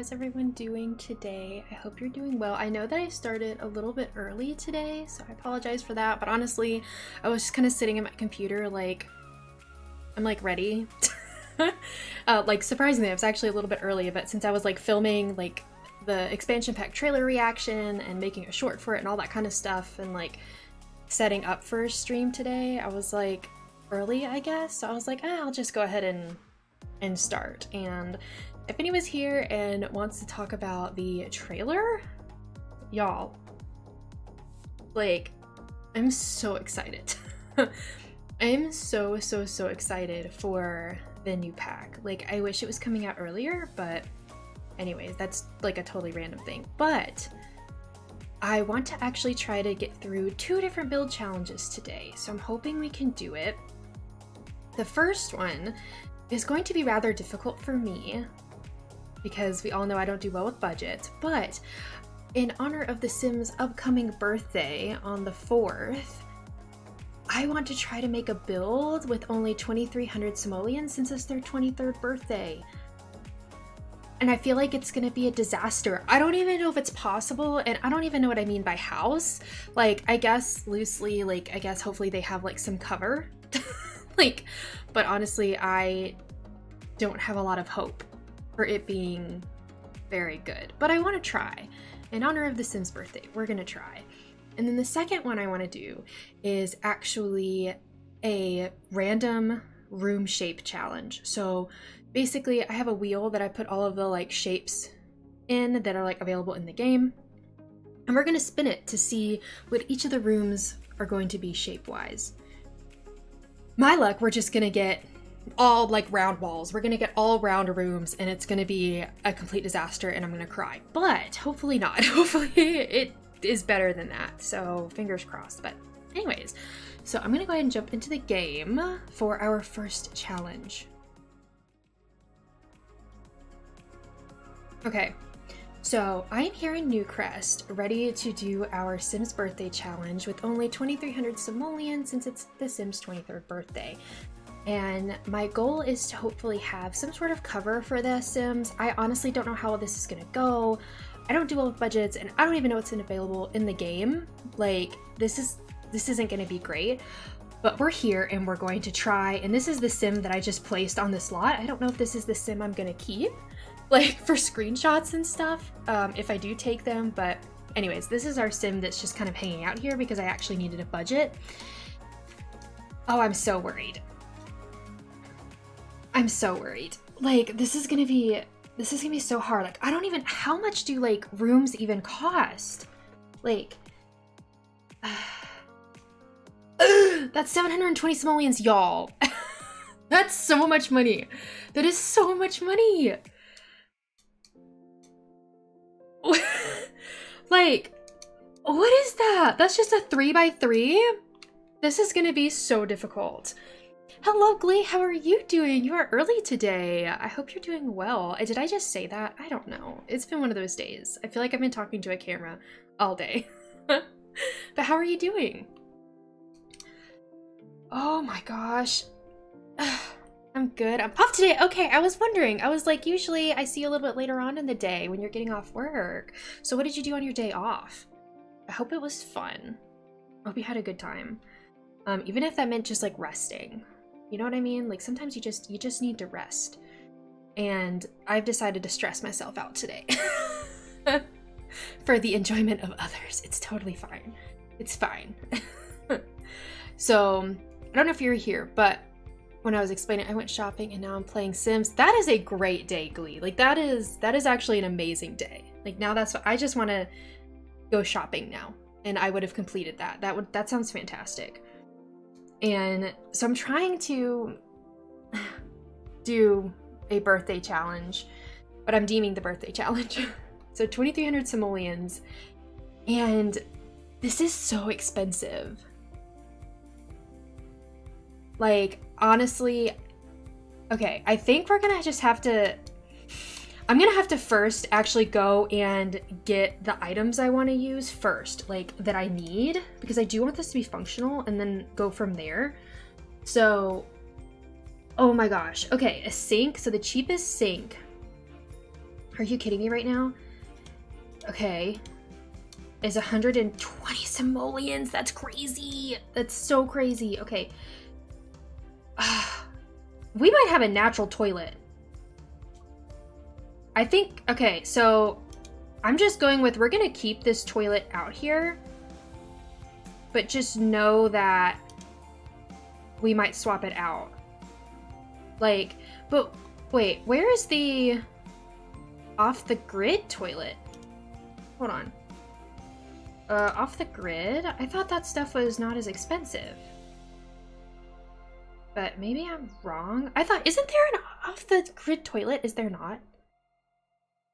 is everyone doing today? I hope you're doing well. I know that I started a little bit early today, so I apologize for that, but honestly, I was just kind of sitting at my computer like, I'm like ready. Like surprisingly, I was actually a little bit early, but since I was like filming like the expansion pack trailer reaction and making a short for it and all that kind of stuff and like setting up for a stream today, I was like early, I guess. So I was like, I'll just go ahead and start. And if anyone's here and wants to talk about the trailer, y'all, like, I'm so excited. I'm so excited for the new pack. Like, I wish it was coming out earlier, but anyways, that's like a totally random thing. But I want to actually try to get through 2 different build challenges today, so I'm hoping we can do it. The first one is going to be rather difficult for me because we all know I don't do well with budget, but in honor of The Sims' upcoming birthday on the 4th, I want to try to make a build with only 2,300 simoleons since it's their 23rd birthday. And I feel like it's gonna be a disaster. I don't even know if it's possible, and I don't even know what I mean by house. Like, I guess loosely, like, I guess hopefully they have like some cover. Like, but honestly, I don't have a lot of hope for it being very good. But I wanna try. In honor of The Sims' birthday, we're gonna try. And then the second one I wanna do is actually a random room shape challenge. So basically, I have a wheel that I put all of the like shapes in that are like available in the game. And we're gonna spin it to see what each of the rooms are going to be shape-wise. My luck, we're just gonna get all like round walls. We're gonna get all round rooms and it's gonna be a complete disaster and I'm gonna cry. But hopefully not. Hopefully it is better than that. So fingers crossed. But anyways, so I'm gonna go ahead and jump into the game for our first challenge. Okay, so I am here in Newcrest, ready to do our Sims birthday challenge with only 2,300 simoleons since it's the Sims' 23rd birthday. And my goal is to hopefully have some sort of cover for the Sims. I honestly don't know how this is gonna go. I don't do well with budgets, and I don't even know what's available in the game. Like, this isn't gonna be great, but we're here and we're going to try. And this is the Sim that I just placed on this lot. I don't know if this is the Sim I'm gonna keep, like for screenshots and stuff, if I do take them. But anyways, this is our Sim that's just kind of hanging out here because I actually needed a budget. Oh, I'm so worried. I'm so worried. Like, this is gonna be so hard. Like, I don't even, how much do like rooms even cost? Like, that's 720 simoleons, y'all. That's so much money. That is so much money. Like, what is that? That's just a 3x3? This is gonna be so difficult. Hello, Glee, how are you doing? You are early today. I hope you're doing well. Did I just say that? I don't know. It's been one of those days. I feel like I've been talking to a camera all day. But how are you doing? Oh my gosh. I'm good. I'm off today. Okay, I was wondering. I was like, usually I see you a little bit later on in the day when you're getting off work. So what did you do on your day off? I hope it was fun. I hope you had a good time. Even if that meant just like resting. You know what I mean? Like sometimes you just need to rest. And I've decided to stress myself out today. For the enjoyment of others. It's totally fine. It's fine. So, I don't know if you were here, but when I was explaining, I went shopping and now I'm playing Sims. That is a great day, Glee. Like that is actually an amazing day. Like now that's what I just want to go shopping now. And I would have completed that. That sounds fantastic. And so I'm trying to do a birthday challenge, but I'm deeming the birthday challenge. So 2,300 simoleons, and this is so expensive. Like, honestly, okay, I think we're gonna just have to, I'm gonna have to first actually go and get the items I want to use first, like that I need, because I do want this to be functional, and then go from there. So, oh my gosh. Okay, a sink. So the cheapest sink Are you kidding me right now? Okay. Is 120 simoleons. That's crazy. That's so crazy. Okay. We might have a natural toilet. I think, okay, so I'm just going with, we're gonna keep this toilet out here, but just know that we might swap it out. Like, but wait, where is the off the grid toilet? Hold on. Off the grid? I thought that stuff was not as expensive. But maybe I'm wrong. I thought, isn't there an off the grid toilet? Is there not?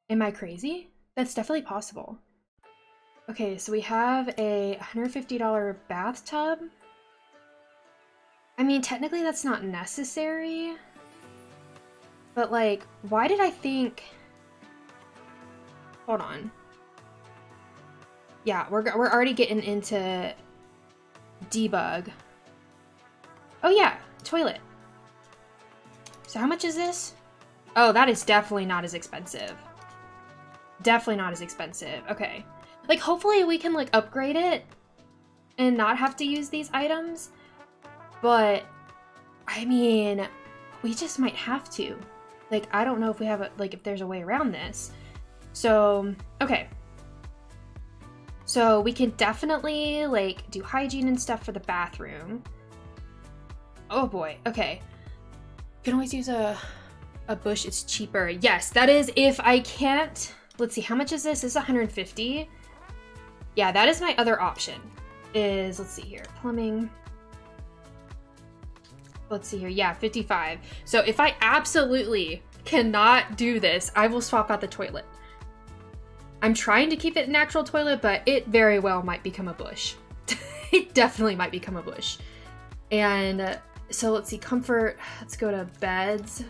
Am I crazy? That's definitely possible. Okay, so we have a $150 bathtub. I mean, technically that's not necessary. But like, why did I think... Hold on. Yeah, we're already getting into debug. Oh yeah, toilet. So how much is this? Oh, that is definitely not as expensive. Definitely not as expensive. Okay. Like, hopefully we can, like, upgrade it and not have to use these items. But, I mean, we just might have to. Like, I don't know if we have, if there's a way around this. So, okay. So, we can definitely, like, do hygiene and stuff for the bathroom. Oh, boy. Okay. You can always use a bush. It's cheaper. Yes, that is if I can't... Let's see, how much is this? This is 150. Yeah, that is my other option. Is, let's see here, plumbing. Let's see here, yeah, 55. So if I absolutely cannot do this, I will swap out the toilet. I'm trying to keep it a natural toilet, but it very well might become a bush. It definitely might become a bush. And so let's see, comfort, let's go to beds.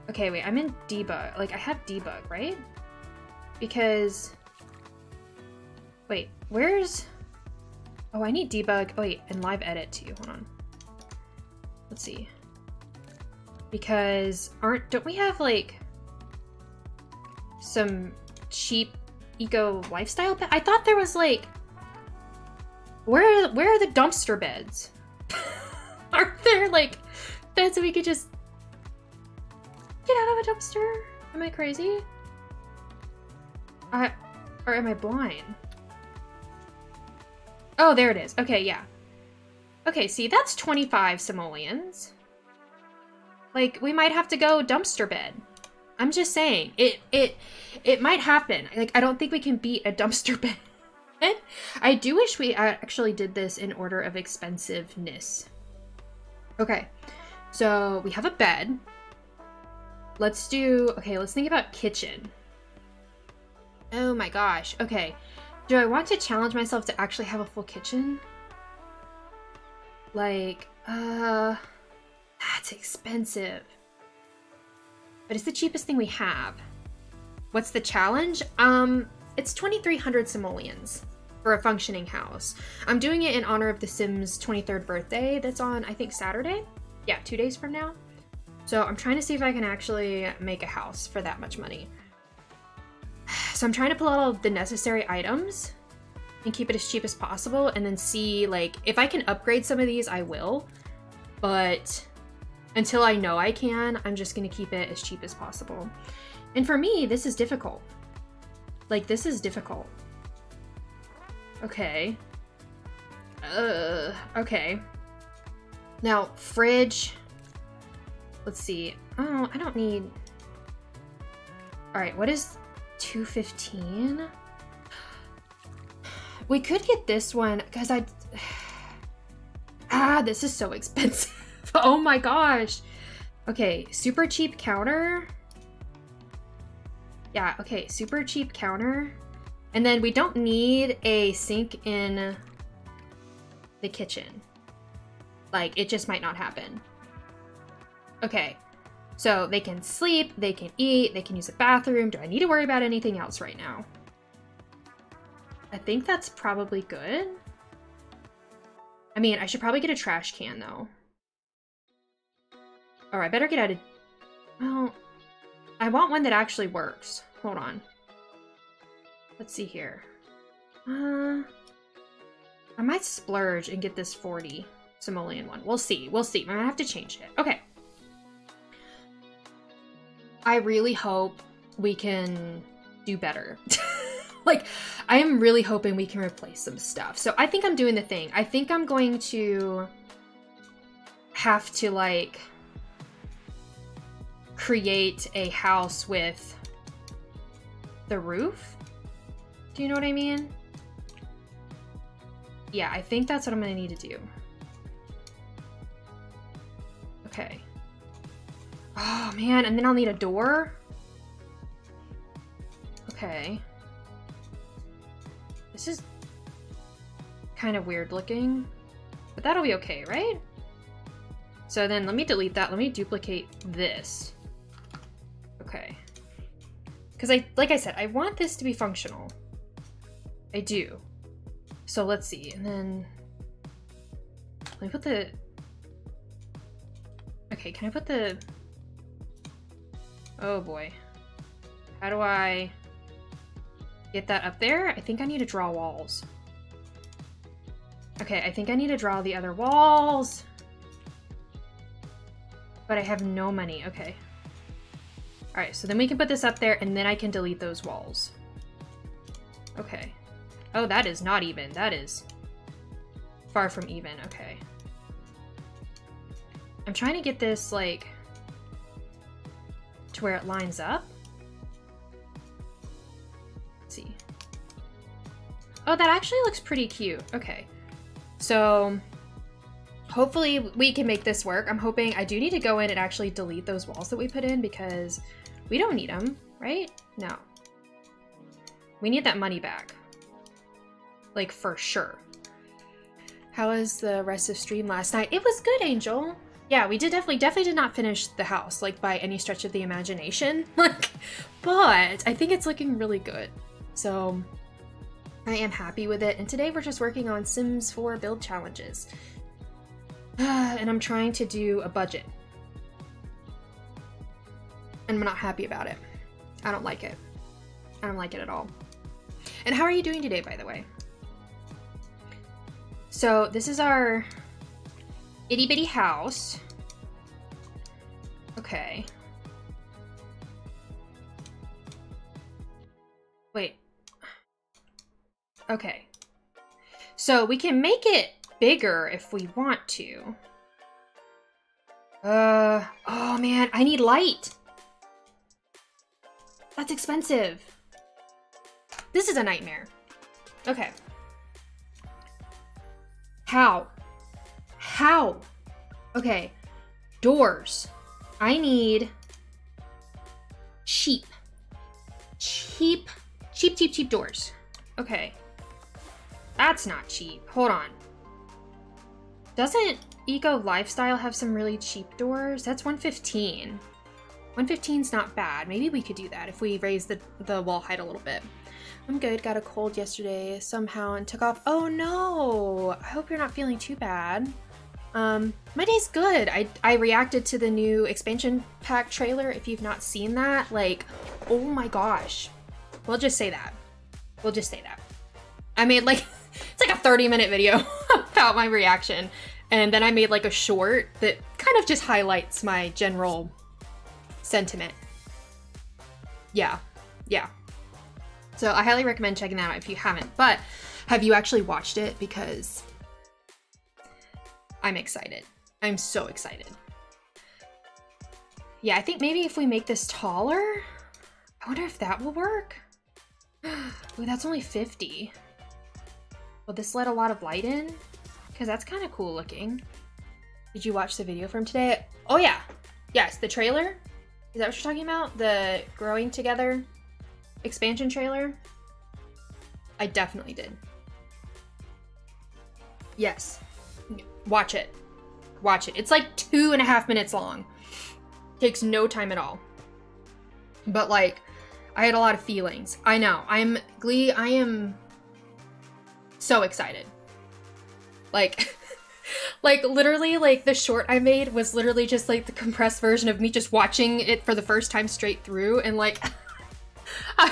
Okay, wait, I'm in debug. Like, I have debug, right? Because... Wait, where's... Oh, I need debug. Oh, wait, and live edit too. Hold on. Let's see. Because don't we have, like, some cheap eco lifestyle bed? I thought there was, like... Where are the dumpster beds? Aren't there, like, beds that we could just... Get out of a dumpster? Am I crazy? Or am I blind? Oh, there it is. Okay, yeah. Okay, see, that's 25 simoleons. Like, we might have to go dumpster bed. I'm just saying. It might happen. Like, I don't think we can beat a dumpster bed. I do wish we actually did this in order of expensiveness. Okay, so we have a bed. Let's do, okay, let's think about kitchen. Oh my gosh, okay. Do I want to challenge myself to actually have a full kitchen? Like, that's expensive. But it's the cheapest thing we have. What's the challenge? It's 2,300 simoleons for a functioning house. I'm doing it in honor of The Sims' 23rd birthday that's on, I think, Saturday? Yeah, 2 days from now. So I'm trying to see if I can actually make a house for that much money. So I'm trying to pull out all the necessary items and keep it as cheap as possible, and then see, like, if I can upgrade some of these, I will. But until I know I can, I'm just gonna keep it as cheap as possible. And for me, this is difficult. Like, this is difficult. Okay. Okay. Now, fridge. Let's see. Oh, I don't need... Alright, what is 215? We could get this one, because this is so expensive. Oh my gosh. Okay, super cheap counter. Yeah, okay, super cheap counter. And then we don't need a sink in the kitchen. Like, it just might not happen. Okay, so they can sleep, they can eat, they can use the bathroom. Do I need to worry about anything else right now? I think that's probably good. I mean, I should probably get a trash can, though. Or I better get out of... Well, I want one that actually works. Hold on. Let's see here. I might splurge and get this 40 simoleon one. We'll see. We'll see. I might have to change it. Okay. I really hope we can do better. Like, I am really hoping we can replace some stuff. So I think I'm doing the thing. I think I'm going to have to, like, create a house with the roof. Do you know what I mean? Yeah, I think that's what I'm gonna need to do. Okay. Oh man, and then I'll need a door. Okay. This is kind of weird looking, but that'll be okay, right? So then let me delete that. Let me duplicate this. Okay. Because like I said, I want this to be functional. I do. So let's see. And then let me put the... Okay, can I put the... Oh boy. How do I get that up there? I think I need to draw walls. Okay, I think I need to draw the other walls. But I have no money. Okay. Alright, so then we can put this up there and then I can delete those walls. Okay. Oh, that is not even. That is far from even. Okay. I'm trying to get this, like, to where it lines up. Let's see. Oh, that actually looks pretty cute. Okay. So hopefully we can make this work. I'm hoping. I do need to go in and actually delete those walls that we put in because we don't need them, right? No. We need that money back. Like, for sure. How was the rest of stream last night? It was good, Angel. Yeah, we definitely did not finish the house, like, by any stretch of the imagination. Like, but I think it's looking really good. So I am happy with it. And today we're just working on Sims 4 build challenges. And I'm trying to do a budget. And I'm not happy about it. I don't like it. I don't like it at all. And how are you doing today, by the way? So this is our itty bitty house. Okay. Wait. Okay. So we can make it bigger if we want to. Oh man, I need light. That's expensive. This is a nightmare. Okay. How? How? Okay. Doors. I need cheap doors. Okay. That's not cheap. Hold on. Doesn't Eco Lifestyle have some really cheap doors? That's 115. 115's not bad. Maybe we could do that if we raise the wall height a little bit. I'm good. Got a cold yesterday somehow and took off. Oh no! I hope you're not feeling too bad. My day's good. I reacted to the new expansion pack trailer. If you've not seen that, like, oh my gosh. We'll just say that. We'll just say that. I made like, it's like a 30-minute video about my reaction. And then I made like a short that kind of just highlights my general sentiment. Yeah. Yeah. So I highly recommend checking that out if you haven't. But have you actually watched it? Because I'm excited. I'm so excited. Yeah, I think maybe if we make this taller, I wonder if that will work. Ooh, that's only 50. Will this let a lot of light in? Because that's kind of cool looking. Did you watch the video from today? Oh yeah. Yes, the trailer. Is that what you're talking about? The Growing Together expansion trailer? I definitely did. Yes. Watch it. Watch it. It's like 2.5 minutes long. Takes no time at all. But like, I had a lot of feelings. I know. I am so excited. Like, Like literally, like the short I made was literally just like the compressed version of me just watching it for the first time straight through, and like I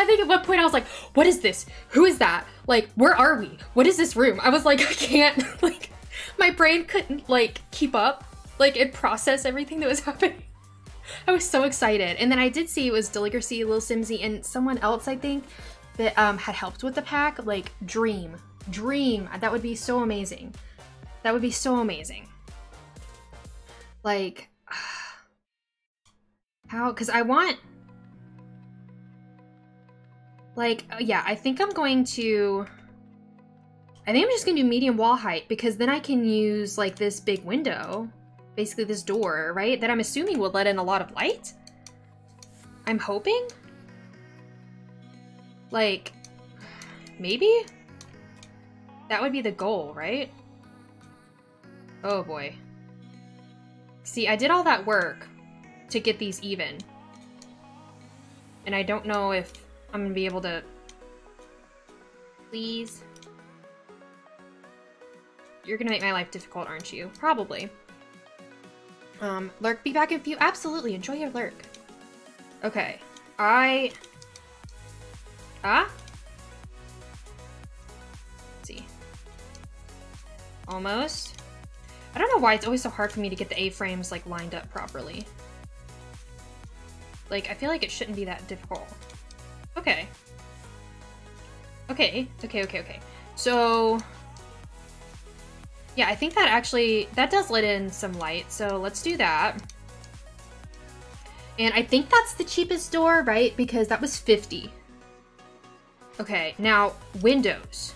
think at one point I was like, what is this? Who is that? Like, where are we? What is this room? I was like, I can't, like, my brain couldn't like keep up, like and process everything that was happening. I was so excited. And then I did see it was Deligracy, Lil Simsy, and someone else, I think, that had helped with the pack, like Dream. That would be so amazing. That would be so amazing. Like, how, because I want, like, yeah, I think I'm just gonna do medium wall height, because then I can use like this big window, basically this door, right? That I'm assuming will let in a lot of light. I'm hoping. Like, maybe? That would be the goal, right? Oh boy. See, I did all that work to get these even. And I don't know if I'm gonna be able to... Please? You're gonna make my life difficult, aren't you? Probably. Lurk, be back in a few. Absolutely, enjoy your lurk. Okay, let's see. Almost. I don't know why it's always so hard for me to get the A-frames like lined up properly. Like, I feel like it shouldn't be that difficult. Okay. Okay. So, yeah, I think that actually, that does let in some light, so let's do that. And I think that's the cheapest door, right? Because that was 50. Okay, now, windows.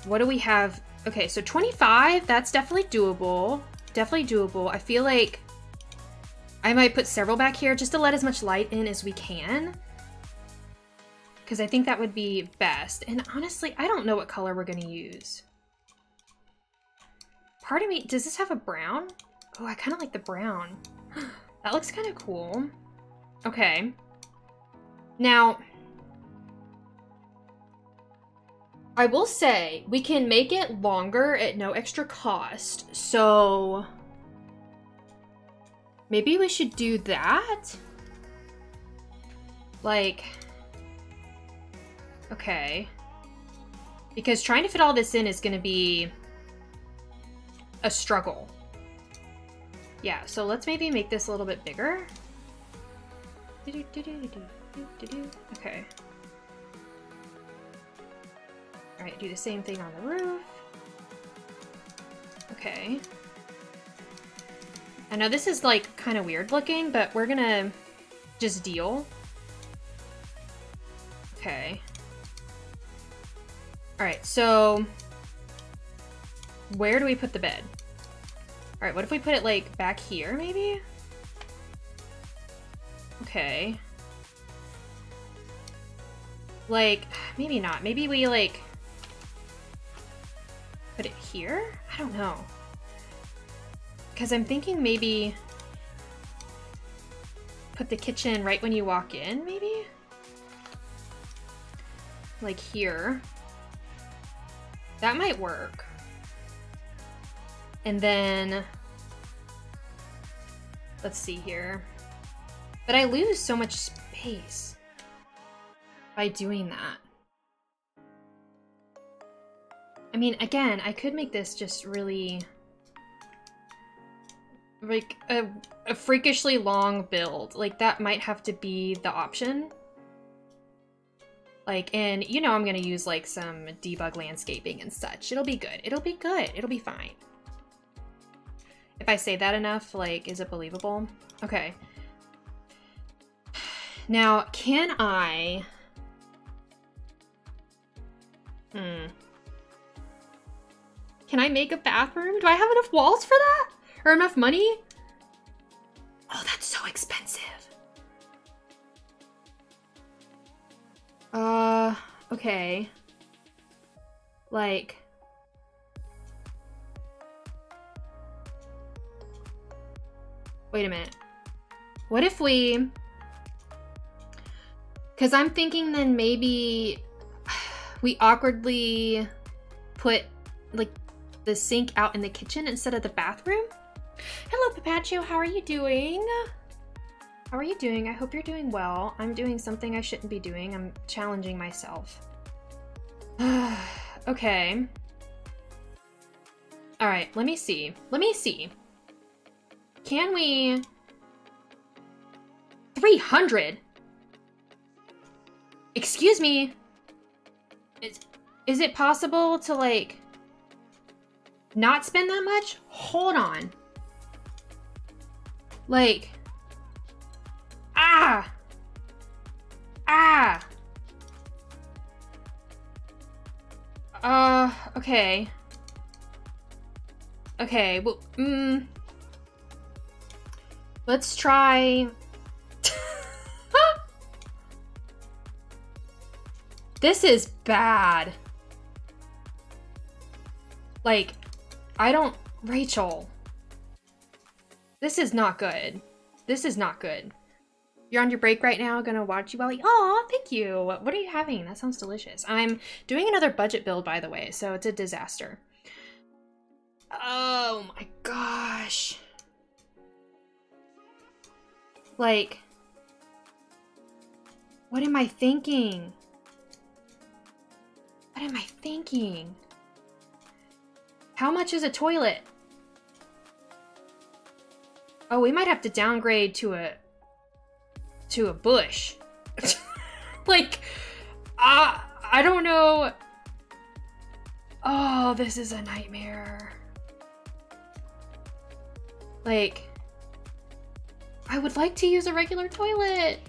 What do we have? Okay, so 25, that's definitely doable. Definitely doable. I feel like I might put several back here just to let as much light in as we can, because I think that would be best. And honestly, I don't know what color we're gonna use. Part of me, does this have a brown? Oh, I kind of like the brown. That looks kind of cool. Okay. Now, I will say we can make it longer at no extra cost, so maybe we should do that. Like, okay. Because trying to fit all this in is going to be a struggle. Yeah, so let's maybe make this a little bit bigger. Okay. All right, do the same thing on the roof. Okay. I know this is like kind of weird looking, but we're gonna just deal. Okay. All right, so where do we put the bed? All right, what if we put it like back here maybe? Okay. Like, maybe not. Maybe we like put it here? I don't know. Because I'm thinking maybe put the kitchen right when you walk in, maybe? Like here. That might work. And then, let's see here. But I lose so much space by doing that. I mean, again, I could make this just really, like, a freakishly long build. Like, that might have to be the option. Like, and you know I'm gonna use, like, some debug landscaping and such. It'll be good. It'll be good. It'll be fine. If I say that enough, like, is it believable? Okay. Now, can I... Can I make a bathroom? Do I have enough walls for that? Or enough money? Oh, that's so expensive. Okay. Like... Wait a minute. What if we... Because I'm thinking then maybe we awkwardly put, like, the sink out in the kitchen instead of the bathroom. Hello, Papacho. How are you doing? How are you doing? I hope you're doing well. I'm doing something I shouldn't be doing. I'm challenging myself. Okay. All right, let me see. Let me see. Can we... 300? Excuse me. Is it possible to, like, not spend that much? Hold on. Like... Ah! Ah! Okay. Okay, well, let's try... This is bad. Like, I don't... Rachel. This is not good. This is not good. You're on your break right now, gonna watch you while you... Aw, thank you. What are you having? That sounds delicious. I'm doing another budget build, by the way, so it's a disaster. Oh my gosh. Like, what am I thinking? What am I thinking? How much is a toilet? Oh, we might have to downgrade to a bush. Like, I don't know. Oh, this is a nightmare. Like, I would like to use a regular toilet.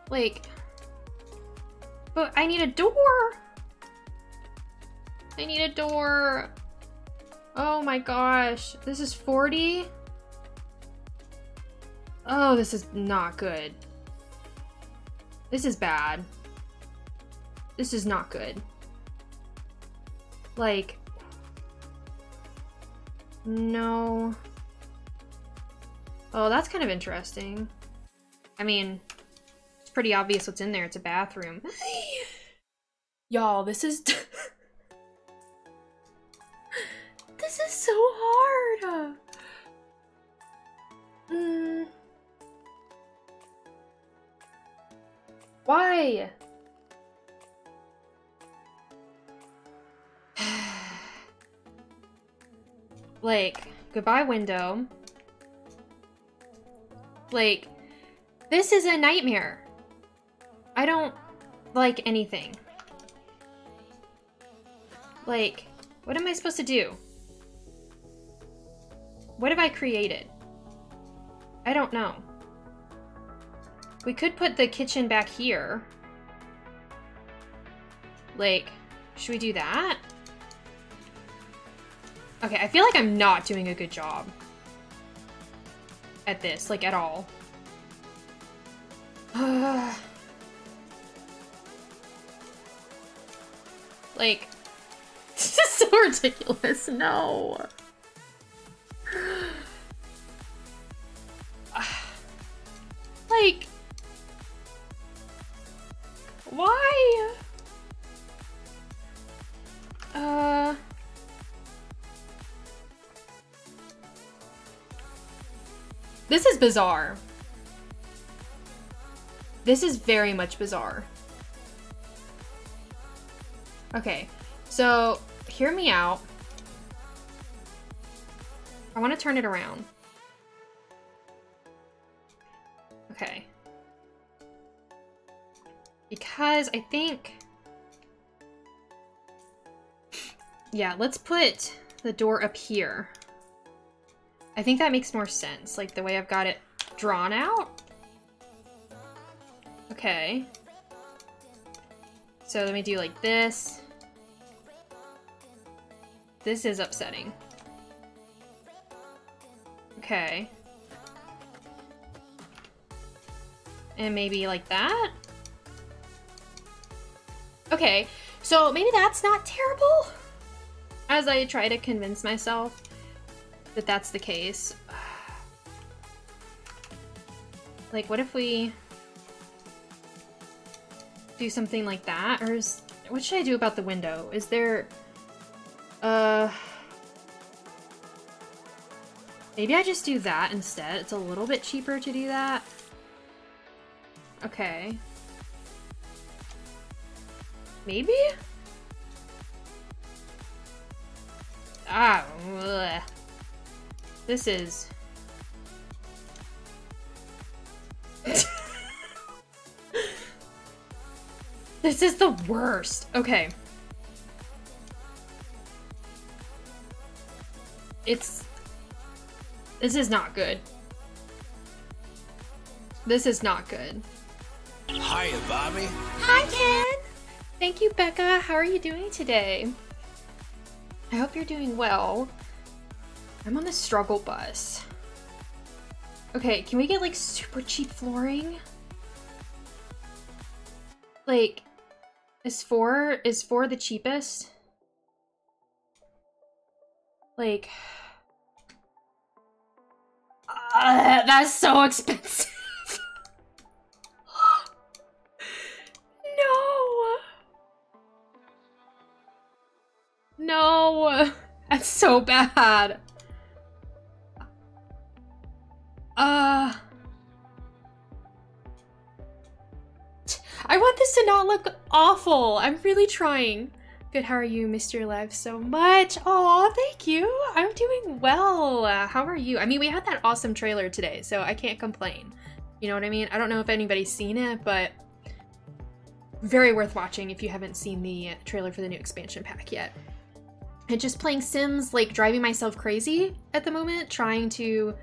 Like, but I need a door. I need a door. Oh my gosh. This is 40. Oh, this is not good. This is bad. This is not good. Like, no. Oh, that's kind of interesting. I mean, it's pretty obvious what's in there. It's a bathroom. Y'all, this is... this is so hard. Why? Like, goodbye window. Like, this is a nightmare. I don't like anything. Like, what am I supposed to do? What have I created? I don't know. We could put the kitchen back here. Like, should we do that? Okay, I feel like I'm not doing a good job at this, like, at all. Like, this is so ridiculous. No. Like, why? This is bizarre. This is very much bizarre. Okay, so hear me out. I want to turn it around. Okay. Because I think... Yeah, let's put the door up here. I think that makes more sense, like the way I've got it drawn out. Okay. So let me do like this. This is upsetting. Okay. And maybe like that? Okay, so maybe that's not terrible? As I try to convince myself that that's the case. Like, what if we do something like that? Or is, what should I do about the window? Is there Maybe I just do that instead. It's a little bit cheaper to do that. Okay. Maybe? Ah, ugh. This is... This is the worst. Okay. This is not good. This is not good. Hiya, Bobby. Hi, Ken. Thank you, Becca. How are you doing today? I hope you're doing well. I'm on the struggle bus. Okay, can we get like super cheap flooring? Like, is four the cheapest? Like, that's so expensive. No. No. That's so bad. I want this to not look awful. I'm really trying. Good, how are you? Missed your live so much. Oh, thank you. I'm doing well. How are you? I mean, we had that awesome trailer today, so I can't complain. You know what I mean? I don't know if anybody's seen it, but very worth watching if you haven't seen the trailer for the new expansion pack yet. And just playing Sims, like driving myself crazy at the moment, trying to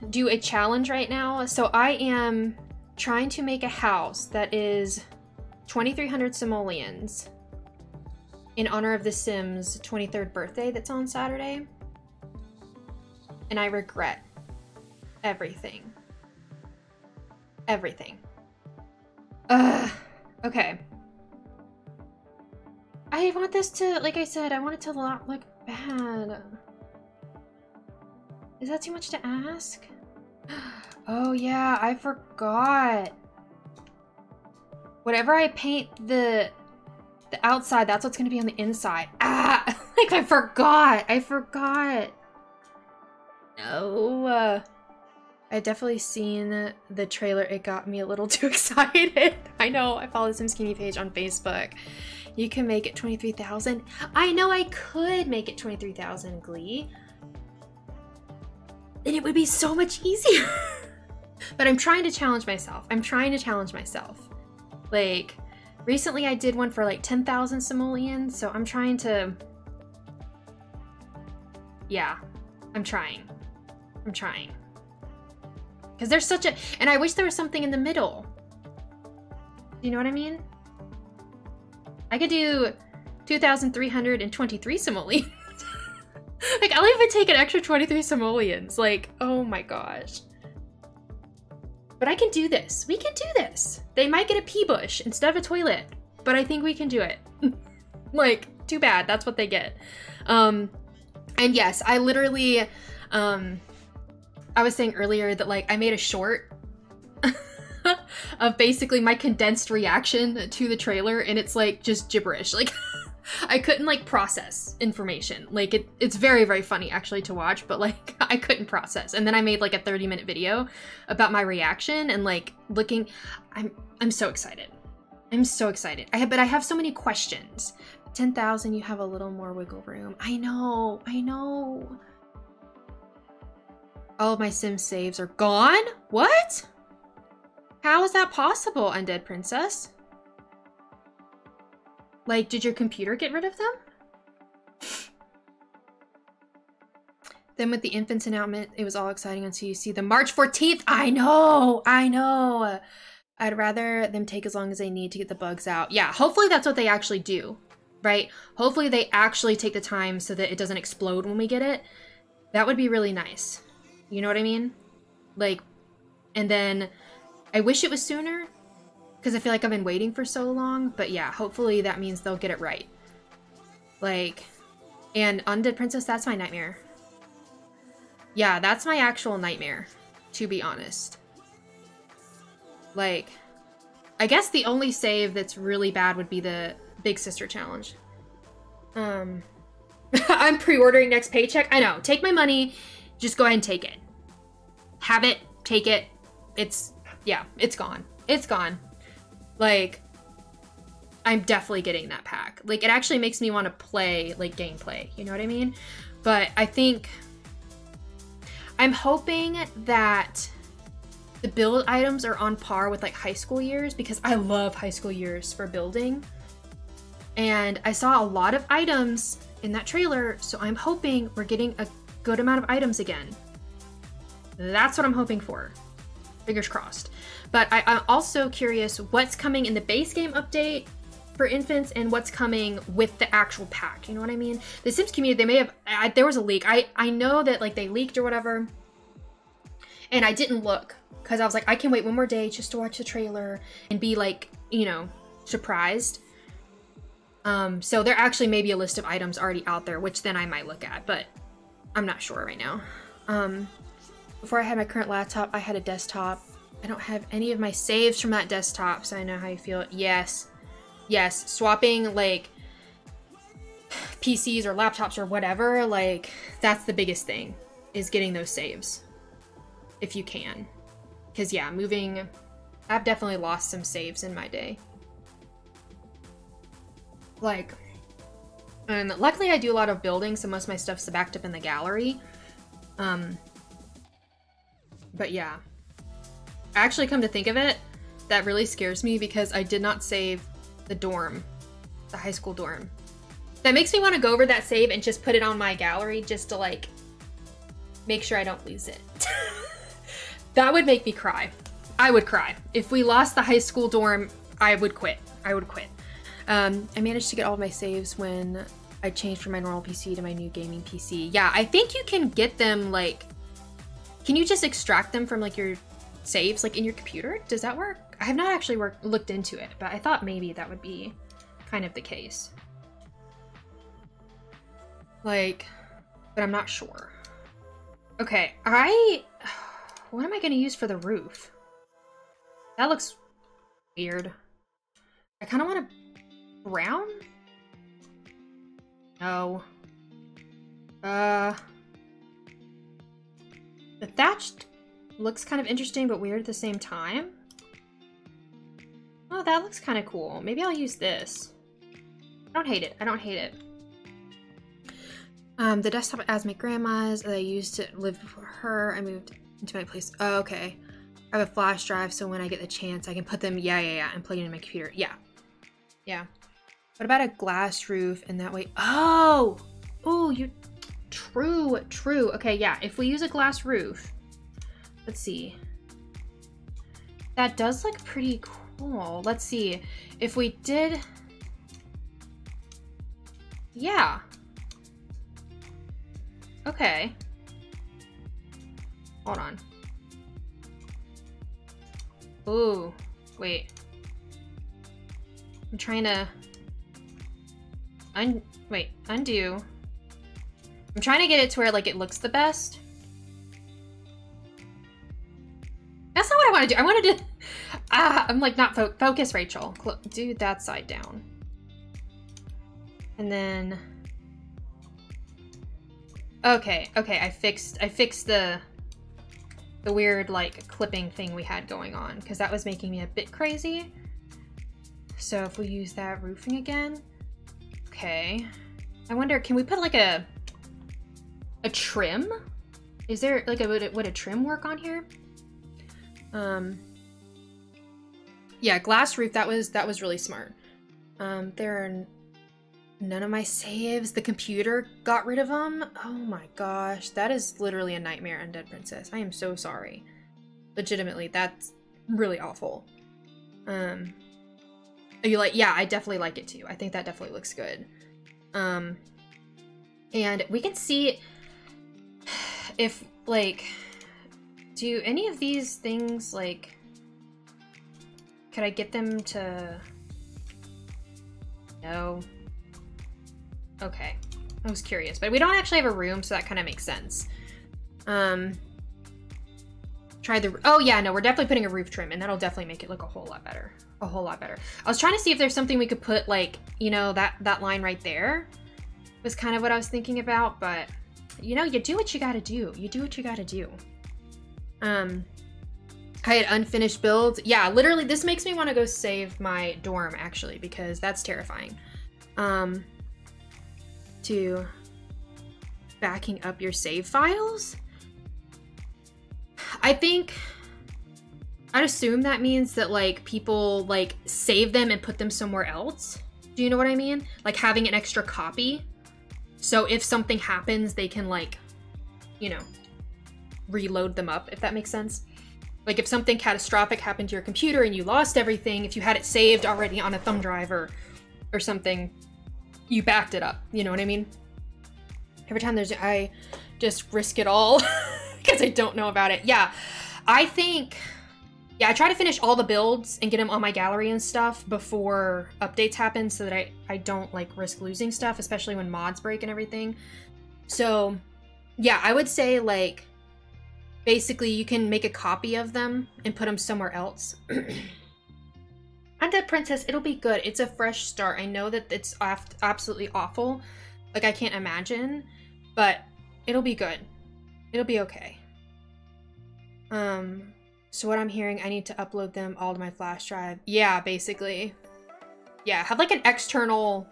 do a challenge right now. So I am trying to make a house that is 2,300 simoleons in honor of the Sims' 23rd birthday that's on Saturday. And I regret everything. Everything. Okay. I want this to, like I said, I want it to not look bad. Is that too much to ask? Oh yeah, I forgot. Whatever I paint the outside, that's what's gonna be on the inside. Ah, like I forgot. No. I definitely seen the trailer. It got me a little too excited. I know, I follow the Sim Skinny page on Facebook. You can make it 23,000. I know I could make it 23,000, Glee. Then it would be so much easier. But I'm trying to challenge myself. Like, recently I did one for like 10,000 simoleons, so I'm trying to... Yeah, I'm trying. Because there's such a... And I wish there was something in the middle. Do you know what I mean? I could do 2,323 simoleons. Like, I'll even take an extra 23 simoleons. Like, oh my gosh. But I can do this. We can do this. They might get a pee bush instead of a toilet, but I think we can do it. Like, too bad. That's what they get. And yes, I literally, I was saying earlier that like I made a short of basically my condensed reaction to the trailer, and it's like just gibberish. Like I couldn't like process information. Like it's very, very funny actually to watch, but like I couldn't process. And then I made like a 30-minute video about my reaction and like looking. I'm so excited. I'm so excited. But I have so many questions. 10,000, you have a little more wiggle room. I know. All of my Sim saves are gone? What? How is that possible, Undead Princess? Like, did your computer get rid of them? Then with the infants announcement, it was all exciting until you see the March 14th. I know. I'd rather them take as long as they need to get the bugs out. Yeah, hopefully that's what they actually do, right? Hopefully they actually take the time so that it doesn't explode when we get it. That would be really nice. You know what I mean? Like, and then I wish it was sooner because I feel like I've been waiting for so long. But yeah, hopefully that means they'll get it right. Like, and Undead Princess, that's my nightmare. Yeah, that's my actual nightmare, to be honest. Like, I guess the only save that's really bad would be the Big Sister challenge. I'm pre-ordering next paycheck. I know. Take my money. Just go ahead and take it. Have it. Take it. It's gone. It's gone. Like, I'm definitely getting that pack. Like, it actually makes me want to play, like, gameplay. You know what I mean? But I think... I'm hoping that the build items are on par with, like, high school years, because I love high school years for building. And I saw a lot of items in that trailer, so I'm hoping we're getting a good amount of items again. That's what I'm hoping for. Fingers crossed. But I'm also curious what's coming in the base game update for infants and what's coming with the actual pack. You know what I mean? The Sims community, they may have, there was a leak. I know that like they leaked or whatever, and I didn't look because I was like, I can wait one more day just to watch the trailer and be like, you know, surprised. So there actually may be a list of items already out there, which then I might look at, but I'm not sure right now. Before I had my current laptop, I had a desktop. I don't have any of my saves from that desktop, so I know how you feel. Yes. Yes, swapping like PCs or laptops or whatever, like that's the biggest thing, is getting those saves if you can. Because yeah, moving, I've definitely lost some saves in my day. Like, and luckily I do a lot of building, so most of my stuff's backed up in the gallery. But yeah, actually come to think of it, that really scares me because I did not save the dorm, the high school dorm. That makes me want to go over that save and just put it on my gallery just to like make sure I don't lose it. That would make me cry. I would cry. If we lost the high school dorm, I would quit. I would quit. I managed to get all of my saves when I changed from my normal PC to my new gaming PC. Yeah, I think you can get them like, can you just extract them from like your saves like in your computer? Does that work? I have not actually looked into it, but I thought maybe that would be kind of the case. Like, but I'm not sure. Okay, what am I gonna use for the roof? That looks weird. I kind of want a brown? No. The thatched looks kind of interesting but weird at the same time. Oh, that looks kind of cool. Maybe I'll use this. I don't hate it. I don't hate it. The desktop as my grandma's that I used to live before her. I moved into my place. Oh, okay. I have a flash drive, so when I get the chance, I can put them, yeah, and plug it in my computer. Yeah. Yeah. What about a glass roof? And that way, oh, you, true. Okay, yeah, if we use a glass roof, let's see. That does look pretty cool. Let's see. If we did, yeah. Okay. Hold on. Ooh, wait. I'm trying to undo. I'm trying to get it to where like it looks the best. That's not what I want to do. I wanted to, I'm like not focus, Rachel. Do that side down. And then, okay, I fixed the weird like clipping thing we had going on because that was making me a bit crazy. So if we use that roofing again, okay. I wonder, can we put like a trim? Is there like would a trim work on here? Yeah, glass roof, that was really smart. There are none of my saves. The computer got rid of them. Oh my gosh, that is literally a nightmare, Undead Princess. I am so sorry. Legitimately, that's really awful. You like, yeah, I definitely like it too. I think that definitely looks good. And we can see if like, do any of these things like, could I get them to, no. Okay, I was curious, but we don't actually have a room, so that kind of makes sense. Try the, oh yeah, no, we're definitely putting a roof trim, and that'll definitely make it look a whole lot better. A whole lot better. I was trying to see if there's something we could put like, you know, that line right there. was kind of what I was thinking about, but you know, you do what you gotta do. You do what you gotta do. I had unfinished builds. Yeah, literally this makes me want to go save my dorm actually, because that's terrifying. To backing up your save files. I think I'd assume that means that like people like save them and put them somewhere else. Do you know what I mean? Like having an extra copy. So if something happens, they can like, you know, reload them up, if that makes sense. Like if something catastrophic happened to your computer and you lost everything, if you had it saved already on a thumb drive or something, you backed it up. You know what I mean? Every time I just risk it all because I don't know about it. Yeah, I think, yeah, I try to finish all the builds and get them on my gallery and stuff before updates happen so that I don't like risk losing stuff, especially when mods break and everything. So yeah, I would say like, basically you can make a copy of them and put them somewhere else. Undead Princess, it'll be good. It's a fresh start. I know that it's absolutely awful. Like I can't imagine, but it'll be good. It'll be okay. So what I'm hearing, I need to upload them all to my flash drive. Yeah, basically. Yeah, have like an external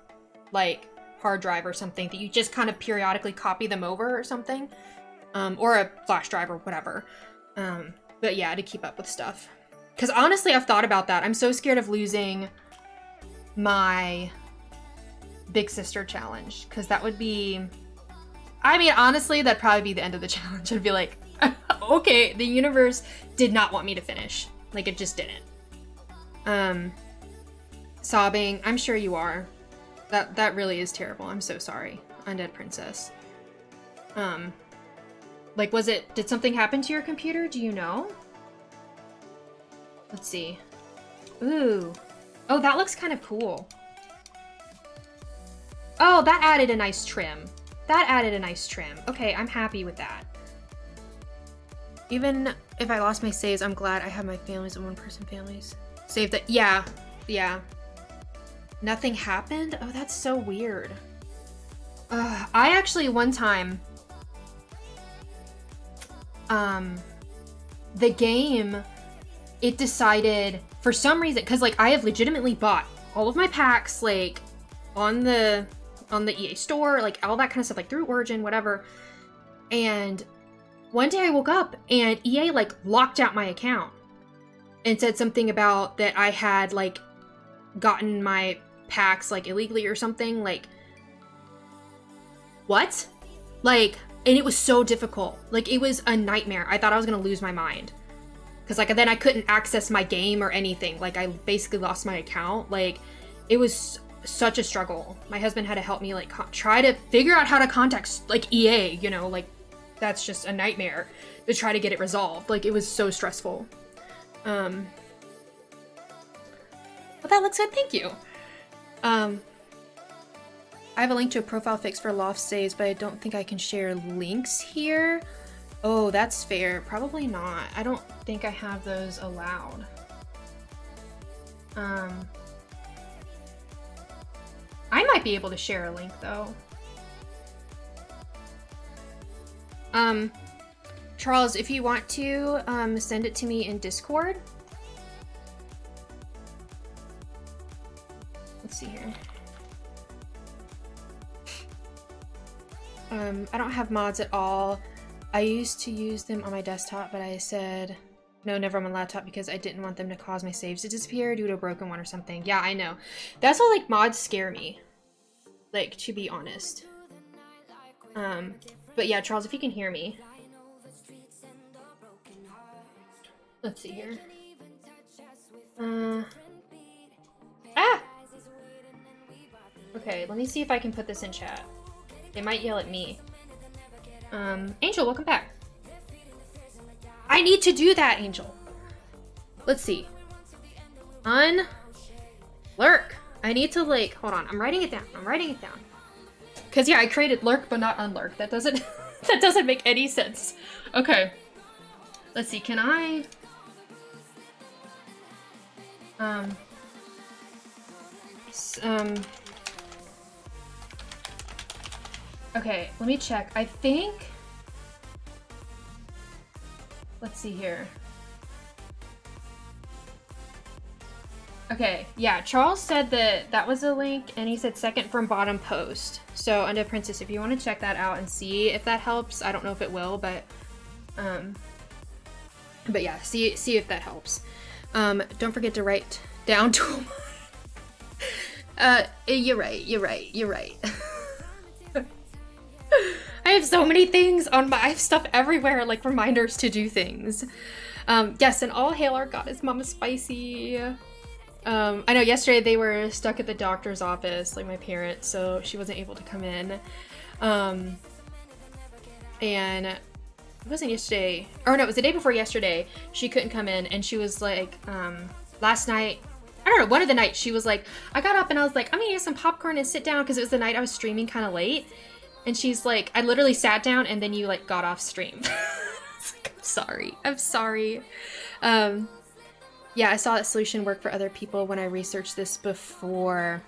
like hard drive or something that you just kind of periodically copy them over or something. Or a flash drive or whatever. But yeah, to keep up with stuff. Because honestly, I've thought about that. I'm so scared of losing my Big Sister challenge. Because that would be... I mean, honestly, that'd probably be the end of the challenge. I'd be like, okay, the universe did not want me to finish. Like, it just didn't. Sobbing. I'm sure you are. That really is terrible. I'm so sorry. Undead Princess. Like, did something happen to your computer? Do you know? Let's see. Ooh. Oh, that looks kind of cool. Oh, that added a nice trim. That added a nice trim. Okay, I'm happy with that. Even if I lost my saves, I'm glad I have my families and one-person families. Save that. Yeah. Yeah. Nothing happened? Oh, that's so weird. I actually, one time... the game, it decided for some reason, because like I have legitimately bought all of my packs like on the EA store, like all that kind of stuff, like through Origin, whatever. And one day I woke up and EA like locked out my account and said something about that I had like gotten my packs like illegally or something. Like, what? Like, and it was so difficult. Like, it was a nightmare. I thought I was gonna lose my mind. Because, like, then I couldn't access my game or anything. Like, I basically lost my account. Like, it was such a struggle. My husband had to help me, like, try to figure out how to contact, like, EA, you know? Like, that's just a nightmare to try to get it resolved. Like, it was so stressful. Well, that looks good. Thank you. I have a link to a profile fix for lost saves, but I don't think I can share links here. Oh, that's fair. Probably not. I don't think I have those allowed. I might be able to share a link though. Charles, if you want to, send it to me in Discord. Let's see here. I don't have mods at all. I used to use them on my desktop, but I said no, never on my laptop because I didn't want them to cause my saves to disappear due to a broken one or something. Yeah, I know. That's why, like, mods scare me. Like, to be honest. But yeah, Charles, if you can hear me. Let's see here. Okay, let me see if I can put this in chat. They might yell at me. Angel, welcome back. I need to do that, Angel. Let's see. Lurk. I need to, like, hold on. I'm writing it down. I'm writing it down. Cause yeah, I created lurk, but not unlurk. That doesn't, that doesn't make any sense. Okay. Let's see. Can I? Okay, let me check. I think... Let's see here. Okay, yeah, Charles said that that was a link, and he said second from bottom post. So, Under Princess, if you want to check that out and see if that helps, I don't know if it will, but yeah, see if that helps. Don't forget to write down to you're right. I have so many things on I have stuff everywhere, like reminders to do things. Yes, and all hail our goddess Mama Spicy. I know yesterday they were stuck at the doctor's office, like my parents, so she wasn't able to come in. And it wasn't yesterday, or no, it was the day before yesterday. She couldn't come in, and she was like, last night, I don't know, one of the nights, she was like, I got up and I was like, I'm gonna get some popcorn and sit down, because it was the night I was streaming kind of late. And she's like, I literally sat down and then you like got off stream. Like, I'm sorry. Yeah, I saw that solution work for other people when I researched this before.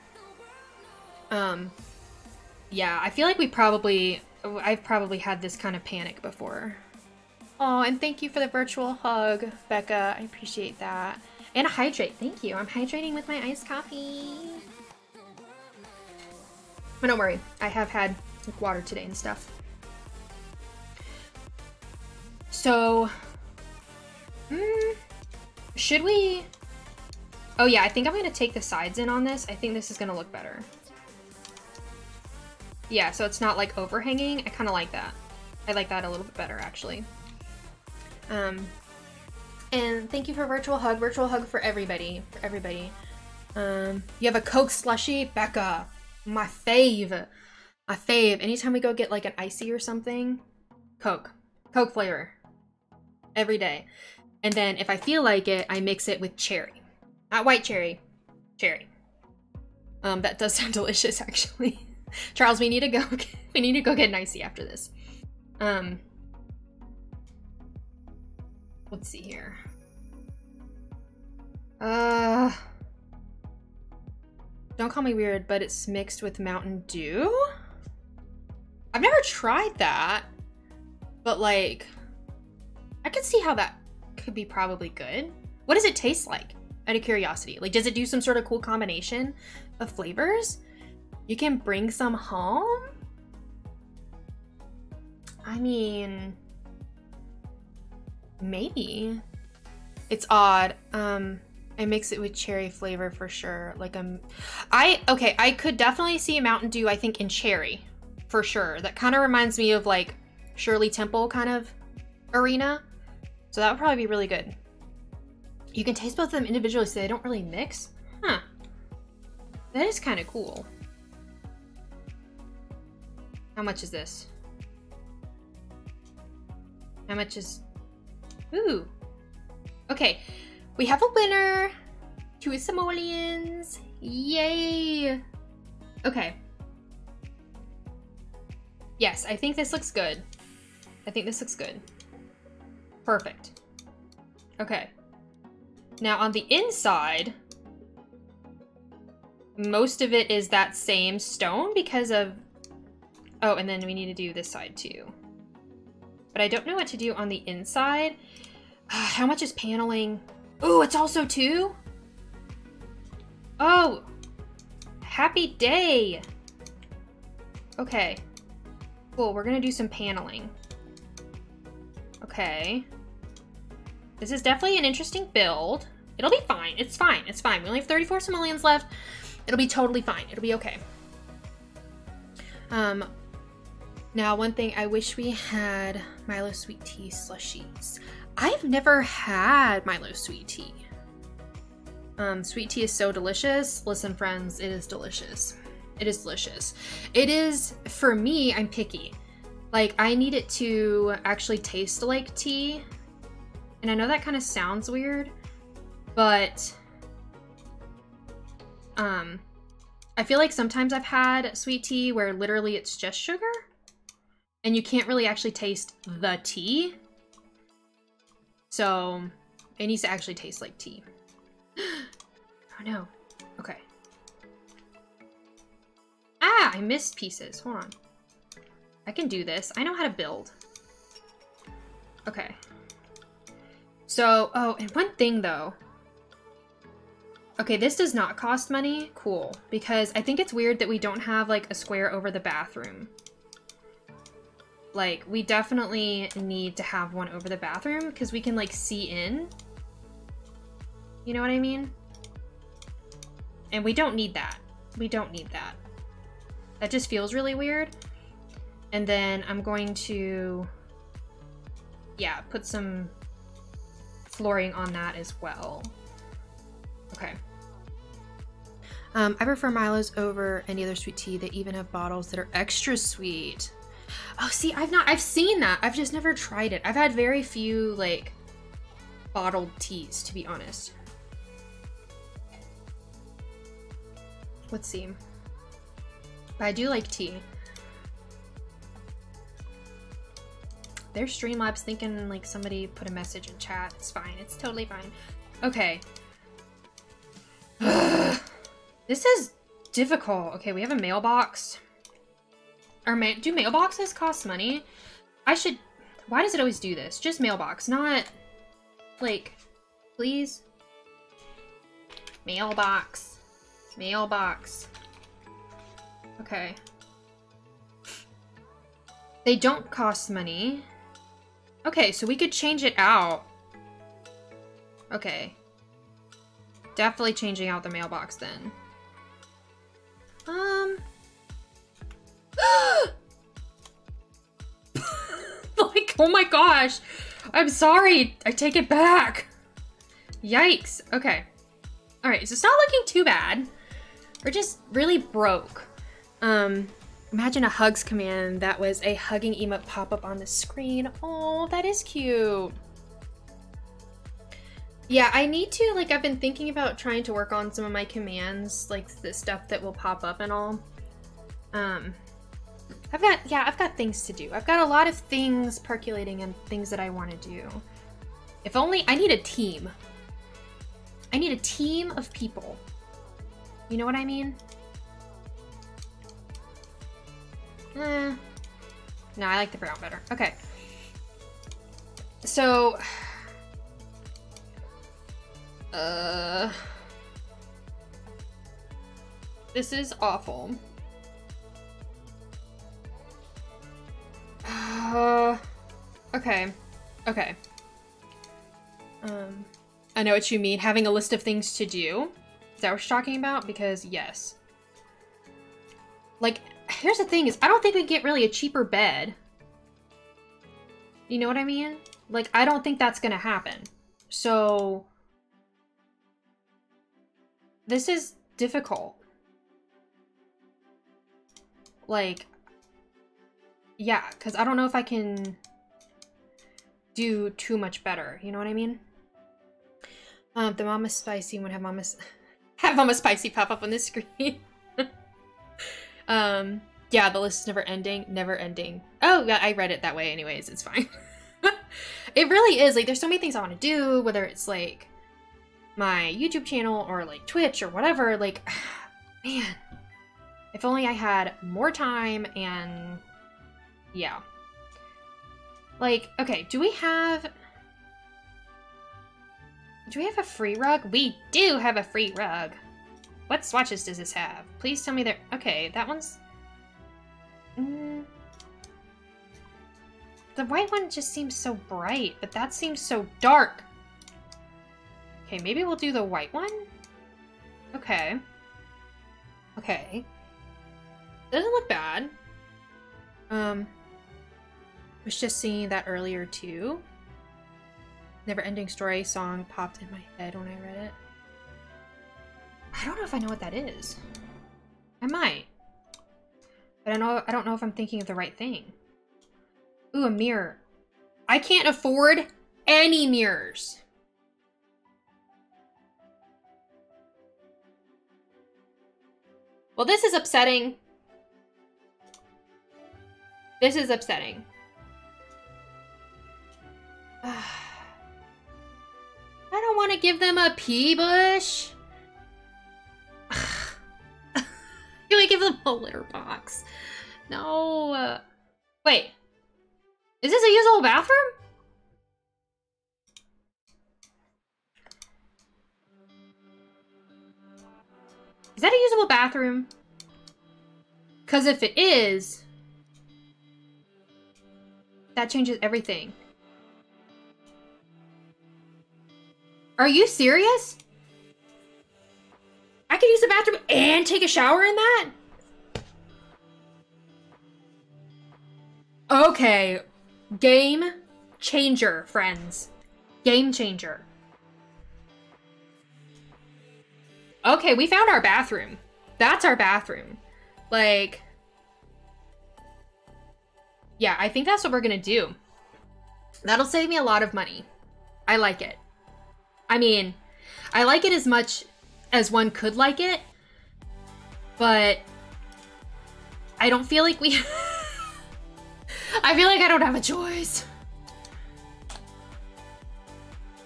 Yeah, I feel like I've probably had this kind of panic before. Oh, and thank you for the virtual hug, Becca. I appreciate that. And a hydrate, thank you. I'm hydrating with my iced coffee. But don't worry, I have had like water today and stuff. So, should we? Oh yeah, I think I'm gonna take the sides in on this. I think this is gonna look better. Yeah, so it's not like overhanging. I kind of like that. I like that a little bit better actually. And thank you for virtual hug for everybody, You have a Coke slushie, Becca, my fave. Anytime we go get like an icy or something, Coke flavor every day. And then if I feel like it, I mix it with cherry, not white cherry, cherry. That does sound delicious actually. Charles, we need to go get an icy after this. Let's see here. Don't call me weird, but it's mixed with Mountain Dew? I've never tried that, but like, I could see how that could be probably good. What does it taste like, out of curiosity? Like, does it do some sort of cool combination of flavors? You can bring some home? I mean, maybe. It's odd. I mix it with cherry flavor for sure. Like okay, I could definitely see Mountain Dew, I think, in cherry. For sure. That kind of reminds me of like Shirley Temple kind of arena. So that would probably be really good. You can taste both of them individually so they don't really mix? Huh. That is kind of cool. How much is this? How much is... Ooh. Okay. We have a winner. 2 simoleons. Yay. Okay. Yes, I think this looks good. Perfect. Okay. Now on the inside, most of it is that same stone because of... Oh, and then we need to do this side too. But I don't know what to do on the inside. How much is paneling? Ooh, it's also 2? Oh! Happy day! Okay. Cool, we're gonna do some paneling. Okay. This is definitely an interesting build. It'll be fine. It's fine. It's fine. We only have 34 simoleons left. It'll be totally fine. It'll be okay. Now, one thing, I wish we had Milo Sweet Tea slushies. I've never had Milo Sweet Tea. Sweet tea is so delicious. Listen, friends, it is delicious. It is delicious. It is, for me, I'm picky. Like, I need it to actually taste like tea. And I know that kind of sounds weird, but I feel like sometimes I've had sweet tea where literally it's just sugar and you can't really actually taste the tea. So it needs to actually taste like tea. Oh no. Okay. Ah, I missed pieces. Hold on. I can do this. I know how to build. Okay. So, oh, and one thing though. Okay, this does not cost money. Cool. Because I think it's weird that we don't have like a square over the bathroom. Like, we definitely need to have one over the bathroom because we can like see in. You know what I mean? And we don't need that. We don't need that. That just feels really weird. And then I'm going to, yeah, put some flooring on that as well. Okay. I prefer Milo's over any other sweet tea. They even have bottles that are extra sweet. Oh, see, I've seen that. I've just never tried it. I've had very few, like, bottled teas, to be honest. Let's see. But I do like tea. There's Streamlabs thinking, like, somebody put a message in chat. It's fine. It's totally fine. Okay. This is difficult. Okay, we have a mailbox. Do mailboxes cost money? Why does it always do this? Just mailbox, not, like, please? Mailbox. Mailbox. Okay. They don't cost money. Okay, so we could change it out. Okay. Definitely changing out the mailbox then. Like, oh my gosh. I'm sorry. I take it back. Yikes. Okay. All right, so it's not looking too bad. We're just really broke. Imagine a hugs command that was a hugging emote pop up on the screen. Oh, that is cute. Yeah, I need to, like, I've been thinking about trying to work on some of my commands, like the stuff that will pop up and all. I've got things to do. I've got a lot of things percolating and things that I want to do. If only, I need a team. I need a team of people. You know what I mean? No, I like the brown better. Okay. So, this is awful. Okay. Okay. I know what you mean. Having a list of things to do. Is that what you're talking about? Because, yes. Like, here's the thing is, I don't think we get really a cheaper bed. You know what I mean? Like, I don't think that's gonna happen. So, this is difficult. Like, yeah, because I don't know if I can do too much better. You know what I mean? The Mama Spicy would have Mama Spicy pop up on the screen. Yeah, the list is never ending. Never ending. Oh, yeah, I read it that way anyways. It's fine. It really is. Like, there's so many things I want to do, whether it's, like, my YouTube channel or, like, Twitch or whatever. Like, man, if only I had more time and, yeah. Like, okay, do we have a free rug? We do have a free rug. What swatches does this have? Please tell me there. Okay, that one's... The white one just seems so bright, but that seems so dark. Okay, maybe we'll do the white one? Okay. Okay. Doesn't look bad. Was just singing that earlier too. Never Ending Story song popped in my head when I read it. I don't know if I know what that is. I might. But I don't know if I'm thinking of the right thing. Ooh, a mirror. I can't afford any mirrors. Well, this is upsetting. This is upsetting. I don't want to give them a pea bush. Can we give them a litter box? No. Wait. Is this a usable bathroom? Is that a usable bathroom? Because if it is, that changes everything. Are you serious? I could use the bathroom and take a shower in that? Okay. Game changer, friends. Game changer. Okay, we found our bathroom. That's our bathroom. Like, yeah, I think that's what we're gonna do. That'll save me a lot of money. I like it. I mean, I like it as much as one could like it, but I don't feel like we... I feel like I don't have a choice.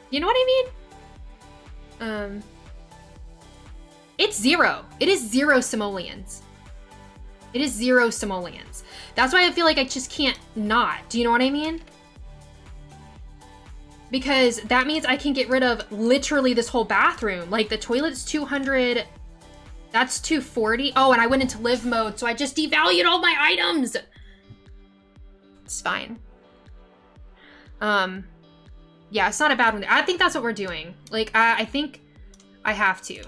You know what I mean? It's 0. It is 0 simoleons. It is 0 simoleons. That's why I feel like I just can't not. Do you know what I mean? Because that means I can get rid of literally this whole bathroom. Like the toilet's 200. That's 240. Oh, and I went into live mode, so I just devalued all my items. It's fine. Yeah, it's not a bad one. I think that's what we're doing. Like, I think I have to.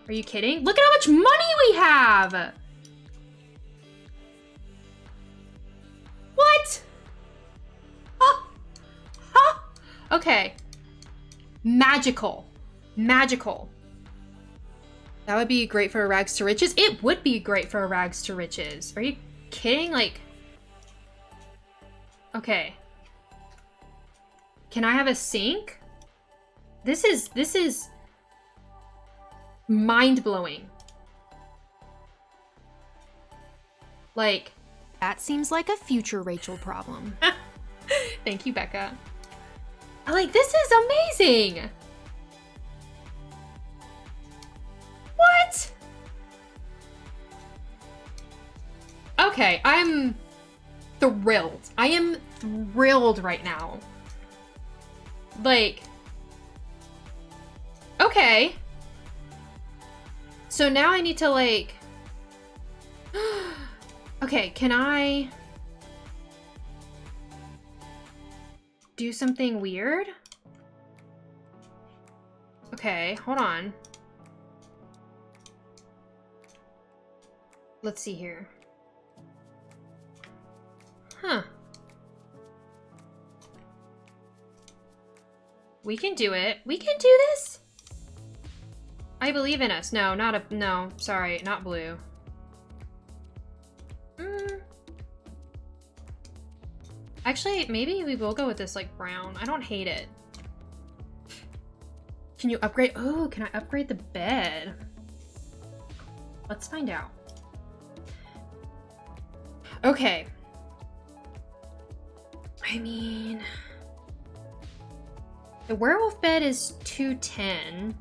Are you kidding? Look at how much money we have! What? Huh? Huh? Okay. Magical. Magical. That would be great for a rags to riches. It would be great for a rags to riches. Are you kidding? Like, okay. Can I have a sink? This is mind-blowing. Like, that seems like a future Rachel problem. Thank you, Becca. Like, this is amazing. What? Okay, I'm thrilled. I am thrilled right now. Like, okay. So now I need to, like, okay, can I do something weird? Okay, hold on. Let's see here. Huh. We can do it. We can do this. I believe in us. No, not a, no, sorry, not blue. Actually, maybe we will go with this, like, brown. I don't hate it. Can you upgrade? Oh, can I upgrade the bed? Let's find out. Okay. I mean, the werewolf bed is 210.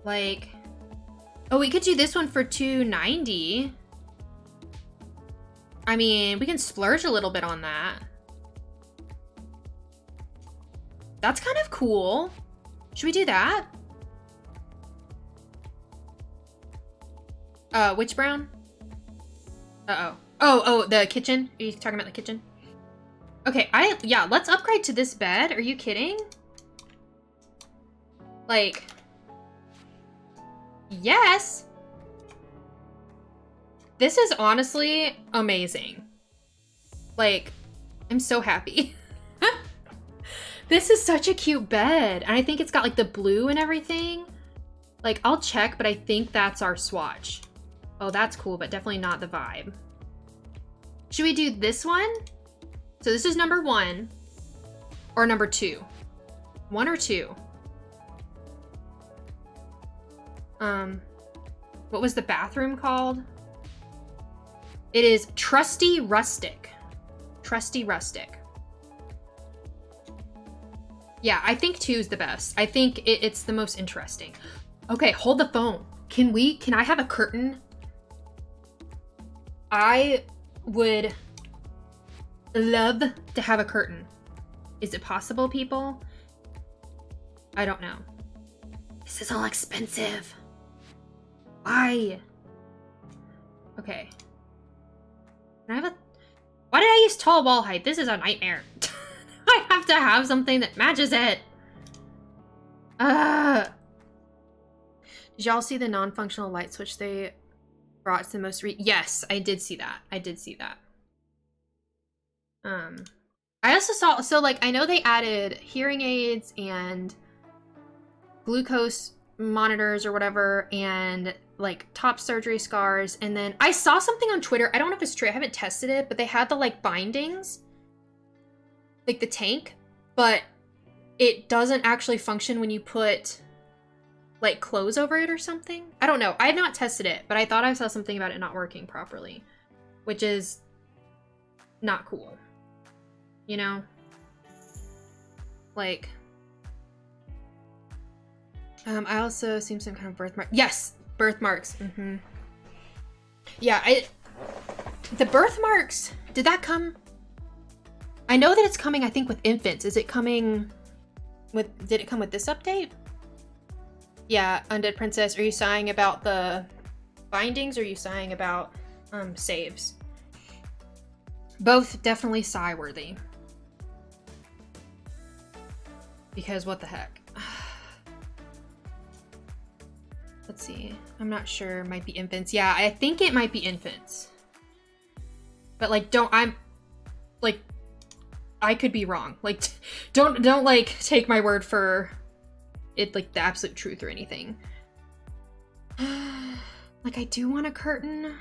Like, oh, we could do this one for 290. I mean, we can splurge a little bit on that. That's kind of cool. Should we do that? Which brown? Uh-oh. Oh, the kitchen? Are you talking about the kitchen? Okay, yeah, let's upgrade to this bed. Are you kidding? Like, yes. This is honestly amazing. Like, I'm so happy. This is such a cute bed. And I think it's got like the blue and everything. Like, I'll check, but I think that's our swatch. Oh, that's cool, but definitely not the vibe. Should we do this one? So this is number 1 or number 2? 1 or 2? What was the bathroom called? It is Trusty Rustic. Trusty Rustic. Yeah, I think 2 is the best. I think it's the most interesting. Okay, hold the phone. Can I have a curtain? I would love to have a curtain. Is it possible, people? I don't know. This is all expensive. Why? Okay. Can I have a... Why did I use tall wall height? This is a nightmare. I have to have something that matches it. Did y'all see the non-functional light switch they brought to the most Yes, I did see that. I did see that. I also saw, so like, I know they added hearing aids and glucose monitors or whatever, and like top surgery scars, and then I saw something on Twitter, I don't know if it's true, I haven't tested it, but they had the like bindings, like the tank, but it doesn't actually function when you put like clothes over it or something. I don't know, I have not tested it, but I thought I saw something about it not working properly, which is not cool, you know? Like, I also seen some kind of birthmark. Yes, birthmarks. Yeah, the birthmarks, did that come? I know that it's coming, I think, with infants. Is it coming with, did it come with this update? Yeah, Undead Princess, are you sighing about the bindings or are you sighing about saves? Both definitely sigh-worthy. Because what the heck? Let's see. I'm not sure. Might be infants. Yeah, I think it might be infants. But like, I'm like, I could be wrong. Like, don't like take my word for it, like the absolute truth or anything. Like, I do want a curtain,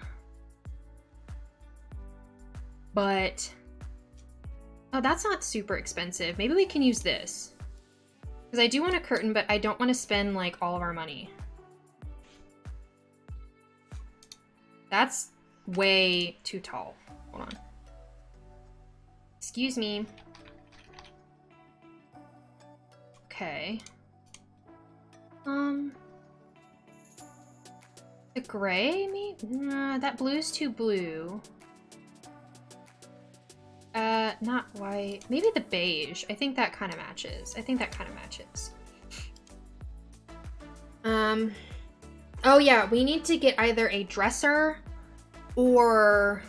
but oh, that's not super expensive. Maybe we can use this. Because I do want a curtain, but I don't want to spend, like, all of our money. That's way too tall. Hold on. Excuse me. Okay. The gray, maybe? Nah, that blue's too blue. Not white. Maybe the beige. I think that kind of matches. Oh yeah, we need to get either a dresser or,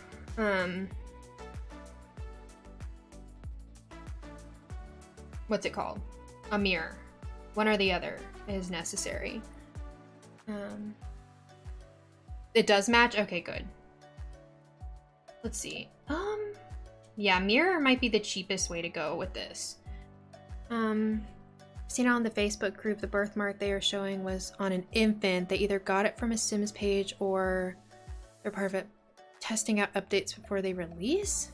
what's it called? A mirror. One or the other is necessary. It does match? Okay, good. Let's see. Yeah, mirror might be the cheapest way to go with this. Seen on the Facebook group, the birthmark they are showing was on an infant. They either got it from a Sims page or they're part of it testing out updates before they release.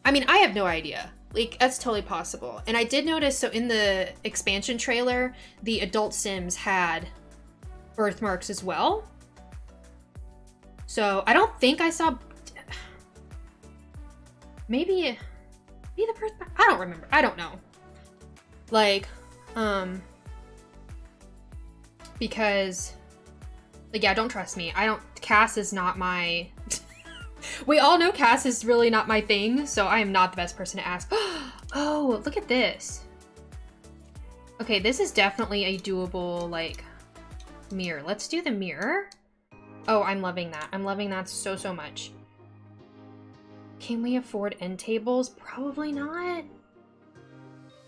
I mean, I have no idea. Like, that's totally possible. And I did notice, so in the expansion trailer, the adult Sims had birthmarks as well. So I don't think I saw, maybe the birthmark, I don't remember. I don't know. Like, because, like, yeah, don't trust me. Cass is not my, we all know Cass is really not my thing, so I am not the best person to ask. Oh, look at this. Okay, this is definitely a doable, like, mirror. Let's do the mirror. Oh, I'm loving that. I'm loving that so, so much. Can we afford end tables? Probably not.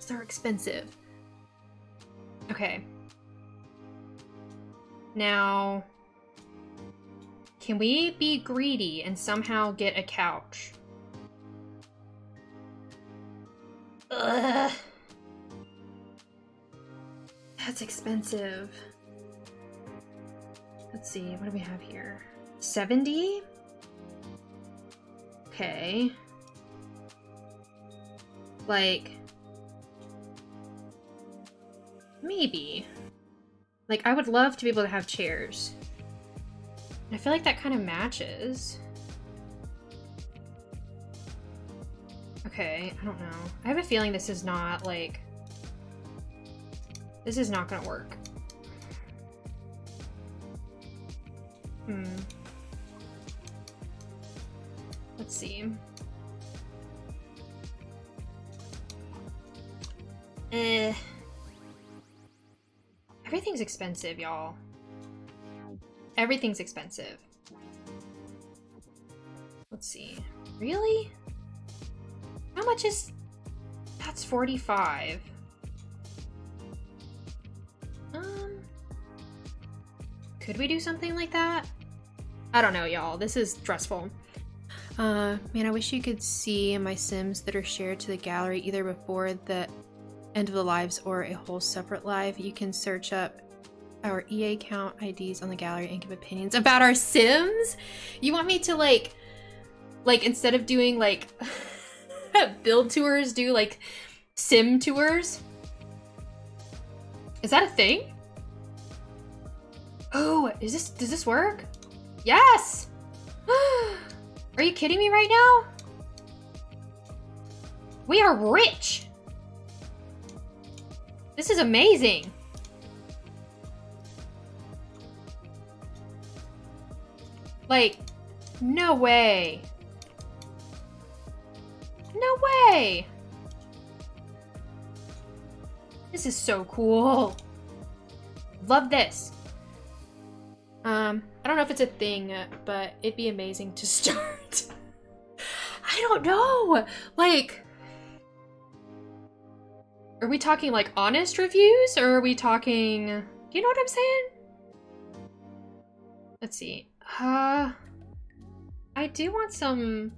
They're expensive. Okay. Now, can we be greedy and somehow get a couch? Ugh. That's expensive. Let's see, what do we have here? 70? Okay. Like, maybe. Like, I would love to be able to have chairs. I feel like that kind of matches. Okay, I don't know. I have a feeling this is not, like, this is not gonna work. Let's see. Everything's expensive, y'all. Everything's expensive. Let's see. Really? How much is... That's 45. Could we do something like that? I don't know, y'all. This is stressful. Man, I wish you could see my Sims that are shared to the gallery either before the end of the lives or a whole separate live. You can search up our EA account IDs on the gallery and give opinions about our Sims? You want me to like instead of doing like build tours, do like Sim tours? Is that a thing? Oh, does this work? Yes! Are you kidding me right now? We are rich! This is amazing! Like, no way. No way! This is so cool. Love this. I don't know if it's a thing, but it'd be amazing to start. I don't know. Like, are we talking like honest reviews or are we talking, do you know what I'm saying? Let's see. I do want some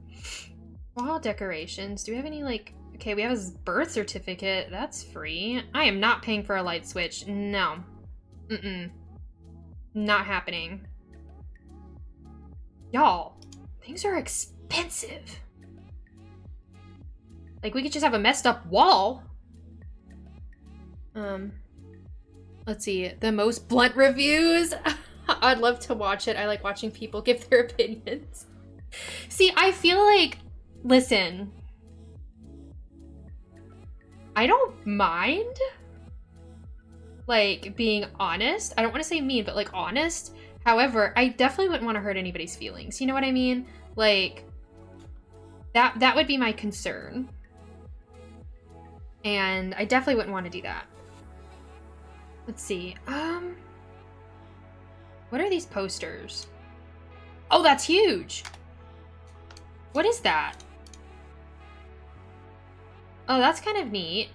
wall decorations. Do we have any like, okay, we have his birth certificate. That's free. I am not paying for a light switch. No. Not happening. Y'all, things are expensive. Like, we could just have a messed up wall. Let's see. The most blunt reviews. I'd love to watch it. I like watching people give their opinions. See, I feel like, listen, I don't mind, like, being honest. I don't want to say mean, but, like, honest. However, I definitely wouldn't want to hurt anybody's feelings. You know what I mean? Like, that would be my concern. And I definitely wouldn't want to do that. Let's see. What are these posters? Oh, that's huge! What is that? Oh, that's kind of neat.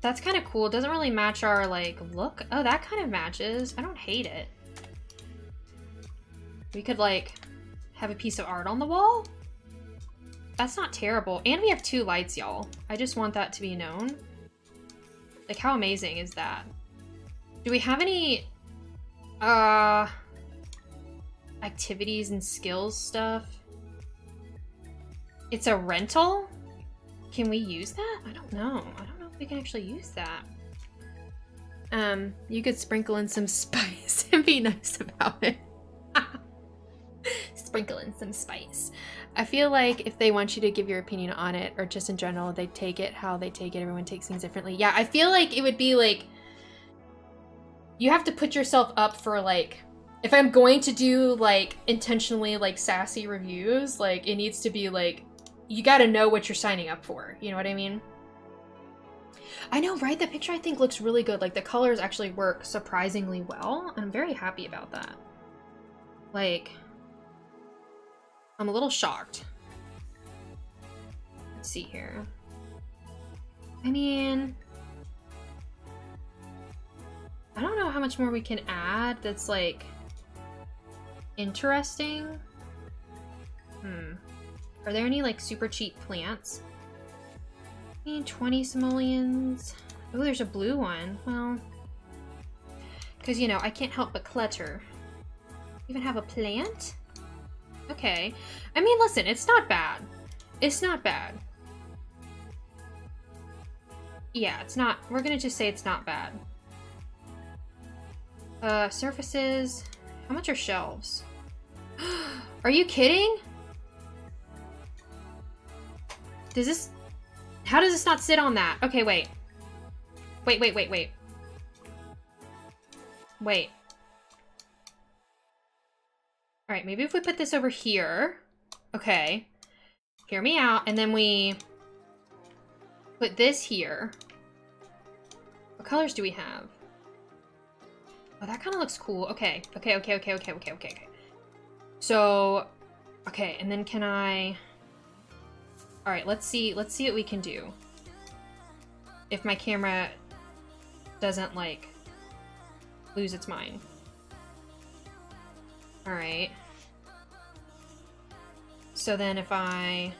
That's kind of cool. It doesn't really match our, like, look. Oh, that kind of matches. I don't hate it. We could, like, have a piece of art on the wall. That's not terrible. And we have 2 lights, y'all. I just want that to be known. Like, how amazing is that? Do we have any, activities and skills stuff? It's a rental? Can we use that? I don't know. I don't know if we can actually use that. You could sprinkle in some spice and be nice about it. Sprinkle in some spice. I feel like if they want you to give your opinion on it, or just in general, they take it how they take it. Everyone takes things differently. Yeah, I feel like it would be like, you have to put yourself up for, like, if I'm going to do, like, intentionally, like, sassy reviews, like, it needs to be, like, you gotta know what you're signing up for. You know what I mean? I know, right? The picture, I think, looks really good. Like, the colors actually work surprisingly well. I'm very happy about that. Like, I'm a little shocked. Let's see here. I mean, I don't know how much more we can add that's, like, interesting. Are there any, like, super cheap plants? I mean, 20 simoleons. Oh, there's a blue one. Well, because, you know, I can't help but clutter. Even have a plant? Okay. I mean, listen, it's not bad. It's not bad. Yeah, it's not. We're gonna just say it's not bad. Surfaces. How much are shelves? Are you kidding? Does this... How does this not sit on that? Okay, wait. Wait. Wait. All right, maybe if we put this over here. Okay. Hear me out. And then we put this here. What colors do we have? Oh, that kind of looks cool. Okay. Okay. So, okay, and then can I... All right, let's see what we can do. If my camera doesn't, like, lose its mind. All right. So then if I...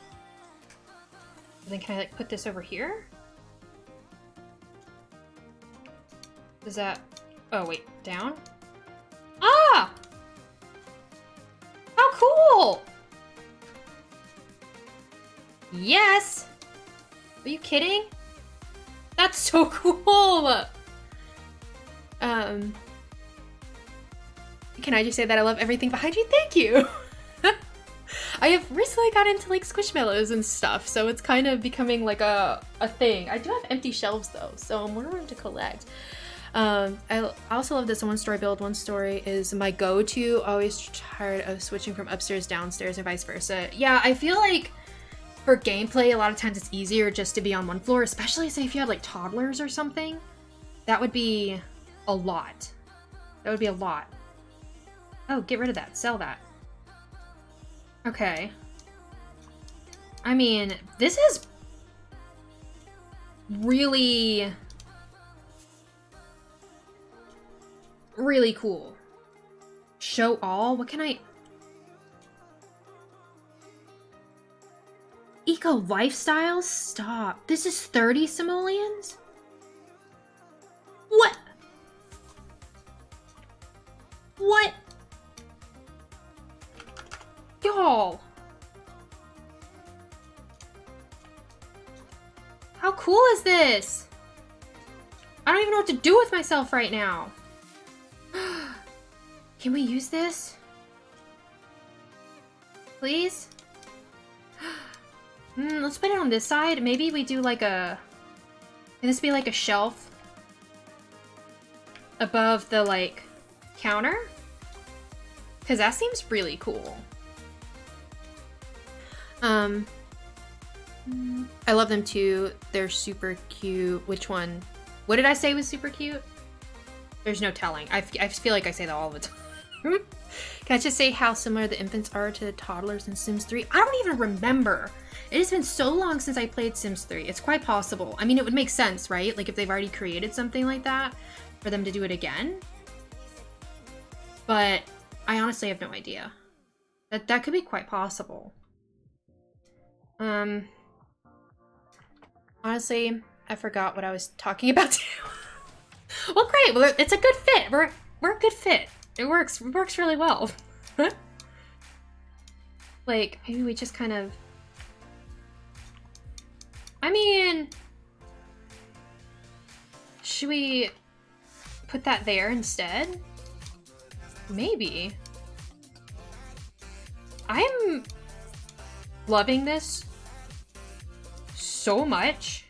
Then can I, like, put this over here? Does that... Oh, wait, down? Ah! How cool! Yes! Are you kidding? That's so cool! Can I just say that I love everything behind you? Thank you! I have recently got into like squishmallows and stuff, so it's kind of becoming like a thing. I do have empty shelves though, so more room to collect. I also love this one story build. One story is my go-to. Always tired of switching from upstairs downstairs and vice versa. Yeah, I feel like for gameplay, a lot of times it's easier just to be on one floor, especially say if you have like toddlers or something. That would be a lot. That would be a lot. Oh, get rid of that. Sell that. Okay. I mean, this is really cool. Show all? What can I... Eco lifestyle? Stop. This is 30 simoleons? What? What? Y'all. How cool is this? I don't even know what to do with myself right now. Can we use this? Please? Let's put it on this side. Maybe we do like a... Can this be like a shelf? Above the, like, counter? Because that seems really cool. I love them too. They're super cute. Which one? What did I say was super cute? There's no telling. I feel like I say that all the time. Can I just say how similar the infants are to the toddlers in Sims 3? I don't even remember. It has been so long since I played Sims 3. It's quite possible. I mean, it would make sense, right? Like if they've already created something like that, for them to do it again. But I honestly have no idea. That could be quite possible. Honestly, I forgot what I was talking about too. Well, great. Well, it's a good fit. We're a good fit. It works really well. Like, maybe we just kind of... I mean... Should we put that there instead? Maybe. I'm loving this so much.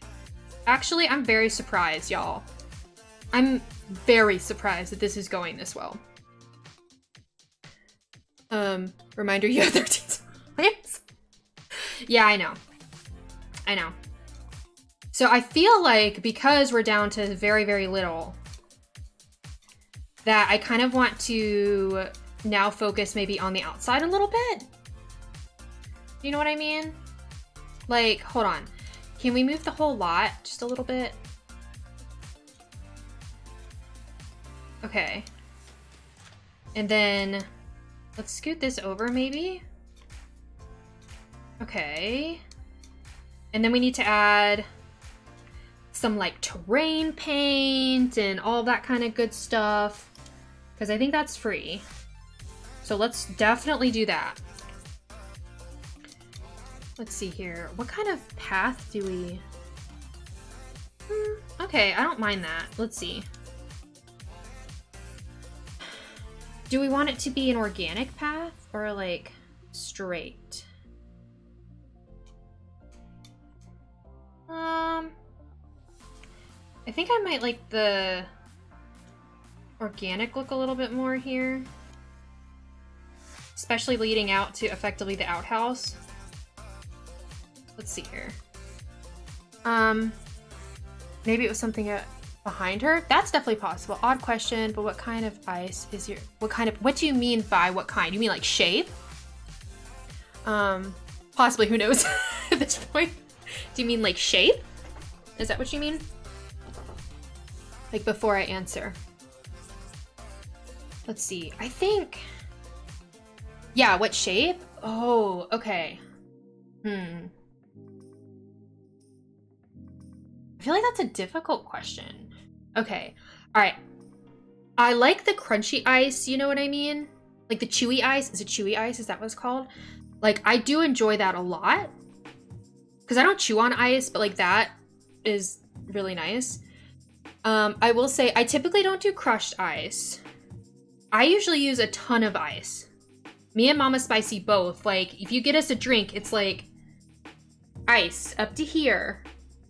Actually, I'm very surprised, y'all. I'm very surprised that this is going this well. Reminder, you have 13 slimes. Yeah, I know. I know. So I feel like because we're down to very, very little, that I kind of want to now focus maybe on the outside a little bit. You know what I mean? Like, hold on. Can we move the whole lot just a little bit? Okay. And then let's scoot this over maybe. Okay. And then we need to add some like terrain paint and all that kind of good stuff, because I think that's free. So let's definitely do that. Let's see here. What kind of path do we... Okay, I don't mind that. Let's see. Do we want it to be an organic path or like straight? I think I might like the organic look a little bit more here. Especially leading out to effectively the outhouse. Let's see here. Maybe it was something behind her. That's definitely possible. Odd question, but what kind of ice is your, what do you mean by what kind? You mean like shape? Possibly, who knows at this point. Do you mean like shape? Is that what you mean? Like before I answer. Let's see, I think, yeah, what shape? Oh, okay. I feel like that's a difficult question. Okay, all right. I like the crunchy ice, you know what I mean? Like the chewy ice. Is it chewy ice? Is that what it's called? Like, I do enjoy that a lot. Because I don't chew on ice, but like that is really nice. I will say, I typically don't do crushed ice. I usually use a ton of ice. Me and Mama Spicy both. Like, if you get us a drink, it's like ice up to here.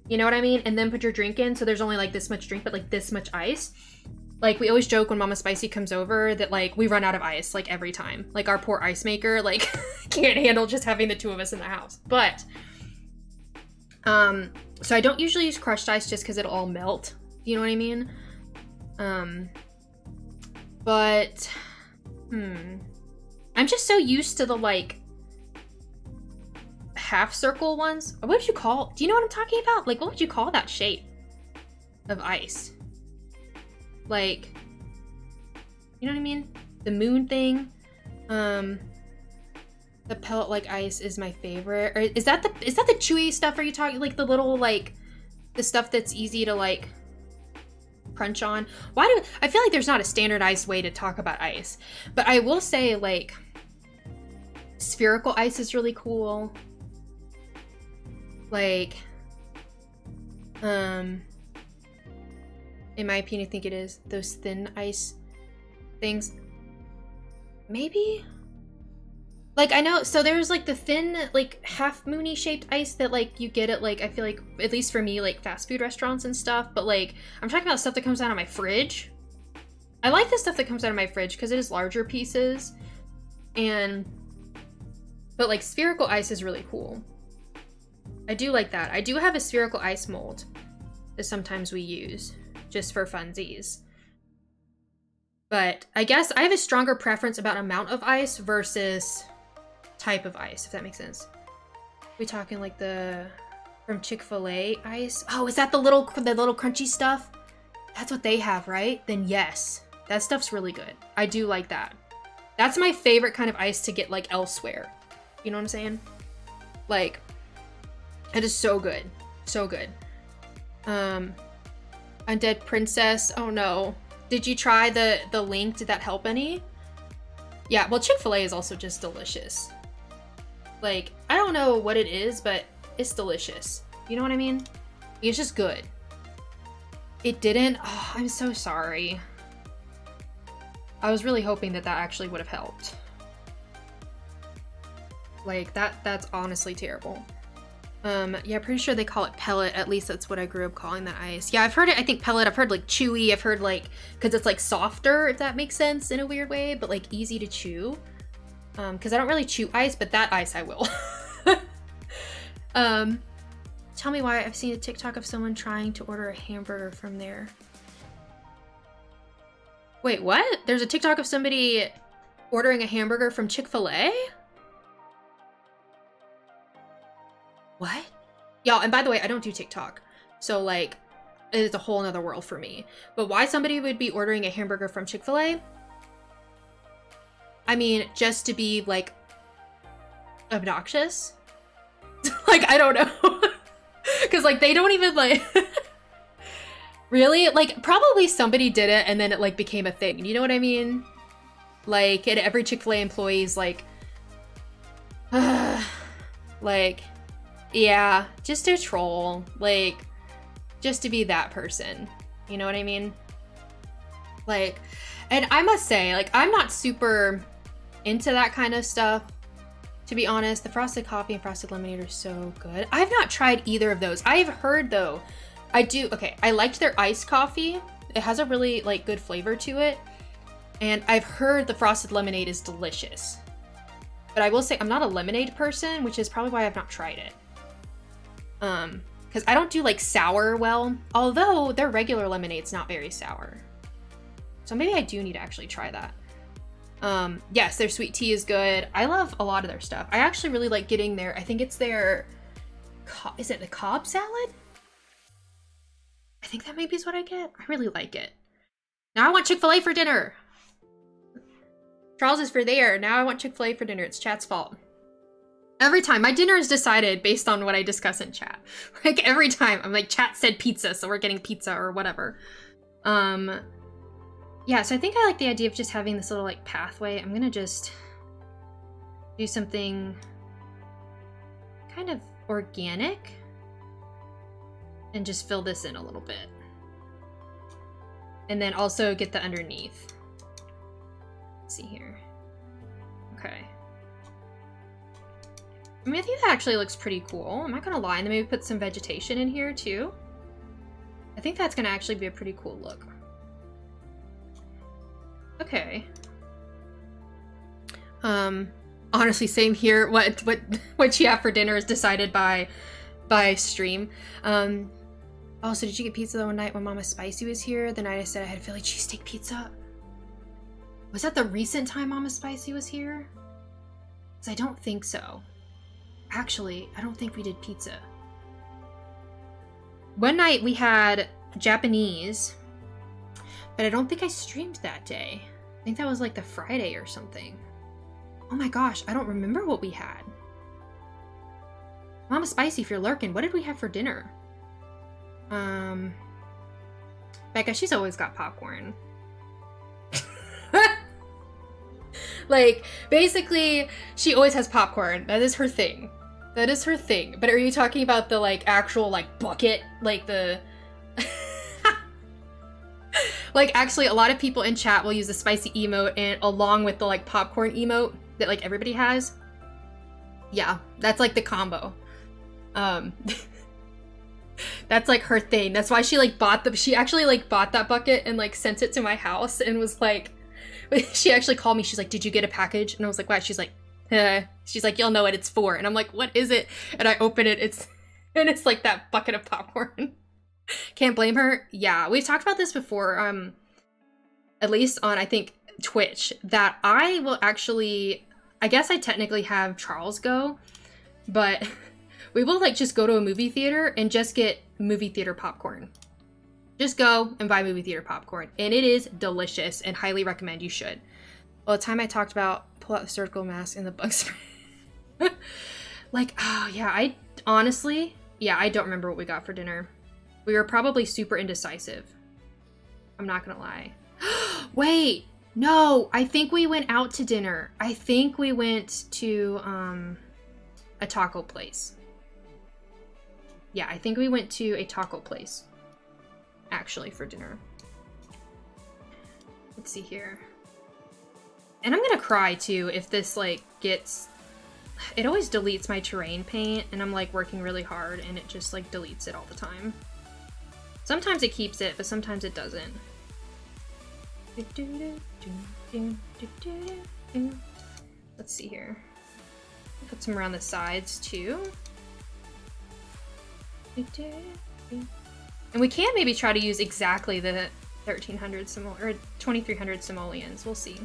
You know what I mean? And then put your drink in, so there's only like this much drink, but like this much ice. Like, we always joke when Mama Spicy comes over that like we run out of ice like every time. Like, our poor ice maker like can't handle just having the two of us in the house. But so I don't usually use crushed ice just because it'll all melt. You know what I mean? But I'm just so used to the like half circle ones. What would you call, do you know what I'm talking about? Like, what would you call that shape of ice? Like, you know what I mean? The moon thing. The pellet like ice is my favorite. Or is that the chewy stuff? Are you talking like the little like the stuff that's easy to like crunch on? I feel like there's not a standardized way to talk about ice, but I will say like spherical ice is really cool. Like, in my opinion, I think it is those thin ice things. Maybe? Like, I know, so there's like the thin, like half moony shaped ice that like you get at like, I feel like, at least for me, like fast food restaurants and stuff. But like, I'm talking about stuff that comes out of my fridge. I like the stuff that comes out of my fridge because it is larger pieces. But like spherical ice is really cool. I do like that. I do have a spherical ice mold that sometimes we use just for funsies. But I guess I have a stronger preference about amount of ice versus type of ice, if that makes sense. We talking like the from Chick-fil-A ice? Oh, is that the little crunchy stuff? That's what they have, right? Then yes, that stuff's really good. I do like that. That's my favorite kind of ice to get like elsewhere. You know what I'm saying? Like, it is so good. So good. Undead Princess. Oh no. Did you try the link? Did that help any? Yeah, well, Chick-fil-A is also just delicious. Like, I don't know what it is, but it's delicious. You know what I mean? It's just good. It didn't? Oh, I'm so sorry. I was really hoping that that actually would have helped. Like, that's honestly terrible. Yeah, pretty sure they call it pellet. At least that's what I grew up calling that ice. Yeah, I've heard it, I think pellet. I've heard like chewy. I've heard like, because it's like softer, if that makes sense in a weird way, but like easy to chew. Because I don't really chew ice, but that ice I will. Tell me why. I've seen a TikTok of someone trying to order a hamburger from there. Wait, what? There's a TikTok of somebody ordering a hamburger from Chick-fil-A? What? Y'all, and by the way, I don't do TikTok. So like, it's a whole nother world for me. But why somebody would be ordering a hamburger from Chick-fil-A? I mean, just to be like obnoxious? Like, I don't know. Cause like, they don't even like, really? Like, probably somebody did it and then it like became a thing. You know what I mean? Like, and every Chick-fil-A employee's like, like, yeah, just to troll, like, just to be that person. You know what I mean? Like, and I must say, like, I'm not super into that kind of stuff, to be honest. The frosted coffee and frosted lemonade are so good. I've not tried either of those. I've heard, though, I liked their iced coffee. It has a really like good flavor to it. And I've heard the frosted lemonade is delicious. But I will say I'm not a lemonade person, which is probably why I've not tried it. Because I don't do like sour well, although their regular lemonade's not very sour. So maybe I do need to actually try that. Yes, their sweet tea is good. I love a lot of their stuff. I actually really like getting their, I think it's their, is it the Cobb salad? I think that maybe is what I get. I really like it. Now I want Chick-fil-A for dinner. Charles is for there. Now I want Chick-fil-A for dinner. It's chat's fault. Every time. My dinner is decided based on what I discuss in chat. Like every time. I'm like, chat said pizza, so we're getting pizza or whatever. Yeah, so I think I like the idea of just having this little like pathway. I'm gonna just do something kind of organic and just fill this in a little bit. And then also get the underneath. Let's see here. Okay. I mean, I think that actually looks pretty cool. I'm not gonna lie. And then maybe put some vegetation in here too. I think that's gonna actually be a pretty cool look. Okay. Honestly, same here. What you have for dinner is decided by stream. Also, did you get pizza the one night when Mama Spicy was here? The night I said I had Philly cheesesteak pizza? Was that the recent time Mama Spicy was here? Because I don't think so. Actually, I don't think we did pizza. One night we had Japanese, but I don't think I streamed that day. I think that was like the Friday or something. Oh my gosh, I don't remember what we had. Mama Spicy, if you're lurking, what did we have for dinner? Becca, she's always got popcorn. Like, basically, she always has popcorn. That is her thing. That is her thing. But are you talking about the, like, actual, like, bucket? Like, the... Like, actually, a lot of people in chat will use the spicy emote and along with the, like, popcorn emote that, like, everybody has. Yeah, that's, like, the combo. That's, like, her thing. That's why she, like, she actually, like, bought that bucket and, like, sent it to my house and was, like... She actually called me. She's like, did you get a package? And I was like, what? She's like, she's like, you'll know what it's for. And I'm like, what is it? And I open it. It's like that bucket of popcorn. Can't blame her. Yeah, we've talked about this before. At least on, I think, Twitch, that I will actually, I guess I technically have Charles go, but we will like just go to a movie theater and just get movie theater popcorn. Just go and buy movie theater popcorn, and it is delicious and highly recommend you should. Well, the time I talked about pull out the surgical mask and the bug spray. Like, oh yeah, I honestly, yeah, I don't remember what we got for dinner. We were probably super indecisive. I'm not gonna lie. Wait, no, I think we went out to dinner. I think we went to a taco place. Yeah, I think we went to a taco place. Actually, for dinner. Let's see here. And I'm gonna cry too if this like gets, it always deletes my terrain paint and I'm like working really hard and it just like deletes it all the time. Sometimes it keeps it, but sometimes it doesn't. Let's see here. Put some around the sides too. And we can maybe try to use exactly the 1300 or 2300 simoleons. We'll see.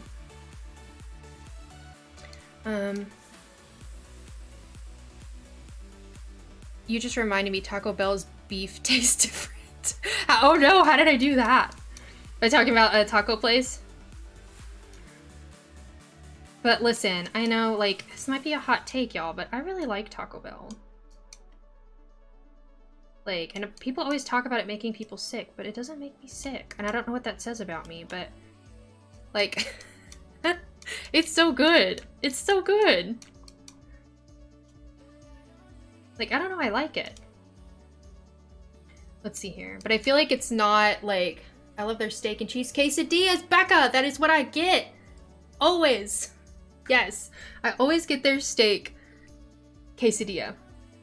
You just reminded me Taco Bell's beef tastes different. Oh no, how did I do that? By talking about a taco place? But listen, I know like this might be a hot take, y'all, but I really like Taco Bell. Like, and people always talk about it making people sick, but it doesn't make me sick. And I don't know what that says about me, but like, it's so good. It's so good. Like, I don't know, I like it. Let's see here. But I feel like it's not like, I love their steak and cheese quesadillas. Becca, that is what I get. Always. Yes. I always get their steak quesadilla.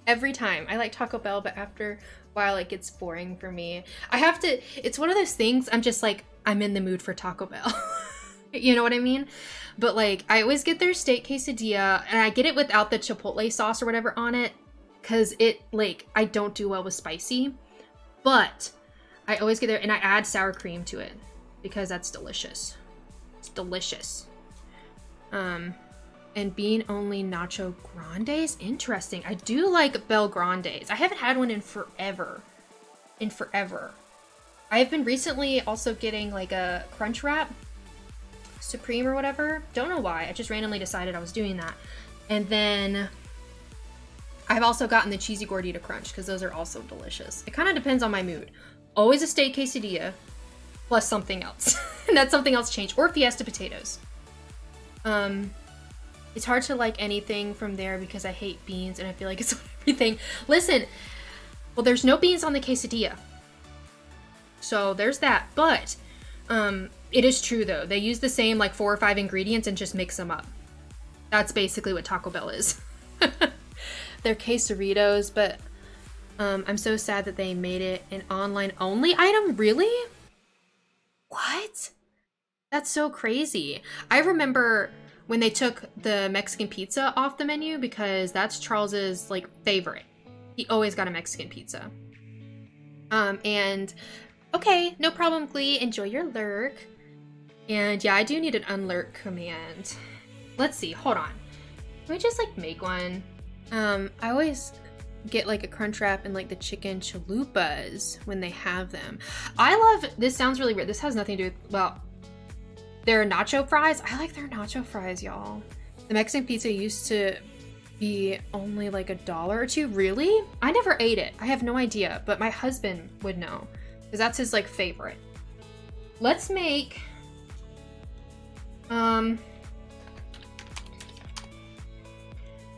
Every time. I like Taco Bell, but after a while it gets boring for me. I have to, it's one of those things, I'm just like, I'm in the mood for Taco Bell. You know what I mean? But like, I always get their steak quesadilla, and I get it without the chipotle sauce or whatever on it, because it, like, I don't do well with spicy. But I always get there, and I add sour cream to it, because that's delicious. It's delicious. And bean only nacho grandes? Interesting. I do like Bel Grandes. I haven't had one in forever. I've been recently also getting like a crunch wrap, Supreme or whatever. Don't know why. I just randomly decided I was doing that. And then I've also gotten the cheesy gordita crunch because those are also delicious. It kind of depends on my mood. Always a steak quesadilla plus something else. And that something else changed. Or Fiesta potatoes. It's hard to like anything from there because I hate beans and I feel like it's everything. Listen, well, there's no beans on the quesadilla. So there's that. But it is true though. They use the same like 4 or 5 ingredients and just mix them up. That's basically what Taco Bell is. They're quesaritos, but I'm so sad that they made it an online only item. Really? What? That's so crazy. I remember when they took the Mexican pizza off the menu because that's Charles's like favorite. He always got a Mexican pizza. And okay, no problem, Glee. Enjoy your lurk. And yeah, I do need an unlurk command. Let's see, hold on. Can we just like make one? I always get like a crunch wrap and like the chicken chalupas when they have them. I love, this sounds really weird. This has nothing to do with, well, their nacho fries. I like their nacho fries, y'all. The Mexican pizza used to be only like $1 or $2. Really? I never ate it. I have no idea, but my husband would know because that's his like favorite. Let's make an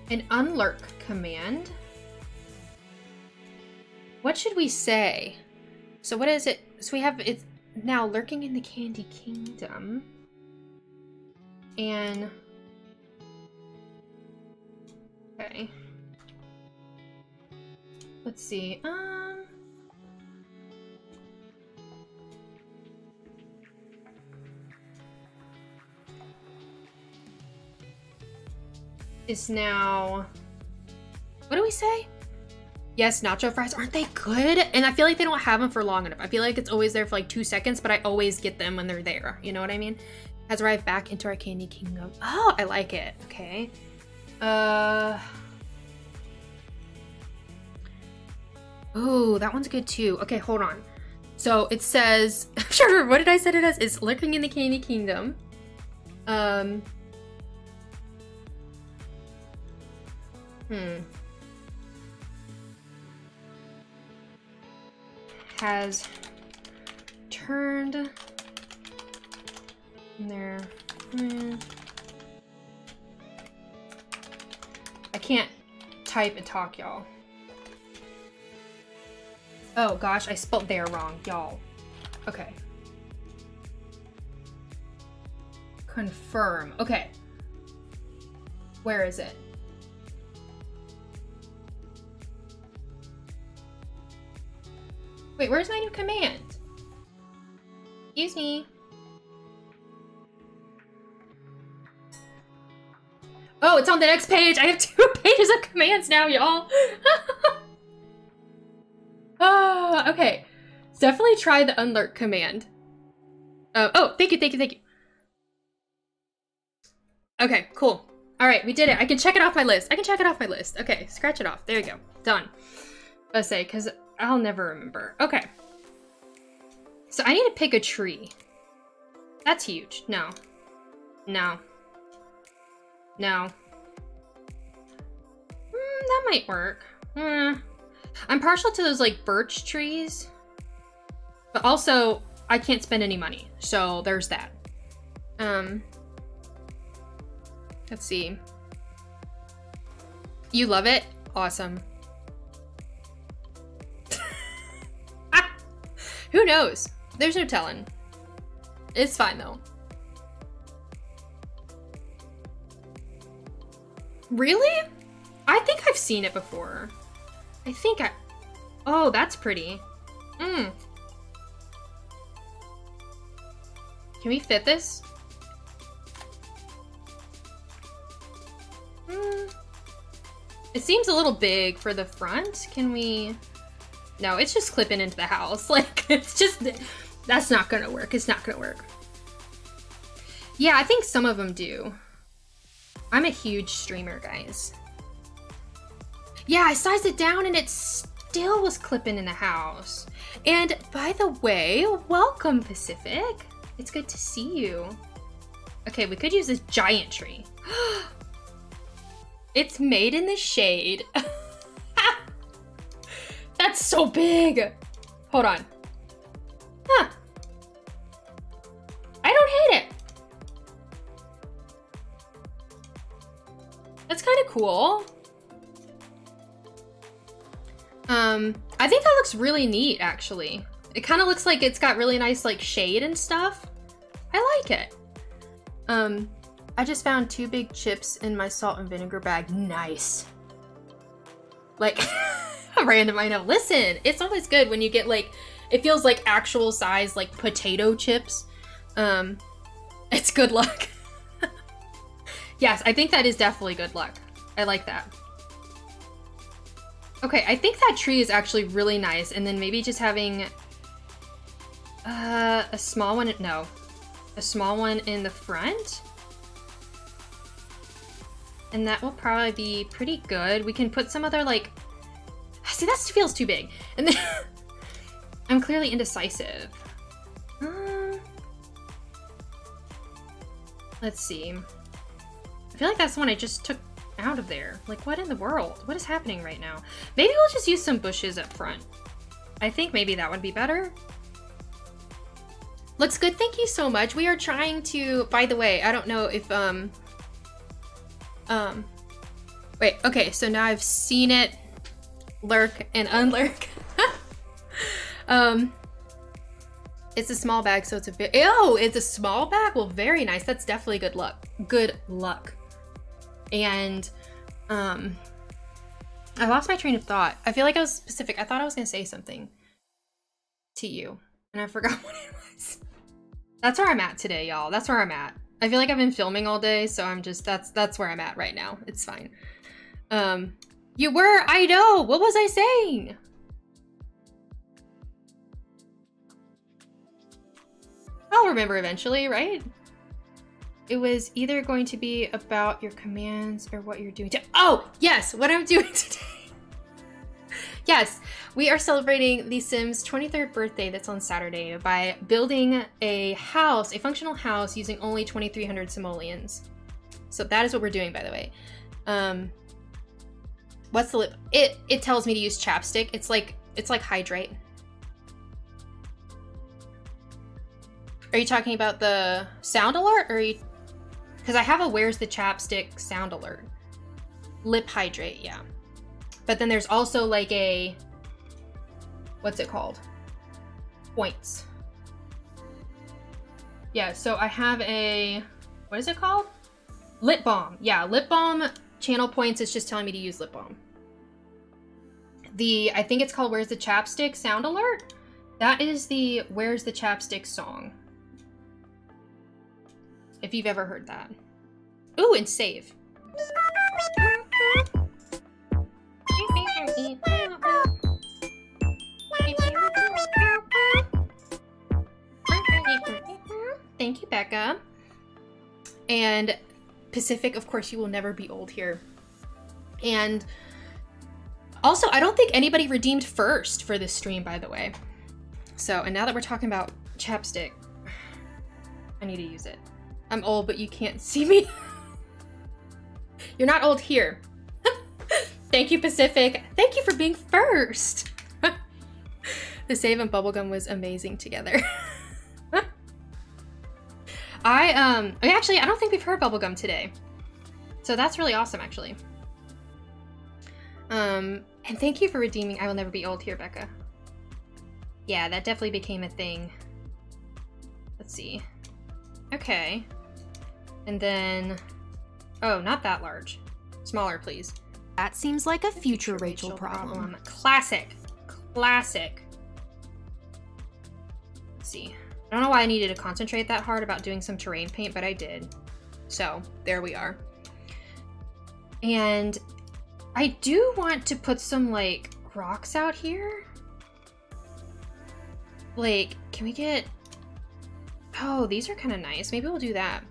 unlurk command. What should we say? So what is it? So we have, it's now lurking in the Candy Kingdom. And okay. Let's see. Is now, what do we say? Yes, nacho fries. Aren't they good? And I feel like they don't have them for long enough. I feel like it's always there for like 2 seconds, but I always get them when they're there. You know what I mean? Has arrived back into our Candy Kingdom. Oh, I like it. Okay. Oh, that one's good too. Okay, hold on. So it says, I'm sure, what did I say it as? It's lurking in the Candy Kingdom. Has turned there. I can't type and talk, y'all. Oh gosh, I spelled there wrong, y'all. Okay. Confirm. Okay. Where is it? Wait, where's my new command? Excuse me. Oh, it's on the next page. I have 2 pages of commands now, y'all. Oh, okay. Definitely try the unlurk command. Oh, thank you. Okay, cool. All right, we did it. I can check it off my list. Okay, scratch it off. There you go. Done. Let's say, because I'll never remember. Okay. So I need to pick a tree. That's huge. No. That might work. I'm partial to those like birch trees. But also, I can't spend any money. So there's that. Let's see. You love it? Awesome. Who knows? There's no telling. It's fine though. Really? I think I've seen it before. I think I... Oh, that's pretty. Can we fit this? It seems a little big for the front. Can we... No, it's just clipping into the house. Like, it's just... That's not gonna work. It's not gonna work. Yeah, I think some of them do. I'm a huge streamer, guys. Yeah, I sized it down and it still was clipping in the house. And by the way, welcome, Pacific. It's good to see you. Okay, we could use this giant tree. It's made in the shade. That's so big. Hold on. Huh. I don't hate it. That's kind of cool. I think that looks really neat, actually. It kind of looks like it's got really nice, like, shade and stuff. I like it. I just found 2 big chips in my salt and vinegar bag. Nice. Like, a random item. Listen, it's always good when you get, like, it feels like actual size, like, potato chips. It's good luck. Yes, I think that is definitely good luck. I like that. Okay, I think that tree is actually really nice, and then maybe just having a small one, no, a small one in the front. And that will probably be pretty good. We can put some other, like, see, that feels too big. And then I'm clearly indecisive. Let's see. I feel like that's the one I just took out of there. Like, what in the world? What is happening right now? Maybe we'll just use some bushes up front. I think maybe that would be better. Looks good. Thank you so much. We are trying to, by the way, I don't know if, wait, okay, so now I've seen it lurk and unlurk. It's a small bag, so it's a bit, oh, it's a small bag? Well, very nice. That's definitely good luck. Good luck. And, I lost my train of thought. I feel like I was specific. I thought I was gonna say something to you, and I forgot what it was. That's where I'm at today, y'all. That's where I'm at. I feel like I've been filming all day, so I'm just, that's where I'm at right now. It's fine. You were, I know, what was I saying? I'll remember eventually, right? It was either going to be about your commands or what you're doing today. Oh, yes, what I'm doing today. Yes, we are celebrating the Sims' 23rd birthday that's on Saturday by building a house, a functional house, using only 2,300 simoleons. So that is what we're doing, by the way. What's the lip? It tells me to use chapstick. It's like hydrate. Are you talking about the sound alert, or are you? Because I have a where's the chapstick sound alert. Lip hydrate, yeah. But then there's also like a, what's it called? Points. Yeah, so I have a, what is it called? Lip balm. Yeah, lip balm channel points is just telling me to use lip balm. I think it's called Where's the Chapstick sound alert? That is the Where's the Chapstick song. If you've ever heard that. Ooh, and save. Thank you, Becca. And Pacific, of course, you will never be old here. And also, I don't think anybody redeemed first for this stream, by the way. So, and now that we're talking about chapstick, I need to use it. I'm old, but you can't see me. You're not old here. Thank you, Pacific. Thank you for being first. The save and bubblegum was amazing together. Actually, I don't think we've heard bubblegum today. So that's really awesome, actually. And thank you for redeeming I Will Never Be Old here, Becca. Yeah, that definitely became a thing. Let's see. Okay. And then, oh, not that large. Smaller, please. That seems like a future Rachel problem. Classic. Classic. Let's see. I don't know why I needed to concentrate that hard about doing some terrain paint, but I did. So there we are. And I do want to put some like rocks out here. Like, can we get... Oh, these are kind of nice. Maybe we'll do that.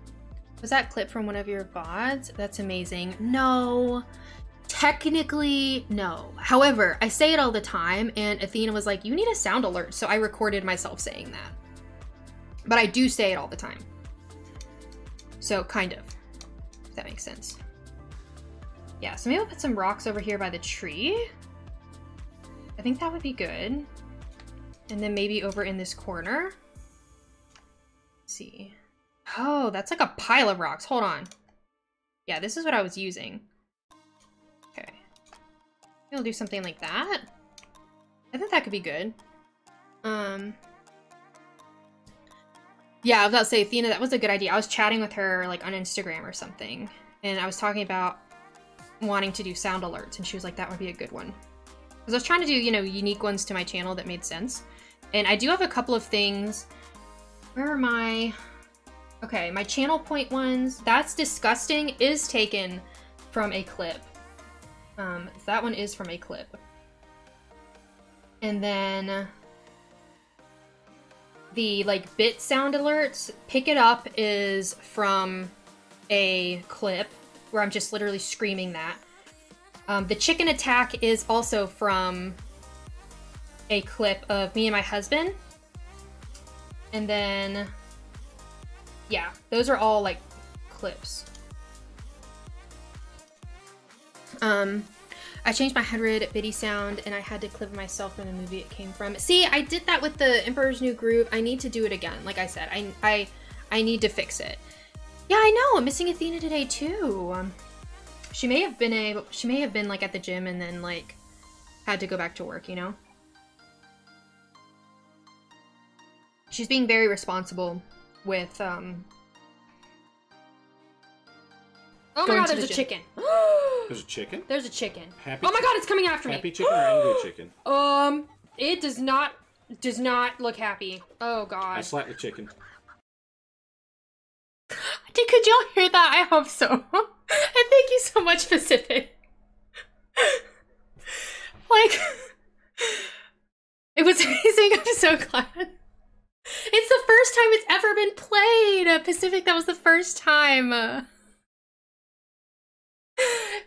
Was that clip from one of your VODs? That's amazing. No. Technically, no. However, I say it all the time, and Athena was like, you need a sound alert. So I recorded myself saying that. But I do say it all the time. So, kind of. If that makes sense. Yeah, so maybe I'll put some rocks over here by the tree. I think that would be good. And then maybe over in this corner. Let's see. Oh, that's like a pile of rocks. Hold on. Yeah, this is what I was using. Okay. We'll do something like that. I think that could be good. Yeah, I was about to say, Athena, that was a good idea. I was chatting with her like on Instagram or something. And I was talking about wanting to do sound alerts. And she was like, that would be a good one. Because I was trying to do, you know, unique ones to my channel that made sense. And I do have a couple of things. Where are my... Okay, my channel point ones. That's disgusting is taken from a clip. That one is from a clip. And then the like bit sound alerts, pick it up is from a clip where I'm just literally screaming that. The chicken attack is also from a clip of me and my husband. And then, yeah, those are all like clips. I changed my 100 bitty sound and I had to clip myself from the movie it came from. See, I did that with the Emperor's New Groove. I need to do it again. Like I said, I need to fix it. Yeah, I know. I'm missing Athena today too. She may have been like at the gym and then like had to go back to work, you know? She's being very responsible with oh my god, there's a chicken. There's a chicken? There's a chicken. Happy oh my god, it's coming after me. Happy chicken or angry chicken? It does not look happy. Oh god. I slapped the chicken. Could y'all hear that? I hope so. And thank you so much, Pacific. Like, it was amazing. I'm so glad. It's the first time it's ever been played. Pacific, that was the first time.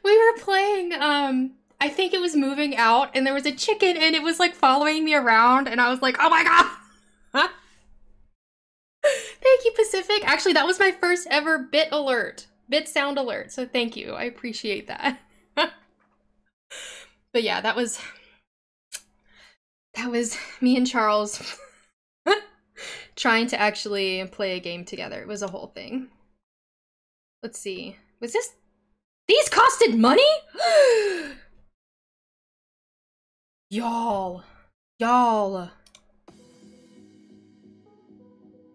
We were playing, I think it was Moving Out, and there was a chicken, and it was like following me around, and I was like, oh my god! Huh? Thank you, Pacific. Actually, that was my first ever bit sound alert, so thank you. I appreciate that. But yeah, that was me and Charles trying to actually play a game together. It was a whole thing. Let's see. Was this... These costed money? Y'all.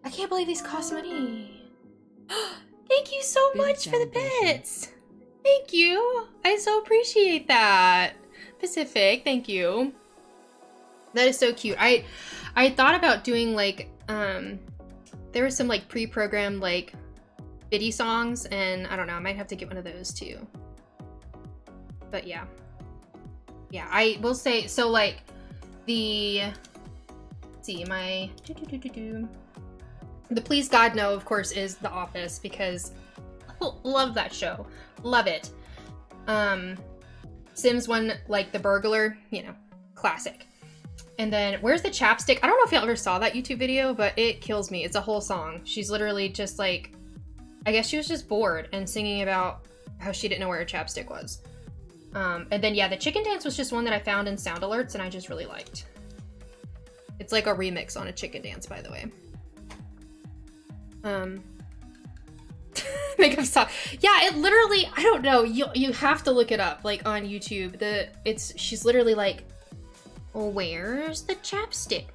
I can't believe these cost money. Thank you so much for the bits. Thank you. I so appreciate that. Pacific, thank you. That is so cute. I thought about doing like, there was some like pre-programmed like biddy songs, and I don't know, I might have to get one of those too. But yeah. Yeah, I will say, so like the, let's see, my the Please God No, of course, is The Office, because love that show. Love it. Sims 1, like the burglar, you know, classic. And then Where's the Chapstick? I don't know if y'all ever saw that YouTube video, but it kills me. It's a whole song. She's literally just like, I guess she was just bored and singing about how she didn't know where her chapstick was. And then yeah, the chicken dance was just one that I found in sound alerts and I just really liked. It's like a remix on a chicken dance, by the way. Makeup stop. Yeah, it literally, I don't know, you have to look it up, like on YouTube. She's literally like, where's the chapstick?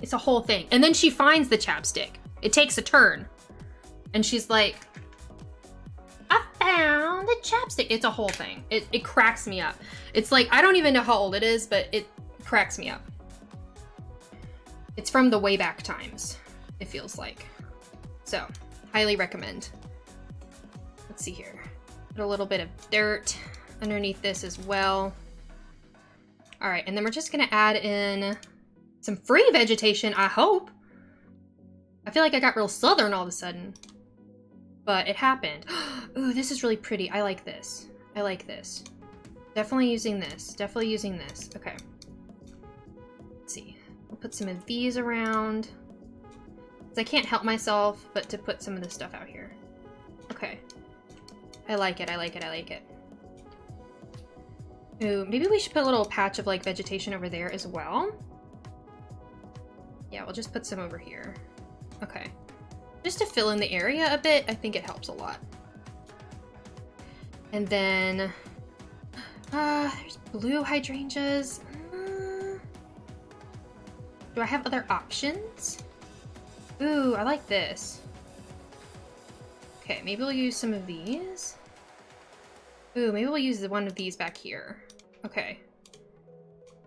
It's a whole thing. And then she finds the chapstick. It takes a turn. And she's like, I found the chapstick. It's a whole thing. It cracks me up. It's like, I don't even know how old it is, but it cracks me up. It's from the way back times, it feels like. So, highly recommend. Let's see here. Put a little bit of dirt underneath this as well. All right, and then we're just gonna add in some free vegetation, I hope. I feel like I got real southern all of a sudden, but it happened. Ooh, this is really pretty. I like this. I like this. Definitely using this. Definitely using this. Okay. Let's see. I'll put some of these around. 'Cause I can't help myself but to put some of this stuff out here. Okay. I like it. I like it. I like it. Ooh, maybe we should put a little patch of like vegetation over there as well. Yeah, we'll just put some over here. Okay. Just to fill in the area a bit, I think it helps a lot. And then, there's blue hydrangeas. Do I have other options? Ooh, I like this. Okay, maybe we'll use some of these. Ooh, maybe we'll use one of these back here. Okay.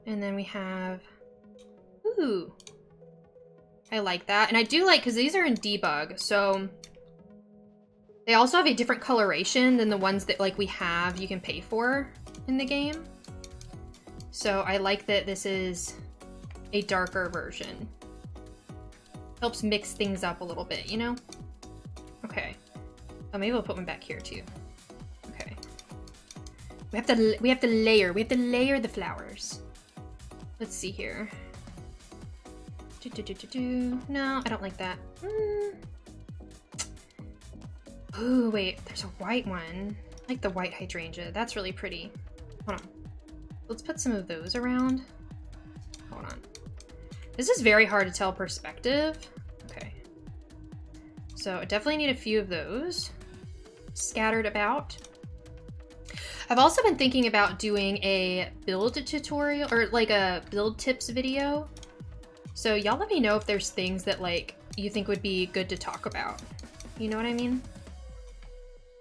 And then we have, ooh. I like that. And I do like, because these are in debug, so they also have a different coloration than the ones that like we have you can pay for in the game. So I like that this is a darker version. Helps mix things up a little bit, you know? Okay. Oh, maybe we'll put one back here too. Okay. We have to layer the flowers. Let's see here. No, I don't like that. Ooh, wait, there's a white one. I like the white hydrangea. That's really pretty. Hold on. Let's put some of those around. Hold on. This is very hard to tell perspective. Okay. So I definitely need a few of those scattered about. I've also been thinking about doing a build tutorial or like a build tips video. So y'all let me know if there's things that like you think would be good to talk about. You know what I mean?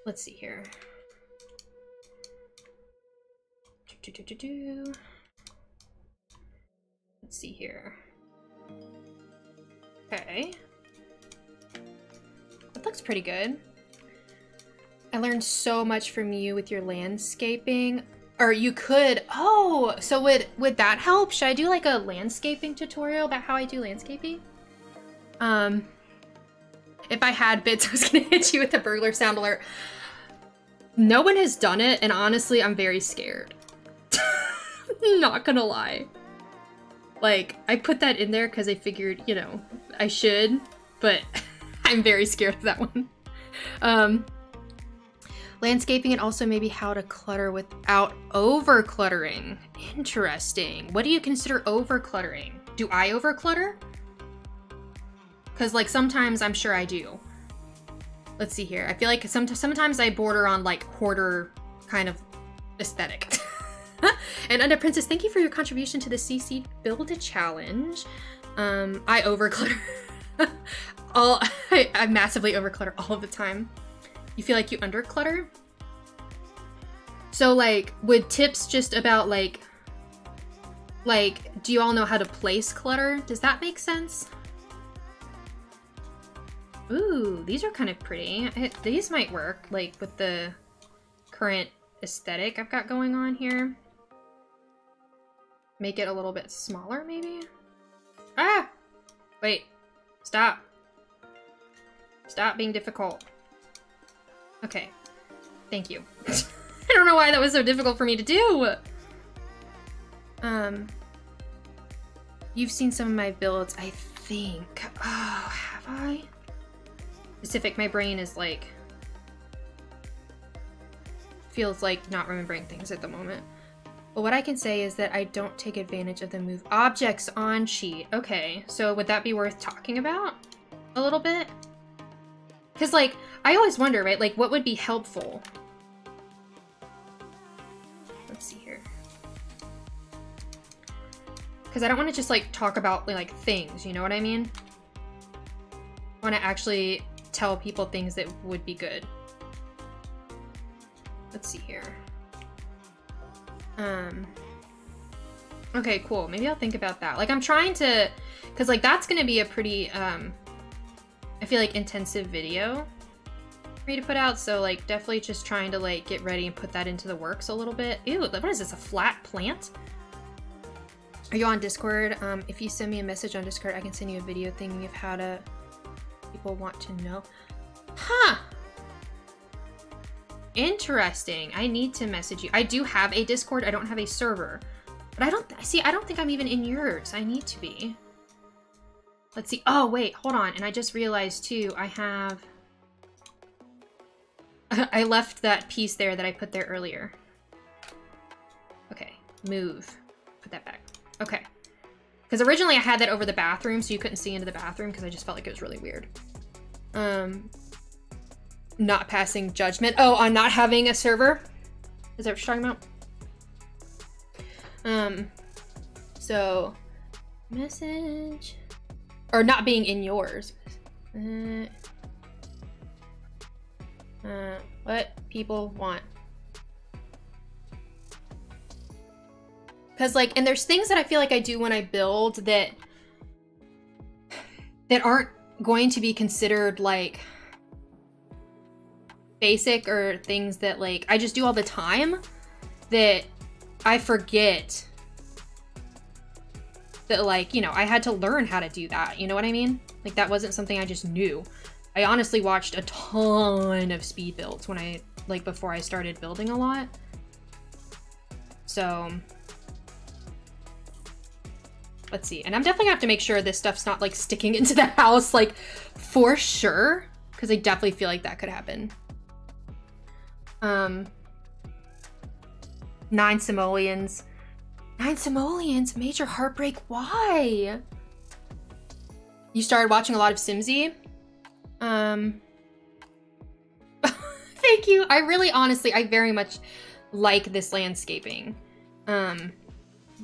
Let's see here. Let's see here. Okay. That looks pretty good. I learned so much from you with your landscaping. Or you could, oh, so would that help? Should I do like a landscaping tutorial about how I do landscaping? If I had bits, I was gonna hit you with a burglar sound alert. No one has done it, and honestly, I'm very scared. Not gonna lie. Like, I put that in there because I figured, you know, I should, but I'm very scared of that one. Landscaping and also maybe how to clutter without over-cluttering. Interesting. What do you consider over-cluttering? Do I over-clutter? Because like sometimes I'm sure I do. Let's see here. I feel like sometimes I border on like hoarder kind of aesthetic. And Under Princess, thank you for your contribution to the CC Build a Challenge. I over-clutter. I massively over-clutter all of the time. You feel like you under-clutter? So like, would tips just about like, do you all know how to place clutter? Does that make sense? Ooh, these are kind of pretty. These might work, like with the current aesthetic I've got going on here. Make it a little bit smaller, maybe? Ah! Wait, stop. Stop being difficult. Okay, thank you. I don't know why that was so difficult for me to do. You've seen some of my builds, I think. Oh, have I? Pacific, my brain is like, feels like not remembering things at the moment. But what I can say is that I don't take advantage of the move objects on cheat. Okay, so would that be worth talking about a little bit? Because like, I always wonder, right? Like, what would be helpful? Let's see here. Because I don't want to just like talk about like things, you know what I mean? I want to actually tell people things that would be good. let's see here. Okay, cool. Maybe I'll think about that. Like, I'm trying to, because, like, that's going to be a pretty, I feel like, intensive video for me to put out. So, like, definitely just trying to, like, get ready and put that into the works a little bit. Ew, what is this, a flat plant? Are you on Discord? If you send me a message on Discord, I can send you a video thinking of how to, people want to know. Huh. Interesting. I need to message you. I do have a Discord. I don't have a server. But I don't think I'm even in yours. I need to be. Let's see. Oh, wait. Hold on. And I just realized, too, I have... I left that piece there that I put there earlier. Okay. Move. Put that back. Okay. Because originally I had that over the bathroom, so you couldn't see into the bathroom because I just felt like it was really weird. Not passing judgment. Oh, on not having a server? Is that what you're talking about? So, message, or not being in yours. What people want. Because, like, and there's things that I feel like I do when I build that aren't going to be considered, like, basic, or things that, like, I just do all the time that I forget that, like, you know, I had to learn how to do that. You know what I mean? Like, that wasn't something I just knew. I honestly watched a ton of speed builds when I, like, before I started building a lot. So, let's see. And I'm definitely gonna have to make sure this stuff's not, like, sticking into the house, like, for sure. Because I definitely feel like that could happen. 9 simoleons. 9 simoleons? Major heartbreak. Why? You started watching a lot of Simsy? Thank you. I really, honestly, I very much like this landscaping.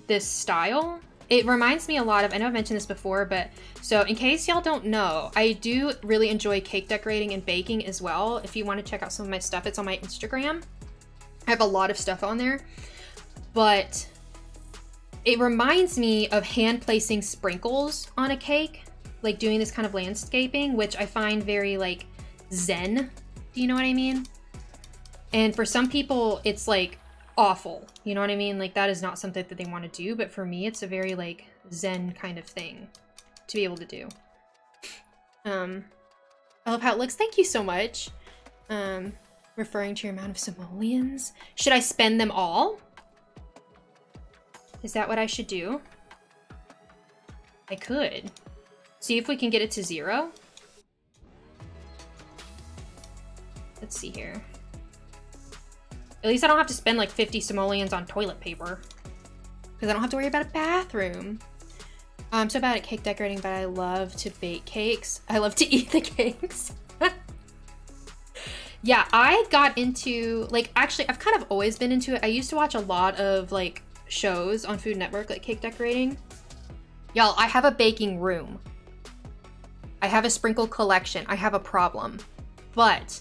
This style. It reminds me a lot of, I know I've mentioned this before, but so in case y'all don't know, I do really enjoy cake decorating and baking as well. If you want to check out some of my stuff, it's on my Instagram. I have a lot of stuff on there, but it reminds me of hand placing sprinkles on a cake, like doing this kind of landscaping, which I find very, like, zen. Do you know what I mean? And for some people, it's, like, awful. You know what I mean? Like, that is not something that they want to do, but for me, it's a very, like, zen kind of thing to be able to do. I love how it looks. Thank you so much. Referring to your amount of simoleons. Should I spend them all? Is that what I should do? I could. See if we can get it to 0. Let's see here. At least I don't have to spend like 50 simoleons on toilet paper. Because I don't have to worry about a bathroom. I'm so bad at cake decorating, but I love to bake cakes. I love to eat the cakes. Yeah, I got into, like, actually, I've kind of always been into it. I used to watch a lot of, like, shows on Food Network, like cake decorating. Y'all, I have a baking room. I have a sprinkle collection. I have a problem. But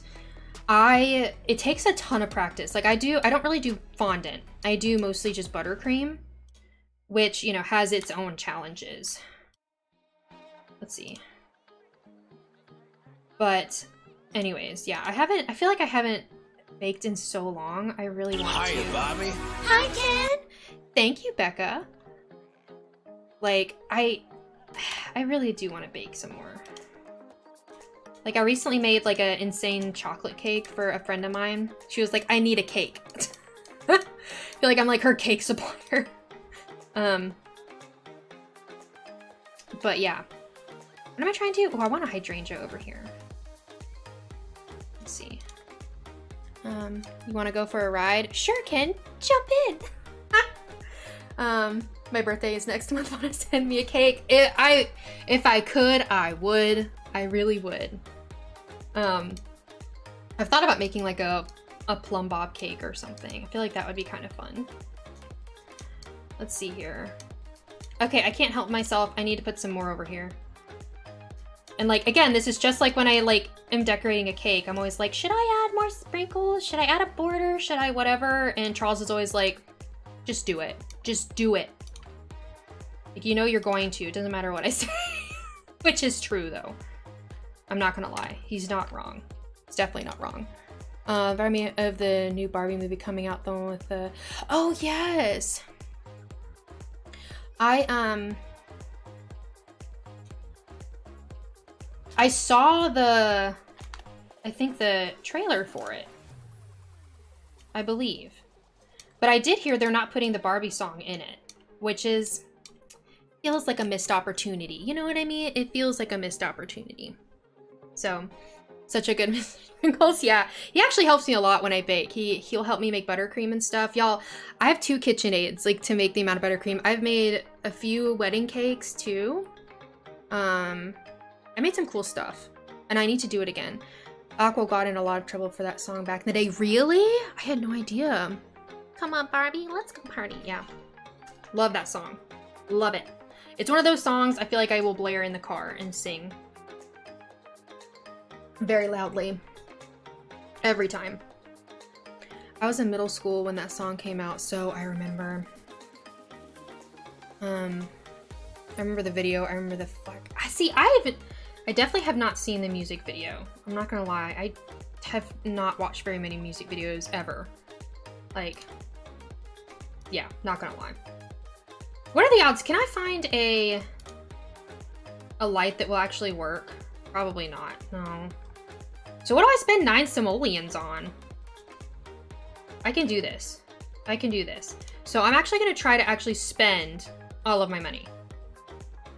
it takes a ton of practice. Like, I don't really do fondant. I do mostly just buttercream, which, you know, has its own challenges. Let's see. But anyways, yeah, I feel like I haven't baked in so long. I really want to. Hiya, Bobby. Hi, Ken. Thank you, Becca. Like, I really do want to bake some more. Like, I recently made, like, an insane chocolate cake for a friend of mine. She was like, I need a cake. I feel like I'm, like, her cake supplier. But, yeah. What am I trying to do? Oh, I want a hydrangea over here. Let's see. You want to go for a ride? Sure, Ken. Jump in. My birthday is next month. Want to send me a cake? If I could, I would. I really would. I've thought about making like a plum bob cake or something. I feel like that would be kind of fun. Let's see here. Okay, I can't help myself. I need to put some more over here. And like, again, this is just like when I like am decorating a cake. I'm always like, should I add more sprinkles? Should I add a border? Should I whatever? And Charles is always like, just do it. Just do it. Like, you know you're going to. It doesn't matter what I say. Which is true, though. I'm not gonna lie. He's not wrong. It's definitely not wrong. Remind me of the new Barbie movie coming out, the one with the... Oh, yes! I saw the... I think the trailer for it. I believe. But I did hear they're not putting the Barbie song in it. Which is... feels like a missed opportunity. You know what I mean? It feels like a missed opportunity. So, such a good Mr. Sprinkles. Yeah, he actually helps me a lot when I bake. He'll help me make buttercream and stuff. Y'all, I have 2 KitchenAids, like, to make the amount of buttercream. I've made a few wedding cakes, too. I made some cool stuff. And I need to do it again. Aqua got in a lot of trouble for that song back in the day. Really? I had no idea. Come on, Barbie, let's go party. Yeah. Love that song. Love it. It's one of those songs I feel like I will blare in the car and sing very loudly every time. I was in middle school when that song came out, so I remember. I remember the video. I remember the fuck. I definitely have not seen the music video. I'm not gonna lie. I have not watched very many music videos ever. Like, yeah, not gonna lie. What are the odds? Can I find a light that will actually work? Probably not, no. So what do I spend 9 simoleons on? I can do this. I can do this. So I'm actually gonna try to actually spend all of my money.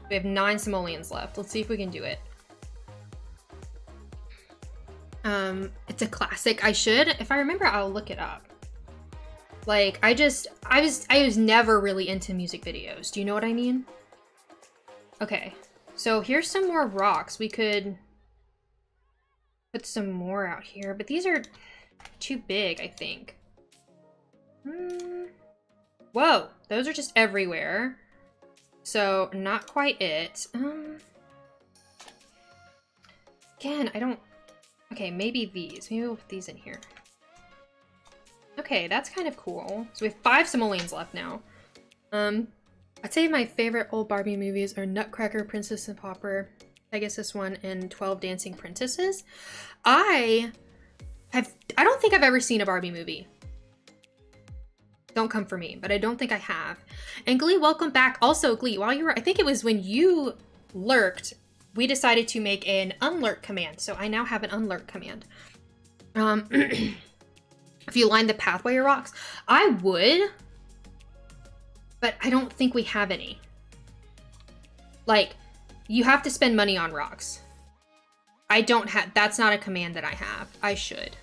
We have 9 simoleons left. Let's see if we can do it. It's a classic. I should, if I remember, I'll look it up. Like, I was never really into music videos. Do you know what I mean? Okay, so here's some more rocks. We could put some more out here, but these are too big, I think. Whoa, those are just everywhere. So, not quite it. Again, I don't... Okay, maybe these. Maybe we'll put these in here. Okay, that's kind of cool. So we have 5 simoleons left now. I'd say my favorite old Barbie movies are Nutcracker, Princess and Pauper, Pegasus One, and 12 Dancing Princesses. I don't think I've ever seen a Barbie movie. Don't come for me, but I don't think I have. And Glee, welcome back. Also, Glee, while you were, I think it was when you lurked, we decided to make an unlurk command. So I now have an unlurk command. If you line the pathway of rocks, I would, but I don't think we have any. Like, you have to spend money on rocks. I don't have, that's not a command that I have. I should.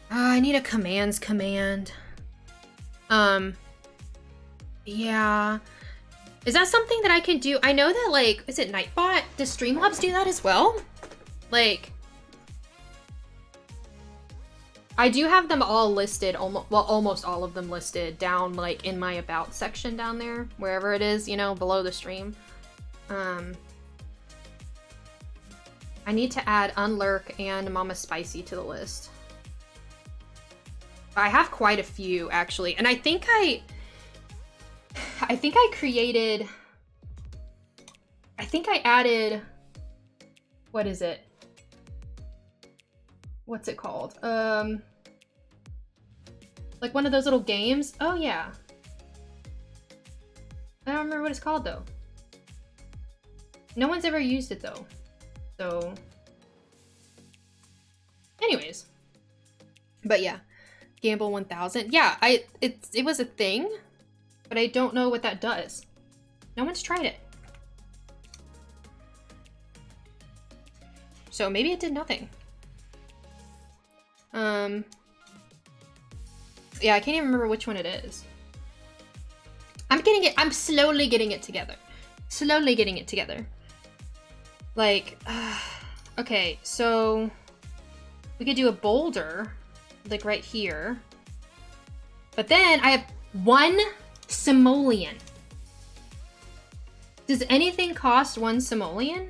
I need a commands command. Yeah. Is that something that I can do? I know that, like, is it Nightbot? Does Streamlabs do that as well? Like, I do have them all listed, almost all of them listed down, like, in my about section down there, wherever it is, you know, below the stream. I need to add Unlurk and Mama Spicy to the list. I have quite a few, actually, and I think I created, I think I added, what is it? What's it called? Like one of those little games? Oh yeah. I don't remember what it's called though. No one's ever used it though. So, anyways. But yeah, Gamble 1000. Yeah, it was a thing, but I don't know what that does. No one's tried it. So maybe it did nothing. Yeah, I can't even remember which one it is. I'm slowly getting it together. Slowly getting it together. Like, okay, so we could do a boulder, like right here. But then I have 1 simoleon. Does anything cost 1 simoleon?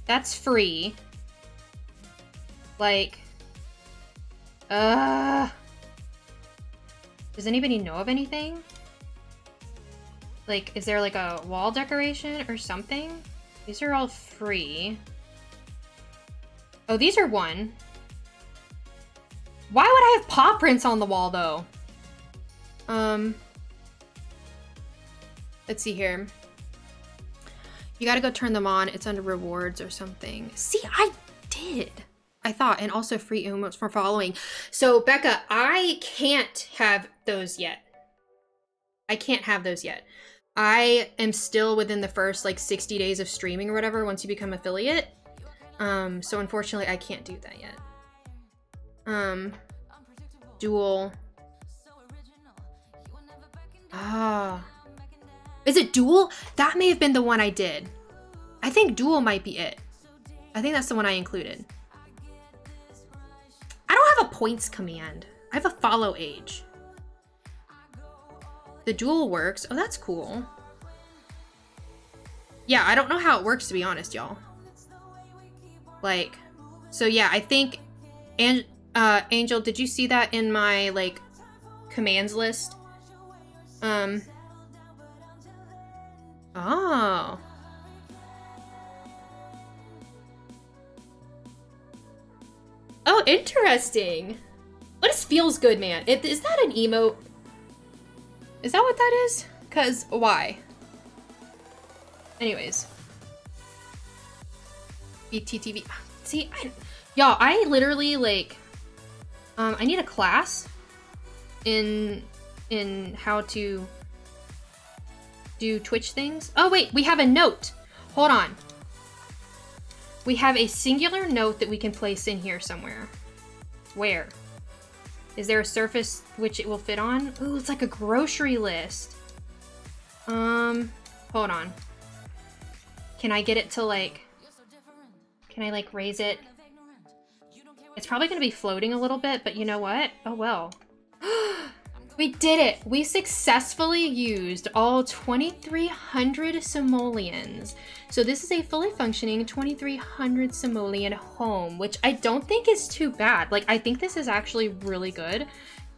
That's free. Like, does anybody know of anything? Like, is there like a wall decoration or something? These are all free. Oh, these are one. Why would I have paw prints on the wall though? Let's see here. You gotta go turn them on. It's under rewards or something. See, I did. I thought, and also free emotes for following. So Becca, I can't have those yet. I can't have those yet. I am still within the first like 60 days of streaming or whatever once you become affiliate. So unfortunately I can't do that yet. Dual. Is it dual? That may have been the one I did. I think dual might be it. I think that's the one I included. I don't have a points command. I have a follow age. The dual works. Oh, that's cool. Yeah, I don't know how it works, to be honest, y'all. Like, so yeah, I think, and Angel, did you see that in my, like, commands list? Oh. Oh, interesting. What is feels good, man? Is that an emote? Is that what that is? Cause why? Anyways. BTTV. See, y'all, I literally like, I need a class in how to do Twitch things. Oh wait, we have a note. Hold on. We have a singular note that we can place in here somewhere. Where? Is there a surface which it will fit on? Ooh, it's like a grocery list. Hold on. Can I get it to like, can I like raise it? It's probably gonna be floating a little bit, but you know what? Oh well. We did it! We successfully used all 2,300 simoleons. So this is a fully functioning 2,300 simoleon home, which I don't think is too bad. Like, I think this is actually really good,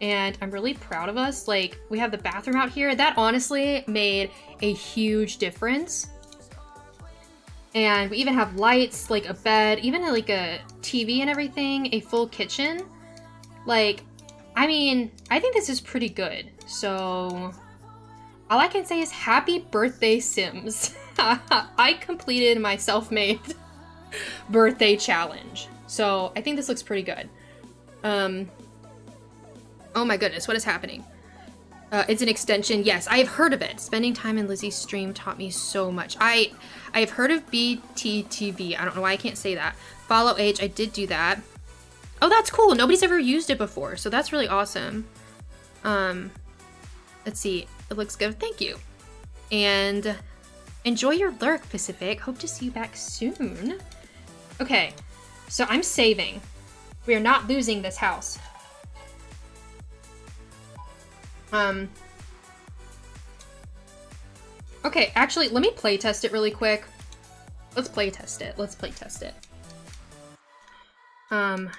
and I'm really proud of us. Like, we have the bathroom out here. That honestly made a huge difference. And we even have lights, like a bed, even like a TV and everything, a full kitchen. Like, I mean, I think this is pretty good. So all I can say is happy birthday, Sims. I completed my self-made birthday challenge. So I think this looks pretty good. Oh my goodness, what is happening? It's an extension. Yes, I have heard of it. Spending time in Lizzie's stream taught me so much. I have heard of BTTV. I don't know why I can't say that. Follow age, I did do that. Oh, that's cool. Nobody's ever used it before, so that's really awesome. Let's see. It looks good. Thank you. And enjoy your lurk, Pacific. Hope to see you back soon. Okay, so I'm saving. We are not losing this house. Okay, actually, let me play test it really quick. Let's play test it. Let's play test it.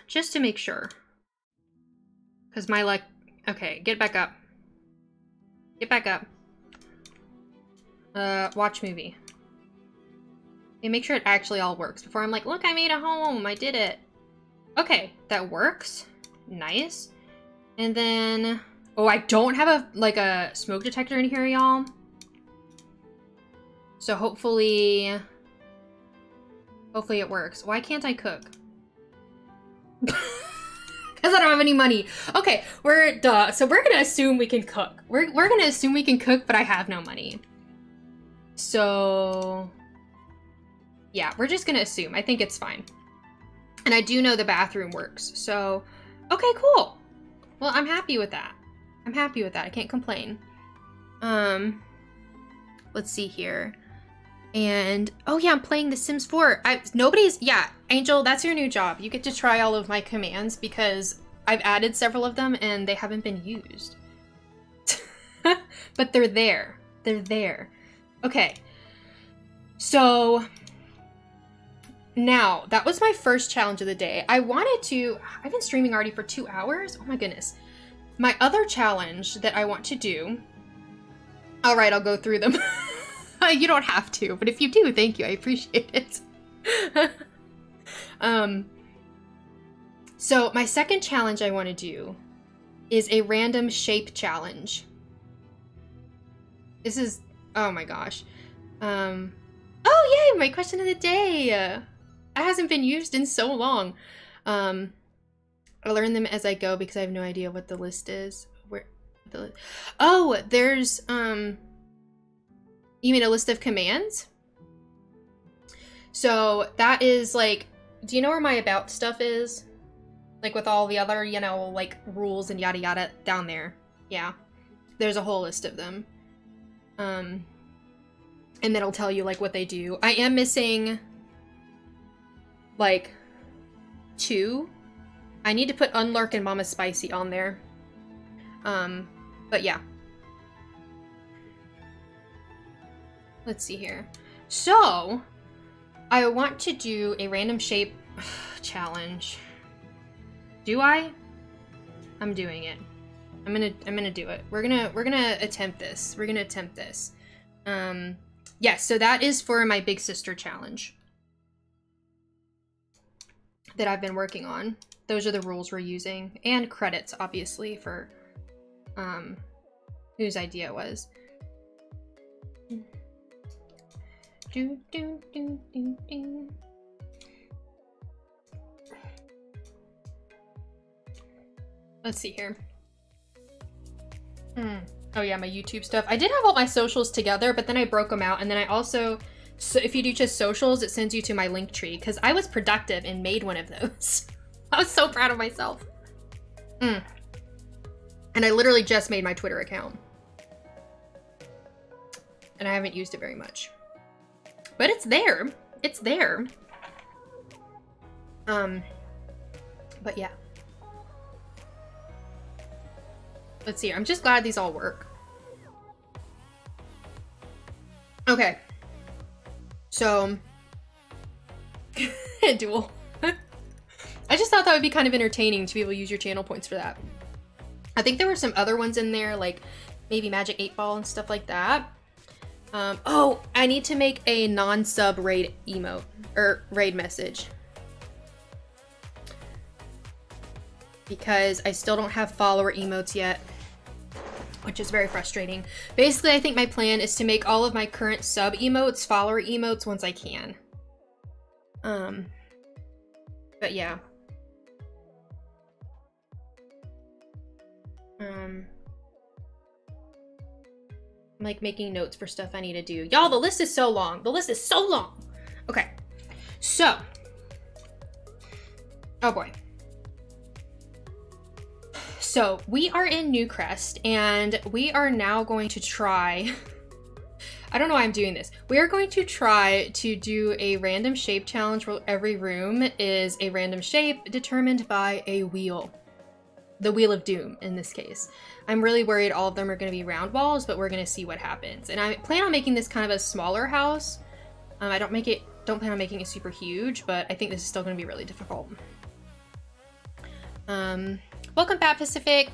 Just to make sure. Because my luck... Okay, get back up. Get back up. Watch movie. And make sure it actually all works before I'm like, look, I made a home. I did it. Okay, that works. Nice. And then... Oh, I don't have a smoke detector in here, y'all. So hopefully it works. Why can't I cook? Because I don't have any money. Okay, so we're gonna assume we can cook. We're gonna assume we can cook, but I have no money. So yeah, we're just gonna assume. I think it's fine. And I do know the bathroom works. So, okay, cool. Well, I'm happy with that. I'm happy with that. I can't complain. Let's see here. And, oh yeah, I'm playing The Sims 4. Yeah, Angel, that's your new job. You get to try all of my commands because I've added several of them and they haven't been used. But they're there. They're there. Okay. So, Now, that was my first challenge of the day. I've been streaming already for 2 hours. Oh my goodness. My other challenge that I want to do. All right, I'll go through them. You don't have to, but if you do, thank you. I appreciate it. So my second challenge I want to do is a random shape challenge. This is, oh my gosh. Oh yay, my question of the day. It hasn't been used in so long. I learn them as I go because I have no idea what the list is. Oh, there's, you mean a list of commands? So that is like, do you know where my about stuff is? Like with all the other, you know, like rules and yada yada down there. Yeah. There's a whole list of them. And then it'll tell you like what they do. I am missing like 2. I need to put Unlark and Mama Spicy on there. But yeah. Let's see here. So, I want to do a random shape challenge. Do I? I'm doing it. I'm gonna do it. We're gonna attempt this. We're gonna attempt this. Yes, so that is for my big sister challenge that I've been working on. Those are the rules we're using, and credits obviously for whose idea it was. Let's see here. Oh yeah, my YouTube stuff. I did have all my socials together, but then I broke them out, and then I also, so if you do just socials, it sends you to my link tree, because I was productive and made one of those. I was so proud of myself. And I literally just made my Twitter account. And I haven't used it very much. But it's there. It's there. But yeah. Let's see. I'm just glad these all work. Okay. So, duel. I just thought that would be kind of entertaining to be able to use your channel points for that. I think there were some other ones in there, like maybe Magic 8 Ball and stuff like that. Oh, I need to make a non-sub raid emote, or raid message. Because I still don't have follower emotes yet, which is very frustrating. Basically, I think my plan is to make all of my current sub emotes follower emotes once I can. But yeah. I'm like making notes for stuff I need to do. Y'all, the list is so long. The list is so long. Okay. So. Oh boy. So we are in Newcrest and we are now going to try, I don't know why I'm doing this. We are going to try to do a random shape challenge where every room is a random shape determined by a wheel. The Wheel of Doom in this case. I'm really worried all of them are going to be round walls, but we're going to see what happens. And I plan on making this kind of a smaller house. I don't plan on making it super huge, but I think this is still going to be really difficult. Welcome back, Pacific.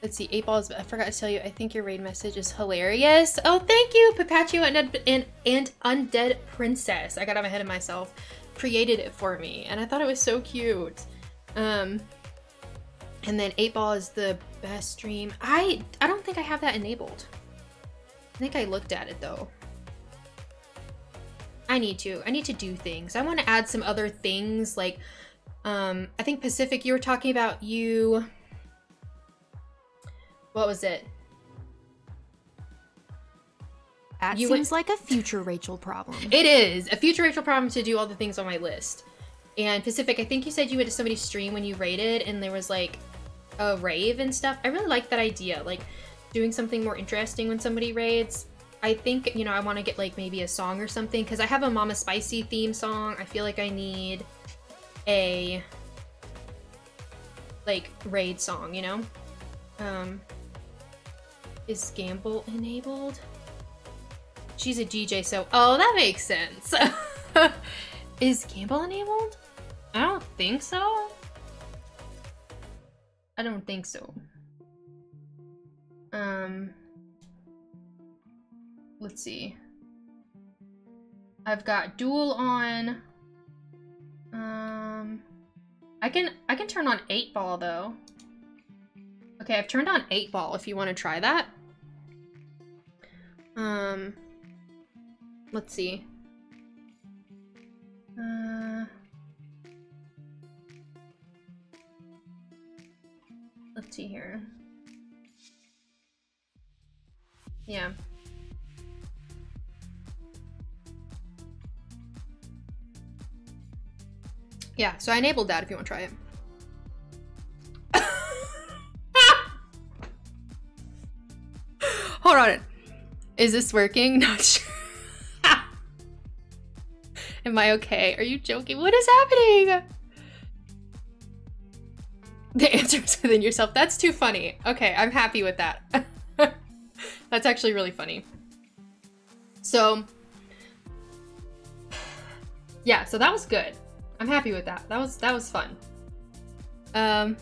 Let's see, 8 Balls, I forgot to tell you, I think your raid message is hilarious. Oh, thank you, Papatio and Undead Princess. I got ahead of myself. Created it for me, and I thought it was so cute. And then 8 Ball is the best stream. I don't think I have that enabled. I think I looked at it though. I need to do things. I want to add some other things like I think Pacific, you were talking about what was it? That seems like a future Rachel problem. It is a future Rachel problem to do all the things on my list. And Pacific, I think you said you went to somebody's stream when you raided and there was like a rave and stuff. I really like that idea, like doing something more interesting when somebody raids. I think, you know, I want to get like maybe a song or something because I have a Mama Spicy theme song. I feel like I need a like raid song, you know? Is Gamble enabled? she's a DJ, so oh, that makes sense. Is Gamble enabled? I don't think so. I don't think so. Let's see. I've got dual on. I can turn on 8-ball though. Okay, I've turned on 8-ball if you want to try that. Let's see. Let's see here. Yeah. Yeah, so I enabled that if you want to try it. Hold on. Is this working? Not sure. Am I okay? Are you joking? What is happening? The answer is within yourself. That's too funny. Okay, I'm happy with that. That's actually really funny. So, yeah, so that was good. I'm happy with that. That was fun. I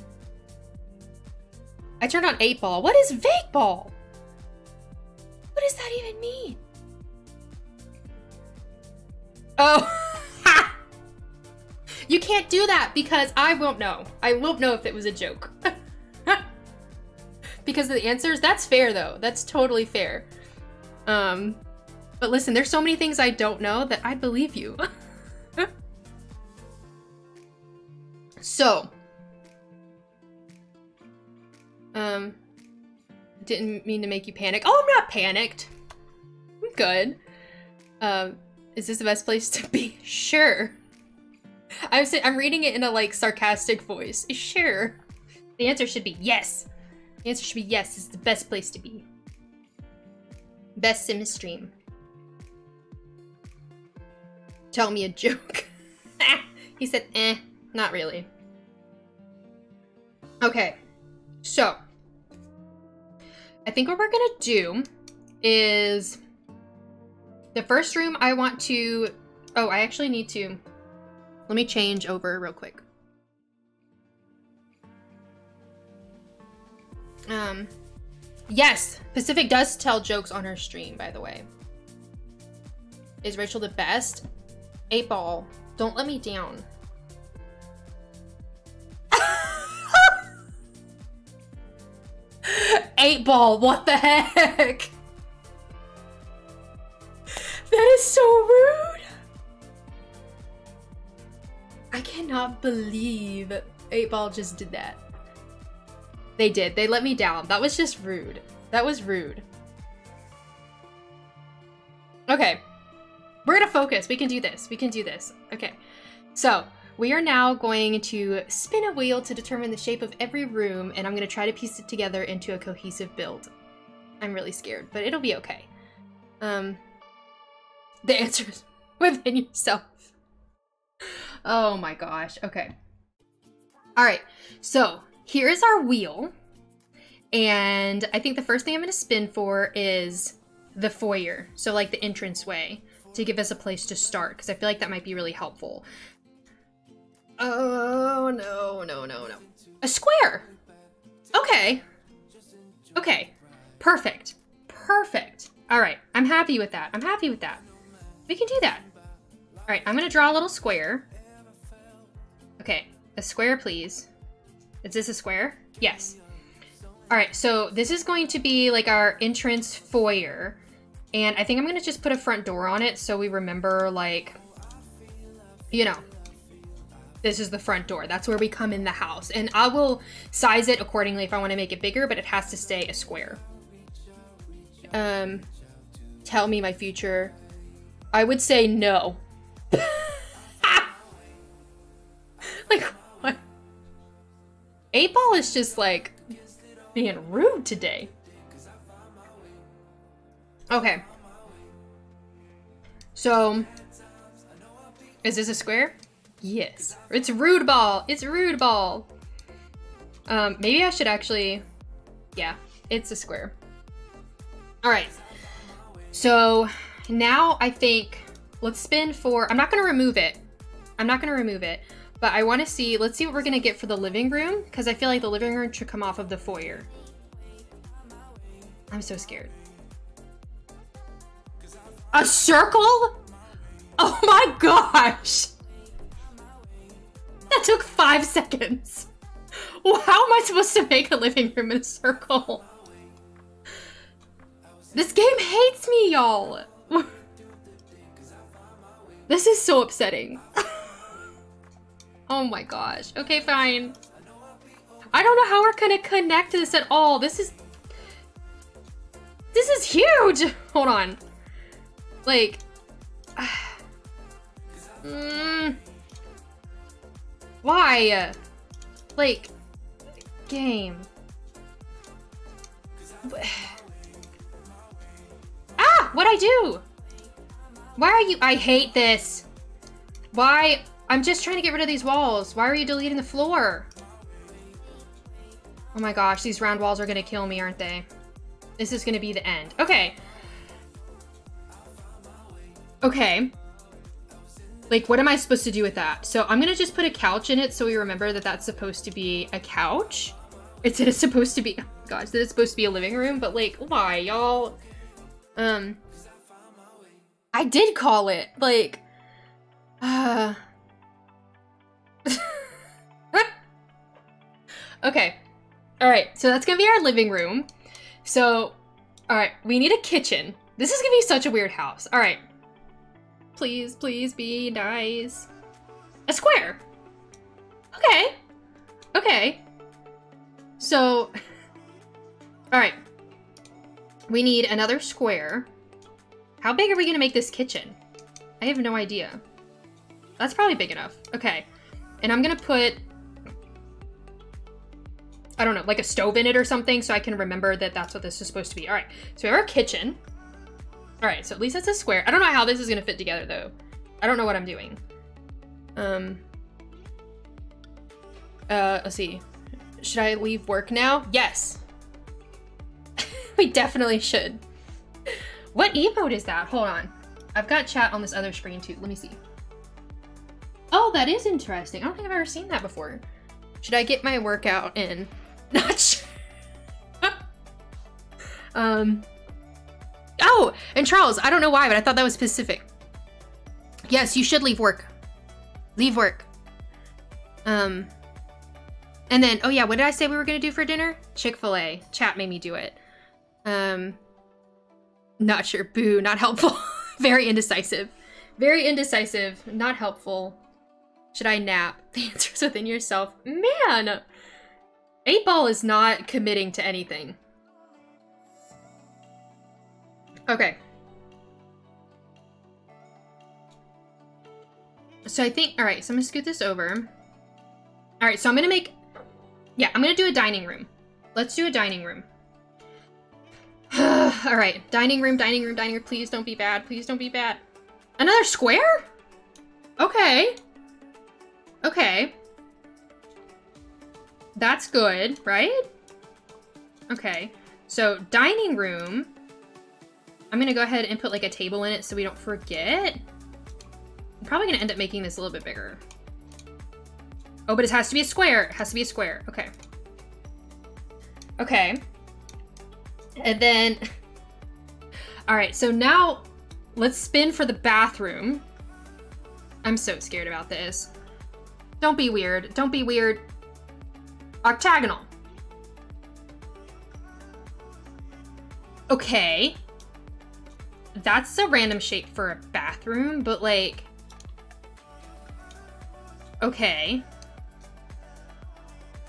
turned on 8-ball. What is vague ball? What does that even mean? Oh, you can't do that because I won't know. I won't know if it was a joke. Because of the answers, that's fair though. That's totally fair. But listen, there's so many things I don't know that I believe you. So, didn't mean to make you panic. Oh, I'm not panicked. I'm good. Is this the best place to be? Sure. I'm reading it in a like sarcastic voice. Sure. The answer should be yes. The answer should be yes. It's the best place to be. Best sim stream. Tell me a joke. He said, not really. Okay, so I think what we're gonna do is the first room I want to, oh, I actually need to, let me change over real quick. Yes, Pacific does tell jokes on her stream, by the way. Is Rachel the best? 8-ball, don't let me down. 8-ball, what the heck? That is so rude. I cannot believe 8-ball just did that. They did. They let me down. That was just rude. That was rude. Okay. We're gonna focus. We can do this. We can do this. Okay. So, we are now going to spin a wheel to determine the shape of every room, and I'm going to try to piece it together into a cohesive build. I'm really scared, but it'll be okay. The answer is within yourself. Oh my gosh. Okay. All right. So here is our wheel. And I think the first thing I'm going to spin for is the foyer. So like the entranceway to give us a place to start, because I feel like that might be really helpful. Oh, no. A square. Okay. Okay. Perfect. Perfect. All right. I'm happy with that. I'm happy with that. We can do that. All right. I'm going to draw a little square. Okay. A square, please. Is this a square? Yes. All right. So this is going to be like our entrance foyer. And I think I'm going to just put a front door on it so we remember, like, you know, this is the front door. That's where we come in the house. And I will size it accordingly if I want to make it bigger, but it has to stay a square. Tell me my future. I would say no. Like, what? 8-ball is just, like, being rude today. Okay. So, is this a square? Yes. It's rude ball. It's rude ball. Maybe I should actually... Yeah, it's a square. All right. So, now I think let's spin for, I'm not gonna remove it. I'm not gonna remove it, but I wanna see, let's see what we're gonna get for the living room, because I feel like the living room should come off of the foyer. I'm so scared. A circle? Oh my gosh! That took 5 seconds. Well, how am I supposed to make a living room in a circle? This game hates me, y'all. This is so upsetting. Oh my gosh. Okay, fine. I don't know how we're gonna connect this at all. This is huge. Hold on. Like, why? Like, game. Ah, what'd I do? Why are you, I hate this. Why? I'm just trying to get rid of these walls. Why are you deleting the floor? Oh my gosh, these round walls are gonna kill me, aren't they? This is gonna be the end. Okay. Okay. Like, what am I supposed to do with that? So I'm gonna just put a couch in it so we remember that that's supposed to be a couch. It's supposed to be, oh gosh, that it's supposed to be a living room, but like, why, y'all? I did call it, like, okay. All right, so that's gonna be our living room. So, all right, we need a kitchen. This is gonna be such a weird house. All right. Please, please be nice. A square. Okay. Okay. So, all right. We need another square. How big are we gonna make this kitchen? I have no idea. That's probably big enough. Okay. And I'm gonna put, I don't know, like a stove in it or something so I can remember that that's what this is supposed to be. All right, so we have our kitchen. All right, so at least it's a square. I don't know how this is gonna fit together though. I don't know what I'm doing. Let's see. Should I leave work now? Yes. We definitely should. What emote is that? Hold on. I've got chat on this other screen too. Let me see. Oh, that is interesting. I don't think I've ever seen that before. Should I get my workout in? Not sure. Oh, and Charles, I don't know why, but I thought that was specific. Yes, you should leave work. Leave work. And then, oh yeah, what did I say we were gonna do for dinner? Chick-fil-A. Chat made me do it. Not sure. Boo, not helpful. Very indecisive. Very indecisive. Not helpful. Should I nap? The answer's within yourself. Man! 8-Ball is not committing to anything. Okay. So I think, all right, so I'm gonna scoot this over. All right, so I'm gonna make, yeah, I'm gonna do a dining room. Let's do a dining room. All right, dining room, dining room, dining room. Please don't be bad. Please don't be bad. Another square? Okay. Okay. That's good, right? Okay. So dining room. I'm gonna go ahead and put like a table in it so we don't forget. I'm probably gonna end up making this a little bit bigger. Oh, but it has to be a square. It has to be a square. Okay. Okay. And then, all right, so now let's spin for the bathroom. I'm so scared about this. Don't be weird. Don't be weird. Octagonal. Okay. That's a random shape for a bathroom, but like, okay.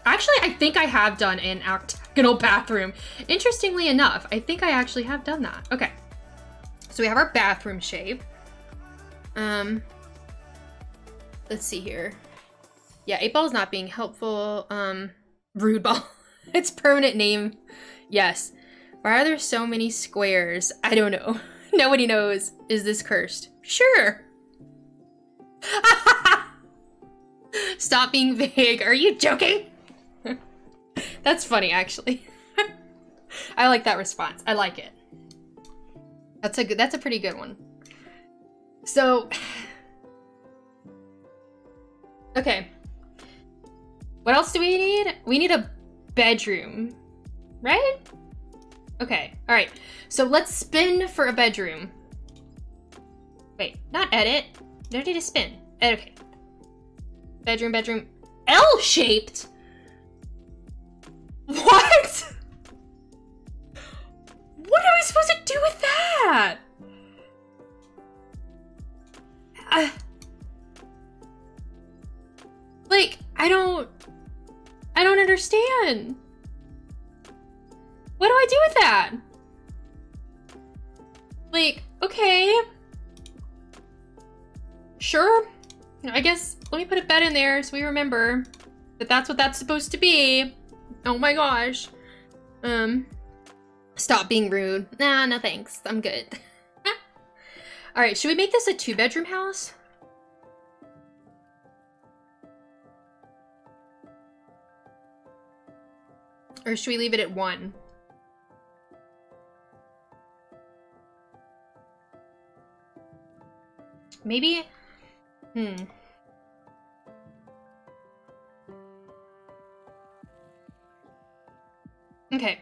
Actually, I think I have done an octagonal bathroom. Interestingly enough, I think I actually have done that. Okay. So we have our bathroom shape. Let's see here. Yeah, 8-Ball is not being helpful. Rude Ball. Its permanent name. Yes. Why are there so many squares? I don't know. Nobody knows. Is this cursed? Sure. Stop being vague. Are you joking? That's funny, actually. I like that response. I like it. That's a pretty good one. So, okay. What else do we need? We need a bedroom, right? Okay, all right. So let's spin for a bedroom. Wait, not edit. There need to spin. Okay. Bedroom, bedroom. L-shaped? What? What am I supposed to do with that? Like, I don't understand. What do I do with that? Like, okay. Sure. I guess let me put a bed in there so we remember that that's what that's supposed to be. Oh my gosh. Stop being rude. Nah, no thanks. I'm good. All right, should we make this a 2-bedroom house? Or should we leave it at 1? Maybe? Okay.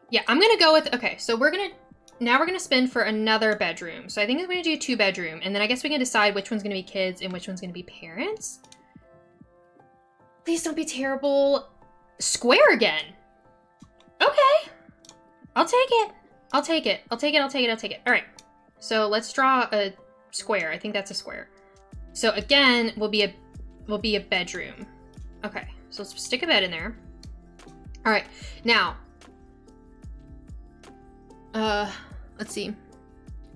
Yeah, I'm gonna go with, okay, so now we're gonna spin for another bedroom. So I think I'm gonna do a 2-bedroom, and then I guess we can decide which one's gonna be kids and which one's gonna be parents. Please don't be terrible. Square again. Okay. I'll take it. I'll take it. I'll take it. I'll take it. I'll take it. All right. So let's draw a square. I think that's a square. So again, will be a bedroom. Okay. So let's stick a bed in there. All right. Now, let's see.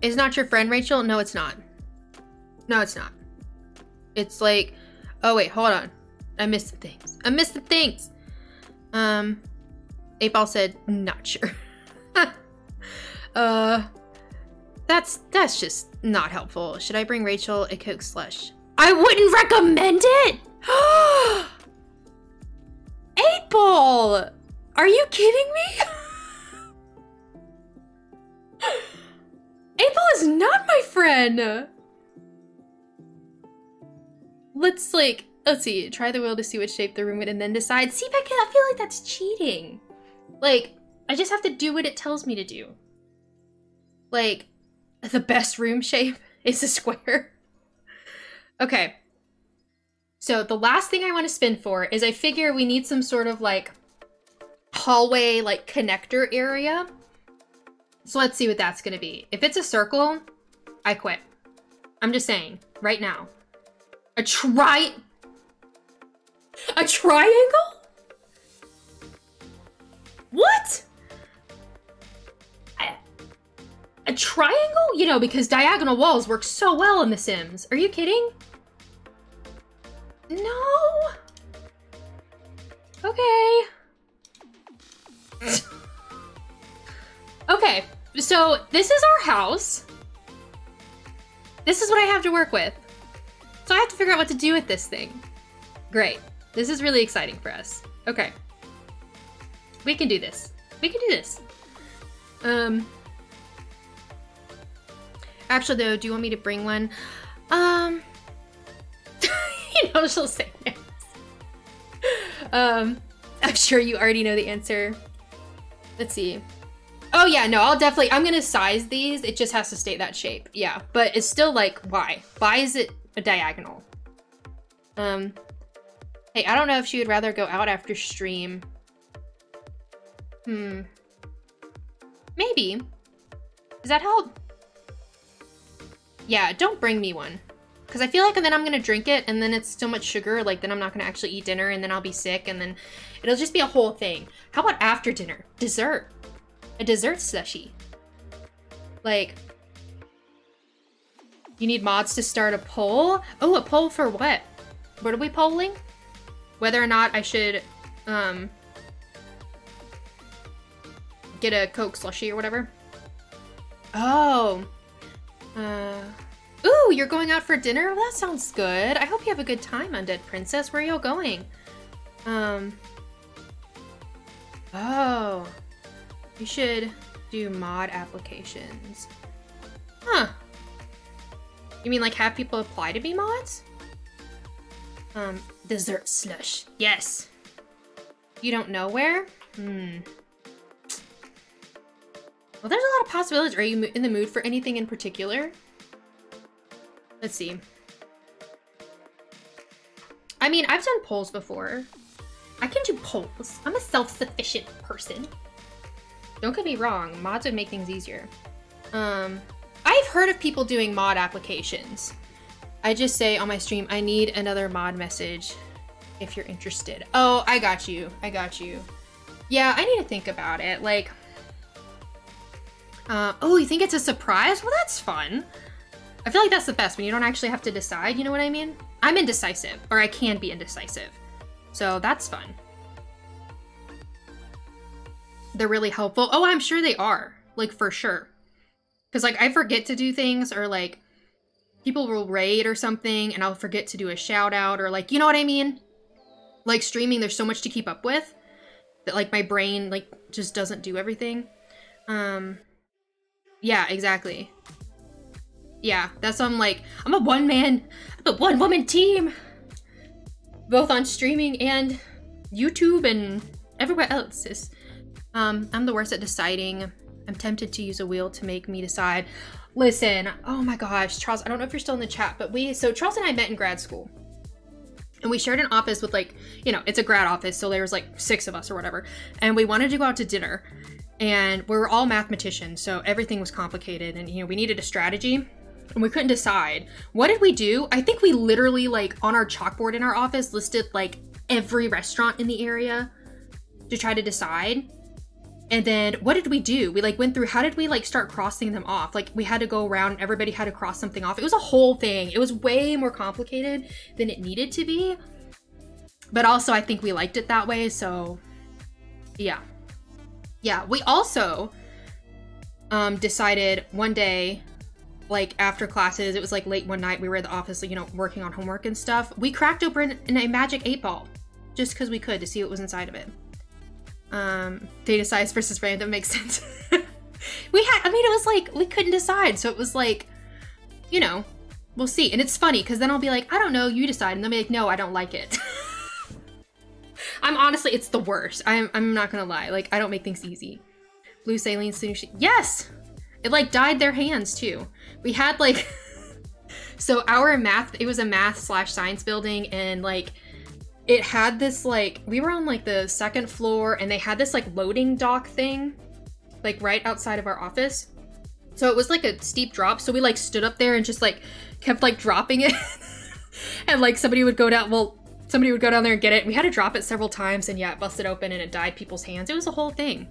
Is not your friend Rachel? No, it's not. No, it's not. It's like, oh wait, hold on. I missed some things. I missed some things. 8-Ball said, not sure. That's just not helpful. Should I bring Rachel a Coke slush? I wouldn't recommend it! 8-Ball! Are you kidding me? 8-Ball is not my friend! Let's see, try the wheel to see which shape the room would and then decide. See, Becca, I feel like that's cheating. Like, I just have to do what it tells me to do. Like, the best room shape is a square. Okay. So the last thing I want to spin for is I figure we need some sort of like hallway, like connector area. So let's see what that's going to be. If it's a circle, I quit. I'm just saying right now. A triangle? What? A triangle? You know, because diagonal walls work so well in The Sims. Are you kidding? No. Okay. Okay, so this is our house. This is what I have to work with. So I have to figure out what to do with this thing. Great. This is really exciting for us. Okay. We can do this. We can do this. Actually, though, do you want me to bring one? You know, she'll say yes. I'm sure you already know the answer. Let's see. Oh yeah, no, I'm gonna size these. It just has to stay that shape. Yeah, but it's still like, why? Why is it a diagonal? Hey, I don't know if she would rather go out after stream. Maybe. Does that help? Yeah, don't bring me one. Because I feel like then I'm going to drink it, and then it's so much sugar, like then I'm not going to actually eat dinner, and then I'll be sick, and then it'll just be a whole thing. How about after dinner? Dessert. A dessert slushie. Like, you need mods to start a poll? Oh, a poll for what? What are we polling? Whether or not I should, get a Coke slushie or whatever? Oh. Ooh, you're going out for dinner? Well, that sounds good. I hope you have a good time, Undead Princess. Where are y'all going? Oh. You should do mod applications. Huh. You mean like have people apply to be mods? Dessert slush. Yes. You don't know where? Well, there's a lot of possibilities. Are you in the mood for anything in particular? Let's see. I mean, I've done polls before. I can do polls. I'm a self-sufficient person. Don't get me wrong, mods would make things easier. I've heard of people doing mod applications. I just say on my stream, I need another mod message if you're interested. Oh, I got you. I got you. Yeah, I need to think about it. Like, oh, you think it's a surprise? Well, that's fun. I feel like that's the best when you don't actually have to decide, you know what I mean? I'm indecisive, or I can be indecisive. So that's fun. They're really helpful. Oh, I'm sure they are, like for sure. Because like I forget to do things, or like people will raid or something and I'll forget to do a shout out, or like, you know what I mean? Like streaming, there's so much to keep up with that like my brain like just doesn't do everything. Yeah, exactly. Yeah, that's why I'm like, I'm a one-woman team. Both on streaming and YouTube and everywhere else. I'm the worst at deciding. I'm tempted to use a wheel to make me decide. Listen, oh my gosh, Charles, I don't know if you're still in the chat, but so Charles and I met in grad school. And we shared an office with like, you know, it's a grad office, so there was like 6 of us or whatever. And we wanted to go out to dinner. And we were all mathematicians, so everything was complicated. And, you know, we needed a strategy. And we couldn't decide. What did we do? I think we literally, like, on our chalkboard in our office, listed, like, every restaurant in the area to try to decide. And then, what did we do? We, like, went through, how did we, like, start crossing them off? Like, we had to go around and everybody had to cross something off. It was a whole thing. It was way more complicated than it needed to be. But also, I think we liked it that way, so, yeah. Yeah, we also decided one day, like after classes, it was like late one night, we were at the office, you know, working on homework and stuff. We cracked open a magic 8-ball just because we could, to see what was inside of it. Data size versus random makes sense. I mean, it was like, we couldn't decide. So it was like, you know, we'll see. And it's funny because then I'll be like, I don't know, you decide. And they'll be like, no, I don't like it. I'm honestly, it's the worst. I'm not gonna lie. Like, I don't make things easy. Blue saline sushi. Yes! It like dyed their hands too. We had like, so our math, it was a math/science building, and like, it had this like, we were on like the 2nd floor, and they had this like loading dock thing, like right outside of our office. So it was like a steep drop. So we like stood up there and just like kept like dropping it. And like somebody would go down, somebody would go down there and get it. We had to drop it several times, and yeah, it busted open and it dyed people's hands. It was a whole thing.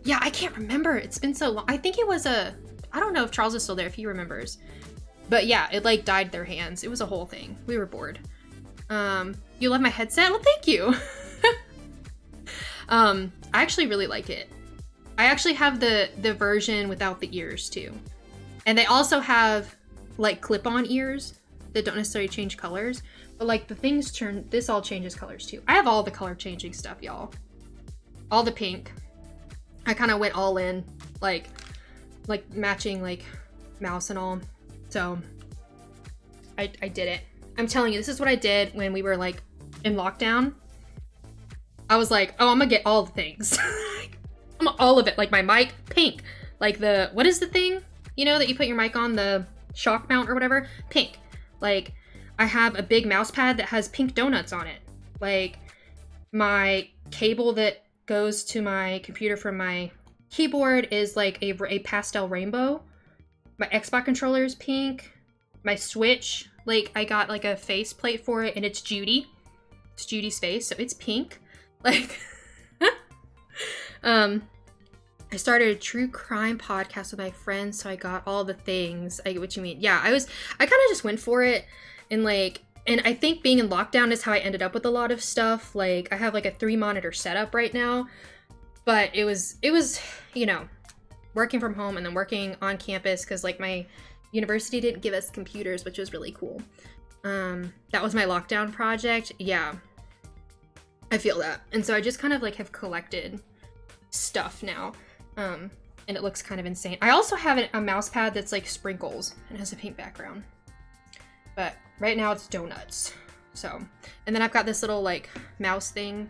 Yeah, I can't remember. It's been so long. I think it was I don't know if Charles is still there, if he remembers. But yeah, it like dyed their hands. It was a whole thing. We were bored. You love my headset? Well, thank you. I actually really like it. I actually have the version without the ears too. And they also have like clip-on ears that don't necessarily change colors. But like the things this all changes colors too. I have all the color changing stuff, y'all. All the pink. I kind of went all in, like matching like mouse and all. So I did it. I'm telling you, this is what I did when we were like in lockdown. I was like, oh, I'm gonna get all the things. I'm all of it, like my mic, pink. Like the, what is the thing? You know, that you put your mic on, the shock mount or whatever? Pink. Like, I have a big mouse pad that has pink donuts on it. Like, my cable that goes to my computer from my keyboard is like a pastel rainbow. My Xbox controller is pink. My Switch, like, I got like a face plate for it, and it's Judy. It's Judy's face, so it's pink. Like, I started a true crime podcast with my friends, so I got all the things. I get what you mean. Yeah, I kind of just went for it, and like, and I think being in lockdown is how I ended up with a lot of stuff. Like, I have like a 3-monitor setup right now, but it was, you know, working from home and then working on campus, because like my university didn't give us computers, which was really cool. That was my lockdown project. Yeah, I feel that. And so I just kind of like have collected stuff now. and it looks kind of insane. I also have a mouse pad that's like sprinkles and has a pink background. But right now it's donuts. So, and then I've got this little like mouse thing,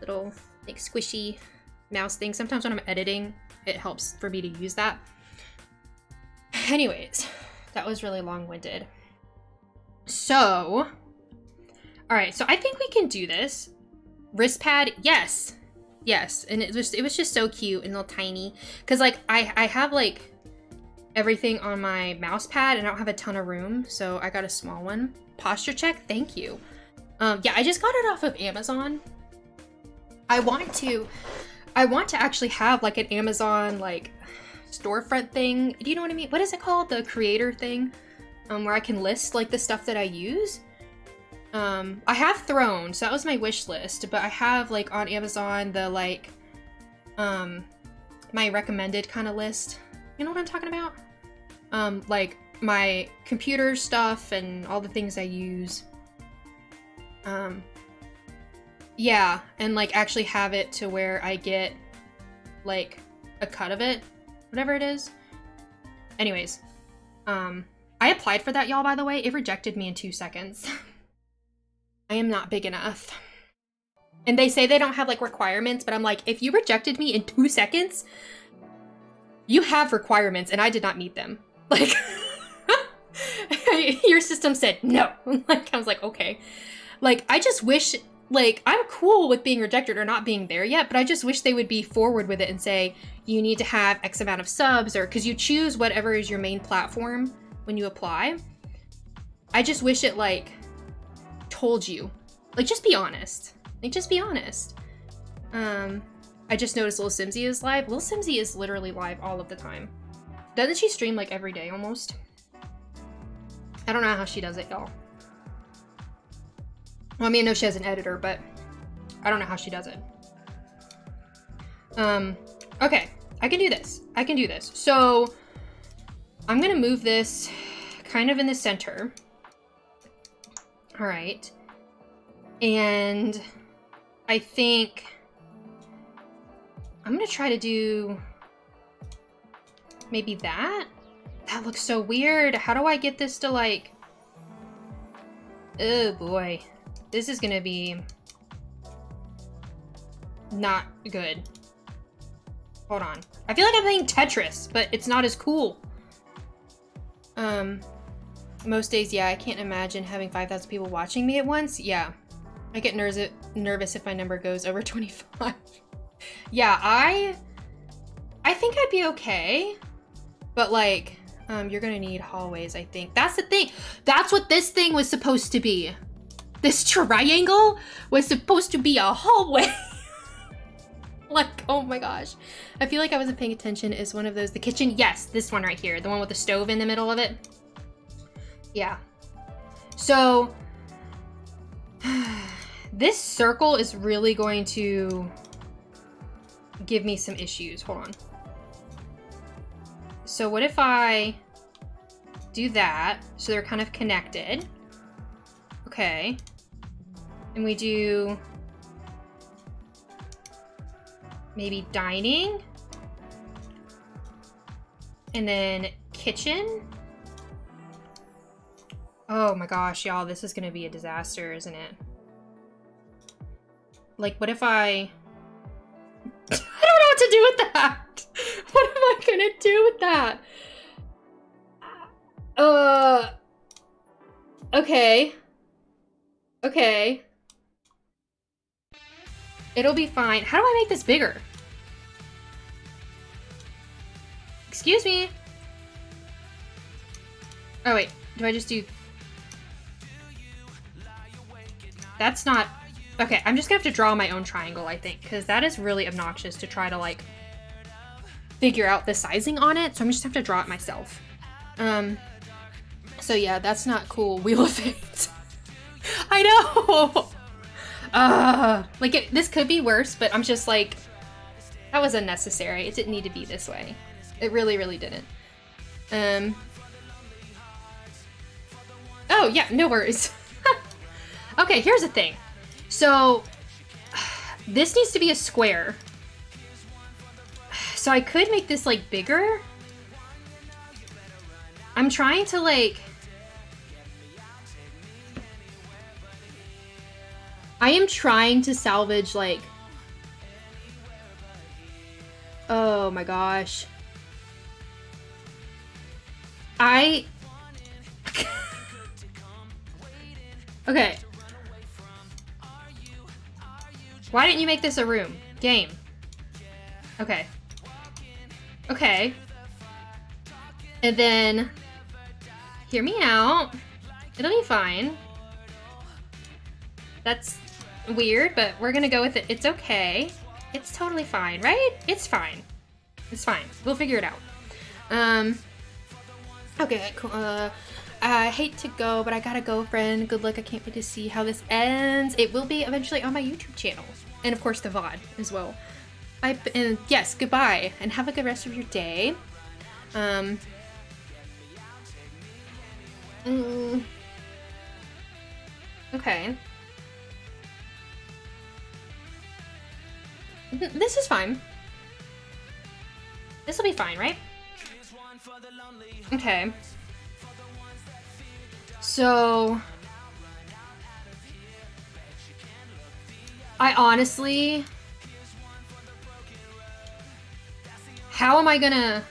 little like squishy mouse thing. Sometimes when I'm editing, it helps for me to use that. Anyways, that was really long-winded. So, all right, so I think we can do this. Wrist pad, yes. Yes, and it was just so cute and little tiny. Cause like I have like everything on my mouse pad and I don't have a ton of room, so I got a small one. Posture check, thank you. Yeah, I just got it off of Amazon. I want to actually have like an Amazon like storefront thing. Do you know what I mean? What is it called? The creator thing, where I can list like the stuff that I use. I have Thrones, so that was my wish list, but I have like on Amazon the like my recommended kind of list. You know what I'm talking about? Like my computer stuff and all the things I use. Yeah, and like actually have it to where I get like a cut of it, whatever it is. Anyways, I applied for that, y'all, by the way. It rejected me in 2 seconds. I am not big enough. And they say they don't have like requirements, but I'm like, if you rejected me in 2 seconds, you have requirements and I did not meet them. Like, your system said no. Like, I was like, okay. Like, I just wish, like, I'm cool with being rejected or not being there yet, but I just wish they would be forward with it and say, you need to have X amount of subs, or because you choose whatever is your main platform when you apply. I just wish it, like, told you. Like, just be honest. Like, just be honest. I just noticed Lil Simsy is live. Lil Simsy is literally live all of the time. Doesn't she stream, like, every day almost? I don't know how she does it, y'all. Well, I mean, I know she has an editor, but I don't know how she does it. Okay, I can do this. I can do this. So I'm gonna move this kind of in the center. All right. And I think I'm gonna try to do maybe that. That looks so weird. How do I get this to like, oh boy. This is gonna be not good. Hold on. I feel like I'm playing Tetris, but it's not as cool. Most days, yeah, I can't imagine having 5,000 people watching me at once. Yeah, I get nervous if my number goes over 25. Yeah, I think I'd be okay, but like, you're gonna need hallways, I think. That's the thing. That's what this thing was supposed to be. This triangle was supposed to be a hallway. Like, oh my gosh. I feel like I wasn't paying attention. Is one of those the kitchen? Yes, this one right here. The one with the stove in the middle of it. Yeah. So, this circle is really going to give me some issues. Hold on. So what if I do that? So they're kind of connected. Okay. And we do maybe dining, and then kitchen. Oh my gosh, y'all, this is gonna be a disaster, isn't it? Like, what if I don't know what to do with that. What am I gonna do with that? Okay. Okay. It'll be fine. How do I make this bigger? Excuse me. Oh wait, do I just do... That's not... Okay, I'm just gonna have to draw my own triangle, I think, because that is really obnoxious to try to, like, figure out the sizing on it, so I'm just gonna have to draw it myself. So yeah, that's not cool. Wheel of Fate. I know! Like, this could be worse, but I'm just like, that was unnecessary. It didn't need to be this way. It really, really didn't. Oh, yeah, no worries. Okay, here's the thing. So, this needs to be a square. So I could make this like bigger. I'm trying to like... I am trying to salvage like... Oh my gosh. Okay. Why didn't you make this a room? Game. Okay. Okay. And then... Hear me out. It'll be fine. That's weird, but we're gonna go with it. It's okay. It's totally fine, right? It's fine. It's fine. We'll figure it out. Okay, cool. I hate to go, but I gotta go, friend. Good luck. I can't wait to see how this ends. It will be eventually on my YouTube channel. And of course the VOD as well. And yes, goodbye. And have a good rest of your day. Okay. This is fine. This will be fine, right? Okay. So... I honestly... How am I gonna...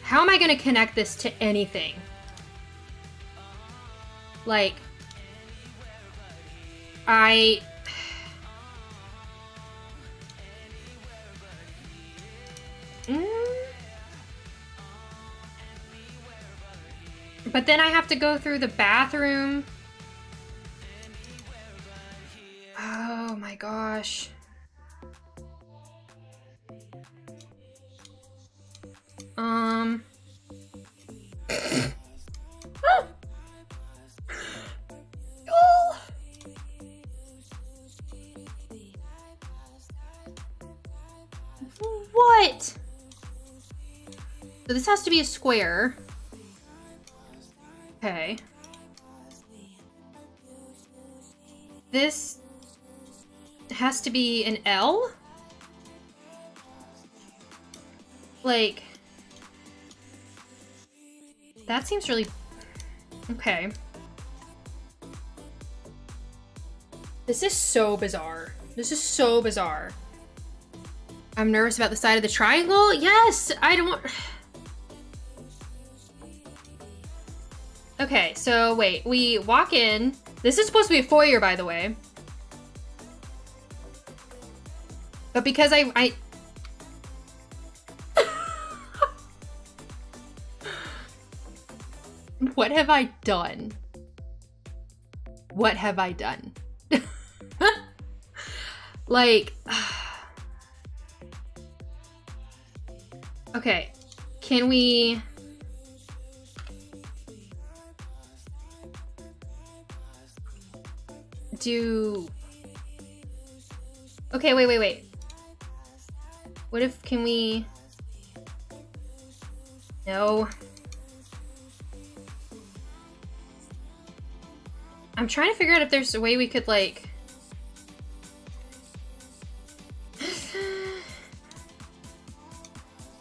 How am I gonna connect this to anything? Like... But then I have to go through the bathroom. Oh my gosh. What? So this has to be a square. Okay. This has to be an L? Like... That seems really... Okay. This is so bizarre. This is so bizarre. I'm nervous about the side of the triangle? Yes! I don't want... Okay, so wait. We walk in. This is supposed to be a foyer, by the way. But because I... What have I done? What have I done? Like... Okay, can we... do... Okay, wait. What if, can we... No. I'm trying to figure out if there's a way we could, like...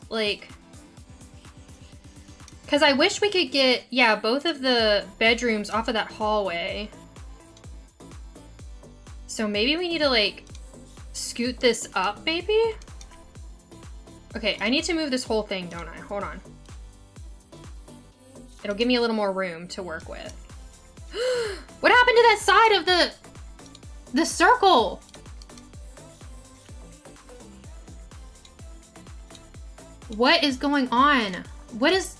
Like... Because I wish we could get, yeah, both of the bedrooms off of that hallway. So maybe we need to, like, scoot this up, maybe? Okay, I need to move this whole thing, don't I? Hold on. It'll give me a little more room to work with. What happened to that side of the circle? What is going on? What is...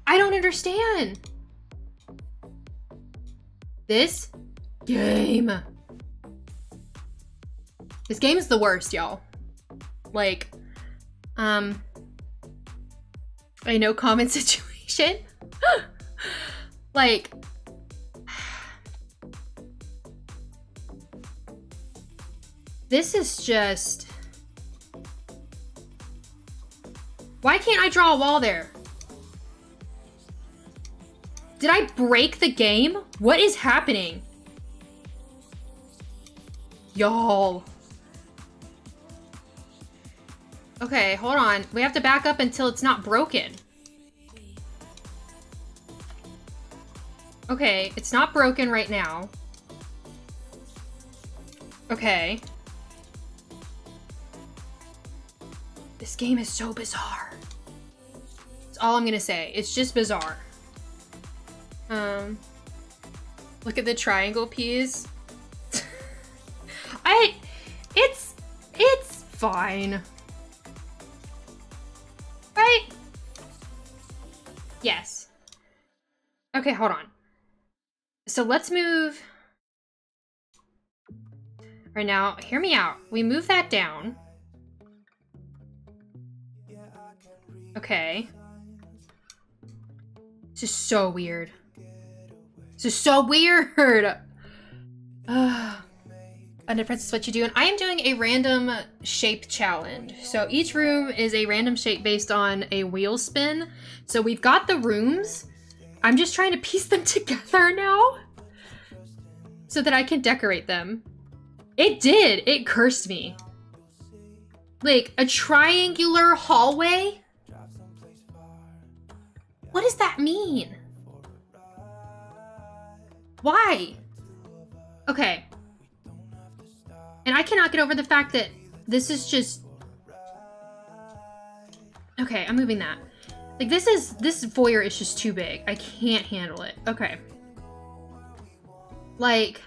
I don't understand. This game. This game is the worst, y'all. Like, a no comment situation. Like, this is just... Why can't I draw a wall there? Did I break the game? What is happening? Y'all. Okay, hold on. We have to back up until it's not broken. Okay, it's not broken right now. Okay. This game is so bizarre. That's all I'm gonna say. It's just bizarre. Look at the triangle piece. It's fine. Right? Yes. Okay, hold on. So let's move. Right now, hear me out. We move that down. Okay. This is so weird. This is so weird. Under Princess, what you doing? I am doing a random shape challenge. So each room is a random shape based on a wheel spin. So we've got the rooms. I'm just trying to piece them together now so that I can decorate them. It did. It cursed me. Like a triangular hallway? What does that mean? Why? Okay. And I cannot get over the fact that this is just... Okay, I'm moving that. Like, this voyeur is just too big. I can't handle it. Okay. Like...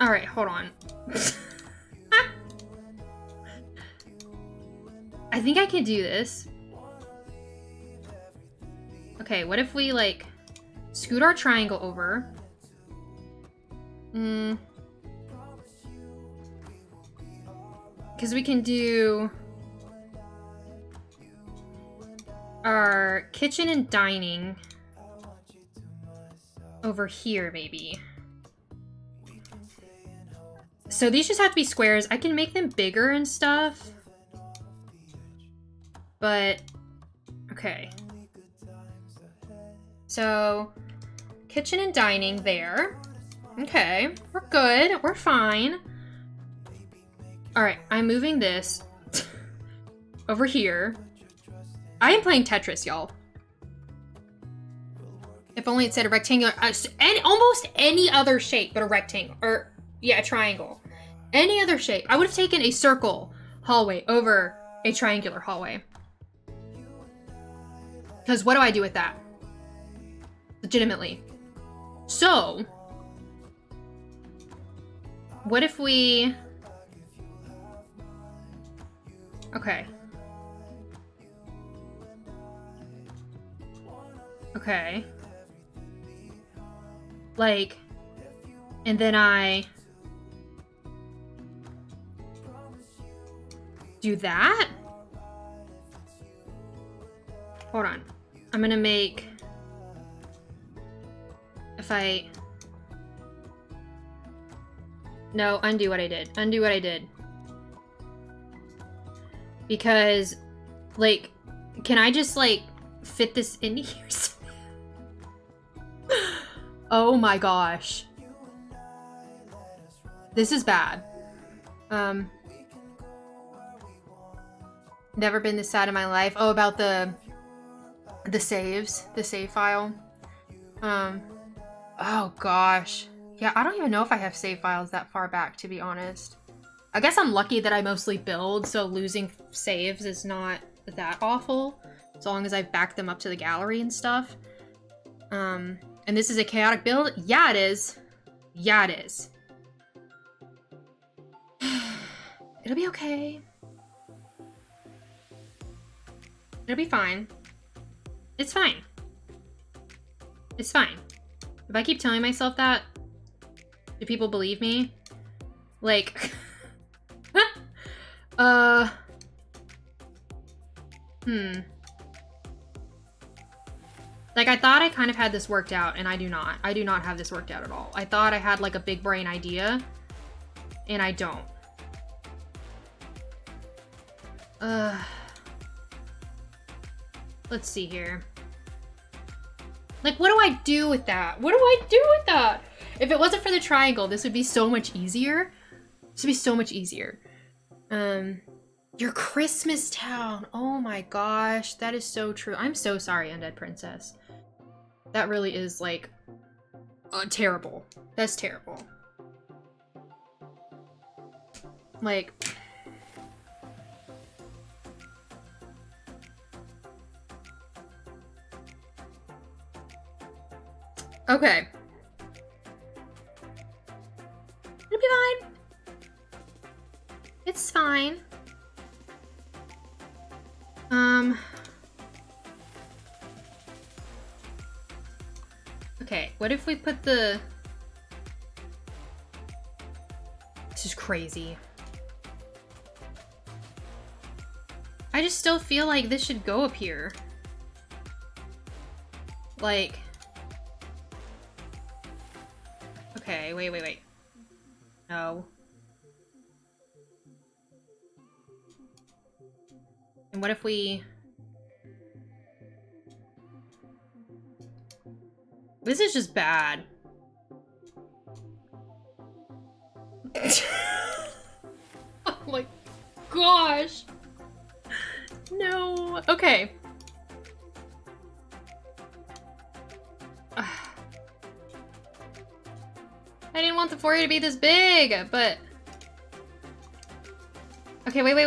Alright, hold on. I think I can do this. Okay, what if we, like, scoot our triangle over? Because we can do our kitchen and dining over here, maybe. So these just have to be squares. I can make them bigger and stuff. But, okay. So, kitchen and dining there. Okay, we're good. We're fine. Alright, I'm moving this over here. I am playing Tetris, y'all. If only it said a rectangular, almost any other shape but a rectangle, or yeah, a triangle. Any other shape. I would have taken a circle hallway over a triangular hallway. Because what do I do with that? Legitimately. So, what if we... Okay. Okay. Like, and then I do that? Hold on. I'm gonna make, if I, no, undo what I did. Undo what I did. Because, like, can I just, like, fit this in here? Oh my gosh. This is bad. Never been this sad in my life. Oh, about the saves, the save file. Oh gosh. Yeah, I don't even know if I have save files that far back, to be honest. I guess I'm lucky that I mostly build, so losing saves is not that awful, as long as I've backed them up to the gallery and stuff. And this is a chaotic build? Yeah, it is. Yeah, it is. It'll be okay. It'll be fine. It's fine. It's fine. If I keep telling myself that, do people believe me? Like, Like, I thought I kind of had this worked out, and I do not. I do not have this worked out at all. I thought I had, like, a big brain idea, and I don't. Let's see here. Like, what do I do with that? What do I do with that? If it wasn't for the triangle, this would be so much easier. This would be so much easier. Your Christmas town. Oh my gosh, that is so true. I'm so sorry, Undead Princess. That really is like terrible. That's terrible. Like, okay. It'll be fine. It's fine. Okay, what if we put the... This is crazy. I just still feel like this should go up here. Like... Okay, wait. No. And what if we... This is just bad. Oh my gosh. No. Okay. I didn't want the foyer to be this big, but... Okay, wait.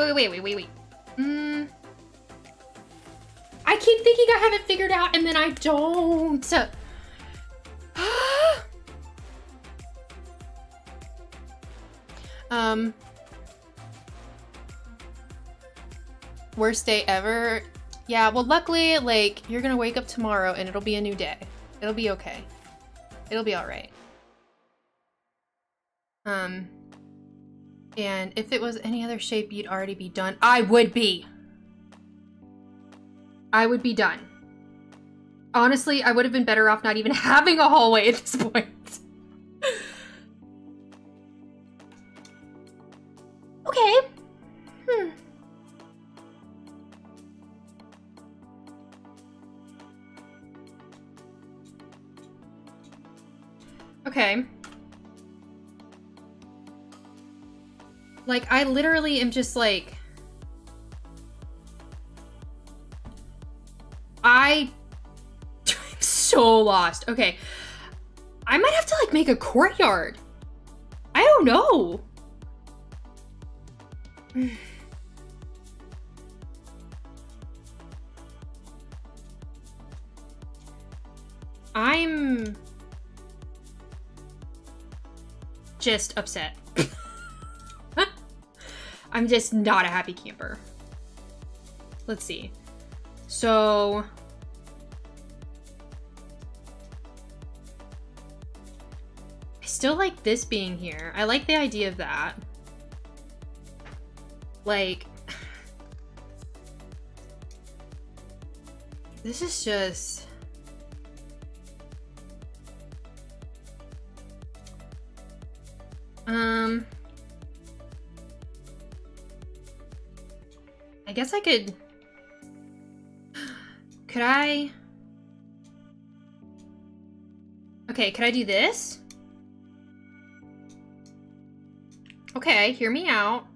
I keep thinking I have it figured out, and then I don't. Worst day ever. Yeah, well, luckily, like, you're gonna wake up tomorrow and it'll be a new day. It'll be okay. It'll be alright. And if it was any other shape, you'd already be done. I would be. I would be done. Honestly, I would have been better off not even having a hallway at this point. Okay. Okay. Like, I literally am just like... I'm so lost. Okay. I might have to, like, make a courtyard. I don't know. I'm just upset. I'm just not a happy camper. Let's see. So... I still like this being here. I like the idea of that. Like... This is just... I guess I could... Could I... Okay, could I do this? Okay, hear me out.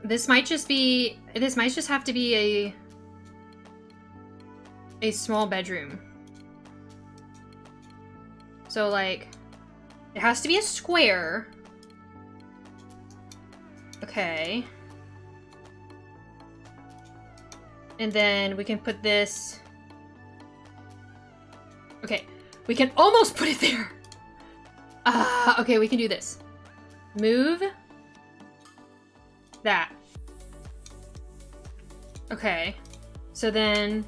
This might just have to be a small bedroom. So, like, it has to be a square. Okay. And then we can put this... Okay, we can almost put it there. Okay, we can do this. Move that. Okay, so then...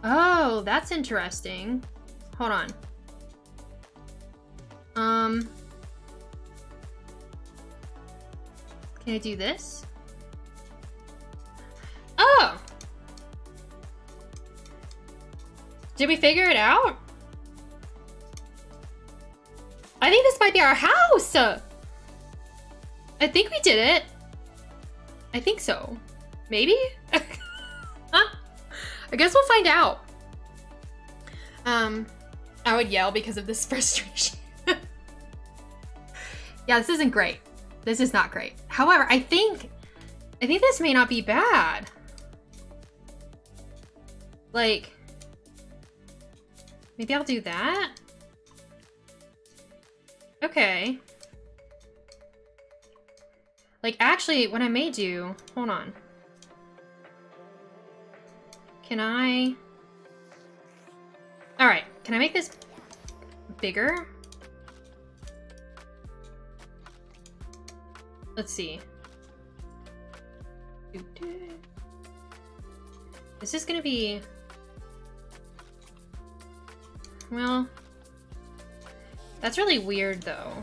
Oh, that's interesting. Hold on. Can I do this? Oh! Did we figure it out? I think this might be our house! I think we did it. I think so. Maybe? Huh? I guess we'll find out. I would yell because of this frustration. Yeah, this isn't great. This is not great. However, I think this may not be bad. Like, maybe I'll do that. Okay. Like, actually, what I may do, hold on. Can I? All right, can I make this bigger? Let's see. This is gonna be, well, that's really weird though.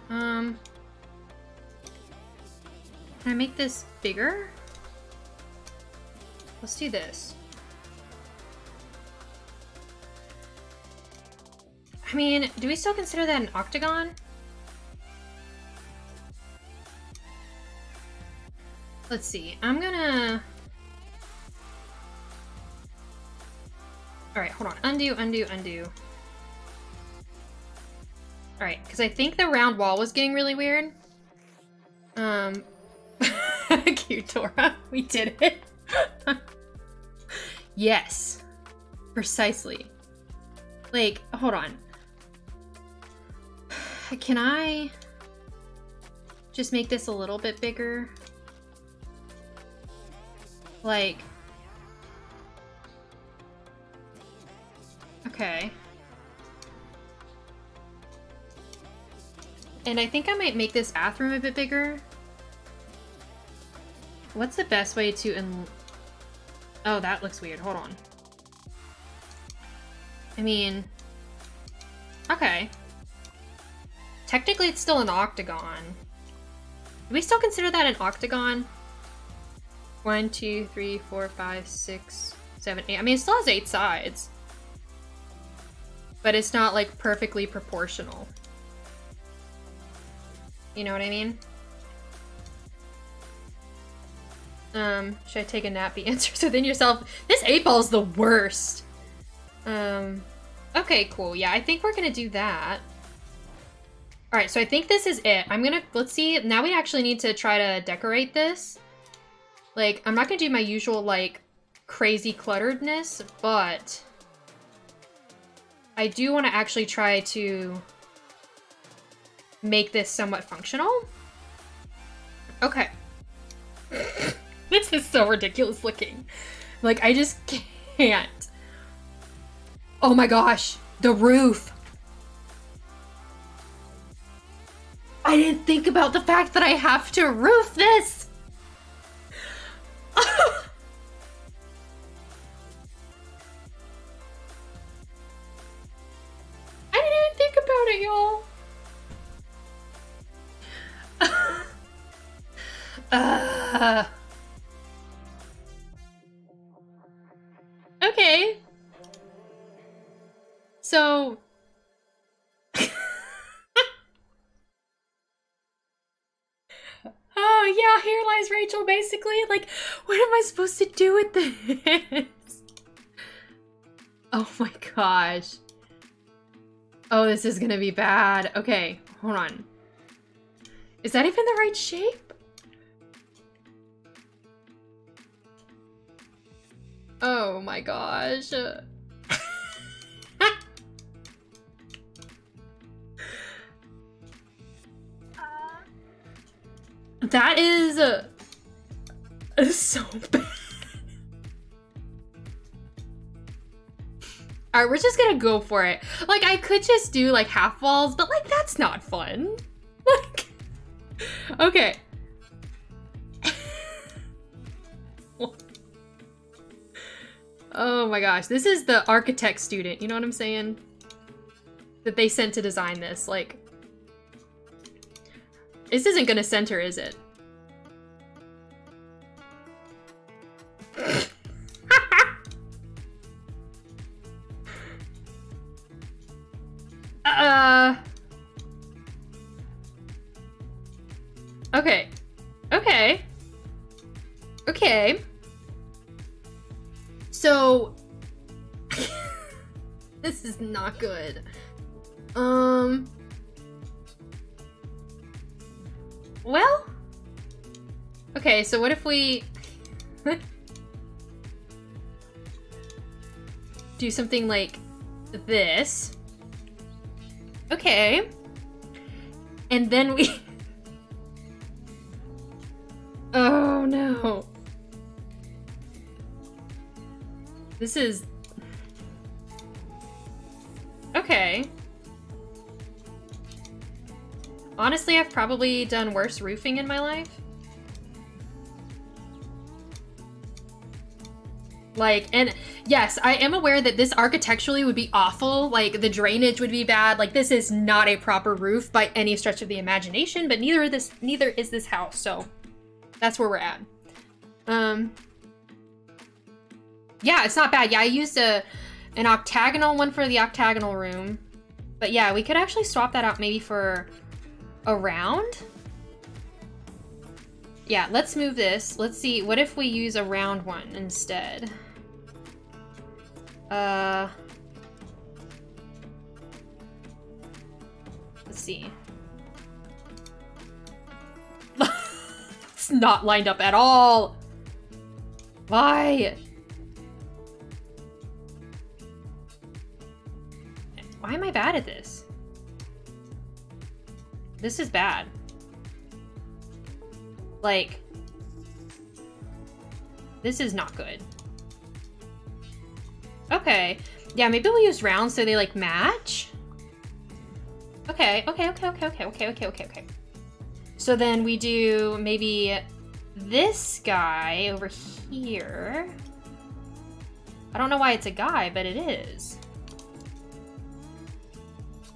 Can I make this bigger? Let's do this. I mean, do we still consider that an octagon? Let's see. I'm gonna... Alright, hold on. Undo, undo, undo. Alright, because I think the round wall was getting really weird. Cute, Dora. We did it. Yes. Precisely. Like, hold on. Can I just make this a little bit bigger? Like... Okay. And I think I might make this bathroom a bit bigger. What's the best way to Oh, that looks weird. Hold on. I mean... Okay. Technically, it's still an octagon. Do we still consider that an octagon? 1, 2, 3, 4, 5, 6, 7, 8. I mean, it still has 8 sides. But it's not, like, perfectly proportional. You know what I mean? Should I take a nap? The answer's within yourself. This 8-ball's the worst. Okay, cool. Yeah, I think we're gonna do that. Alright, so I think this is it. Let's see. Now we actually need to try to decorate this. Like, I'm not gonna do my usual, like, crazy clutteredness, but I do want to actually try to make this somewhat functional. Okay. This is so ridiculous looking. Like, I just can't. Oh my gosh, the roof. I didn't think about the fact that I have to roof this. I didn't even think about it, y'all. Okay. So... Oh, yeah, here lies Rachel, basically. Like, what am I supposed to do with this? Oh my gosh. Oh, this is gonna be bad. Okay, hold on. Is that even the right shape? Oh my gosh. That is so bad. Alright, we're just gonna go for it. Like, I could just do, like, half walls, but, like, that's not fun. Like, okay. Oh my gosh, this is the architect student, you know what I'm saying? That they sent to design this, like... This isn't gonna center, is it? Okay. Okay. Okay. So this is not good. Well, okay, so what if we do something like this? Okay. And then we oh no. This is okay. Honestly, I've probably done worse roofing in my life. Like, and yes, I am aware that this architecturally would be awful. Like, the drainage would be bad. Like, this is not a proper roof by any stretch of the imagination, but neither is this house, so that's where we're at. Yeah, it's not bad. Yeah, I used an octagonal one for the octagonal room. But yeah, we could actually swap that out maybe for a round. Yeah, let's move this. Let's see, what if we use a round one instead? Let's see. It's not lined up at all. Why? Why am I bad at this? This is bad. Like, this is not good. Okay. Yeah, maybe we'll use rounds so they like match. Okay. So then we do maybe this guy over here. I don't know why it's a guy, but it is.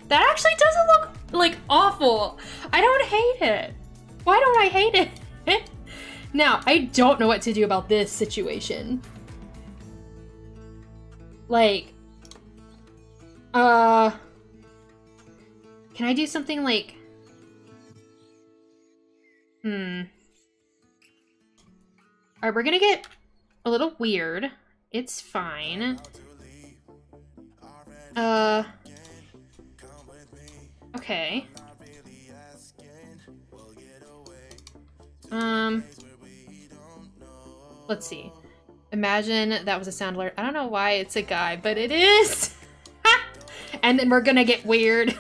That actually doesn't look like awful. I don't hate it. Why don't I hate it? Now, I don't know what to do about this situation. Like, can I do something like, Alright, we're gonna get a little weird. It's fine. Okay. Let's see. Imagine that was a sound alert. I don't know why it's a guy, but it is. And then we're gonna get weird.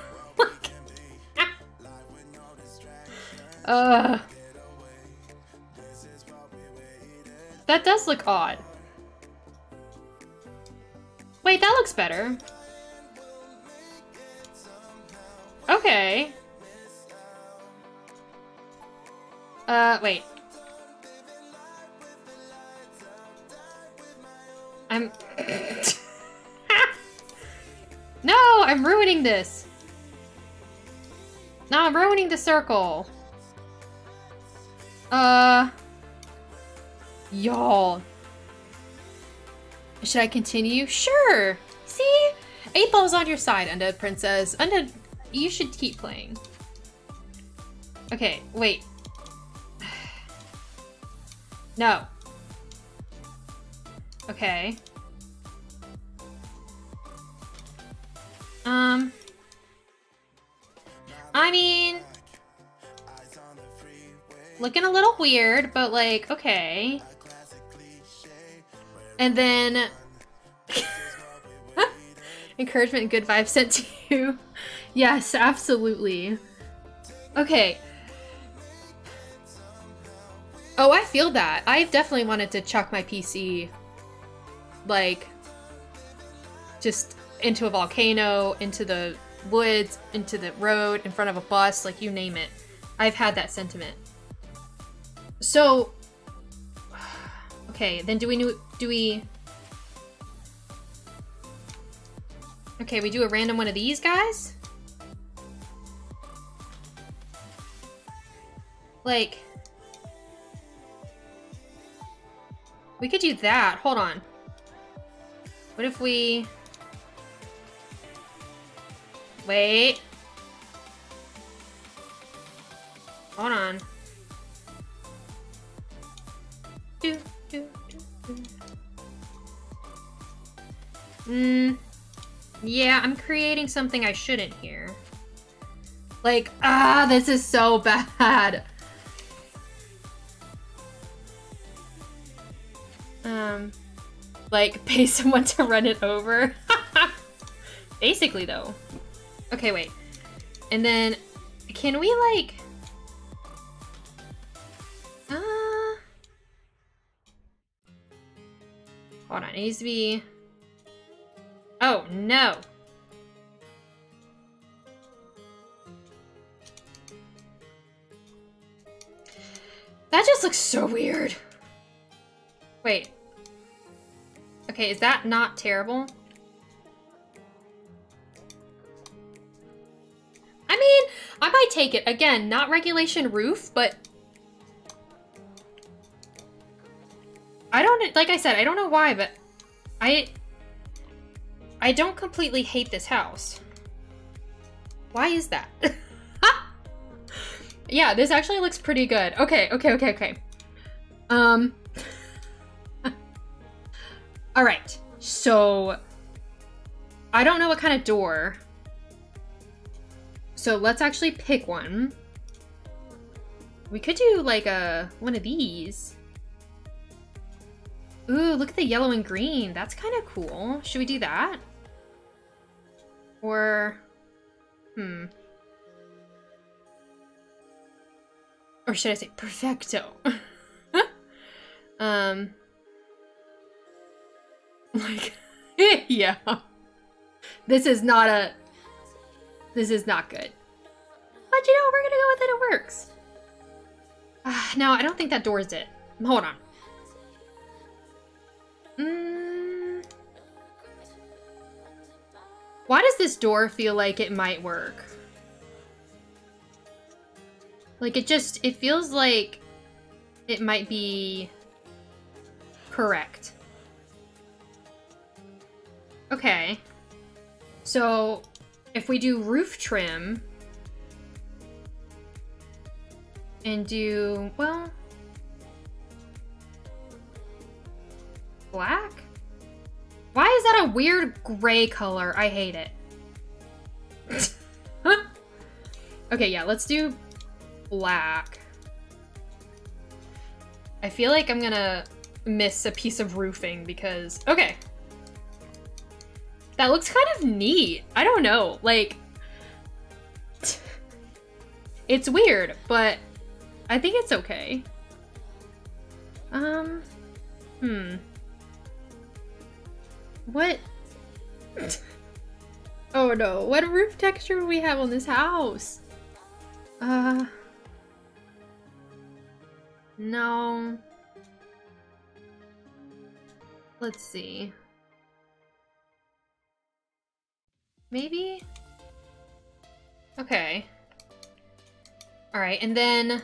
That does look odd. Wait, that looks better. Okay. Wait. No, I'm ruining this. No, I'm ruining the circle. Y'all. Should I continue? Sure. See? 8 Ball's on your side, Unda Princess. Unda, you should keep playing. Okay, wait. No. Okay. I mean, looking a little weird, but like, okay. And then encouragement and good vibes sent to you. Yes, absolutely. Okay. Oh, I feel that. I definitely wanted to chuck my PC, like, just into a volcano, into the woods, into the road, in front of a bus, like, you name it. I've had that sentiment. So, okay, then do we... Okay, we do a random one of these guys? Like... We could do that. Hold on. What if we... Wait. Hold on. do, do, do. Yeah, I'm creating something I shouldn't here. Like, this is so bad. Like, pay someone to run it over. Basically, though. Okay, wait. And then, can we, like... Hold on, it needs to be... Oh, no! That just looks so weird. Wait. Okay, is that not terrible? I mean, I might take it. Again, not regulation roof, but... I don't, like I said, I don't know why, but I don't completely hate this house. Why is that? Yeah, this actually looks pretty good. Okay. All right, so I don't know what kind of door. So let's actually pick one. We could do like one of these. Ooh, look at the yellow and green. That's kind of cool. Should we do that? Or, or should I say perfecto? Like, yeah. This is not good. But you know, we're gonna go with it, it works. No, I don't think that door's it. Hold on. Why does this door feel like it might work? Like, it feels like it might be correct. Okay. So, if we do roof trim and do, well, black? Why is that a weird gray color? I hate it. Okay, yeah, let's do black. I feel like I'm gonna miss a piece of roofing because, okay. That looks kind of neat. I don't know, like, it's weird, but I think it's okay. What? Oh no, what roof texture do we have on this house? No. Let's see. Maybe? Okay. Alright, and then...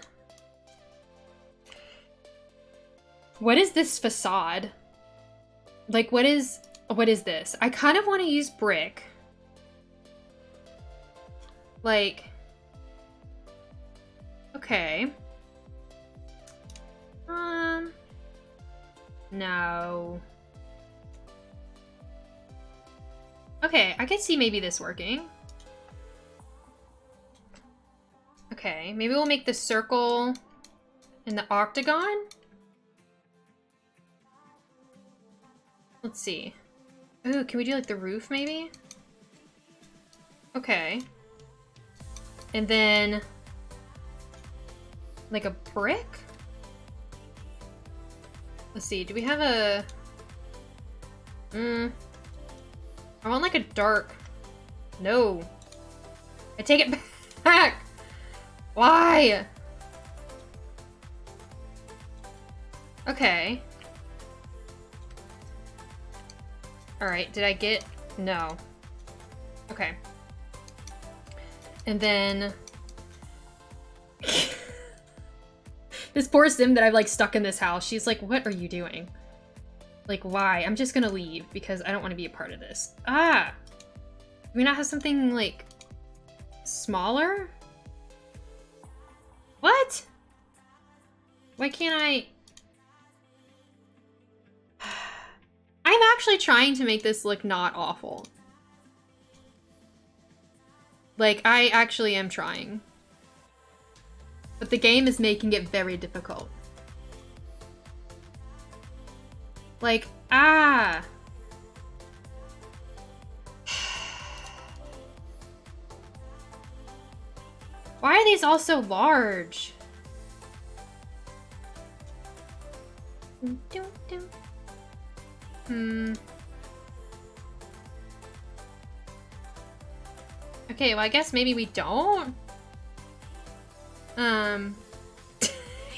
What is this facade? Like, what is this? I kind of want to use brick. Like... Okay. No. Okay, I could see maybe this working. Okay, maybe we'll make the circle and the octagon. Let's see. Ooh, can we do like the roof maybe? Okay. And then like a brick? Let's see, do we have a... I want like a dark... No. I take it back! Why? Okay. Alright, did I get... No. Okay. And then... This poor sim that I've like stuck in this house, she's like, what are you doing? Like, why? I'm just gonna leave because I don't want to be a part of this. Ah! Do we not have something like smaller? What? Why can't I? I'm actually trying to make this look not awful. Like, I actually am trying. But the game is making it very difficult. Like, ah! Why are these all so large? Okay, well, I guess maybe we don't.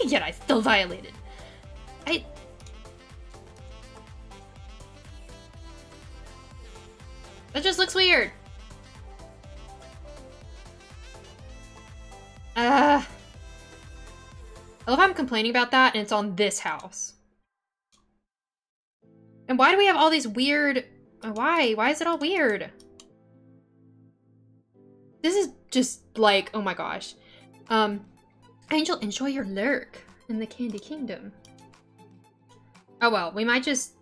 Yet I still violated. That just looks weird. I love how I'm complaining about that and it's on this house. And why do we have all these weird... Why? Why is it all weird? This is just like, oh my gosh. Angel, enjoy your lurk in the Candy Kingdom. Oh well, we might just...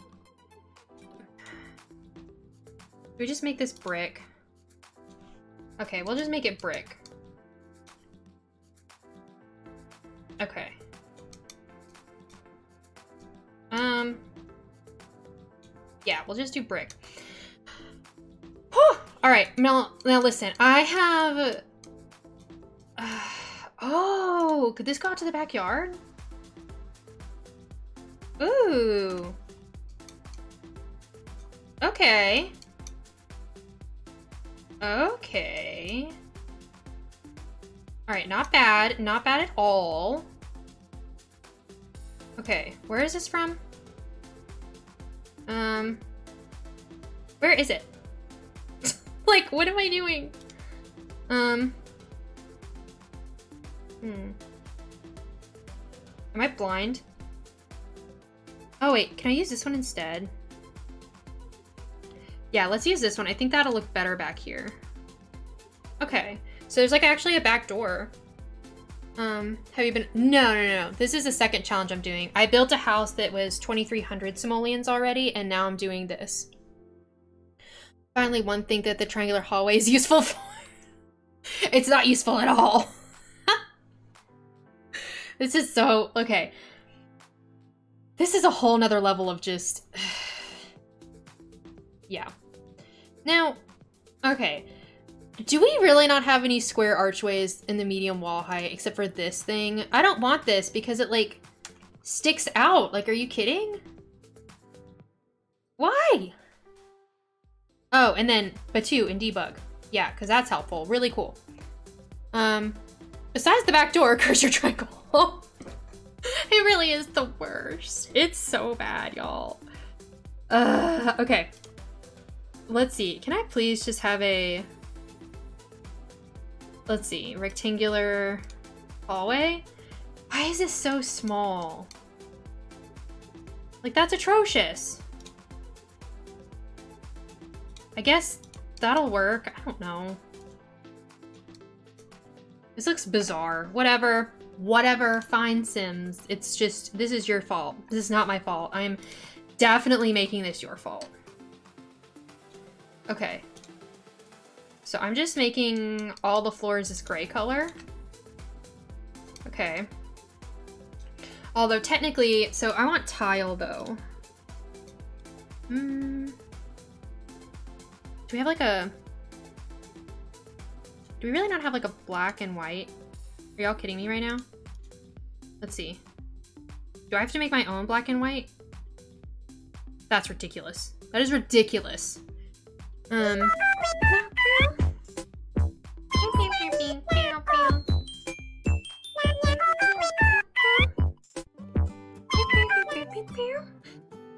we just make this brick. Okay, we'll just make it brick. Okay. Yeah, we'll just do brick. Whew! Alright, now listen, I have... oh, could this go out to the backyard? Ooh. Okay. Okay. Alright, not bad. Not bad at all. Okay, where is this from? Where is it? Like, what am I doing? Am I blind? Oh wait, can I use this one instead? Yeah, let's use this one. I think that'll look better back here. Okay, so there's like actually a back door. Have you been... No. This is the second challenge I'm doing. I built a house that was 2,300 simoleons already, and now I'm doing this. Finally, one thing that the triangular hallway is useful for. It's not useful at all. This is so... okay. This is a whole nother level of just... yeah. Now, okay. Do we really not have any square archways in the medium wall height except for this thing? I don't want this because it, like, sticks out. Like, are you kidding? Why? Oh, and then Batu and debug. Yeah, because that's helpful. Really cool. Besides the back door, cursor triangle. It really is the worst. It's so bad, y'all. Okay. Let's see. Can I please just have a... let's see. Rectangular hallway? Why is this so small? Like, that's atrocious. I guess that'll work. I don't know. This looks bizarre. Whatever. Whatever. Fine, Sims. It's just, this is your fault. This is not my fault. I'm definitely making this your fault. Okay. So I'm just making all the floors this gray color. Okay. Although technically, so I want tile though. Do we have like a... do we really not have like a black and white? Are y'all kidding me right now? Let's see. Do I have to make my own black and white? That's ridiculous. That is ridiculous.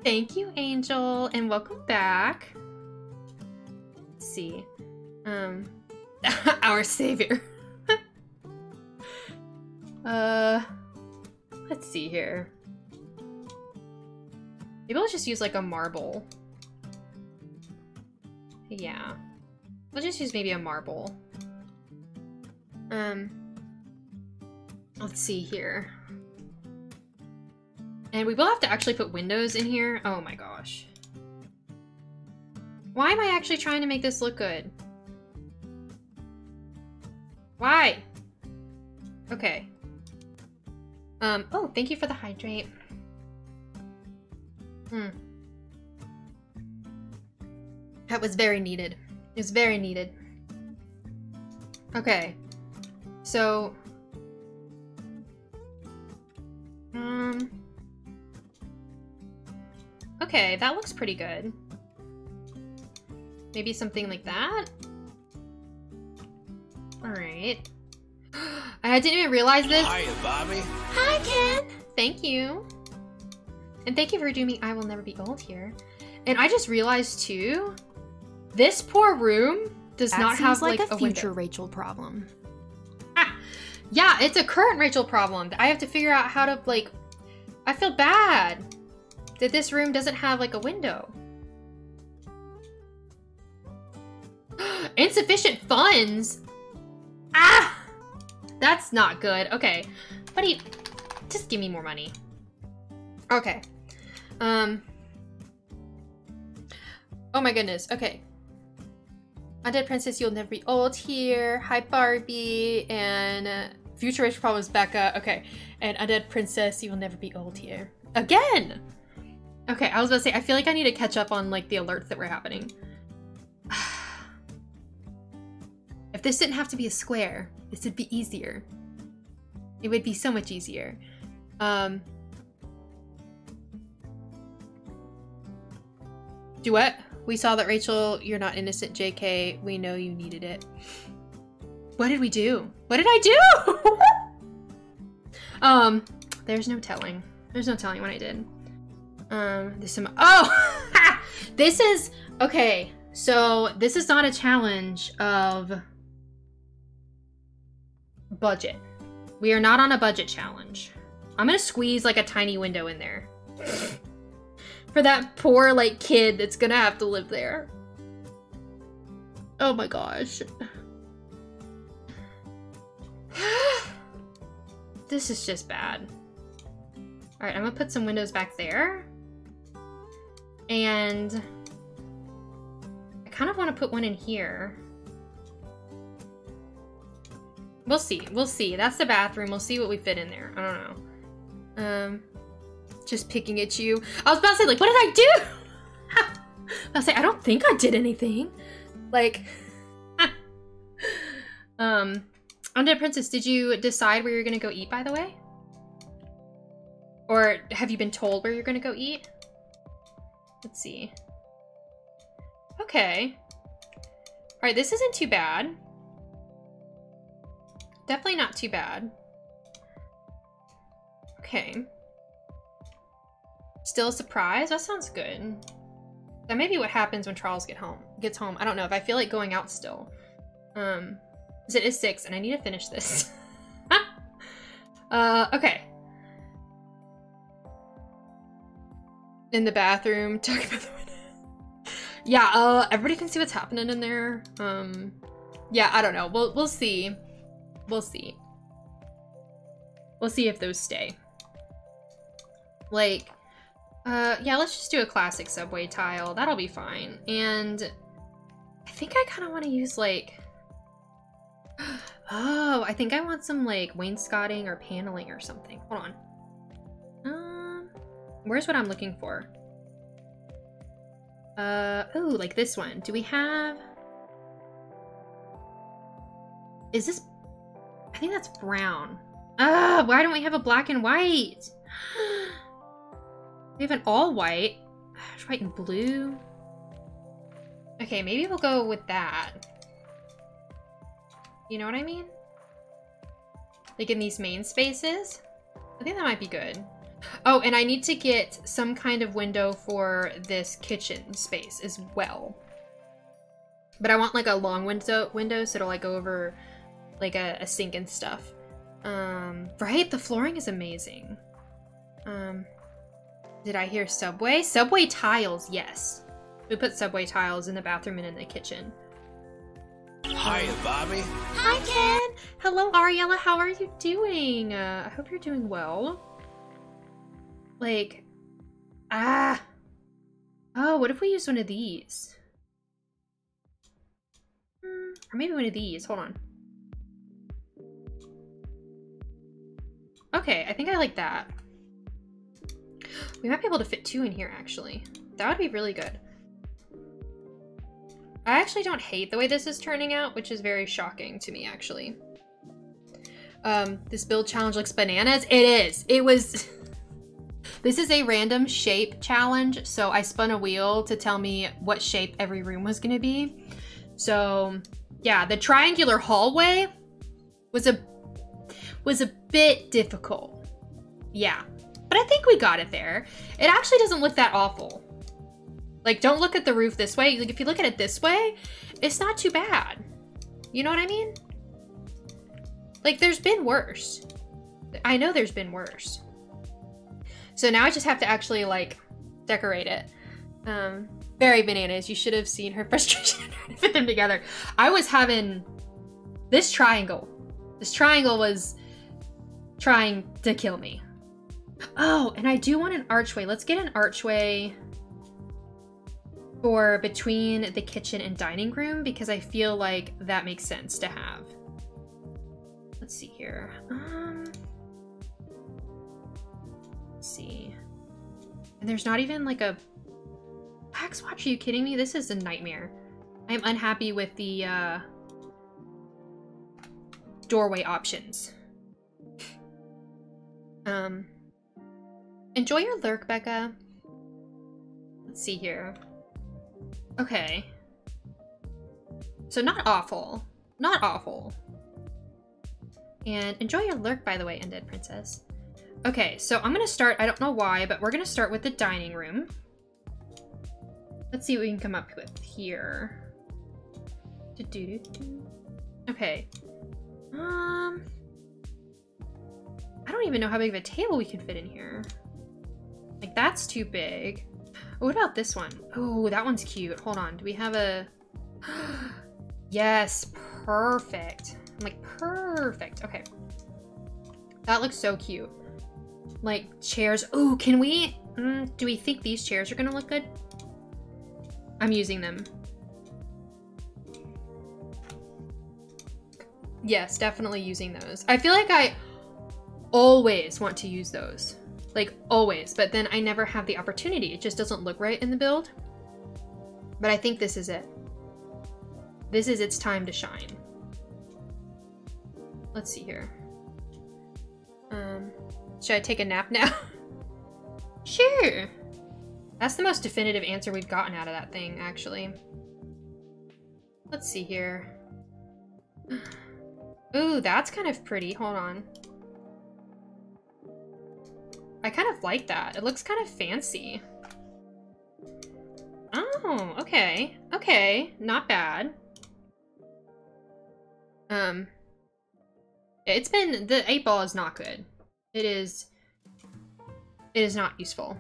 Thank you, Angel, and welcome back. Let's see. Our savior. Let's see here. Maybe let's just use like a marble. Yeah. Let's just use maybe a marble. Let's see here. And we will have to actually put windows in here. Oh my gosh. Why am I actually trying to make this look good? Why? Okay. Oh, thank you for the hydrate. That was very needed. It was very needed. Okay. So... Okay, that looks pretty good. Maybe something like that? Alright. I didn't even realize this. Hiya, Bobby. Hi, Ken! Thank you. And thank you for doing I Will Never Be Old here. And I just realized, too, this poor room does not have, like, a future window. Rachel problem. Ah, yeah, it's a current Rachel problem. I have to figure out how to, like... I feel bad that this room doesn't have, like, a window. Insufficient funds? Ah! That's not good. Okay. Buddy, just give me more money. Okay. Oh my goodness. Okay. Undead Princess, You'll Never Be Old here. Hi, Barbie. And Future Rachel Problems, Becca. Okay. And Undead Princess, You Will Never Be Old here. Again! Okay, I was about to say, I feel like I need to catch up on, like, the alerts that were happening. If this didn't have to be a square, this would be easier. It would be so much easier. Duet. We saw that, Rachel. You're not innocent, JK. We know you needed it. What did we do? What did I do? There's no telling. There's no telling what I did. Oh! This is... Okay, so this is not a challenge of... budget. We are not on a budget challenge. I'm gonna squeeze like a tiny window in there. For that poor like kid that's gonna have to live there. Oh my gosh. This is just bad. Alright, I'm gonna put some windows back there. And I kind of want to put one in here. We'll see. We'll see. That's the bathroom. We'll see what we fit in there. I don't know. Just picking at you. I was about to say, like, what did I do? I was say, I don't think I did anything. Like, Undead Princess, did you decide where you're gonna go eat, by the way? Or have you been told where you're gonna go eat? Let's see. Okay. All right, this isn't too bad. Definitely not too bad. Okay. Still a surprise? That sounds good. That may be what happens when Charles gets home. I don't know if I feel like going out still. Because it is 6 and I need to finish this. Okay. In the bathroom, talking about the window. Yeah, everybody can see what's happening in there. Yeah, I don't know. We'll see. We'll see. We'll see if those stay. Like, yeah, let's just do a classic subway tile. That'll be fine. And I think I kind of want to use, like... Oh, I think I want some, like, wainscoting or paneling or something. Hold on. Where's what I'm looking for? Oh, like this one. Do we have... Is this... I think that's brown. Ah, why don't we have a black and white? We have an all white. White and blue. Okay, maybe we'll go with that. You know what I mean? Like in these main spaces? I think that might be good. Oh, and I need to get some kind of window for this kitchen space as well. But I want like a long window so it'll like go over like a sink and stuff. Right? The flooring is amazing. Did I hear subway? Subway tiles, yes. We put subway tiles in the bathroom and in the kitchen. Hiya, Bobby. Hi, Ken. Hello, Ariella. How are you doing? I hope you're doing well. Like, oh, what if we use one of these? Or maybe one of these. Hold on. Okay, I think I like that. We might be able to fit 2 in here, actually. That would be really good. I actually don't hate the way this is turning out, which is very shocking to me, actually. This build challenge looks bananas. It is. It was... This is a random shape challenge, so I spun a wheel to tell me what shape every room was going to be. So, yeah, the triangular hallway was a bit difficult. Yeah, but I think we got it there. It actually doesn't look that awful. Like, don't look at the roof this way. Like, if you look at it this way, it's not too bad. You know what I mean? Like, there's been worse. I know there's been worse. So now I just have to actually, like, decorate it. Very bananas. You should have seen her frustration trying to fit them together. I was having this triangle. This triangle was trying to kill me. Oh, and I do want an archway. Let's get an archway for between the kitchen and dining room because I feel like that makes sense to have. Let's see here. Let's see. And there's not even like a Waxwatch, are you kidding me? This is a nightmare. I'm unhappy with the doorway options. Enjoy your lurk, Becca. Let's see here. Okay. So not awful. Not awful. And enjoy your lurk, by the way, Undead Princess. Okay, so I'm gonna start, I don't know why, but we're gonna start with the dining room. Let's see what we can come up with here. Okay. I don't even know how big of a table we can fit in here. Like, that's too big. Oh, what about this one? Oh, that one's cute. Hold on. Do we have a... Yes, perfect. I'm like, perfect. Okay. That looks so cute. Like, chairs. Oh, can we... do we think these chairs are gonna look good? I'm using them. Yes, definitely using those. I feel like I always want to use those. Like, always. But then I never have the opportunity. It just doesn't look right in the build. But I think this is it. This is its time to shine. Let's see here. Should I take a nap now? Sure. That's the most definitive answer we've gotten out of that thing, actually. Let's see here. Ooh, that's kind of pretty. Hold on. I kind of like that. It looks kind of fancy. Oh, okay. Okay, not bad. It's been, the 8-ball is not good. It is not useful.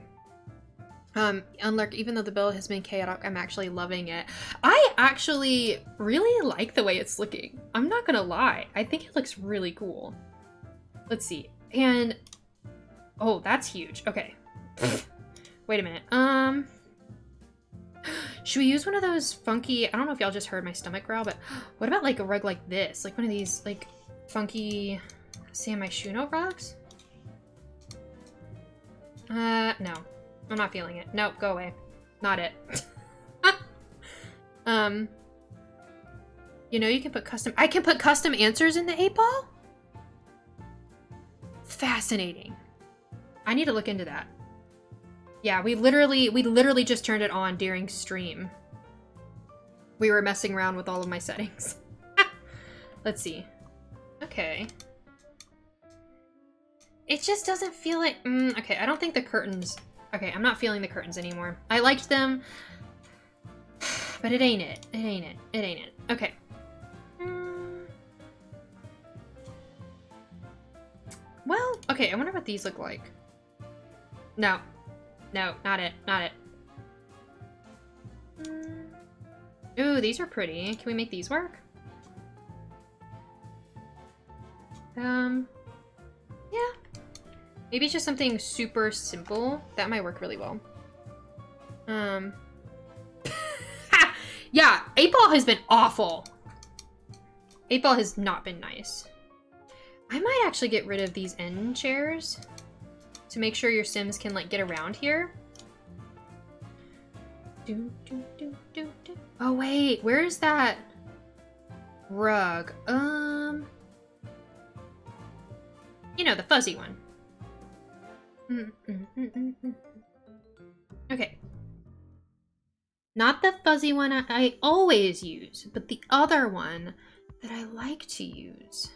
Unlurk, even though the build has been chaotic, I'm actually loving it. I actually really like the way it's looking. I'm not gonna lie. I think it looks really cool. Let's see. And, oh, that's huge. Okay. Wait a minute. Should we use one of those funky, I don't know if y'all just heard my stomach growl, but what about like a rug like this? Like one of these like funky San Myshuno rugs? No. I'm not feeling it. Nope, go away. Not it. You know you can put custom... I can put custom answers in the 8-ball? Fascinating. I need to look into that. Yeah, we literally just turned it on during stream. We were messing around with all of my settings. Let's see. Okay. It just doesn't feel like... okay, I don't think the curtains... Okay, I'm not feeling the curtains anymore. I liked them, but it ain't it. It ain't it. It ain't it. Okay. Well, okay, I wonder what these look like. No. No, not it. Not it. Ooh, these are pretty. Can we make these work? Yeah. Maybe it's just something super simple. That might work really well. Yeah, 8-ball has been awful. 8 Ball has not been nice. I might actually get rid of these end chairs to make sure your Sims can like get around here. Oh wait, where's that rug? You know, the fuzzy one. Okay. Not the fuzzy one I always use, but the other one that I like to use.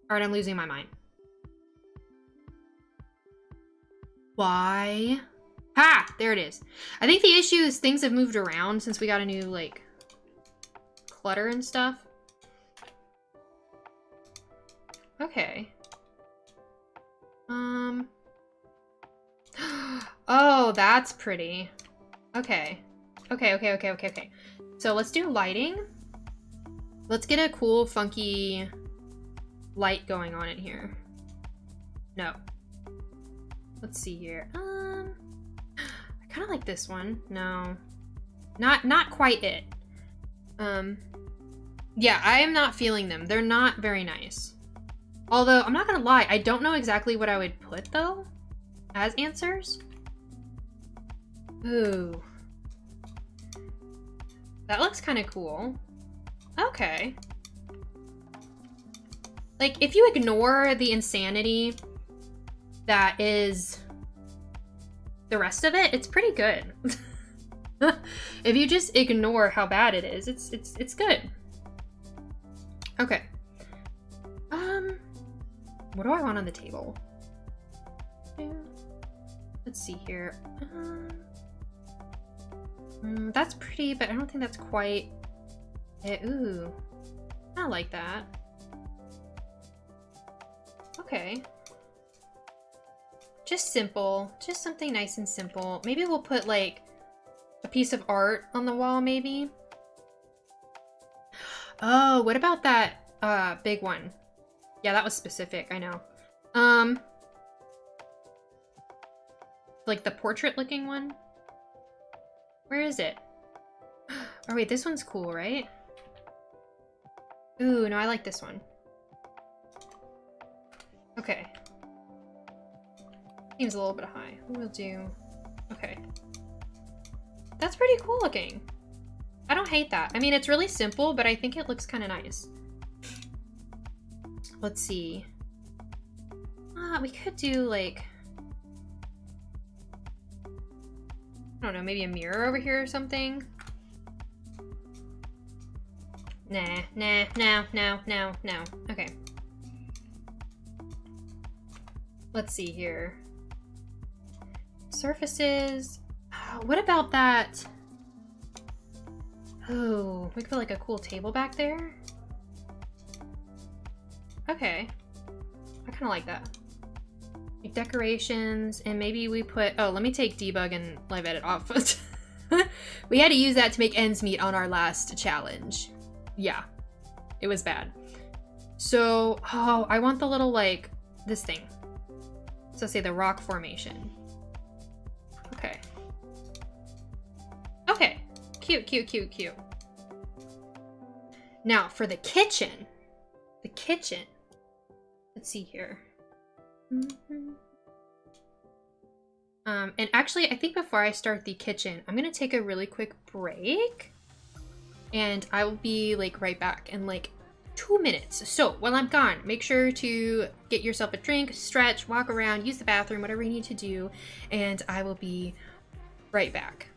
All right, I'm losing my mind. Why? Ha! There it is. I think the issue is things have moved around since we got a new, like, clutter and stuff. Okay. Oh, that's pretty. Okay. Okay. So let's do lighting. Let's get a cool, funky light going on in here. No. Let's see here. I kind of like this one. No. Not quite it. Yeah, I am not feeling them. They're not very nice. Although, I'm not gonna lie, I don't know exactly what I would put, though, as answers. Ooh. That looks kind of cool. Okay. Like, if you ignore the insanity that is the rest of it, it's pretty good. If you just ignore how bad it is, it's good. Okay. What do I want on the table? Let's see here. That's pretty, but I don't think that's quite it. Ooh, I like that. Okay. Just simple, just something nice and simple. Maybe we'll put like a piece of art on the wall, maybe. Oh, what about that big one? Yeah, that was specific, I know. Like the portrait looking one? Where is it? Oh wait, this one's cool, right? Ooh, no, I like this one. Okay. Seems a little bit high. We'll do... Okay. That's pretty cool looking. I don't hate that. I mean, it's really simple, but I think it looks kind of nice. Let's see. We could do, like... I don't know, maybe a mirror over here or something? Nah, no. Okay. Let's see here. Surfaces. What about that? Oh, we could put like a cool table back there. Okay. I kind of like that. Like decorations, and maybe we put... Oh, let me take debug and live edit off. We had to use that to make ends meet on our last challenge. Yeah, it was bad. So, oh, I want the little, like, this thing. So say the rock formation. Okay. Okay. Cute. Now, for the kitchen. Let's see here. And actually, I think before I start the kitchen, I'm gonna take a really quick break. And I will be, like, right back in, like, 2 minutes. So, while I'm gone, make sure to get yourself a drink, stretch, walk around, use the bathroom, whatever you need to do, and I will be right back.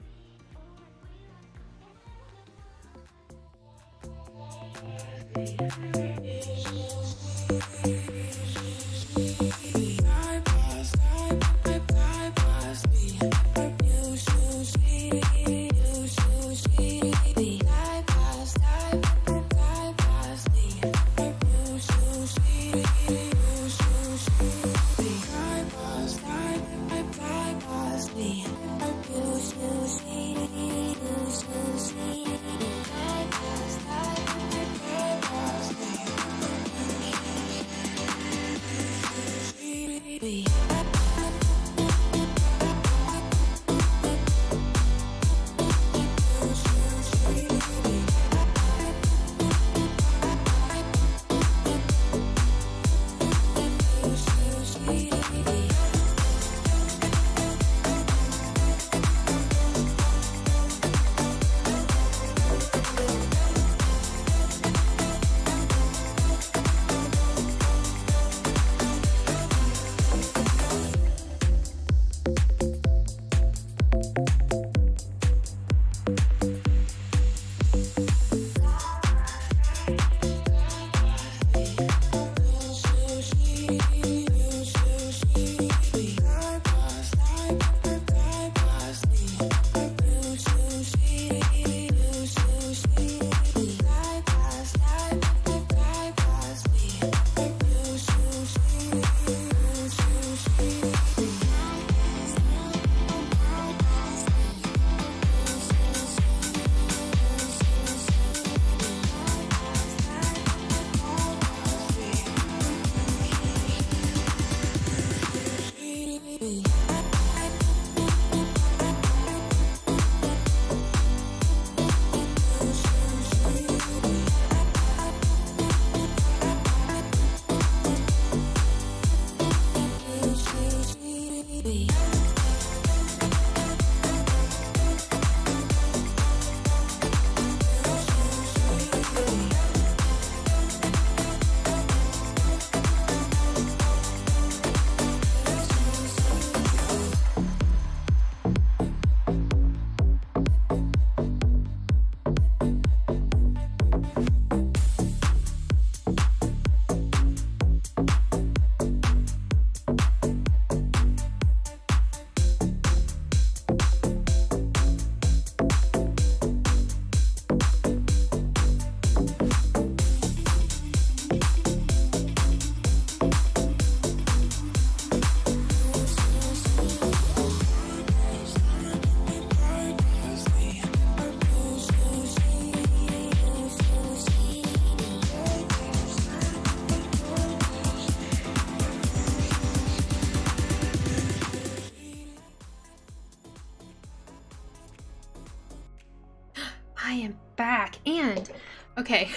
I am back. And, okay.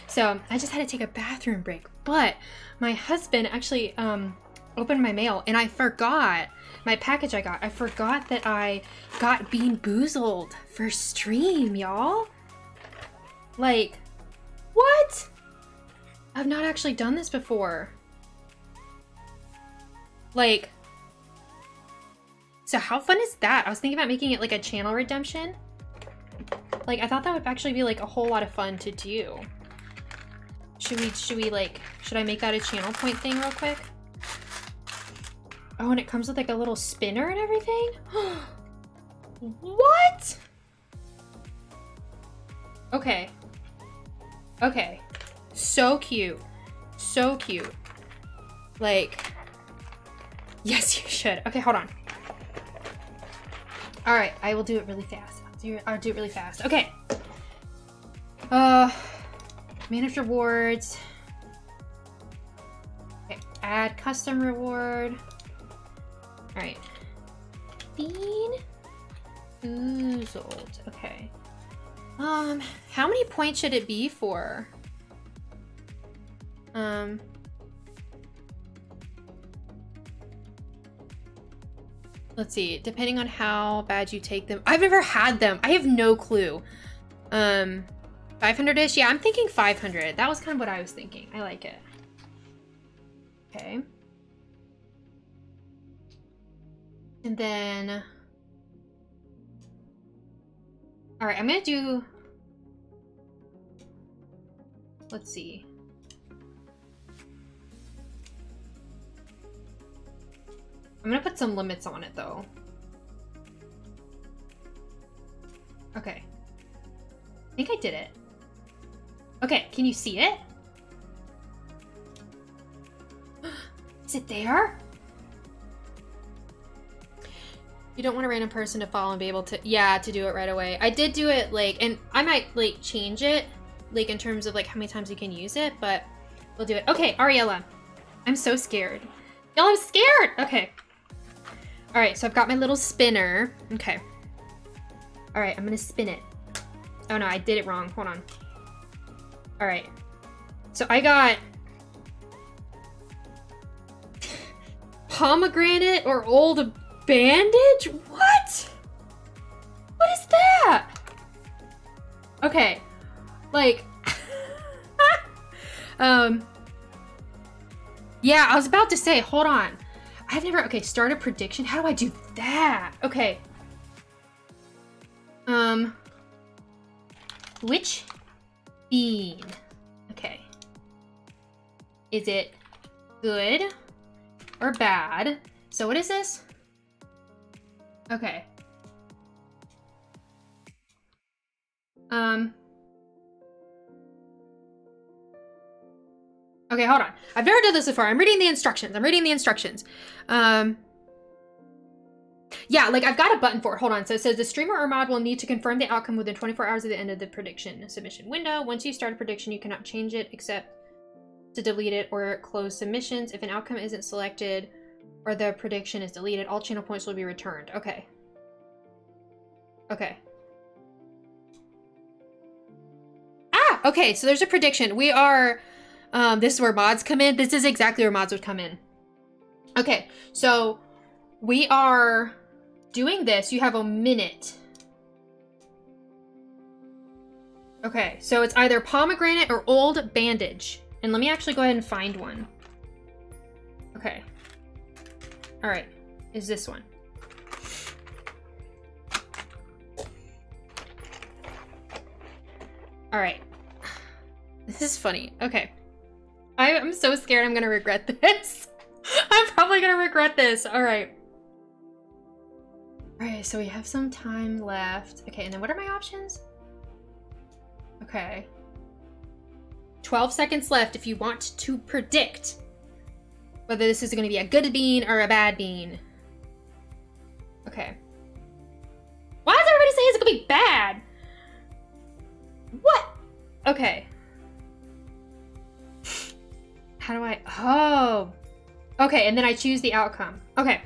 So, I just had to take a bathroom break. But, my husband actually opened my mail. And I forgot, my package I got. I forgot that I got Bean Boozled for stream, y'all. Like, what? I've not actually done this before. Like, so how fun is that? I was thinking about making it like a channel redemption. Like, I thought that would actually be like a whole lot of fun to do. Should I make that a channel point thing real quick? Oh, and it comes with like a little spinner and everything? What? Okay. Okay. So cute. So cute. Like, yes, you should. Okay, hold on. All right, I will do it really fast. I'll do it really fast. Okay. Manage rewards. Okay, add custom reward. All right. Bean Boozled. Okay. How many points should it be for? Let's see, depending on how bad you take them. I've never had them. I have no clue. 500-ish? Yeah, I'm thinking 500. That was kind of what I was thinking. I like it. Okay. And then... all right, I'm gonna do... let's see. I'm gonna put some limits on it though. Okay. I think I did it. Okay, can you see it? Is it there? You don't want a random person to follow and be able to, yeah, to do it right away. I did do it like, and I might like change it, like in terms of like how many times you can use it, but we'll do it. Okay, Ariella. I'm so scared. Y'all, I'm scared! Okay. All right, so I've got my little spinner. Okay. All right, I'm gonna spin it. Oh no, I did it wrong. Hold on. All right. So I got pomegranate or old bandage? What? What is that? Okay. Like, yeah, I was about to say, hold on. I've never, okay, start a prediction. How do I do that? Okay. Which bean? Okay. Is it good or bad? So what is this? Okay. Okay, hold on. I've never done this before. I'm reading the instructions. Yeah, like I've got a button for it. Hold on. So it says the streamer or mod will need to confirm the outcome within 24 hours of the end of the prediction submission window. Once you start a prediction, you cannot change it except to delete it or close submissions. If an outcome isn't selected or the prediction is deleted, all channel points will be returned. Okay. Okay. Ah, okay. So there's a prediction. We are... this is where mods come in. This is exactly where mods would come in. Okay, so we are doing this. You have a minute. Okay, so it's either pomegranate or old bandage. And let me actually go ahead and find one. Okay. All right, is this one. All right. This is funny. Okay. I'm so scared I'm gonna regret this. I'm probably gonna regret this. All right. All right, so we have some time left. Okay, and then what are my options? Okay. 12 seconds left if you want to predict whether this is gonna be a good bean or a bad bean. Okay. Why does everybody say it's gonna be bad? What? Okay. How do I, oh. Okay, and then I choose the outcome. Okay.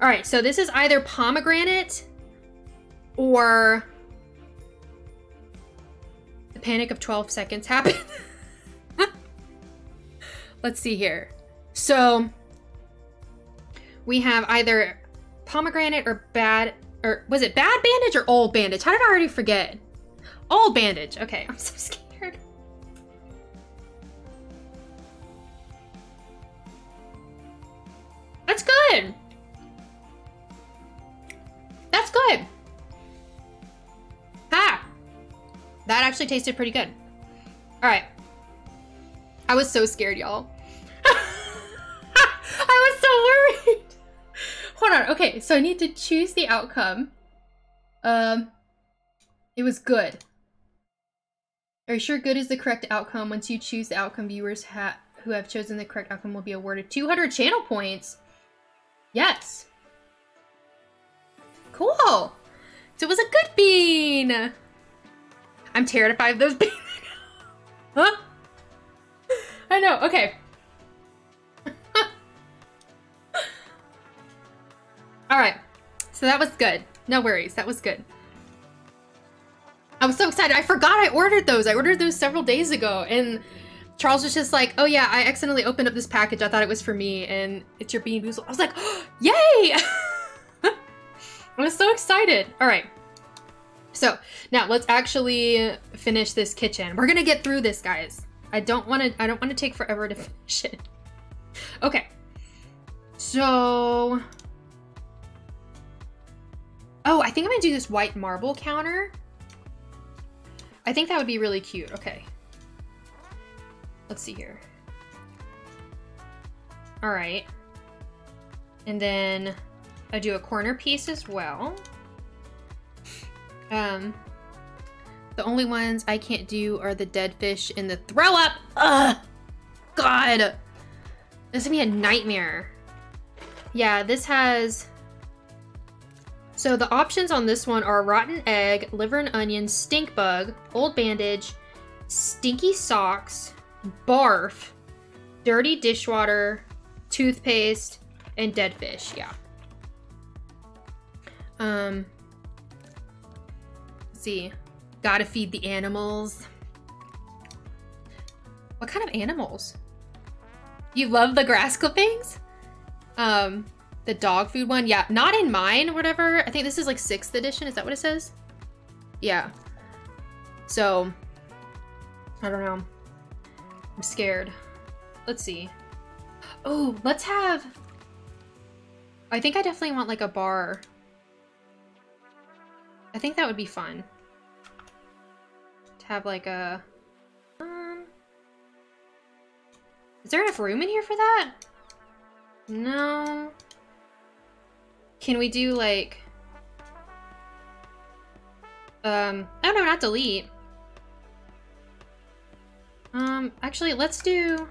All right, so this is either pomegranate or The panic of 12 seconds happened. Let's see here. So we have either pomegranate or was it bad bandage or old bandage? How did I already forget? Old bandage. Okay, I'm so scared. That's good. That's good. Ha! That actually tasted pretty good. All right. I was so scared, y'all. I was so worried. Hold on. Okay, so I need to choose the outcome. It was good. Are you sure good is the correct outcome? Once you choose the outcome, viewers who have chosen the correct outcome will be awarded 200 channel points. Yes. Cool. So it was a good bean. I'm terrified of those beans. Huh? I know. Okay. All right. So that was good. No worries. That was good. I was so excited. I forgot I ordered those. I ordered those several days ago. And Charles was just like, oh yeah, I accidentally opened up this package. I thought it was for me. And it's your Bean Boozled. I was like, oh, yay! I was so excited. All right. So now let's actually finish this kitchen. We're going to get through this, guys. I don't want to take forever to finish it. Okay. So, oh, I think I'm gonna do this white marble counter. I think that would be really cute. Okay. Let's see here. All right. And then I do a corner piece as well. The only ones I can't do are the dead fish and the throw up. Ugh! God! This is gonna be a nightmare. Yeah, this has... So the options on this one are rotten egg, liver and onion, stink bug, old bandage, stinky socks, barf, dirty dishwater, toothpaste, and dead fish. Yeah. Let's see. Gotta feed the animals. What kind of animals? You love the grass clippings? The dog food one? Yeah, not in mine or whatever. I think this is like 6th edition. Is that what it says? Yeah. So, I don't know. I'm scared. Let's see. Oh, let's have... I think I definitely want like a bar. I think that would be fun. To have like a... Is there enough room in here for that? No. Can we do like... oh no, not delete. Actually, let's do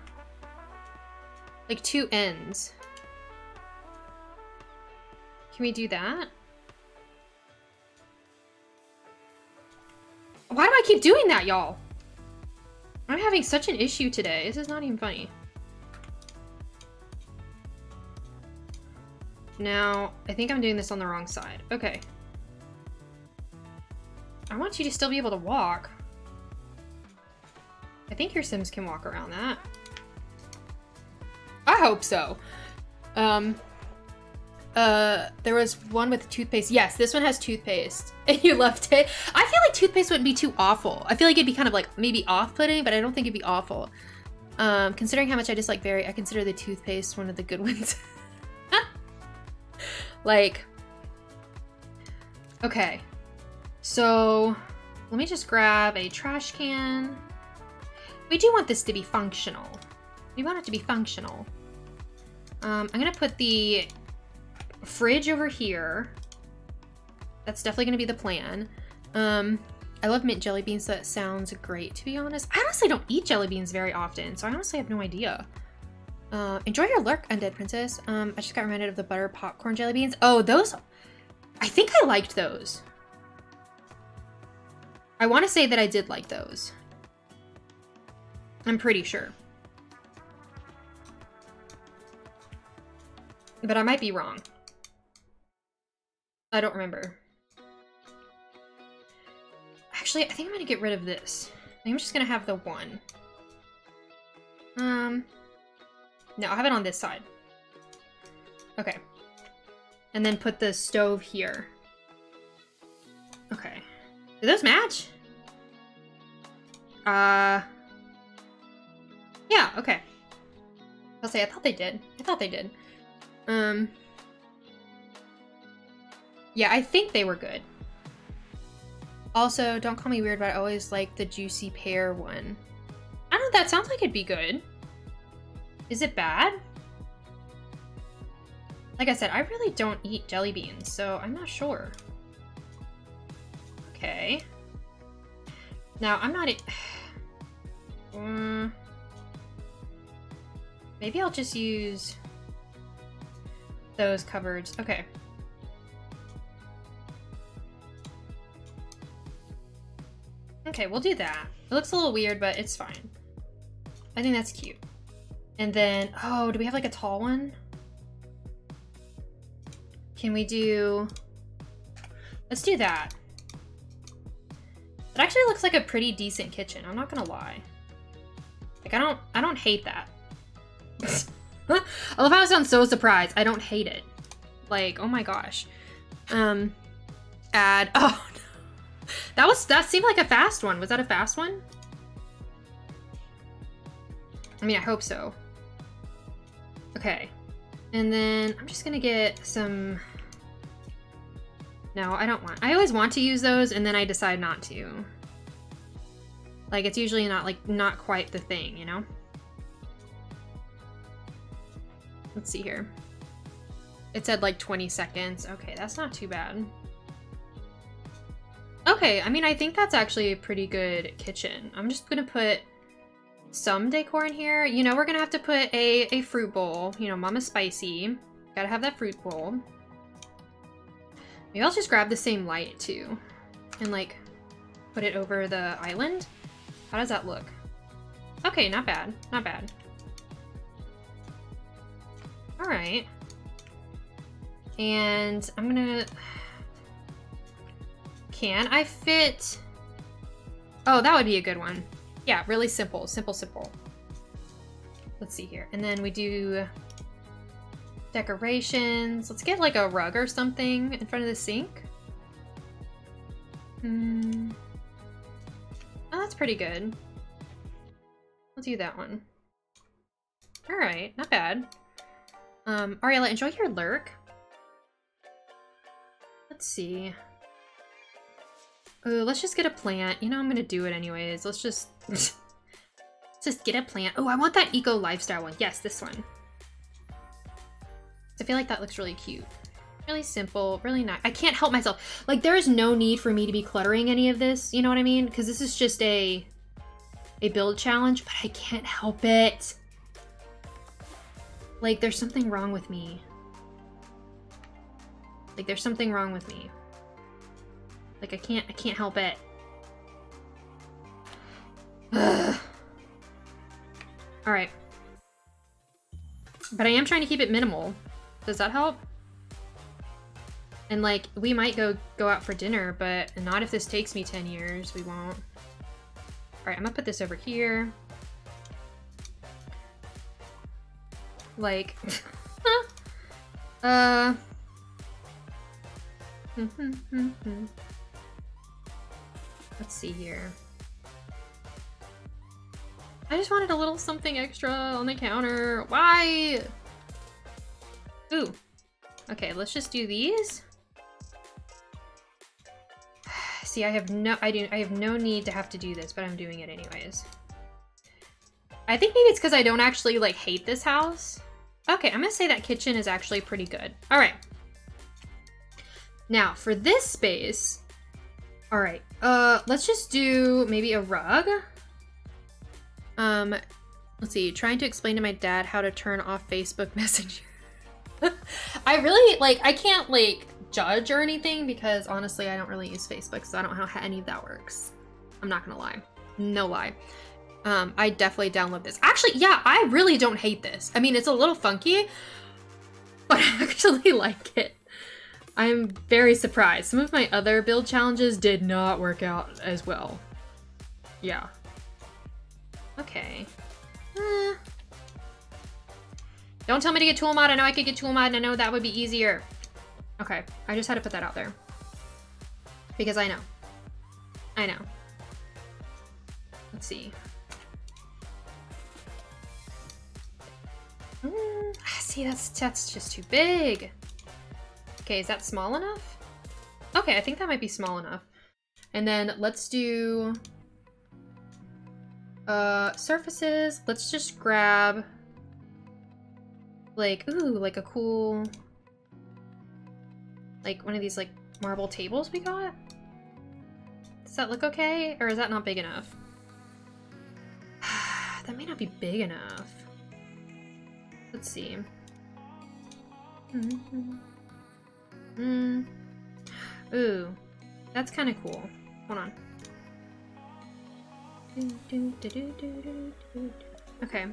like 2 ends. Can we do that? Why do I keep doing that, y'all? I'm having such an issue today. This is not even funny. Now, I think I'm doing this on the wrong side. Okay. I want you to still be able to walk. I think your Sims can walk around that. I hope so. There was one with toothpaste. Yes, this one has toothpaste. And you loved it. I feel like toothpaste wouldn't be too awful. I feel like it'd be kind of like maybe off-putting, but I don't think it'd be awful. Considering how much I dislike berry, I consider the toothpaste one of the good ones. Like, okay. So, let me just grab a trash can. We do want this to be functional. We want it to be functional. I'm gonna put the fridge over here. That's definitely gonna be the plan. I love mint jelly beans, so that sounds great, to be honest. I honestly don't eat jelly beans very often, so I honestly have no idea. Enjoy your lurk, Undead Princess. I just got reminded of the butter popcorn jelly beans. Oh, those, I think I liked those. I want to say that I did like those. I'm pretty sure. But I might be wrong. I don't remember. Actually, I think I'm gonna get rid of this. I I'm just gonna have the one. No, I'll have it on this side. Okay. And then put the stove here. Okay. Do those match? Yeah, okay. I'll say I thought they did. I thought they did. Yeah, I think they were good. Also, don't call me weird, but I always like the juicy pear one. I don't know, that sounds like it'd be good. Is it bad? Like I said, I really don't eat jelly beans, so I'm not sure. Okay. Now, I'm not... maybe I'll just use those cupboards. Okay. Okay, we'll do that. It looks a little weird, but it's fine. I think that's cute. And then, oh, do we have like a tall one? Can we do... Let's do that. It actually looks like a pretty decent kitchen, I'm not gonna lie. Like, I don't hate that. I love how I sound so surprised. I don't hate it. Like, oh my gosh. Add, oh no. That seemed like a fast one. Was that a fast one? I mean, I hope so. Okay. And then I'm just gonna get some... No, I don't want... I always want to use those and then I decide not to. Like, it's usually not quite the thing, you know? Let's see here. It said like 20 seconds. Okay, that's not too bad. Okay, I mean, I think that's actually a pretty good kitchen. I'm just gonna put some decor in here. You know, we're gonna have to put a fruit bowl. You know, Mama's spicy. Gotta have that fruit bowl. Maybe I'll just grab the same light too and like put it over the island. How does that look? Okay, not bad, not bad. All right. And I'm gonna... Can I fit... Oh, that would be a good one. Yeah, really simple, simple, simple. Let's see here. And then we do decorations. Let's get like a rug or something in front of the sink. Oh, that's pretty good. We'll do that one. All right, not bad. Ariella, enjoy your lurk. Let's see. Oh, let's just get a plant. You know, I'm gonna do it anyways. Let's just let's just get a plant. Oh, I want that eco lifestyle one. Yes, this one. I feel like that looks really cute. Really simple, really nice. I can't help myself. Like, there is no need for me to be cluttering any of this. You know what I mean? Because this is just a build challenge, but I can't help it. Like, there's something wrong with me. Like, there's something wrong with me. Like, I can't help it. Ugh. All right. But I am trying to keep it minimal. Does that help? And like, we might go out for dinner, but not if this takes me 10 years. We won't. All right, I'm gonna put this over here. Like, let's see here. I just wanted a little something extra on the counter. Why? Ooh. Okay, let's just do these. See, I have no need to have to do this, but I'm doing it anyways. I think maybe it's because I don't actually like hate this house. Okay, I'm gonna say that kitchen is actually pretty good. All right. Now for this space, all right, let's just do maybe a rug. Let's see, trying to explain to my dad how to turn off Facebook Messenger. I really, like, I can't, like, judge or anything because, honestly, I don't really use Facebook, so I don't know how any of that works. I'm not gonna lie. No lie. I definitely download this. Actually, yeah, I really don't hate this. I mean, it's a little funky, but I actually like it. I'm very surprised. Some of my other build challenges did not work out as well. Yeah. Okay. Don't tell me to get tool mod. I know I could get tool mod and I know that would be easier. Okay, I just had to put that out there. Because I know. I know. Let's see. See, that's just too big. Okay, is that small enough? Okay, I think that might be small enough. And then let's do surfaces. Let's just grab like, ooh, like a cool, like one of these like marble tables we got. Does that look okay? Or is that not big enough? That may not be big enough. Let's see. Ooh, that's kind of cool. Hold on. Okay.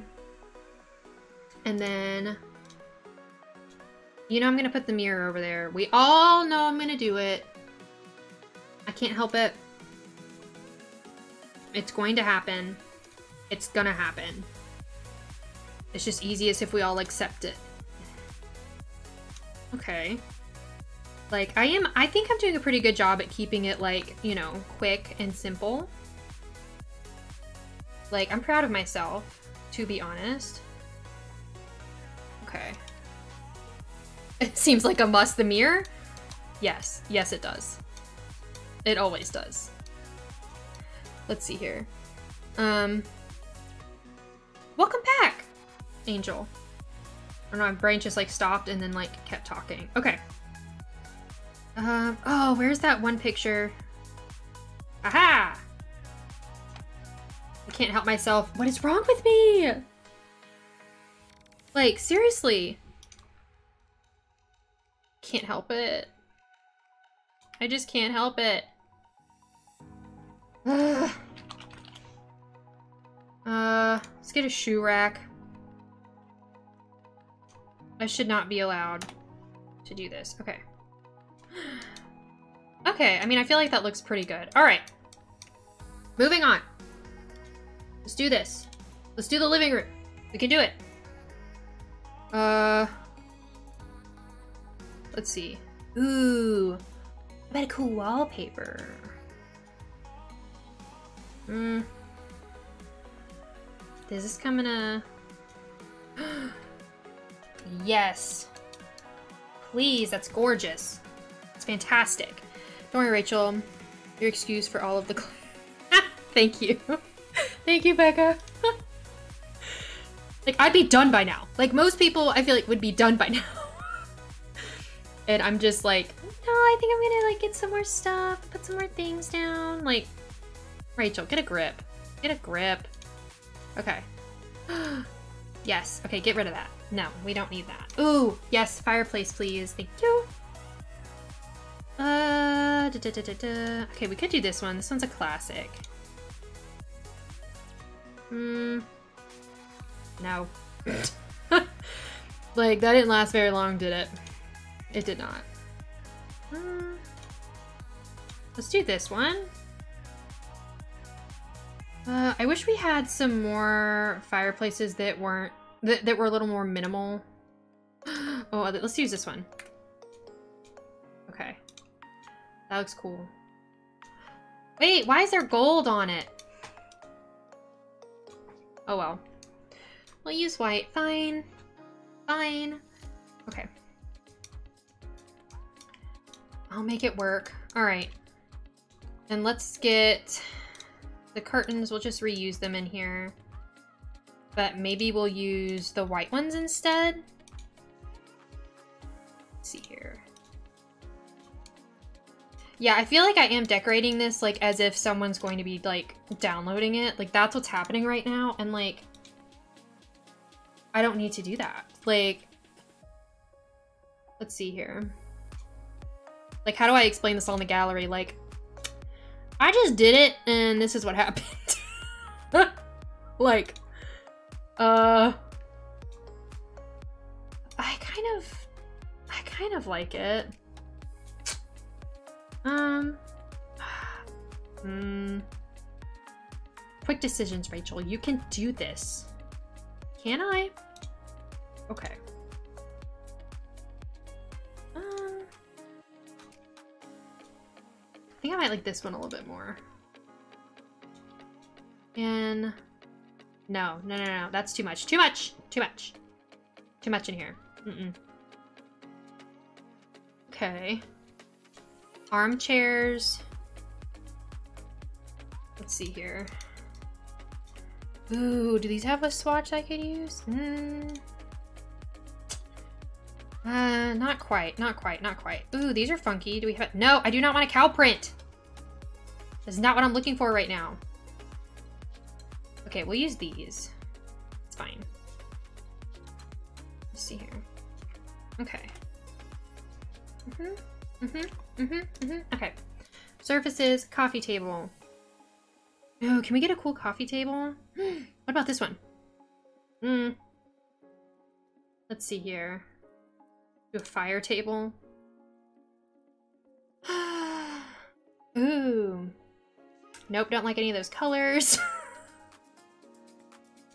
And then, you know I'm gonna put the mirror over there. We all know I'm gonna do it. I can't help it. It's going to happen. It's gonna happen. It's just easiest if we all accept it. Okay. Like, I think I'm doing a pretty good job at keeping it, like, you know, quick and simple. Like, I'm proud of myself, to be honest. Okay. It seems like a must, the mirror? Yes. Yes, it does. It always does. Let's see here. Welcome back, Angel. I don't know, my brain just, like, stopped and then, like, kept talking. Okay. Oh, where's that one picture? Aha! I can't help myself. What is wrong with me? Like, seriously. Can't help it. I just can't help it. Let's get a shoe rack. I should not be allowed to do this. Okay. Okay, I mean, I feel like that looks pretty good. All right. Moving on. Let's do this. Let's do the living room. We can do it. Let's see. Ooh. I bet a cool wallpaper. Is this coming to... Yes. Please, that's gorgeous. It's fantastic. Don't worry, Rachel. You're excused for all of the... Thank you. Thank you, Becca. Like, I'd be done by now. Like, most people, I feel like, would be done by now. And I'm just like, no, I think I'm gonna, like, get some more stuff, put some more things down. Like, Rachel, get a grip. Get a grip. Okay. Yes. Okay, get rid of that. No, we don't need that. Ooh, yes, fireplace, please. Thank you. Okay, we could do this one. This one's a classic. No. Like, that didn't last very long, did it? It did not. Let's do this one. I wish we had some more fireplaces that weren't that were a little more minimal. Oh, let's use this one. Okay. That looks cool. Wait, why is there gold on it? Oh well. We'll use white. Fine. Fine. Okay. I'll make it work. Alright. And let's get the curtains. We'll just reuse them in here. But maybe we'll use the white ones instead. Let's see here. Yeah, I feel like I am decorating this like as if someone's going to be like downloading it. Like that's what's happening right now. And like, I don't need to do that. Like, let's see here. Like, how do I explain this on the gallery? Like, I just did it and this is what happened. Like, I kind of like it. Quick decisions, Rachel. You can do this. Can I? Okay. I think I might like this one a little bit more. And no. That's too much. Too much in here. Okay. Armchairs. Let's see here. Ooh, do these have a swatch I could use? Not quite. Ooh, these are funky. Do we have... No, I do not want a cow print. That's not what I'm looking for right now. Okay, we'll use these. It's fine. Let's see here. Okay. Okay. Surfaces, coffee table. Oh, can we get a cool coffee table? What about this one? Let's see here. Do a fire table. Ooh. Nope, don't like any of those colors.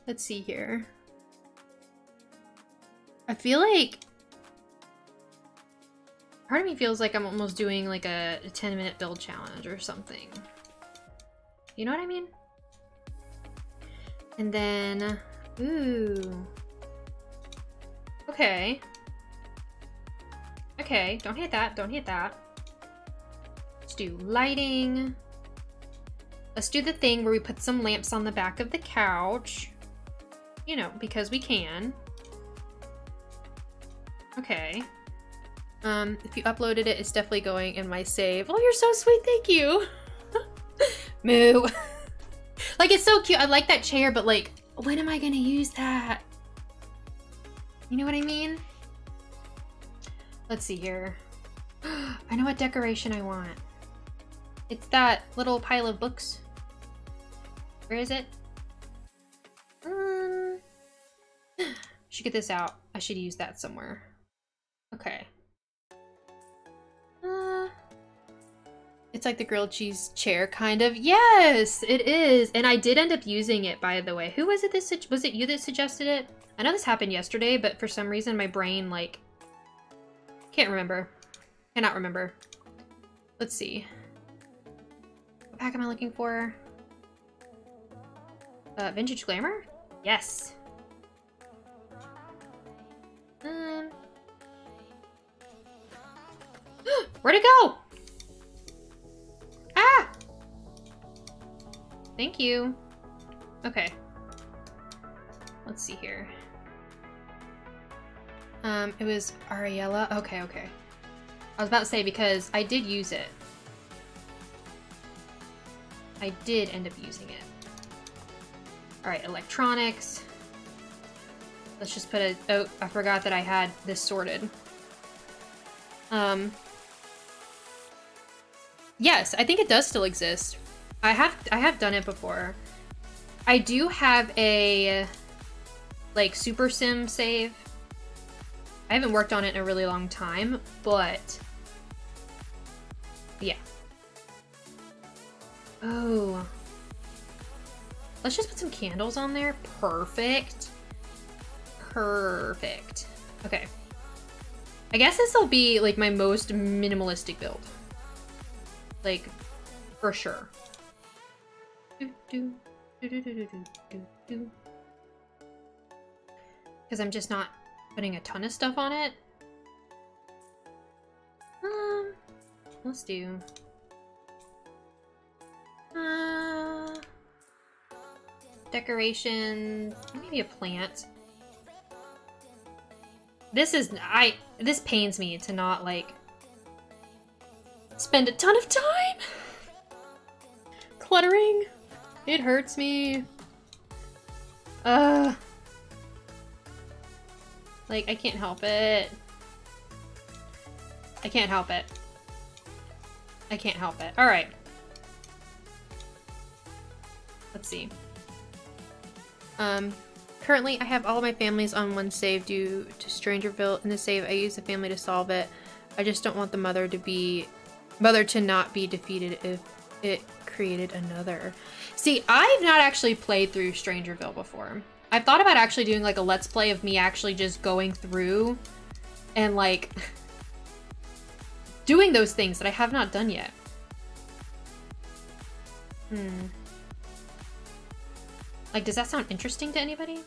Let's see here. I feel like... Part of me feels like I'm almost doing like a 10-minute build challenge or something. You know what I mean? And then... Ooh. Okay. Okay, don't hit that, don't hit that. Let's do lighting. Let's do the thing where we put some lamps on the back of the couch. You know, because we can. Okay. If you uploaded it, it's definitely going in my save. Oh, you're so sweet, thank you. Moo. Like, it's so cute. I like that chair, but like, when am I gonna use that? You know what I mean? Let's see here. I know what decoration I want. It's that little pile of books. Where is it? Should get this out. I should use that somewhere. Okay. It's like the grilled cheese chair, kind of. Yes, it is. And I did end up using it, by the way. Who was it was it you that suggested it? I know this happened yesterday, but for some reason my brain, like, can't remember. Cannot remember. Let's see. What pack am I looking for? Vintage Glamour? Yes. Where'd it go? Ah! Thank you. Okay. Let's see here. It was Ariella. Okay. I was about to say, because I did use it. I did end up using it. Alright, electronics. Let's just put a... Oh, I forgot that I had this sorted. Yes, I think it does still exist. I have done it before. I do have a, like, Super Sim save. I haven't worked on it in a really long time, but yeah. Oh. Let's just put some candles on there. Perfect. Perfect. Okay. I guess this will be, like, my most minimalistic build. Like, for sure. Because I'm just not putting a ton of stuff on it. Let's do... decorations, maybe a plant. This is, this pains me to not, like, spend a ton of time cluttering. It hurts me. Like, I can't help it. I can't help it. I can't help it. All right. Let's see. Currently I have all of my families on one save due to Strangerville. In the save, I use the family to solve it. I just don't want the mother to not be defeated if it created another. See, I've not actually played through Strangerville before. I've thought about actually doing like a let's play of me actually just going through and like doing those things that I have not done yet. Like, does that sound interesting to anybody?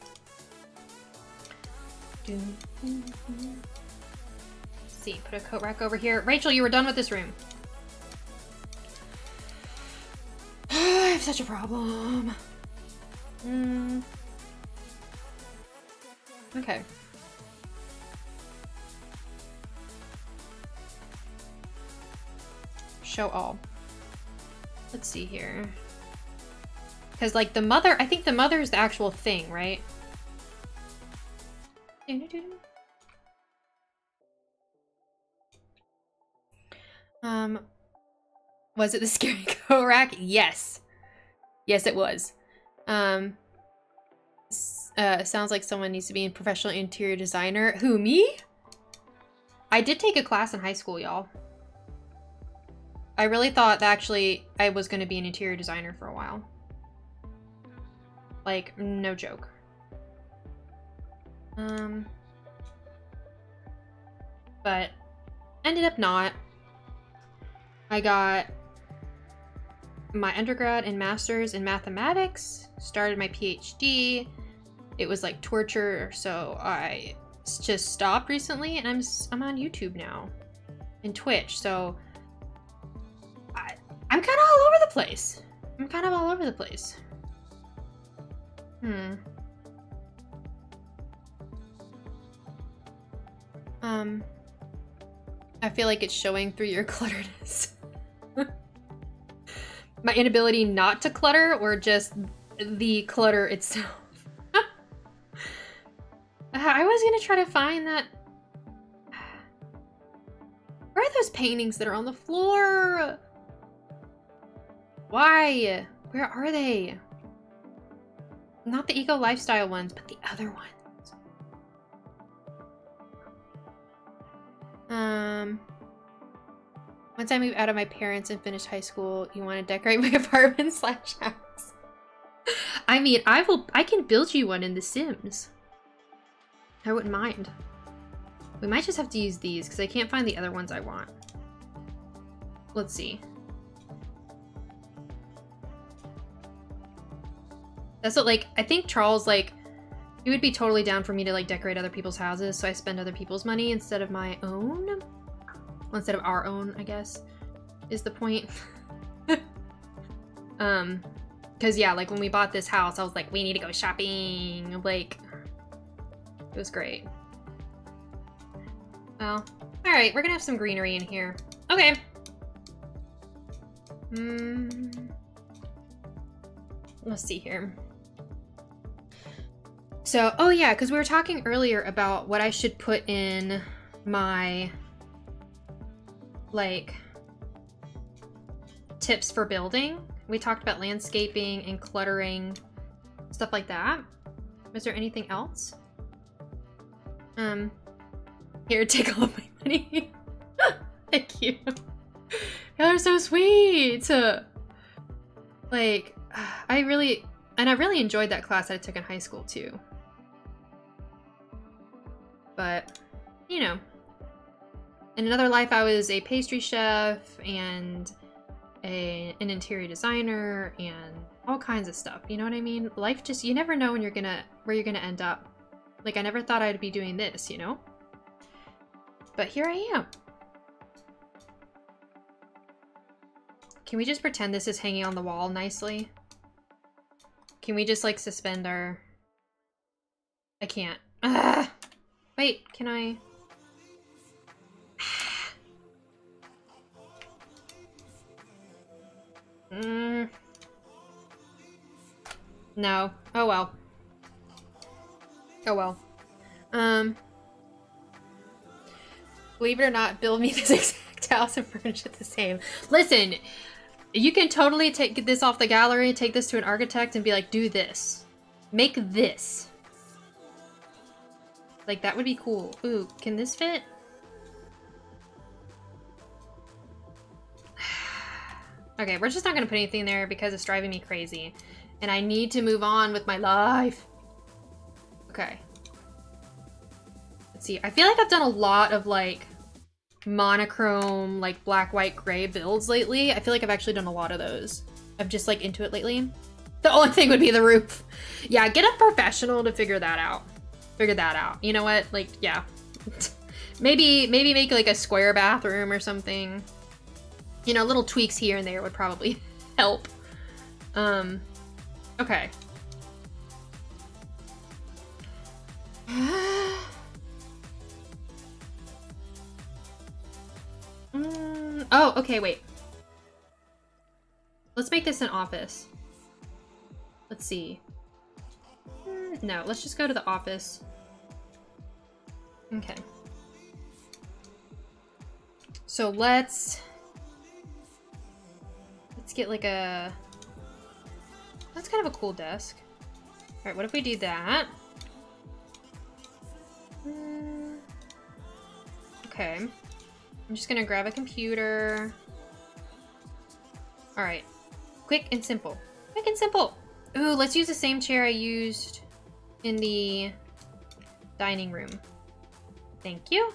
See, put a coat rack over here. Rachel, you were done with this room. I have such a problem. Okay. Show all. Let's see here. Because, like, the mother, I think the mother is the actual thing, right? Was it the scary coat rack? Yes. Yes, it was. Sounds like someone needs to be a professional interior designer. Who, me? I did take a class in high school, y'all. I really thought that actually I was going to be an interior designer for a while. Like, no joke. But ended up not. I got my undergrad and master's in mathematics, started my PhD. It was like torture, so I just stopped recently, and I'm on YouTube now and Twitch, so I'm kind of all over the place. I feel like it's showing through your clutteredness. My inability not to clutter, or just the clutter itself. I was gonna try to find that. Where are those paintings that are on the floor? Why? Where are they? Not the eco lifestyle ones, but the other ones. Once I move out of my parents and finish high school, you want to decorate my apartment / house? I mean, I can build you one in The Sims. I wouldn't mind. We might just have to use these because I can't find the other ones I want. Let's see. That's what, like, I think Charles, like, he would be totally down for me to, like, decorate other people's houses, so I spend other people's money instead of my own. Well, instead of our own, I guess, is the point. Because, yeah, like, when we bought this house, I was like, we need to go shopping. Like, it was great. Well, alright, we're gonna have some greenery in here. Okay. Let's see here. So, oh yeah, because we were talking earlier about what I should put in my, like, tips for building. We talked about landscaping and cluttering, stuff like that. Was there anything else? Here, take all of my money. Thank you. Y'all are so sweet. Like, I really enjoyed that class that I took in high school too. But, you know, in another life I was a pastry chef and an interior designer and all kinds of stuff. You know what I mean? Life just, you never know when where you're gonna end up. Like, I never thought I'd be doing this, you know? But here I am. Can we just pretend this is hanging on the wall nicely? Can we just, like, suspend our... I can't. Ugh. Wait, can I... No. Oh well. Oh well. Believe it or not, build me this exact house and furnish it the same. Listen, you can totally get this off the gallery, take this to an architect and be like, do this. Make this. Like, that would be cool. Ooh, can this fit? Okay, we're just not gonna put anything there because it's driving me crazy. And I need to move on with my life. Okay. Let's see. I feel like I've done a lot of like monochrome, like black, white, gray builds lately. I feel like I've actually done a lot of those. I'm just like into it lately. The only thing would be the roof. Yeah, get a professional to figure that out. You know what? Like, yeah. maybe make like a square bathroom or something. You know, little tweaks here and there would probably help. Okay. Oh, okay, wait. Let's make this an office. Let's see. No, let's just go to the office. Okay. So let's get like a... That's kind of a cool desk. Alright, what if we do that? Okay. I'm just gonna grab a computer. Alright. Quick and simple. Quick and simple! Ooh, let's use the same chair I used in the dining room. Thank you.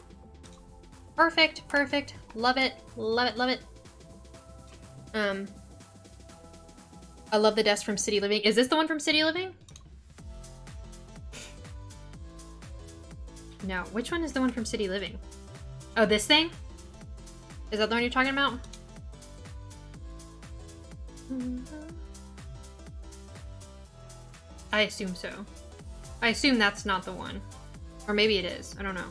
Perfect, perfect. Love it, love it, love it. I love the desk from City Living. Is this the one from City Living? No, which one is the one from City Living? Oh, this thing? Is that the one you're talking about? I assume so. I assume that's not the one. Or maybe it is. I don't know.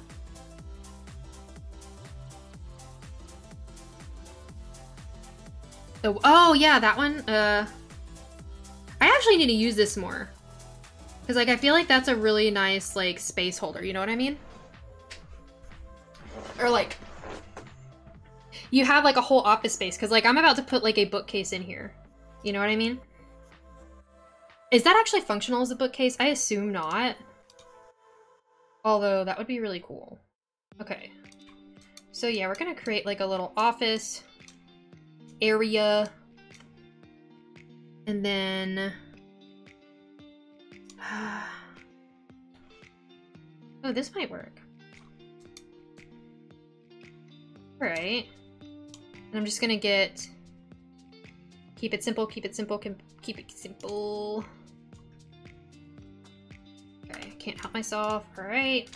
Oh, yeah, that one. I actually need to use this more. Because, like, I feel like that's a really nice, like, space holder. You know what I mean? Or, like, you have, like, a whole office space. Because, like, I'm about to put, like, a bookcase in here. You know what I mean? Is that actually functional as a bookcase? I assume not. Although, that would be really cool. Okay. So, yeah, we're going to create, like, a little office area. And then... oh, this might work. Alright. And I'm just gonna get... Keep it simple, keep it simple, keep it simple. Okay, can't help myself. Alright.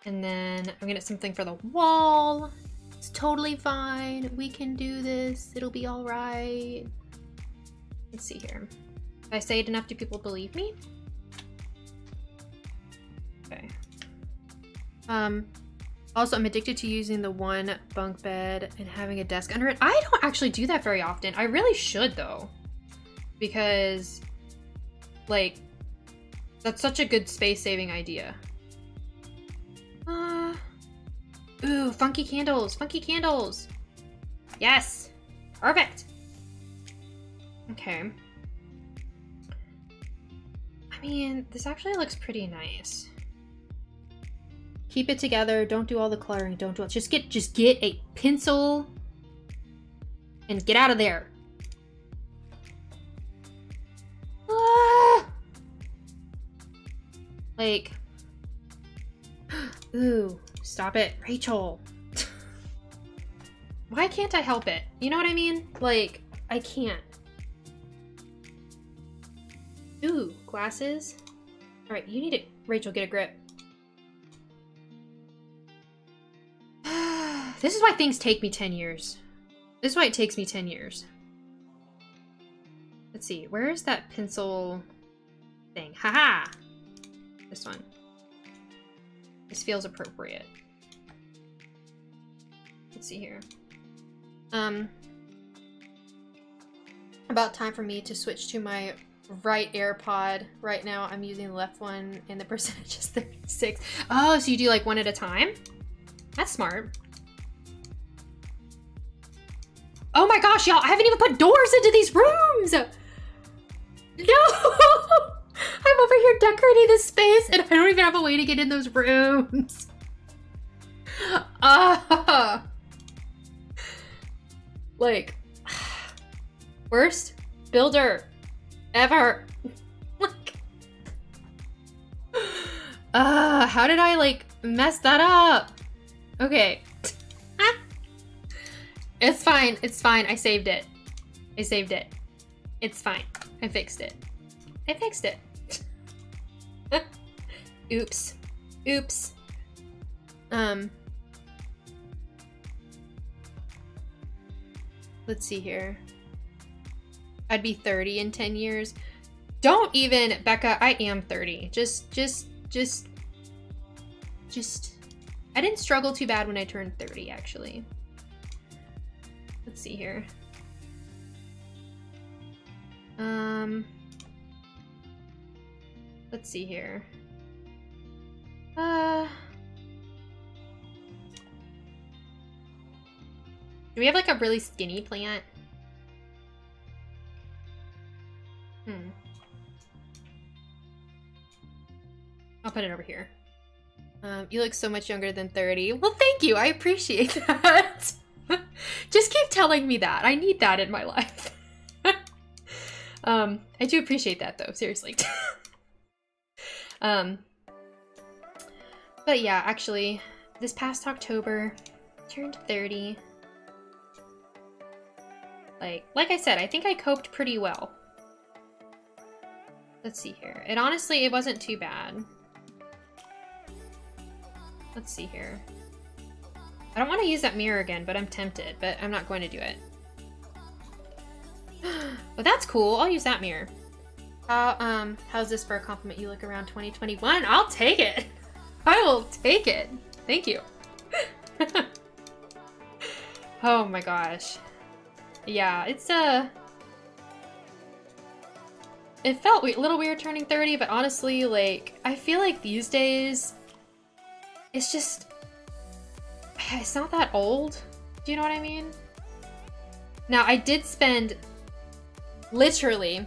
And then I'm gonna get something for the wall. It's totally fine. We can do this. It'll be alright. Let's see here. If I say it enough, do people believe me? Okay. Also, I'm addicted to using the one bunk bed and having a desk under it. I don't actually do that very often. I really should, though. Because, like, that's such a good space-saving idea. Ooh, funky candles. Funky candles. Yes. Perfect. Okay. I mean, this actually looks pretty nice. Keep it together. Don't do all the cluttering. Don't do it. Just get a pencil and get out of there. Ah! Like, ooh, stop it, Rachel. Why can't I help it? You know what I mean? Like, I can't. Ooh, glasses. All right, you need it. Rachel, get a grip. This is why things take me 10 years. This is why it takes me 10 years. Let's see, where is that pencil thing? Haha! This one. This feels appropriate. Let's see here. About time for me to switch to my right AirPod. Right now I'm using the left one and the percentage is 36. Oh, so you do like one at a time? That's smart. Oh my gosh, y'all, I haven't even put doors into these rooms! No! I'm over here decorating this space and I don't even have a way to get in those rooms. Like, worst builder ever. Like, how did I like mess that up? Okay. It's fine. It's fine. I saved it. I saved it. It's fine. I fixed it. I fixed it. Oops. Oops. Let's see here. I'd be 30 in 10 years. Don't even, Becca, I am 30. Just, I didn't struggle too bad when I turned 30, actually. Let's see here. Let's see here. Do we have like a really skinny plant? I'll put it over here. You look so much younger than 30. Well, thank you. I appreciate that. Just keep telling me that. I need that in my life. I do appreciate that though, seriously. But yeah, actually, this past October, turned 30. Like I said, I think I coped pretty well. Let's see here. It honestly, it wasn't too bad. Let's see here. I don't want to use that mirror again, but I'm tempted, but I'm not going to do it. But that's cool. I'll use that mirror. How's this for a compliment? You look around 2021. I'll take it. I will take it. Thank you. Oh my gosh. Yeah, it's it felt a little weird turning 30, but honestly, like, I feel like these days, it's just, it's not that old. Do you know what I mean? Now, I did spend literally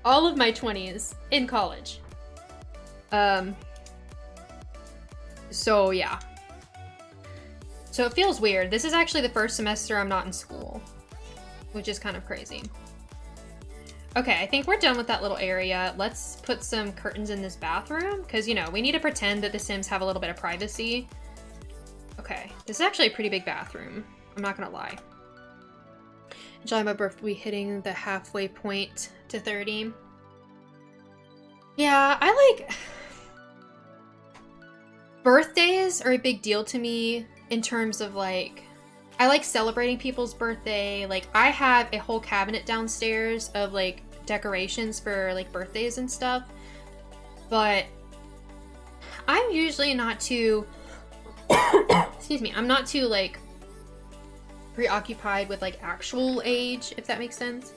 all of my 20s in college. So yeah. So it feels weird. This is actually the first semester I'm not in school, which is kind of crazy. Okay, I think we're done with that little area. Let's put some curtains in this bathroom because, you know, we need to pretend that the Sims have a little bit of privacy. Okay, this is actually a pretty big bathroom. I'm not gonna lie. In July, my birthday, we hitting the halfway point to 30. Yeah, I like... Birthdays are a big deal to me in terms of, like... I like celebrating people's birthday. Like, I have a whole cabinet downstairs of, like, decorations for, like, birthdays and stuff. But I'm usually not too... excuse me. I'm not too, like, preoccupied with, like, actual age, if that makes sense.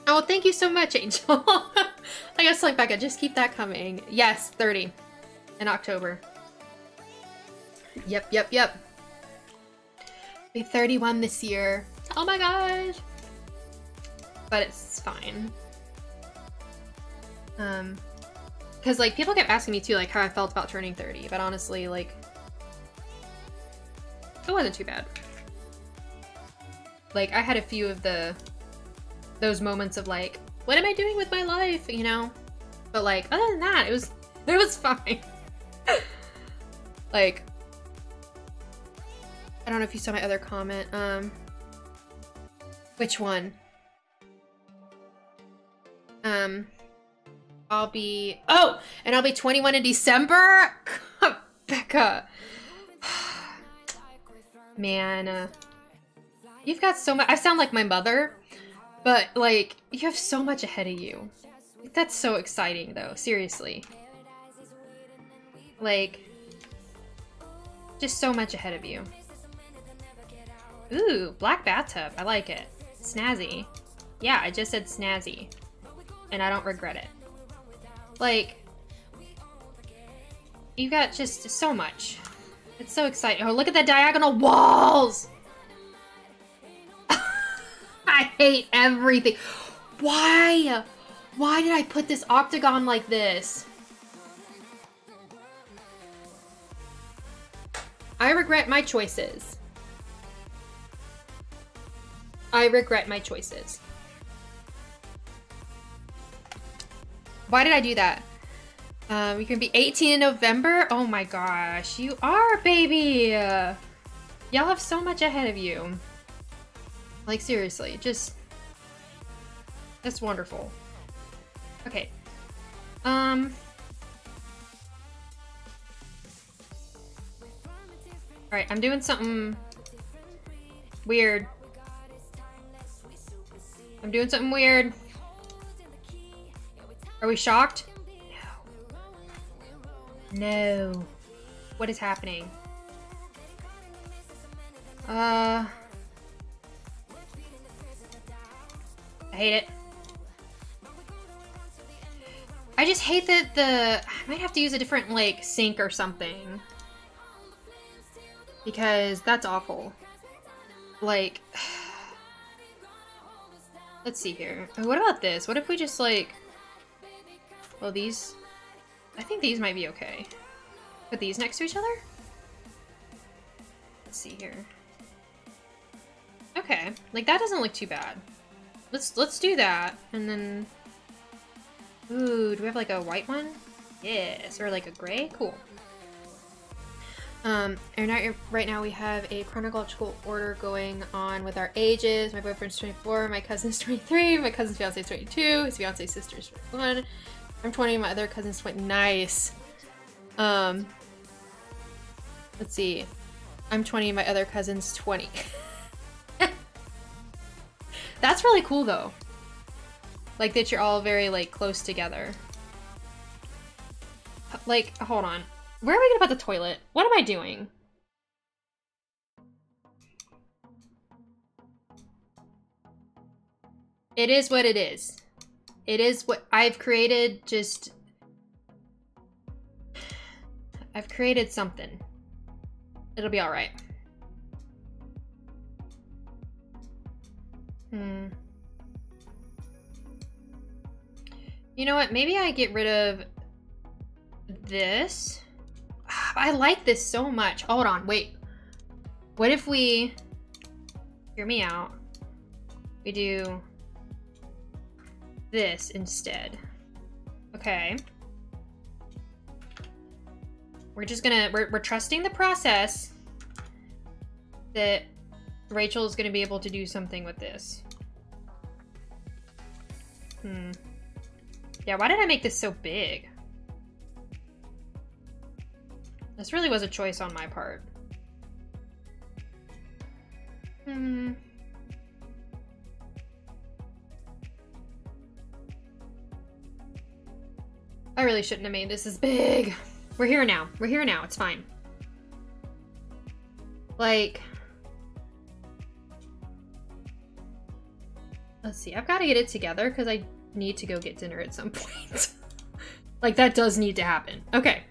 Oh, thank you so much, Angel. I guess, like, Becca, just keep that coming. Yes, 30 in October. Yep, yep, yep. Be 31 this year. Oh my gosh. But it's fine. Because, like, people kept asking me, too, like, how I felt about turning 30. But honestly, like, it wasn't too bad. Like, I had a few of those moments of, like, what am I doing with my life, you know? But, like, other than that, it was fine. Like, I don't know if you saw my other comment. Which one? I'll be 21 in December? Becca. Man, you've got so much. I sound like my mother, but, like, you have so much ahead of you. That's so exciting, though. Seriously. Like, just so much ahead of you. Ooh, black bathtub. I like it. Snazzy. Yeah, I just said snazzy. And I don't regret it. Like, you got just so much. It's so exciting. Oh, look at the diagonal walls! I hate everything. Why? Why did I put this octagon like this? I regret my choices. I regret my choices. Why did I do that? You can be 18 in November? Oh my gosh, you are, baby! Y'all have so much ahead of you. Like, seriously, just... That's wonderful. Okay. Alright, I'm doing something weird. I'm doing something weird. Are we shocked? No. No. What is happening? I hate it. I just hate that I might have to use a different, like, sink or something. Because that's awful. Like... Let's see here. Oh, what about this? What if we just, like... Well, these... I think these might be okay. Put these next to each other? Let's see here. Okay. Like, that doesn't look too bad. Let's do that. And then... Ooh, do we have, like, a white one? Yes. Or, like, a gray? Cool. And right now we have a chronological order going on with our ages. My boyfriend's 24, my cousin's 23, my cousin's fiance is 22, his fiance's sister's 21. I'm 20, my other cousin's 20. Nice. Let's see. I'm 20, my other cousin's 20. That's really cool though. Like that you're all very like close together. Like, hold on. Where are we gonna put the toilet? What am I doing? It is what it is. It is what I've created, just... I've created something. It'll be alright. You know what? Maybe I get rid of this. I like this so much. Hold on, wait. What if we... Hear me out. We do... this instead. Okay. We're just gonna... We're trusting the process that Rachel is gonna be able to do something with this. Yeah, why did I make this so big? This really was a choice on my part. I really shouldn't have made this as big. We're here now. We're here now. It's fine. Like... Let's see. I've got to get it together because I need to go get dinner at some point. Like, that does need to happen. Okay.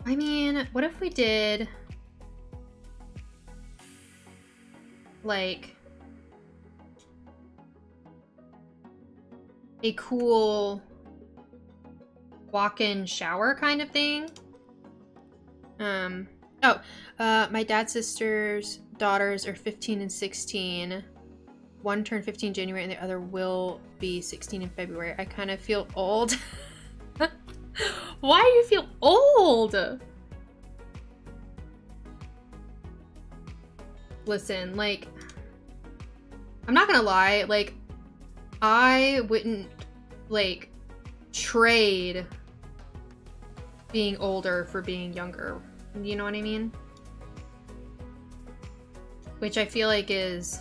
I mean, what if we did... like... a cool... walk-in shower kind of thing? My dad's sister's daughters are 15 and 16. One turned 15 in January and the other will be 16 in February. I kind of feel old. Why do you feel old? Listen, like, I'm not gonna lie, like, I wouldn't, like, trade being older for being younger. You know what I mean? Which I feel like is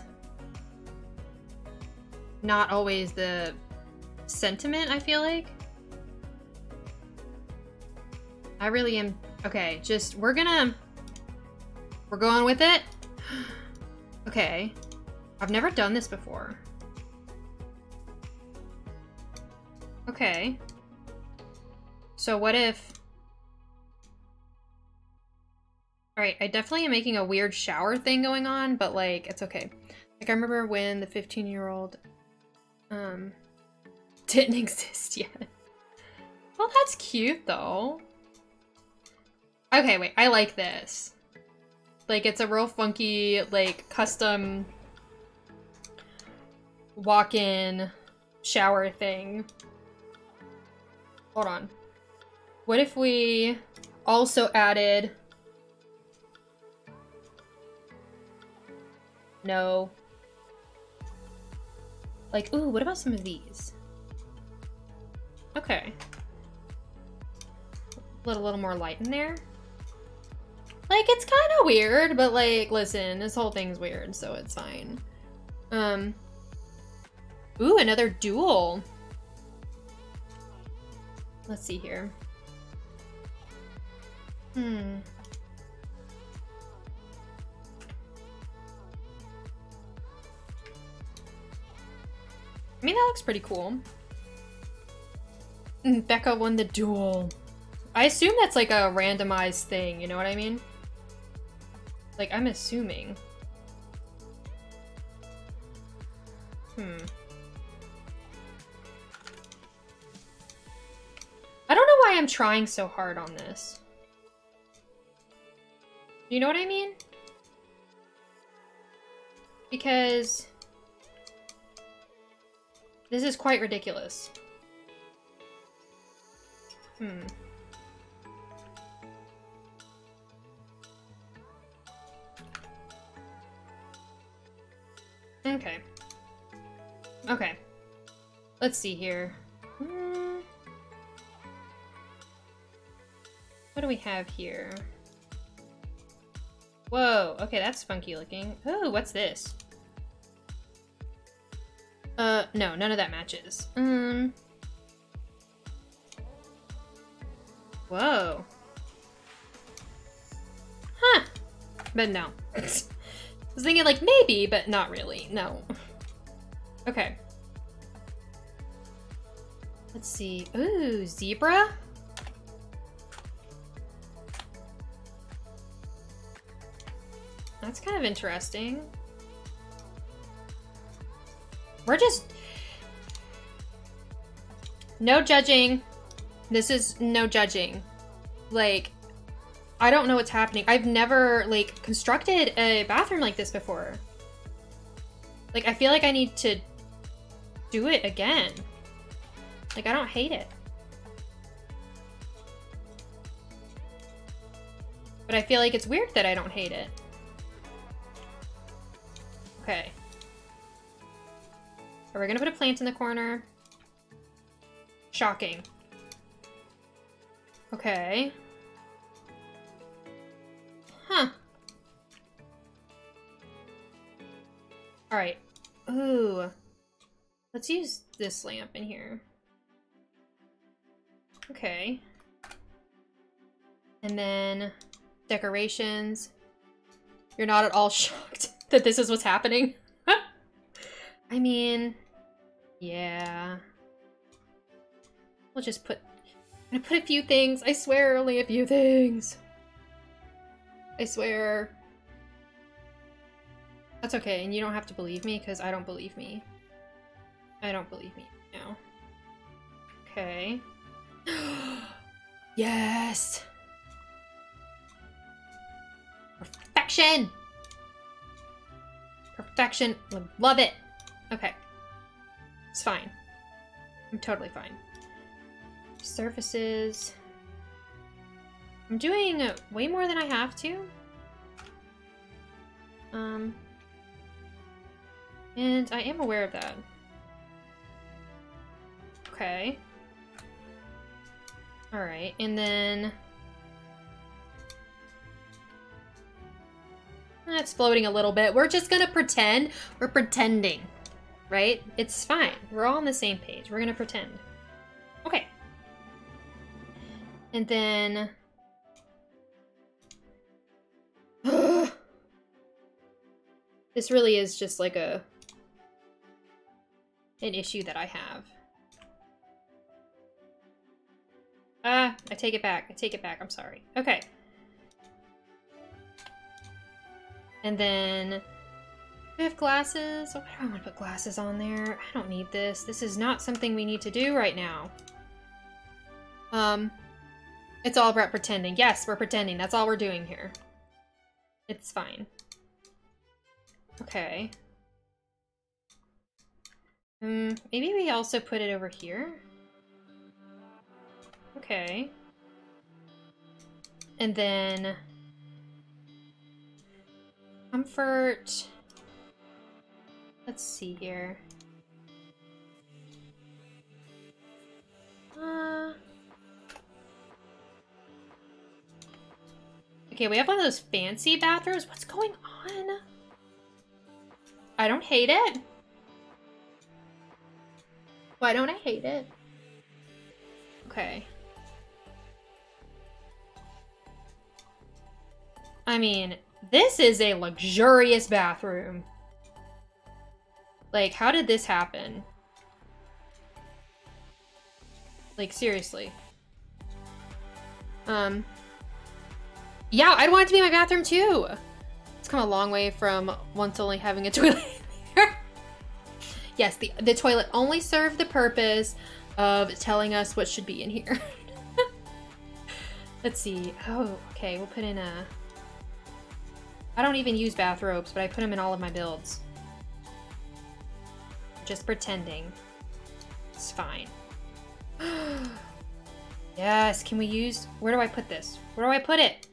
not always the sentiment, I feel like. I really am. Okay, just, we're going with it. Okay. I've never done this before. Okay. So what if... Alright, I definitely am making a weird shower thing going on, but like, it's okay. Like, I remember when the 15-year-old didn't exist yet. Well, that's cute though. Okay, wait, I like this. Like, it's a real funky, like, custom walk-in shower thing. Hold on. What if we also added... No. Like, ooh, what about some of these? Okay. Put a little more light in there. Like, it's kind of weird, but like, listen, this whole thing's weird, so it's fine. Ooh, another duel. Let's see here. I mean, that looks pretty cool. Becca won the duel. I assume that's like a randomized thing, you know what I mean? Like, I'm assuming. I don't know why I'm trying so hard on this. You know what I mean? Because this is quite ridiculous. Okay. Okay. Let's see here. What do we have here? Whoa, okay, that's funky looking. Oh, what's this? No, none of that matches. Whoa. Huh. But no. I was thinking like maybe, but not really. No. Okay. Let's see. Ooh, zebra? That's kind of interesting. We're just... No judging. This is no judging. Like, I don't know what's happening. I've never, like, constructed a bathroom like this before. Like, I feel like I need to do it again. Like, I don't hate it. But I feel like it's weird that I don't hate it. Okay. Are we gonna put a plant in the corner? Shocking. Okay. Huh. Alright. Ooh. Let's use this lamp in here. Okay. And then decorations. You're not at all shocked that this is what's happening? I mean, yeah. We'll just put... I'm gonna put a few things. I swear, only a few things. I swear. That's okay, and you don't have to believe me, because I don't believe me. I don't believe me now. Okay. Yes! Perfection! Perfection. Love it. Okay. It's fine. I'm totally fine. Surfaces. I'm doing way more than I have to. And I am aware of that. Okay. Alright, and then... That's floating a little bit. We're just gonna pretend. We're pretending. Right? It's fine. We're all on the same page. We're gonna pretend. Okay. And then... This really is just like an issue that I have. I take it back. I take it back. I'm sorry. Okay. And then we have glasses. Oh, I don't want to put glasses on there. I don't need this. This is not something we need to do right now. It's all about pretending. Yes, we're pretending. That's all we're doing here. It's fine. Okay. Maybe we also put it over here. Okay. And then comfort. Let's see here. Okay, we have one of those fancy bathrooms. What's going on? I don't hate it. Why don't I hate it? Okay. I mean, this is a luxurious bathroom. Like, how did this happen? Like, seriously. Yeah, I'd want it to be my bathroom too. It's come a long way from once only having a toilet here. Yes, the toilet only served the purpose of telling us what should be in here. Let's see. Oh, okay, we'll put in a... I don't even use bathrobes, but I put them in all of my builds. Just pretending. It's fine. Yes, can we use... Where do I put this? Where do I put it?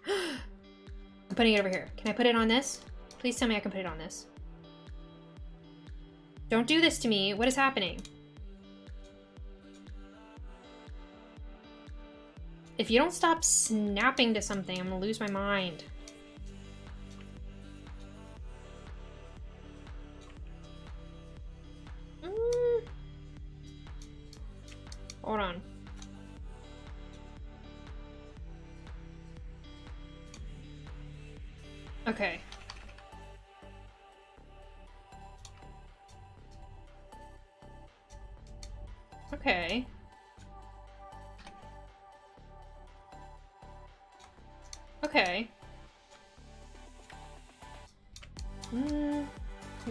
I'm putting it over here. Can I put it on this? Please tell me I can put it on this. Don't do this to me. What is happening? If you don't stop snapping to something, I'm gonna lose my mind. Hold on. Okay. Okay. Okay.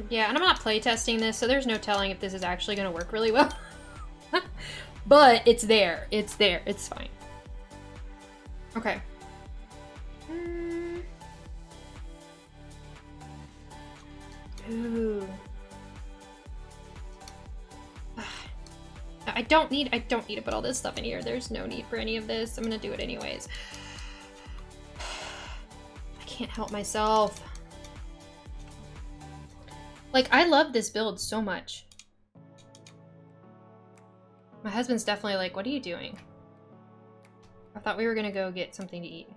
Yeah, and I'm not playtesting this, so there's no telling if this is actually going to work really well. But it's there. It's there. It's fine. Okay. Ooh. I don't need to put all this stuff in here. There's no need for any of this. I'm gonna do it anyways. I can't help myself. Like, I love this build so much. My husband's definitely like, what are you doing? I thought we were gonna go get something to eat.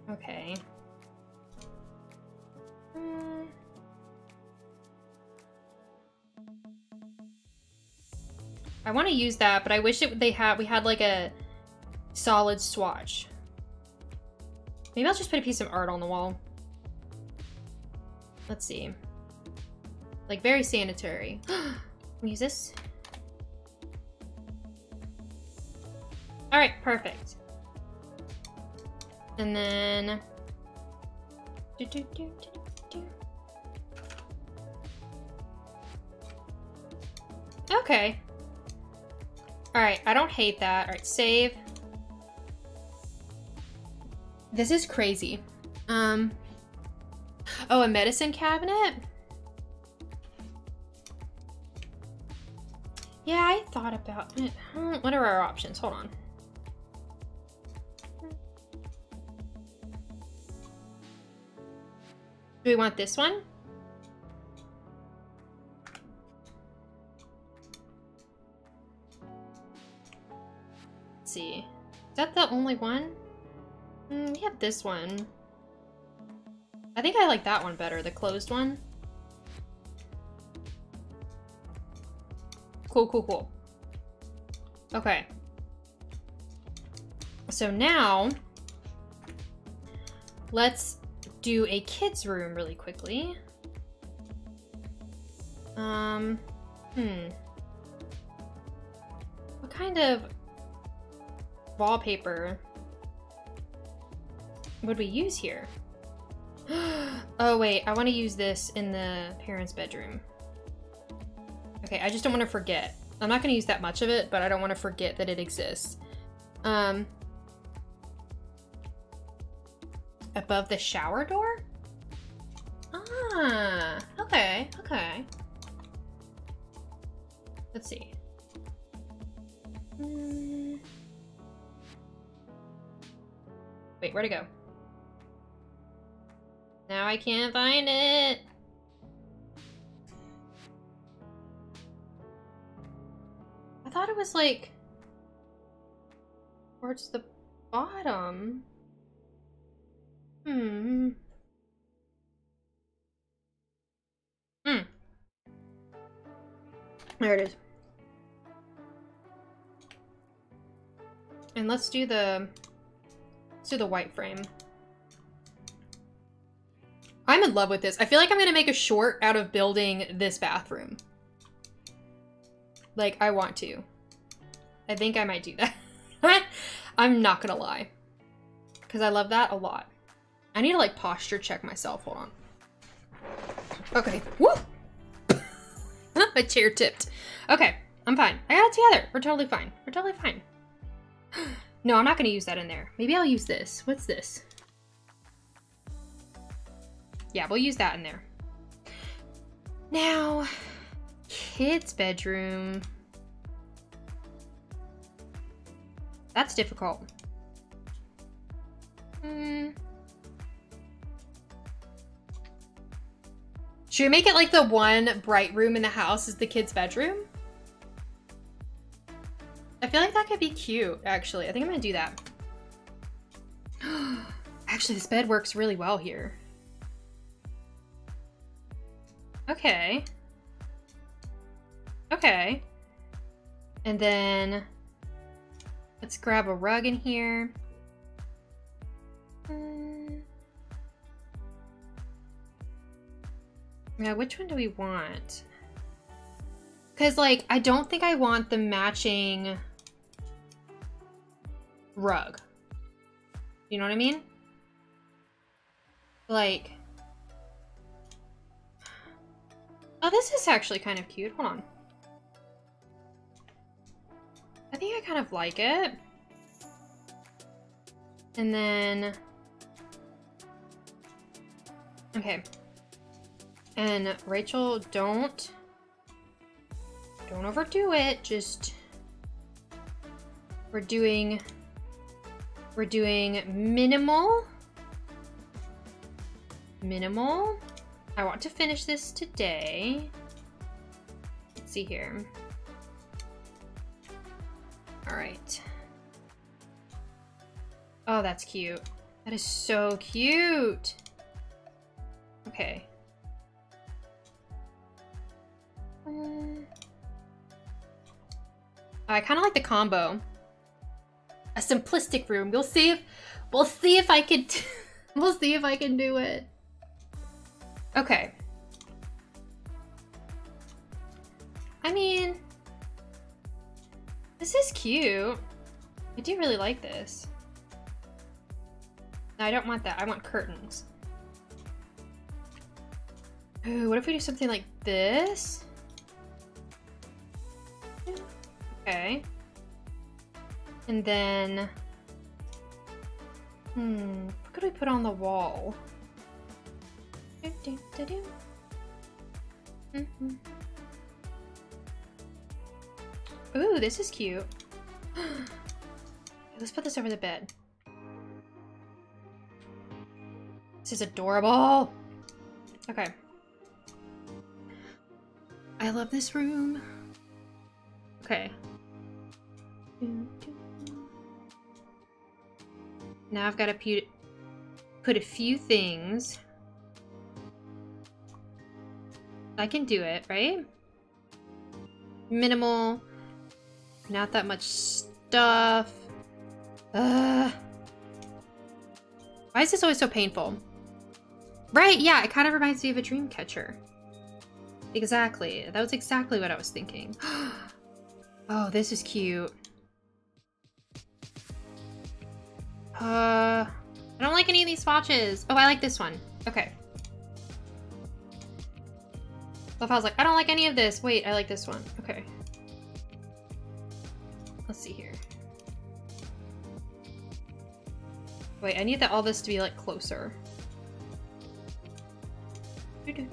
Okay. I want to use that, but I wish we had like a solid swatch. Maybe I'll just put a piece of art on the wall. Let's see. Like, very sanitary. Can we use this? All right, perfect. And then... Okay. All right, I don't hate that. All right, save. This is crazy. Oh, a medicine cabinet? Yeah, I thought about it. What are our options? Hold on. Do we want this one? Let's see. Is that the only one? We have this one. I think I like that one better, the closed one. Cool, cool, cool. Okay. So now, let's do a kid's room really quickly. What kind of wallpaper would we use here? Oh wait, I want to use this in the parents' bedroom. Okay, I just don't want to forget. I'm not going to use that much of it, but I don't want to forget that it exists. Above the shower door? Ah, Okay, okay. Let's see. Wait, where'd it go? Now I can't find it. I thought it was like towards the bottom. There it is. And let's do the white frame. I'm in love with this. I feel like I'm gonna make a short out of building this bathroom. Like, I want to. I think I might do that. I'm not gonna lie. Because I love that a lot. I need to, like, posture check myself. Hold on. Okay. Woo! My chair tipped. Okay, I'm fine. I got it together. We're totally fine. We're totally fine. No, I'm not gonna use that in there. Maybe I'll use this. What's this? Yeah, we'll use that in there. Now, kids' bedroom. That's difficult. Should we make it like the one bright room in the house is the kids' bedroom? I feel like that could be cute, actually. I think I'm gonna do that. Actually, this bed works really well here. Okay. Okay. And then let's grab a rug in here. Now, which one do we want? Because, like, I don't think I want the matching rug. You know what I mean? Like, oh, this is actually kind of cute. Hold on. I think I kind of like it. And then, okay. And Rachel, don't overdo it. Just, we're doing minimal. I want to finish this today. Let's see here. All right. Oh, that's cute. That is so cute. Okay. I kind of like the combo. A simplistic room. We'll see if I can we'll see if I can do it. Okay. I mean, this is cute. I do really like this. No, I don't want that. I want curtains. Ooh, what if we do something like this? Okay. And then, what could we put on the wall? Ooh, this is cute. Let's put this over the bed. This is adorable. Okay. I love this room. Okay. Now I've got to put a few things. I can do it, right? Minimal. Not that much stuff. Why is this always so painful? Right, yeah, it kind of reminds me of a dream catcher. Exactly. That was exactly what I was thinking. Oh, this is cute. I don't like any of these swatches. Oh, I like this one. Okay. Love how I was like, I don't like any of this. Wait, I like this one. Okay. Let's see here. Wait, I need all this to be like closer. Okay.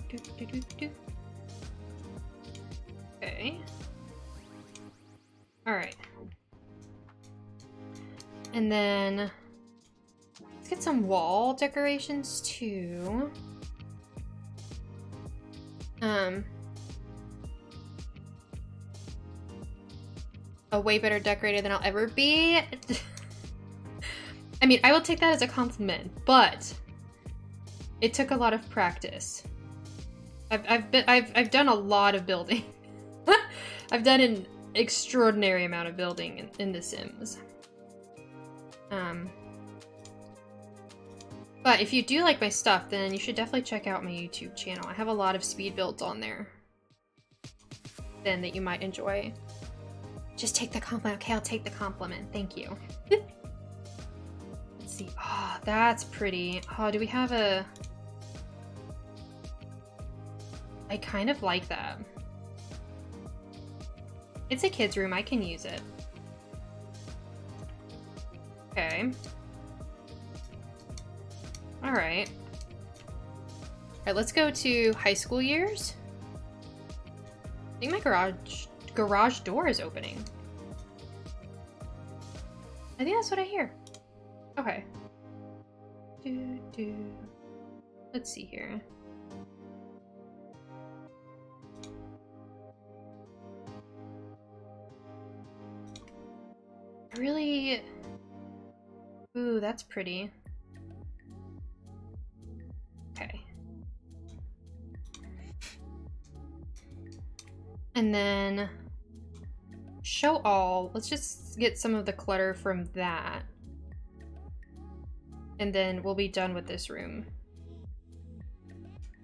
Alright. And then let's get some wall decorations too. A way better decorator than I'll ever be. I mean, I will take that as a compliment, but it took a lot of practice. I've done a lot of building. I've done an extraordinary amount of building in The Sims. But if you do like my stuff, then you should definitely check out my YouTube channel. I have a lot of speed builds on there then that you might enjoy. Just take the compliment. Okay, I'll take the compliment. Thank you. Let's see. Oh, that's pretty. Oh, do we have a... I kind of like that. It's a kid's room. I can use it. Okay. Alright. Alright, let's go to high school years. I think my garage door is opening. I think that's what I hear. Okay. Let's see here. I really... Ooh, that's pretty. Okay. And then show all. Let's just get some of the clutter from that. And then we'll be done with this room.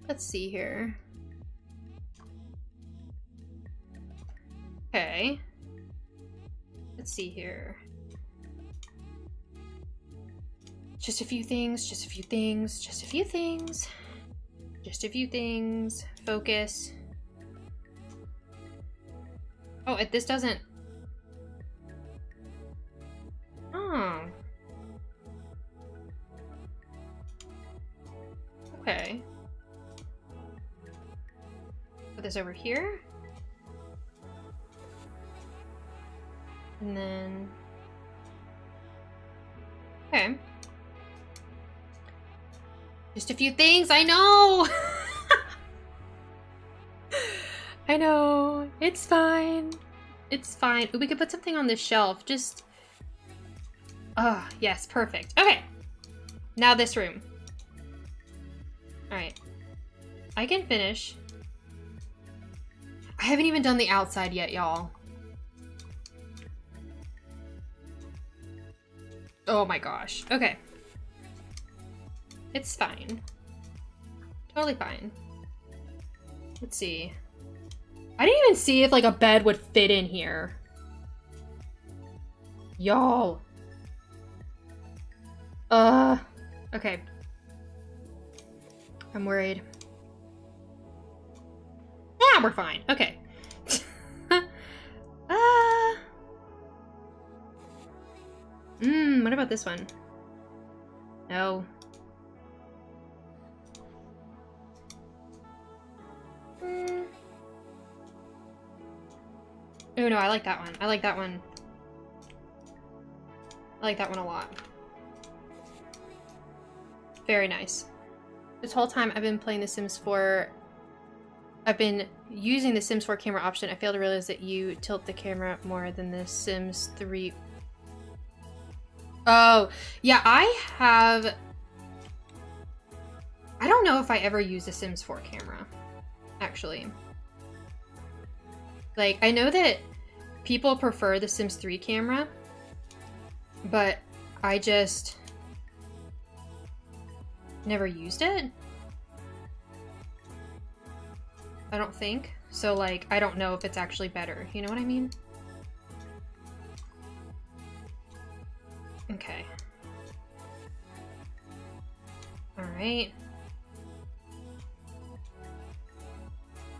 Let's see here. Okay. Let's see here. Just a few things, just a few things, just a few things. Just a few things. Focus. Oh, this doesn't... Oh. Okay. Put this over here. And then... Okay. Just a few things, I know! I know. It's fine. It's fine. Ooh, we could put something on this shelf. Just... Ah, yes, perfect. Okay. Now this room. Alright. I can finish. I haven't even done the outside yet, y'all. Oh my gosh. Okay. It's fine. Totally fine. Let's see. I didn't even see if like a bed would fit in here. Y'all. Okay. I'm worried. Yeah, we're fine. Okay. What about this one? No. Oh no, I like that one. I like that one. I like that one a lot. Very nice. This whole time I've been playing The Sims 4, I've been using the Sims 4 camera option. I failed to realize that you tilt the camera more than the Sims 3. Oh, yeah, I don't know if I ever use the Sims 4 camera, actually. Like, I know that people prefer the Sims 3 camera, but I just never used it. I don't think. So, like, I don't know if it's actually better. You know what I mean? Okay. Alright.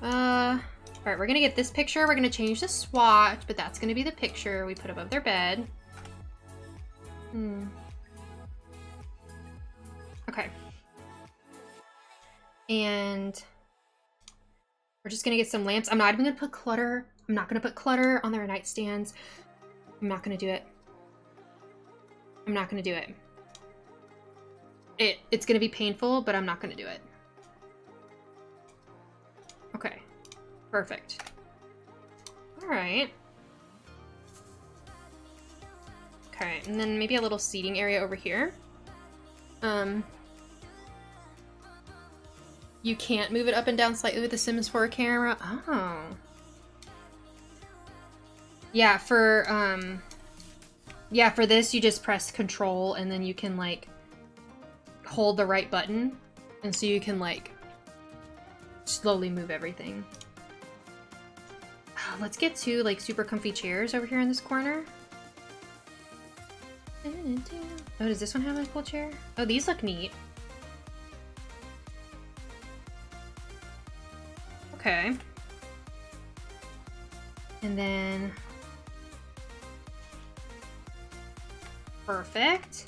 Alright, we're gonna get this picture. We're gonna change the swatch, but that's gonna be the picture we put above their bed. Okay. And We're just gonna get some lamps. I'm not even gonna put clutter. I'm not gonna put clutter on their nightstands. I'm not gonna do it. I'm not gonna do it. It's gonna be painful, but I'm not gonna do it. Okay. Perfect. Alright. Okay, and then maybe a little seating area over here. You can't move it up and down slightly with the Sims 4 camera. Oh. Yeah, for this you just press control and then you can like hold the right button and so you can like slowly move everything. Oh, let's get two like super comfy chairs over here in this corner. Oh, does this one have a cool chair? Oh, these look neat. Okay. And then... Perfect.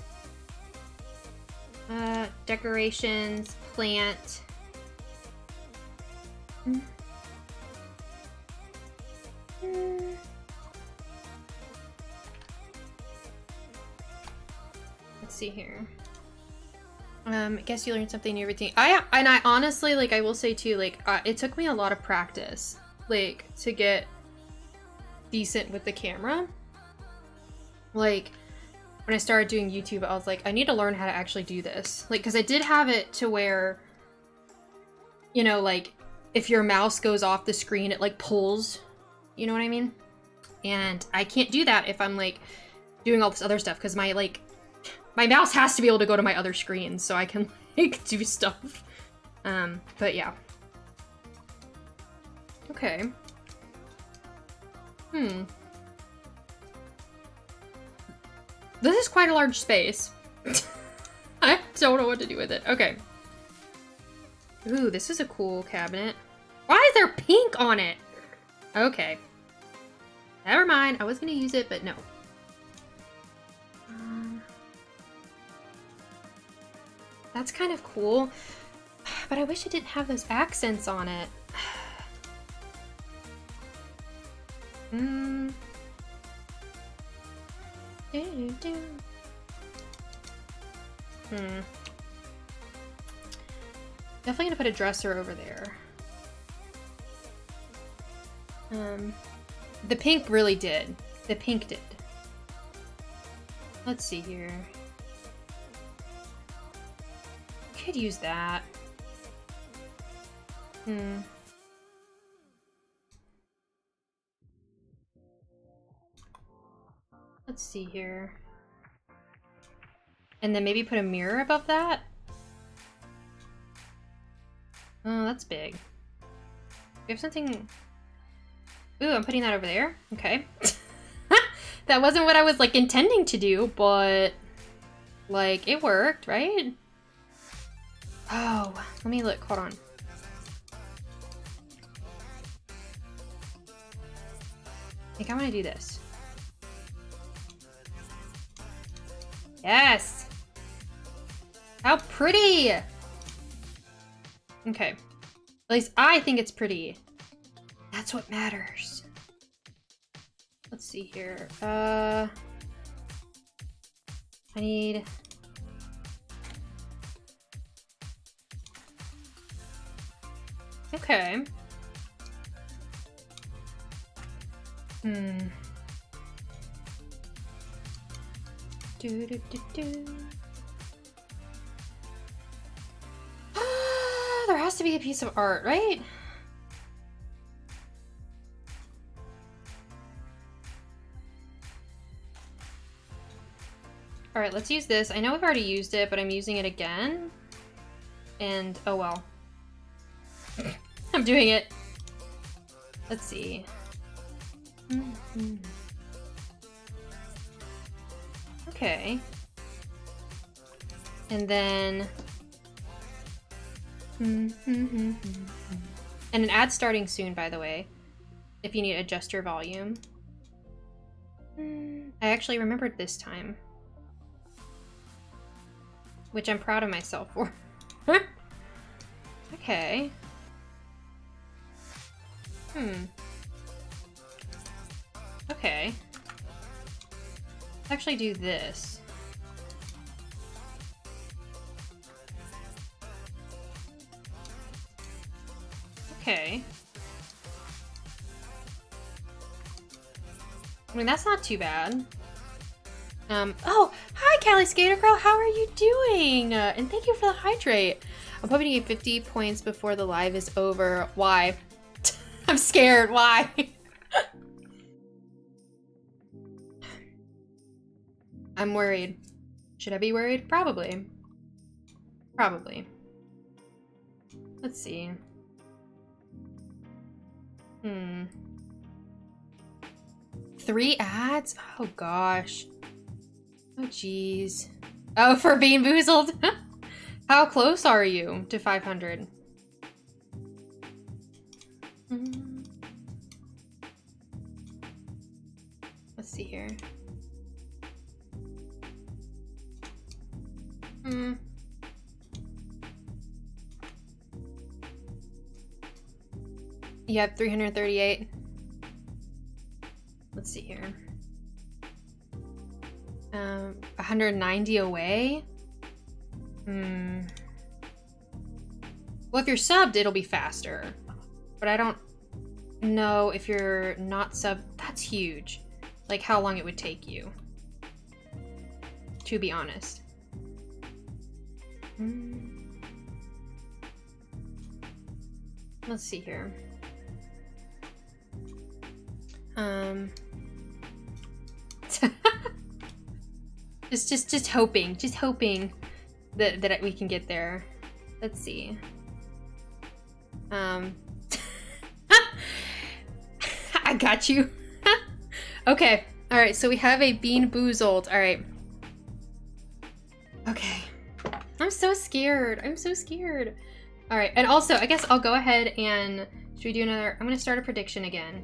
Decorations, plant. Let's see here. I guess you learned something new every day. I honestly, like, I will say too, like, it took me a lot of practice, like, to get decent with the camera. Like, when I started doing YouTube, I was like, I need to learn how to actually do this. Like, because I did have it to where, you know, like, if your mouse goes off the screen, it, like, pulls. You know what I mean? And I can't do that if I'm, like, doing all this other stuff, because my mouse has to be able to go to my other screen so I can, like, do stuff. But yeah. Okay. This is quite a large space. I don't know what to do with it. Okay. Ooh, this is a cool cabinet. Why is there pink on it? Okay. Never mind. I was gonna use it, but no. That's kind of cool. But I wish it didn't have those accents on it. Definitely gonna put a dresser over there. The pink really did. The pink did. Let's see here. Could use that. Let's see here. And then maybe put a mirror above that? Oh, that's big. We have something... Ooh, I'm putting that over there. Okay. That wasn't what I was, like, intending to do, but... Like, it worked, right? Oh, let me look. Hold on. I think I want to do this. Yes! How pretty! Okay. At least I think it's pretty. That's what matters. Let's see here. I need... Okay. There has to be a piece of art, right? Alright, let's use this. I know we've already used it, but I'm using it again. And, oh well. I'm doing it. Let's see. Okay. And then... And an ad starting soon, by the way. If you need to adjust your volume. I actually remembered this time. Which I'm proud of myself for. Okay. Okay. Let's actually do this. Okay. I mean, that's not too bad. Oh, hi, Callie Skater Girl. How are you doing? And thank you for the hydrate. I'm hoping to get 50 points before the live is over. Why? I'm scared. Why? I'm worried. Should I be worried? Probably. Probably. Let's see. 3 ads? Oh gosh. Oh geez. Oh, for Bean Boozled? How close are you to 500? Let's see here. You have 338. Let's see here. 190 away? Well, if you're subbed, it'll be faster. But I don't know if you're not subbed. That's huge. Like, how long it would take you. To be honest. Let's see here. just hoping that we can get there. Let's see. I got you. Okay. All right. So we have a Bean Boozled. All right. Okay. I'm so scared. I'm so scared. All right. And also, I guess I'll go ahead and should we do another? I'm gonna start a prediction again.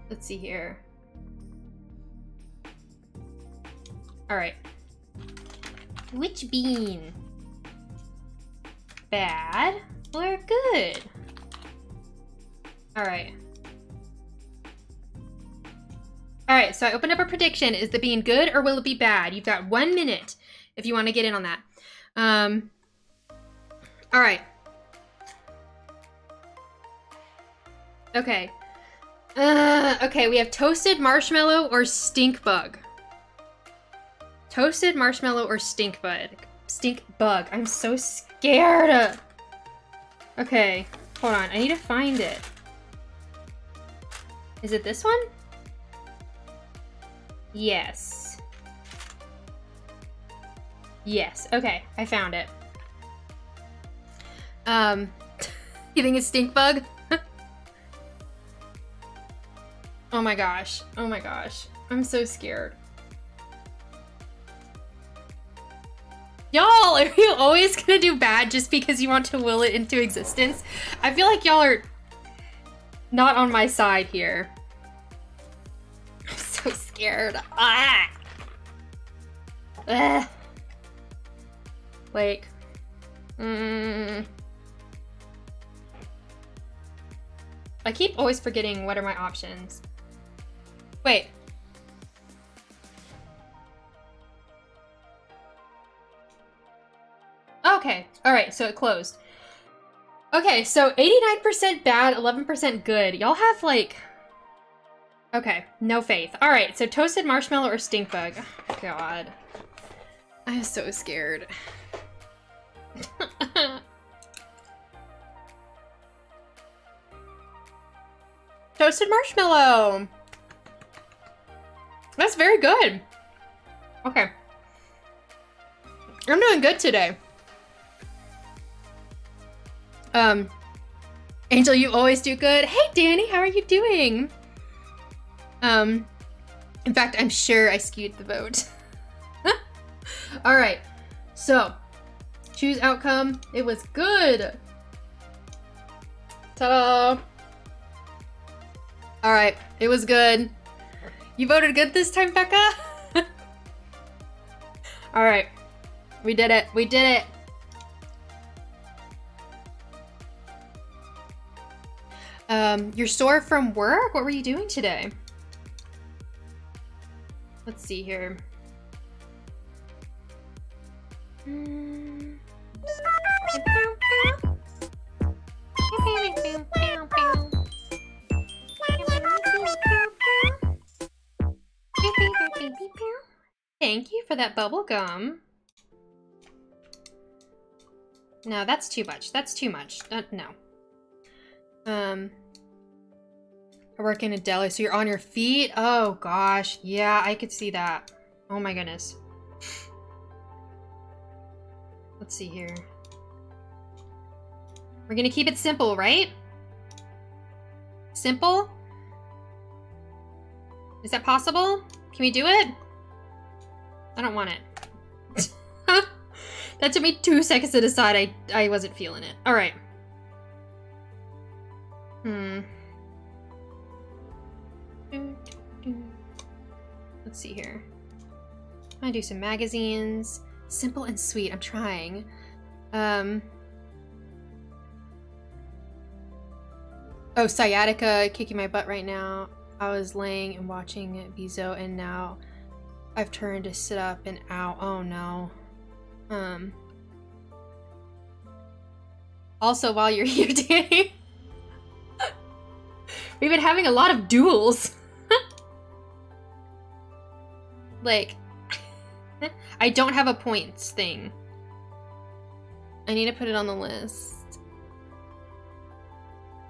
Let's see here. All right. Which bean? Bad or good? All right. All right, so I opened up a prediction. Is the bean good or will it be bad? You've got 1 minute if you want to get in on that. All right. Okay. Okay, we have toasted marshmallow or stink bug. Toasted marshmallow or stink bug. Stink bug. I'm so scared. Okay, hold on. I need to find it. Is it this one? Yes. Yes. Okay, I found it. You think it's stink bug? Oh my gosh. Oh my gosh. I'm so scared. Y'all, are you always gonna do bad just because you want to will it into existence? I feel like y'all are not on my side here. I'm so scared. Ah! Ugh. Like, I keep always forgetting what are my options. Wait. Okay, all right, so it closed. Okay, so 89% bad, 11% good. Y'all have like, okay, no faith. All right, so toasted marshmallow or stink bug? Oh, God, I'm so scared. Toasted marshmallow. That's very good. Okay. I'm doing good today. Angel, you always do good. Hey, Danny, how are you doing? In fact, I'm sure I skewed the vote. All right, so choose outcome. It was good. Ta-da. All right, it was good. You voted good this time, Becca? All right, we did it. We did it. You're sore from work? What were you doing today? Let's see here. Thank you for that bubble gum. No, that's too much. That's too much. No. I work in a deli, so you're on your feet? Oh gosh, yeah, I could see that. Oh my goodness. Let's see here. We're gonna keep it simple, right? Simple? Is that possible? Can we do it? I don't want it. That took me 2 seconds to decide I wasn't feeling it. Alright. Let's see here. I'm gonna do some magazines. Simple and sweet. I'm trying. Oh, sciatica kicking my butt right now. I was laying and watching Bizo, and now I've turned to sit up and ow. Oh no. Also, while you're here, Danny, we've been having a lot of duels. Like, I don't have a points thing. I need to put it on the list.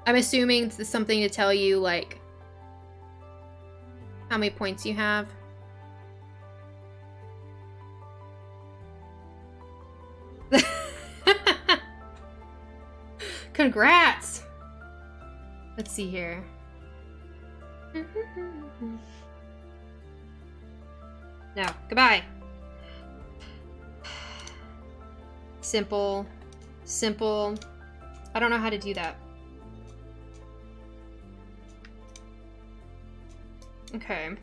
I'm assuming it's something to tell you, like, how many points you have. Congrats! Let's see here. No, goodbye. Simple. Simple. I don't know how to do that. Okay.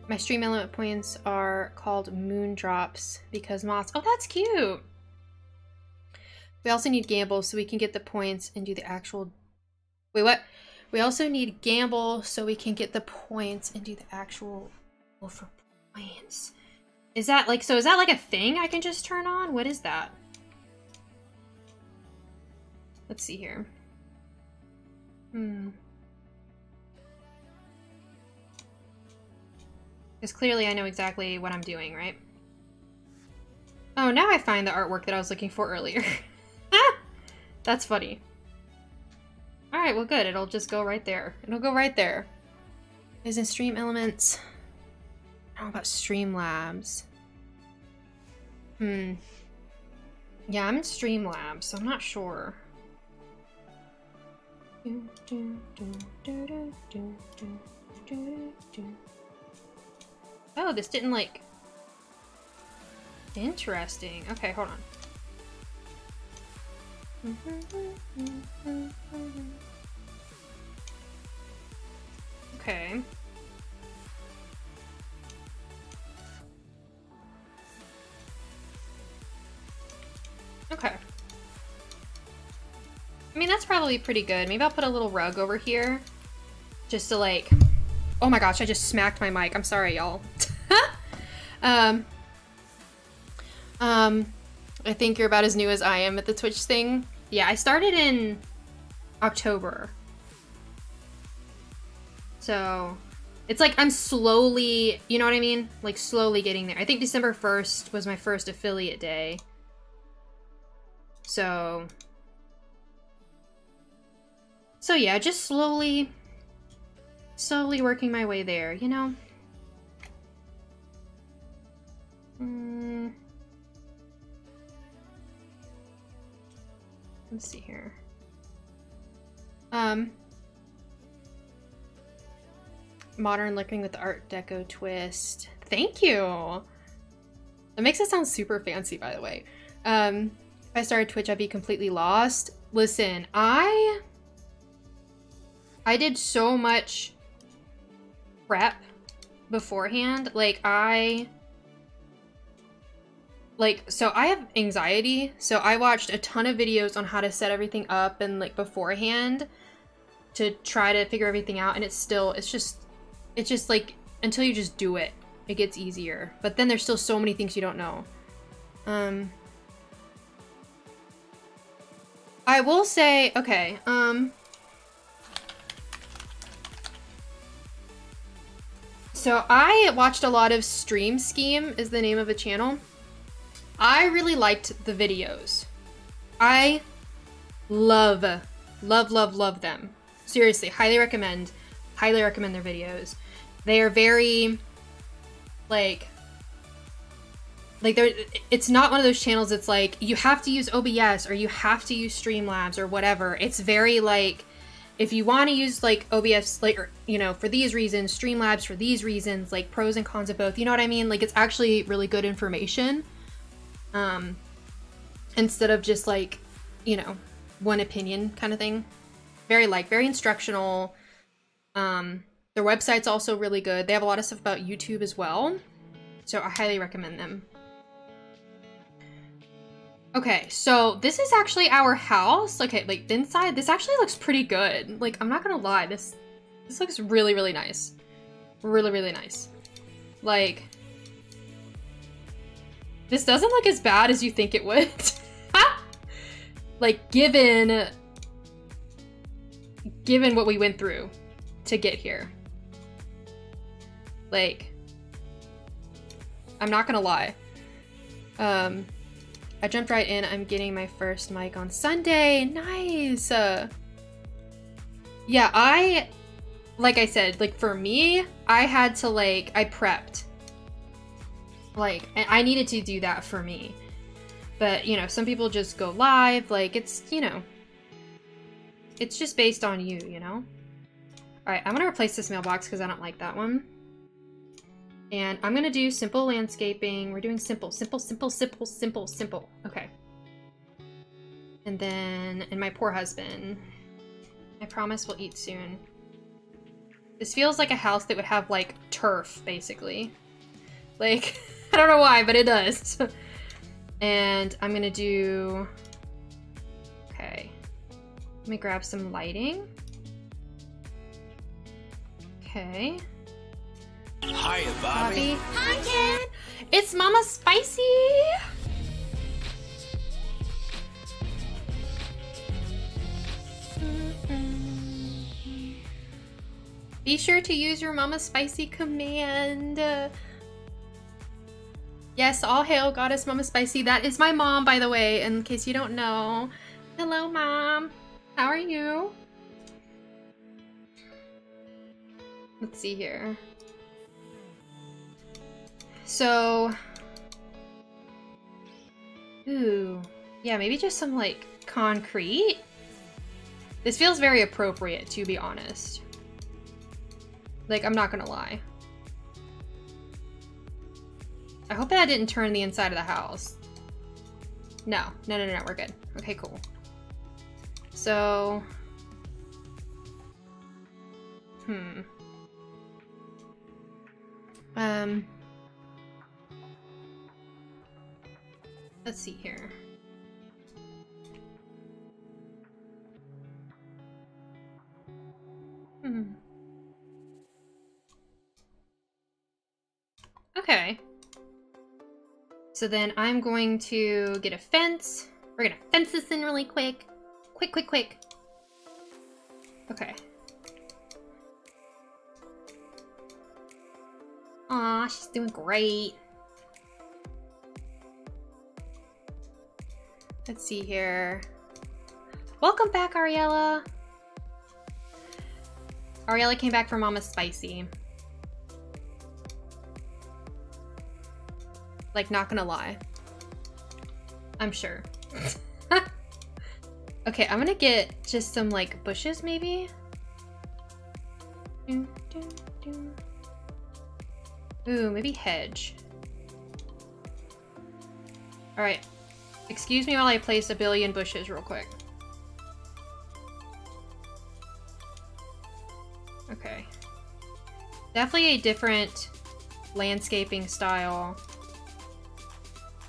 My stream element points are called moon drops because moths. Oh, that's cute. We also need gamble so we can get the points and do the actual. Wait, what? We also need gamble so we can get the points and do the actual for points. Is that like, so is that like a thing I can just turn on? What is that? Let's see here. Because clearly I know exactly what I'm doing, right? Oh, now I find the artwork that I was looking for earlier. That's funny. Alright, well good. It'll just go right there. It'll go right there. Is in Stream Elements. I don't know about Streamlabs. Yeah, I'm in Streamlabs, so I'm not sure. Oh, this didn't like... Interesting. Okay, hold on. Okay. Okay. I mean, that's probably pretty good. Maybe I'll put a little rug over here. Just to like... Oh my gosh, I just smacked my mic. I'm sorry, y'all. I think you're about as new as I am at the Twitch thing. Yeah, I started in October. So, it's like I'm slowly, you know what I mean? Like slowly getting there. I think December 1st was my first affiliate day. So yeah, just slowly working my way there, you know? Let's see here. Modern looking with the Art Deco twist. Thank you! That makes it sound super fancy, by the way. If I started Twitch, I'd be completely lost. Listen, I did so much prep beforehand. Like, I like, so I have anxiety, so I watched a ton of videos on how to set everything up and like beforehand to try to figure everything out, and it's just like, until you just do it, it gets easier. But then there's still so many things you don't know. I will say, okay, so I watched a lot of Stream Scheme is the name of a channel. I really liked the videos. I love them. Seriously, highly recommend their videos. They are very, like it's not one of those channels that's like, you have to use OBS or you have to use Streamlabs or whatever. It's very like, if you want to use like OBS, like, or, you know, for these reasons, Streamlabs for these reasons, like pros and cons of both, you know what I mean? Like, it's actually really good information. Instead of just like, you know, one opinion kind of thing. Very instructional. Their website's also really good. They have a lot of stuff about YouTube as well. So I highly recommend them. Okay, so this is actually our house. Okay, like inside, this actually looks pretty good. Like, I'm not gonna lie, this looks really, really nice. Really, really nice. Like, this doesn't look as bad as you think it would. Like, given what we went through to get here. Like, I'm not gonna lie. I jumped right in. I'm getting my first mic on Sunday. Nice. Yeah, like I said, like for me, I had to like, I prepped. Like, and I needed to do that for me. But, you know, some people just go live. Like, it's, you know, it's just based on you, you know? All right, I'm gonna replace this mailbox because I don't like that one. And I'm gonna do simple landscaping. We're doing simple. Okay. And then, and my poor husband. I promise we'll eat soon. This feels like a house that would have, like, turf, basically. Like, I don't know why, but it does. And I'm gonna do... Okay. Let me grab some lighting. Okay. Hiya, Bobby. Hi, Ken. It's Mama Spicy. Be sure to use your Mama Spicy command. Yes, all hail Goddess Mama Spicy. That is my mom, by the way, in case you don't know. Hello, Mom. How are you? Let's see here. So, ooh, yeah, maybe just some like concrete. This feels very appropriate, to be honest. Like, I'm not gonna lie. I hope that didn't turn the inside of the house. No, we're good. Okay, cool. So, let's see here. Okay. So then I'm going to get a fence. We're gonna fence this in really quick. Quick. Okay. Aw, she's doing great. Let's see here. Welcome back, Ariella. Ariella came back from Mama Spicy. Like, not gonna lie. I'm sure. Okay, I'm gonna get just some, like, bushes, maybe? Ooh, maybe hedge. Alright. Excuse me while I place a billion bushes real quick. Okay. Definitely a different landscaping style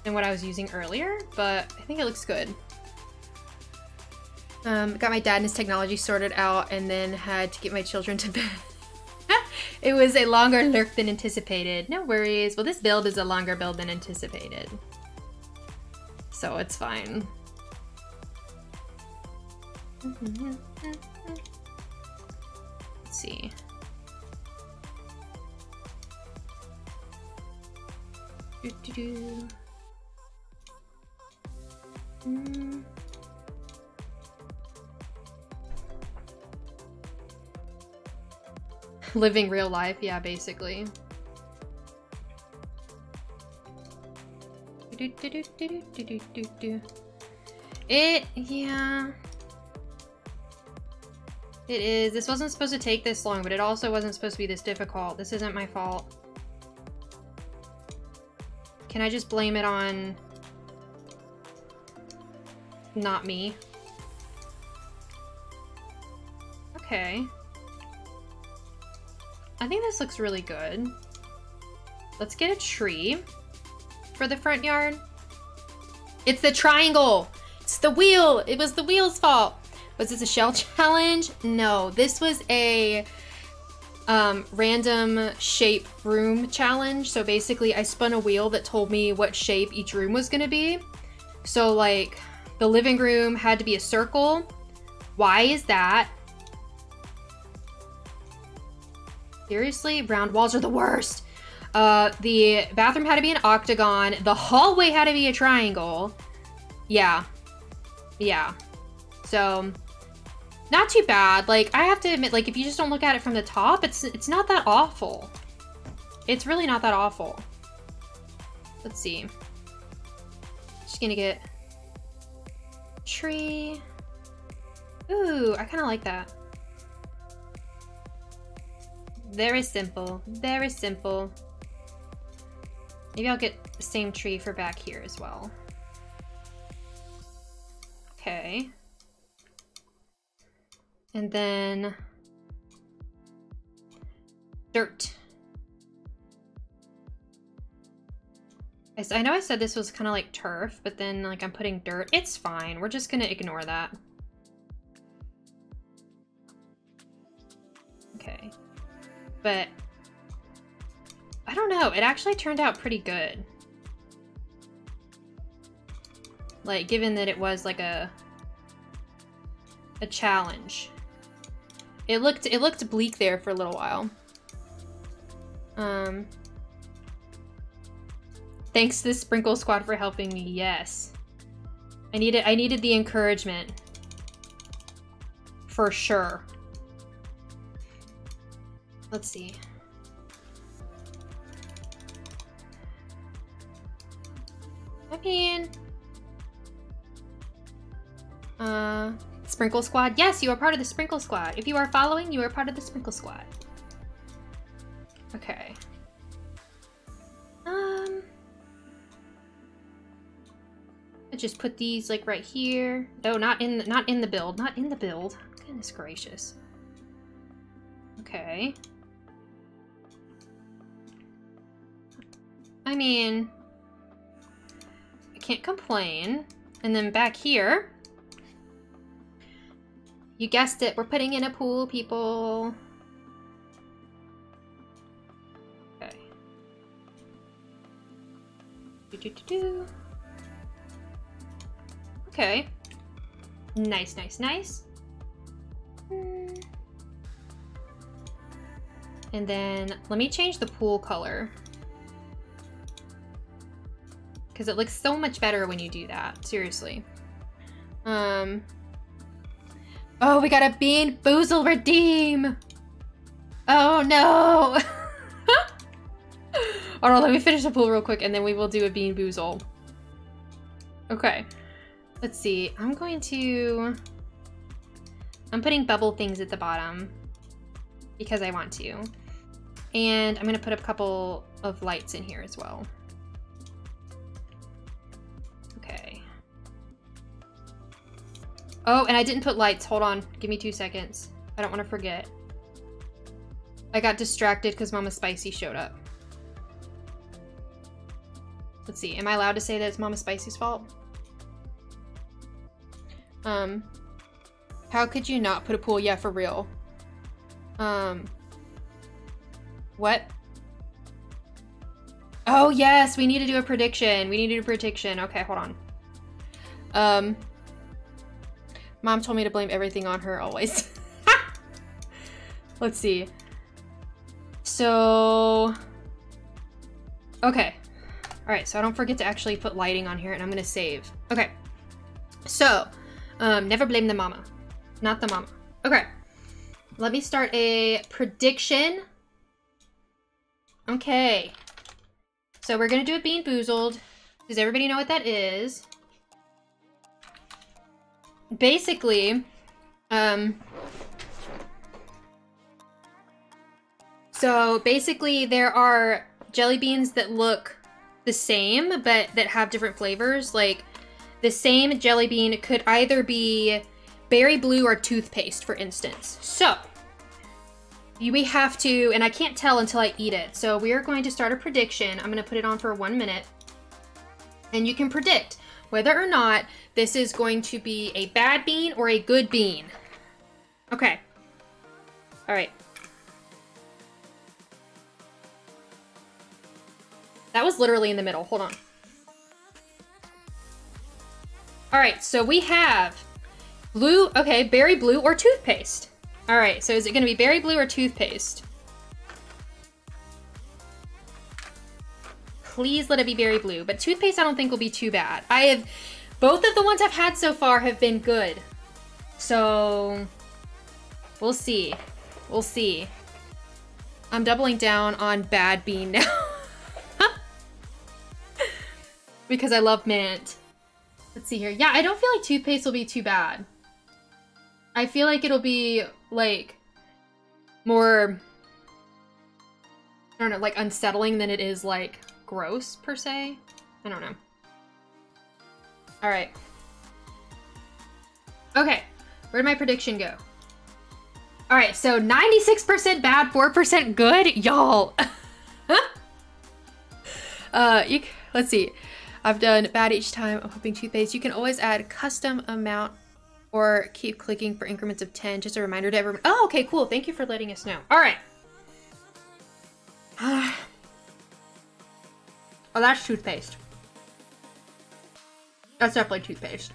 than what I was using earlier, but I think it looks good. Got my dad and his technology sorted out and then had to get my children to bed. It was a longer lurk than anticipated. No worries. Well, this build is a longer build than anticipated. So it's fine. Let's see. Living real life, yeah, basically. Yeah. It is. This wasn't supposed to take this long, but it also wasn't supposed to be this difficult. This isn't my fault. Can I just blame it on... not me? Okay. I think this looks really good. Let's get a tree for the front yard. It's the triangle! It's the wheel! It was the wheel's fault! Was this a shell challenge? No, this was a random shape room challenge. So basically I spun a wheel that told me what shape each room was gonna be. So like the living room had to be a circle. Why is that? Seriously, round walls are the worst. The bathroom had to be an octagon. The hallway had to be a triangle. Yeah. Yeah. So, not too bad. Like, I have to admit, like, if you just don't look at it from the top, it's not that awful. It's really not that awful. Let's see. Just gonna get tree. Ooh, I kind of like that. Very simple. Very simple. Maybe I'll get the same tree for back here as well. Okay. And then dirt. I know I said this was kind of like turf, but then like I'm putting dirt. It's fine. We're just gonna ignore that. Okay. But I don't know. It actually turned out pretty good. Like, given that it was like a challenge. It looked bleak there for a little while. Thanks to the Sprinkle Squad for helping me. Yes. I needed the encouragement. For sure. Let's see. I mean... Sprinkle Squad? Yes, you are part of the Sprinkle Squad. If you are following, you are part of the Sprinkle Squad. Okay. I just put these like right here. Oh, not in the build. Not in the build. Goodness gracious. Okay. I mean, I can't complain. And then back here, you guessed it, we're putting in a pool, people. Okay. Okay. Nice, nice, nice. And then let me change the pool color. Because it looks so much better when you do that. Seriously. Oh, we got a Bean Boozle redeem! Oh no! Alright, let me finish the pool real quick and then we will do a Bean Boozle. Okay. Let's see. I'm putting bubble things at the bottom. Because I want to. And I'm gonna put a couple of lights in here as well. Okay. Oh, and I didn't put lights. Hold on. Give me 2 seconds. I don't want to forget. I got distracted because Mama Spicy showed up. Let's see. Am I allowed to say that it's Mama Spicy's fault? How could you not put a pool? Yeah, for real. What? Oh, yes. We need to do a prediction. We need to do a prediction. Okay, hold on. Mom told me to blame everything on her always. Let's see. So... Okay. Alright, so I don't forget to actually put lighting on here, and I'm gonna save. Okay. So, never blame the mama. Not the mama. Okay. Let me start a prediction. Okay. So we're gonna do a Bean Boozled. Does everybody know what that is? Basically, so basically there are jelly beans that look the same, but that have different flavors. Like, the same jelly bean could either be berry blue or toothpaste, for instance. So, we have to, and I can't tell until I eat it. So we are going to start a prediction. I'm gonna put it on for 1 minute. And you can predict whether or not this is going to be a bad bean or a good bean. Okay. All right. That was literally in the middle. Hold on. All right, so we have blue, okay, berry blue or toothpaste. All right, so is it gonna be berry blue or toothpaste? Please let it be berry blue, but toothpaste I don't think will be too bad. Both of the ones I've had so far have been good. So, we'll see. We'll see. I'm doubling down on bad bean now. Because I love mint. Let's see here. Yeah, I don't feel like toothpaste will be too bad. I feel like it'll be, like, more, I don't know, like, unsettling than it is, like, gross, per se. I don't know. Alright. Okay. Where did my prediction go? Alright, so 96% bad, 4% good? Y'all. Let's see. I've done bad each time. I'm hoping toothpaste. You can always add custom amount or keep clicking for increments of 10. Just a reminder to everyone. Oh, okay, cool. Thank you for letting us know. All right. Oh, that's toothpaste. That's definitely toothpaste.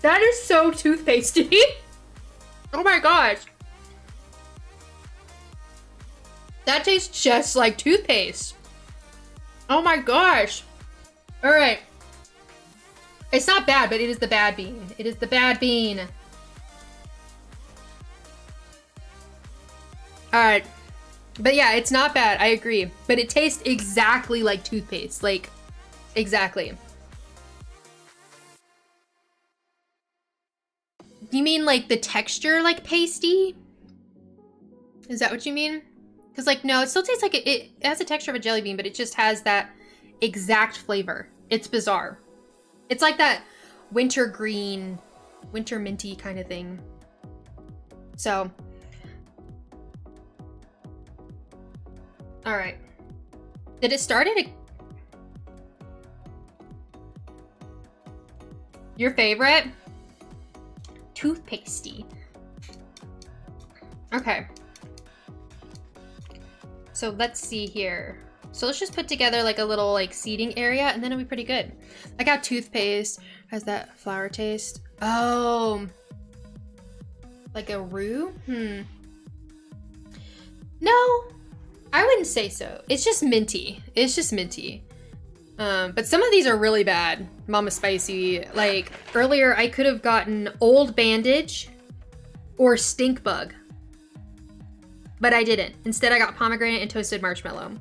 That is so toothpastey. Oh my gosh. That tastes just like toothpaste. Oh my gosh. All right. It's not bad, but it is the bad bean. It is the bad bean. All right. But yeah, it's not bad. I agree. But it tastes exactly like toothpaste. Like, exactly. You mean like the texture like pasty? Is that what you mean? Because, like, no, it still tastes like it has a texture of a jelly bean, but it just has that exact flavor. It's bizarre. It's like that winter green, winter minty kind of thing. So. All right. Did it start at your favorite? Toothpastey. Okay. So let's see here. So let's just put together like a little like seating area and then it'll be pretty good. Like how toothpaste has that flour taste. Oh. Like a roux? No, I wouldn't say so. It's just minty. It's just minty. But some of these are really bad. Mama Spicy. Like earlier I could have gotten Old Bandage or Stink Bug. But I didn't. Instead, I got pomegranate and toasted marshmallow.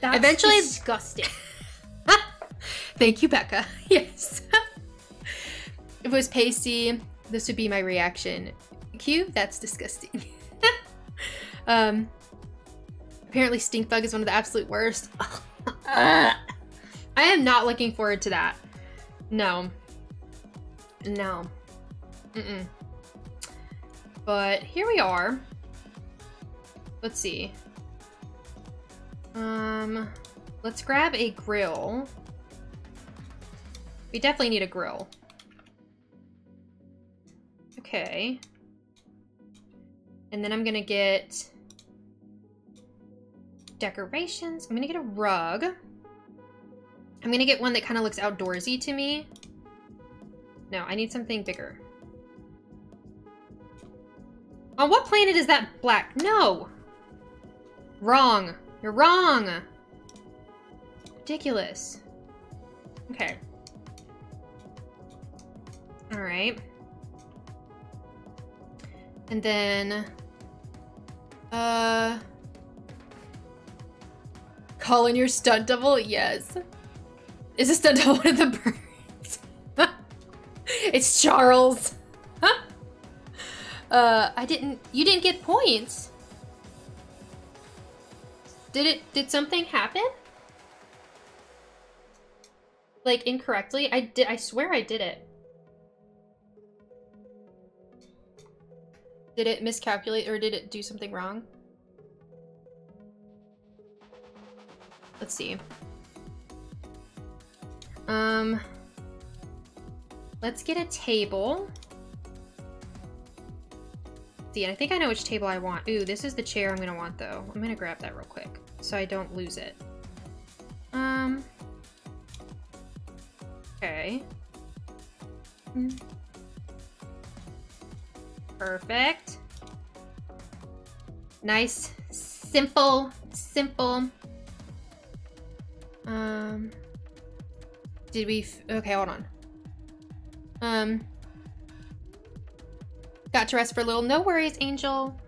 That's eventually disgusting. Thank you, Becca. Yes. If it was pasty, this would be my reaction. Q, that's disgusting. Apparently, stink bug is one of the absolute worst. I am not looking forward to that. No. No. Mm-mm. But here we are. Let's see. Let's grab a grill. We definitely need a grill. Okay. And then I'm gonna get decorations. I'm gonna get a rug. I'm gonna get one that kind of looks outdoorsy to me. No, I need something bigger. On what planet is that black? No! Wrong. You're wrong! Ridiculous. Okay. Alright. And then... Call in your stunt double? Yes. Is a stunt double one of the birds? It's Charles. You didn't get points. Did something happen? Like incorrectly? I swear I did it. Did it miscalculate or did it do something wrong? Let's see. Let's get a table. See, I think I know which table I want. Ooh, this is the chair I'm gonna want though. I'm gonna grab that real quick so I don't lose it. Okay. Perfect. Nice, simple. Did we, okay, hold on. Got to rest for a little. No worries, Angel.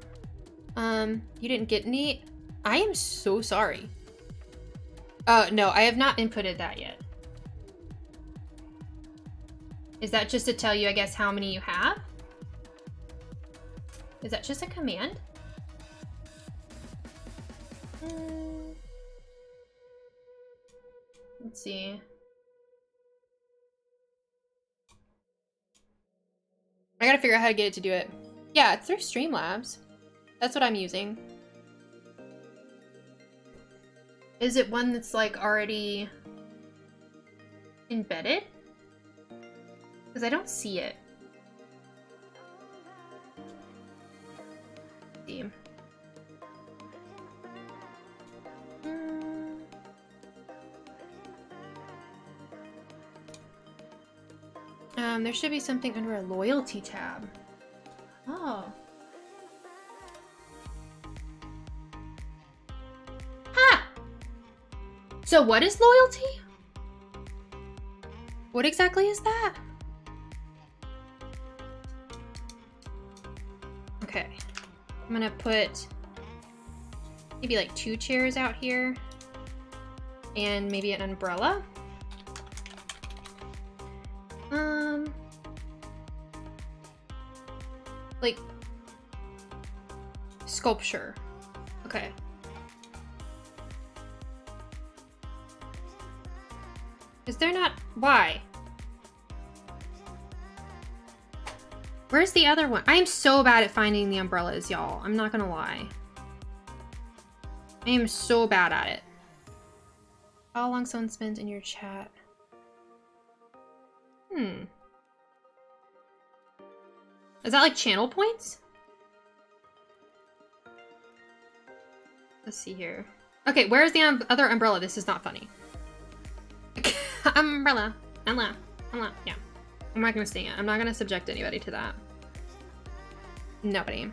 You didn't get any. I am so sorry. No, I have not inputted that yet. Is that just to tell you, I guess, how many you have? Is that just a command? Let's see. I gotta figure out how to get it to do it. Yeah, it's through Streamlabs. That's what I'm using. Is it one that's like already embedded? Because I don't see it. Let's see. There should be something under a loyalty tab. Oh. Ha! So what is loyalty? What exactly is that? Okay. I'm gonna put maybe like 2 chairs out here and maybe an umbrella. Like sculpture. Okay. Is there not? Why? Where's the other one? I am so bad at finding the umbrellas, y'all. I'm not gonna lie. I am so bad at it. How long someone spends in your chat? Is that like channel points? Let's see here. Okay, where's the other umbrella? This is not funny. Umbrella. Yeah. I'm not gonna sing it. I'm not gonna subject anybody to that. Nobody.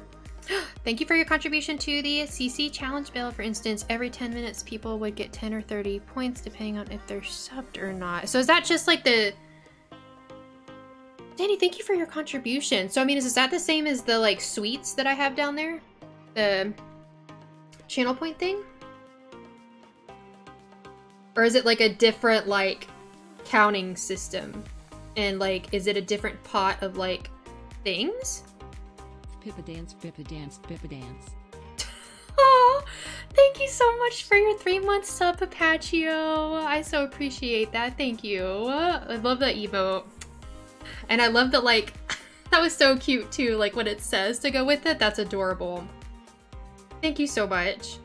Thank you for your contribution to the CC challenge bill. For instance, every 10 minutes people would get 10 or 30 points depending on if they're subbed or not. So is that just like the... Danny, thank you for your contribution. So I mean, is that the same as the like sweets that I have down there? The channel point thing? Or is it like a different like counting system? And like, is it a different pot of like things? Pippa dance, Pippa dance, Pippa dance. Oh, thank you so much for your 3-month sub, Papaccio. I so appreciate that. Thank you. I love that emote. And I love that, like, that was so cute too, like what it says to go with it. That's adorable. Thank you so much.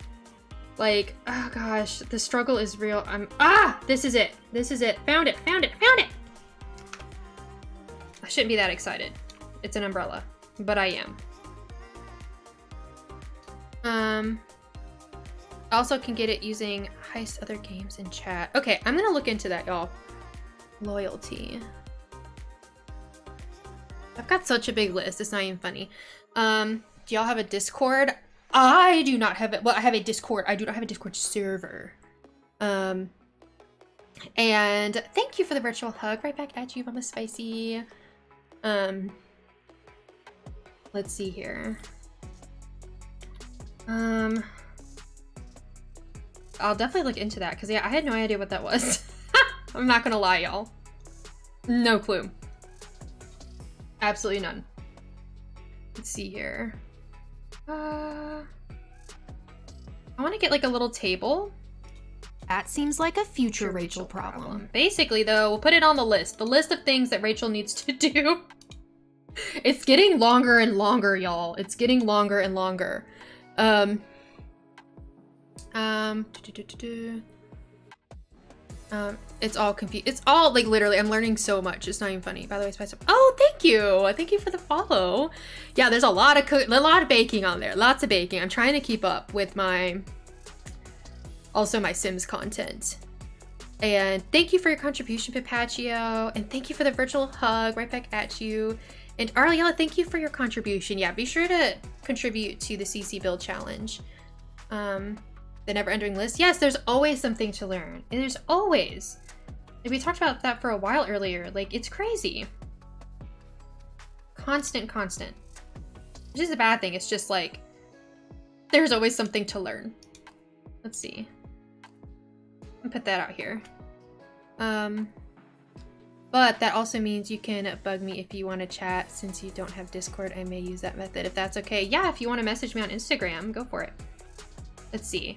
Like, oh gosh, the struggle is real. This is it. This is it. Found it. Found it. Found it. I shouldn't be that excited. It's an umbrella, but I am. Also can get it using heist other games in chat. Okay, I'm gonna look into that, y'all. Loyalty. I've got such a big list, it's not even funny. Do y'all have a Discord? I do not have it. Well, I have a Discord. I do not have a Discord server. And thank you for the virtual hug. Right back at you, Mama Spicy. Let's see here. I'll definitely look into that because yeah, I had no idea what that was. I'm not gonna lie, y'all. No clue. Absolutely none. Let's see here. I want to get like a little table. That seems like a future Rachel problem. Basically though, we'll put it on the list of things that Rachel needs to do. It's getting longer and longer, y'all. It's getting longer and longer. It's all confused. It's all like literally, I'm learning so much. It's not even funny. By the way, Spice. Oh, thank you. Thank you for the follow. Yeah, there's a lot of baking on there. Lots of baking. I'm trying to keep up with my Sims content. And thank you for your contribution, Pipaccio. And thank you for the virtual hug. Right back at you. And Ariella, thank you for your contribution. Yeah, be sure to contribute to the CC Build Challenge. The never-ending list. Yes, there's always something to learn. And there's always. Like, we talked about that for a while earlier. Like, it's crazy. Constant. Which is a bad thing. It's just like, there's always something to learn. Let's see. I'll put that out here. But that also means you can bug me if you want to chat. Since you don't have Discord, I may use that method if that's okay. Yeah, if you want to message me on Instagram, go for it. Let's see.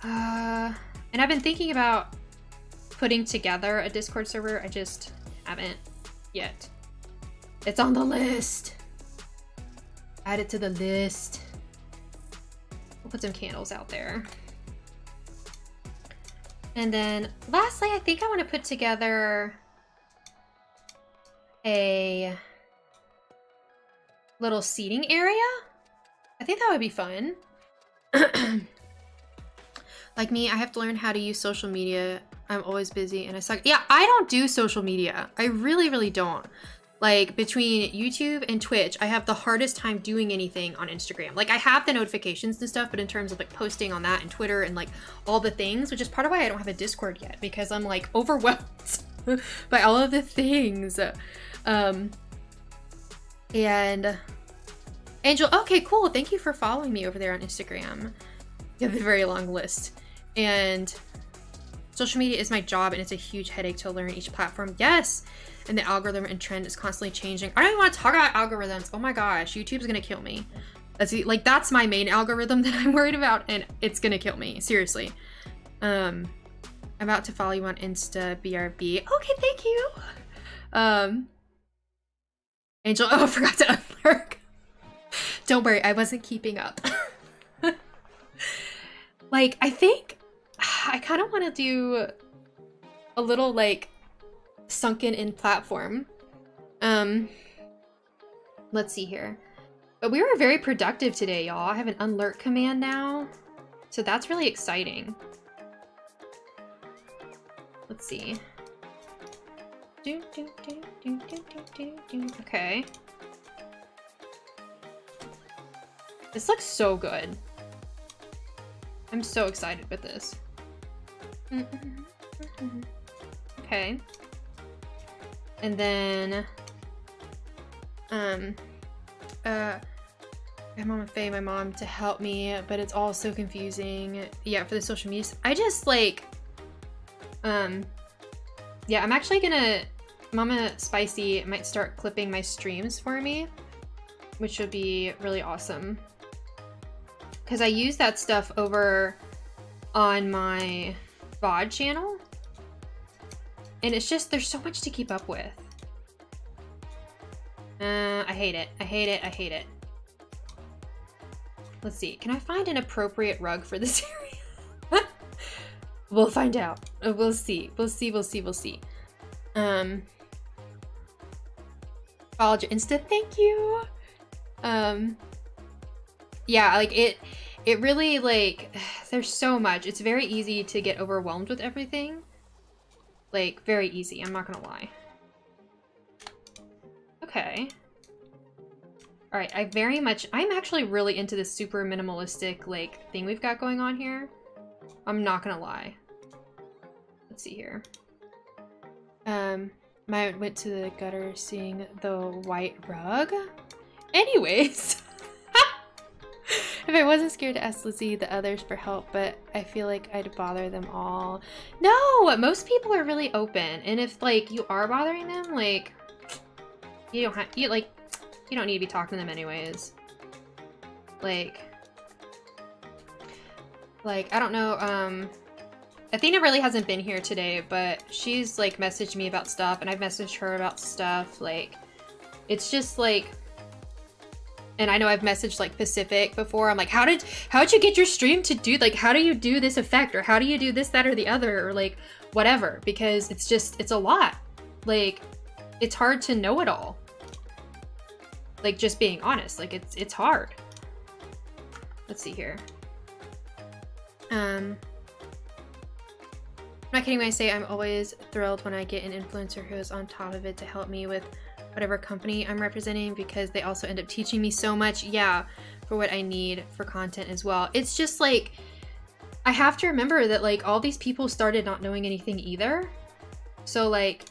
And I've been thinking about putting together a Discord server. I just haven't yet. It's on the list. Add it to the list. We'll put some candles out there. And then lastly, I think I want to put together a little seating area. I think that would be fun. Like me, I have to learn how to use social media. I'm always busy and I suck. Yeah, I don't do social media. I really don't. Like between YouTube and Twitch, I have the hardest time doing anything on Instagram. Like I have the notifications and stuff, but in terms of like posting on that and Twitter and like all the things, which is part of why I don't have a Discord yet, because I'm like overwhelmed by all of the things. And Angel, okay, cool. Thank you for following me over there on Instagram. You have a very long list. And social media is my job and it's a huge headache to learn each platform. Yes. And the algorithm and trend is constantly changing. I don't even want to talk about algorithms. Oh my gosh, YouTube's gonna kill me. That's my main algorithm that I'm worried about and it's gonna kill me, seriously. I'm about to follow you on Insta, BRB. Okay, thank you. Angel, oh, I forgot to unlurk. Don't worry, I wasn't keeping up. Like, I think I kind of want to do a little like sunken in platform. Let's see here. But we were very productive today, y'all. I have an unlurk command now. So that's really exciting. Let's see. Okay. This looks so good. I'm so excited with this. Okay. And then, I'm on Faye, my mom, to help me, but it's all so confusing. Yeah, for the social media. I just like, yeah, I'm actually gonna, Mama Spicy might start clipping my streams for me, which would be really awesome. Because I use that stuff over on my VOD channel. And it's just, there's so much to keep up with. I hate it. I hate it. I hate it. Let's see. Can I find an appropriate rug for this area? We'll find out. We'll see. We'll see. We'll see. We'll see. Followed your Insta. Thank you. Yeah, like it really, like, there's so much. It's very easy to get overwhelmed with everything. Like, very easy. I'm not gonna lie. Okay. All right, I'm actually really into this super minimalistic, like, thing we've got going on here. I'm not gonna lie. Let's see here. I went to the gutter seeing the white rug. Anyways. If I wasn't scared to ask Lizzie the others for help, but I feel like I'd bother them all. No, most people are really open. And if, like, you are bothering them, like, you don't need to be talking to them anyways. Like, I don't know, Athena really hasn't been here today, but she's, like, messaged me about stuff, and I've messaged her about stuff. Like, it's just, like, and I know I've messaged, like, Pacific before. I'm like, how'd you get your stream to do, like, how do you do this effect? Or how do you do this, that, or the other? Or, like, whatever. Because it's a lot. Like, it's hard to know it all. Like, just being honest. Like, it's hard. Let's see here. I'm not kidding when I say I'm always thrilled when I get an influencer who is on top of it to help me with whatever company I'm representing, because they also end up teaching me so much, yeah, for what I need for content as well. It's just like, I have to remember that, like, all these people started not knowing anything either. So, like,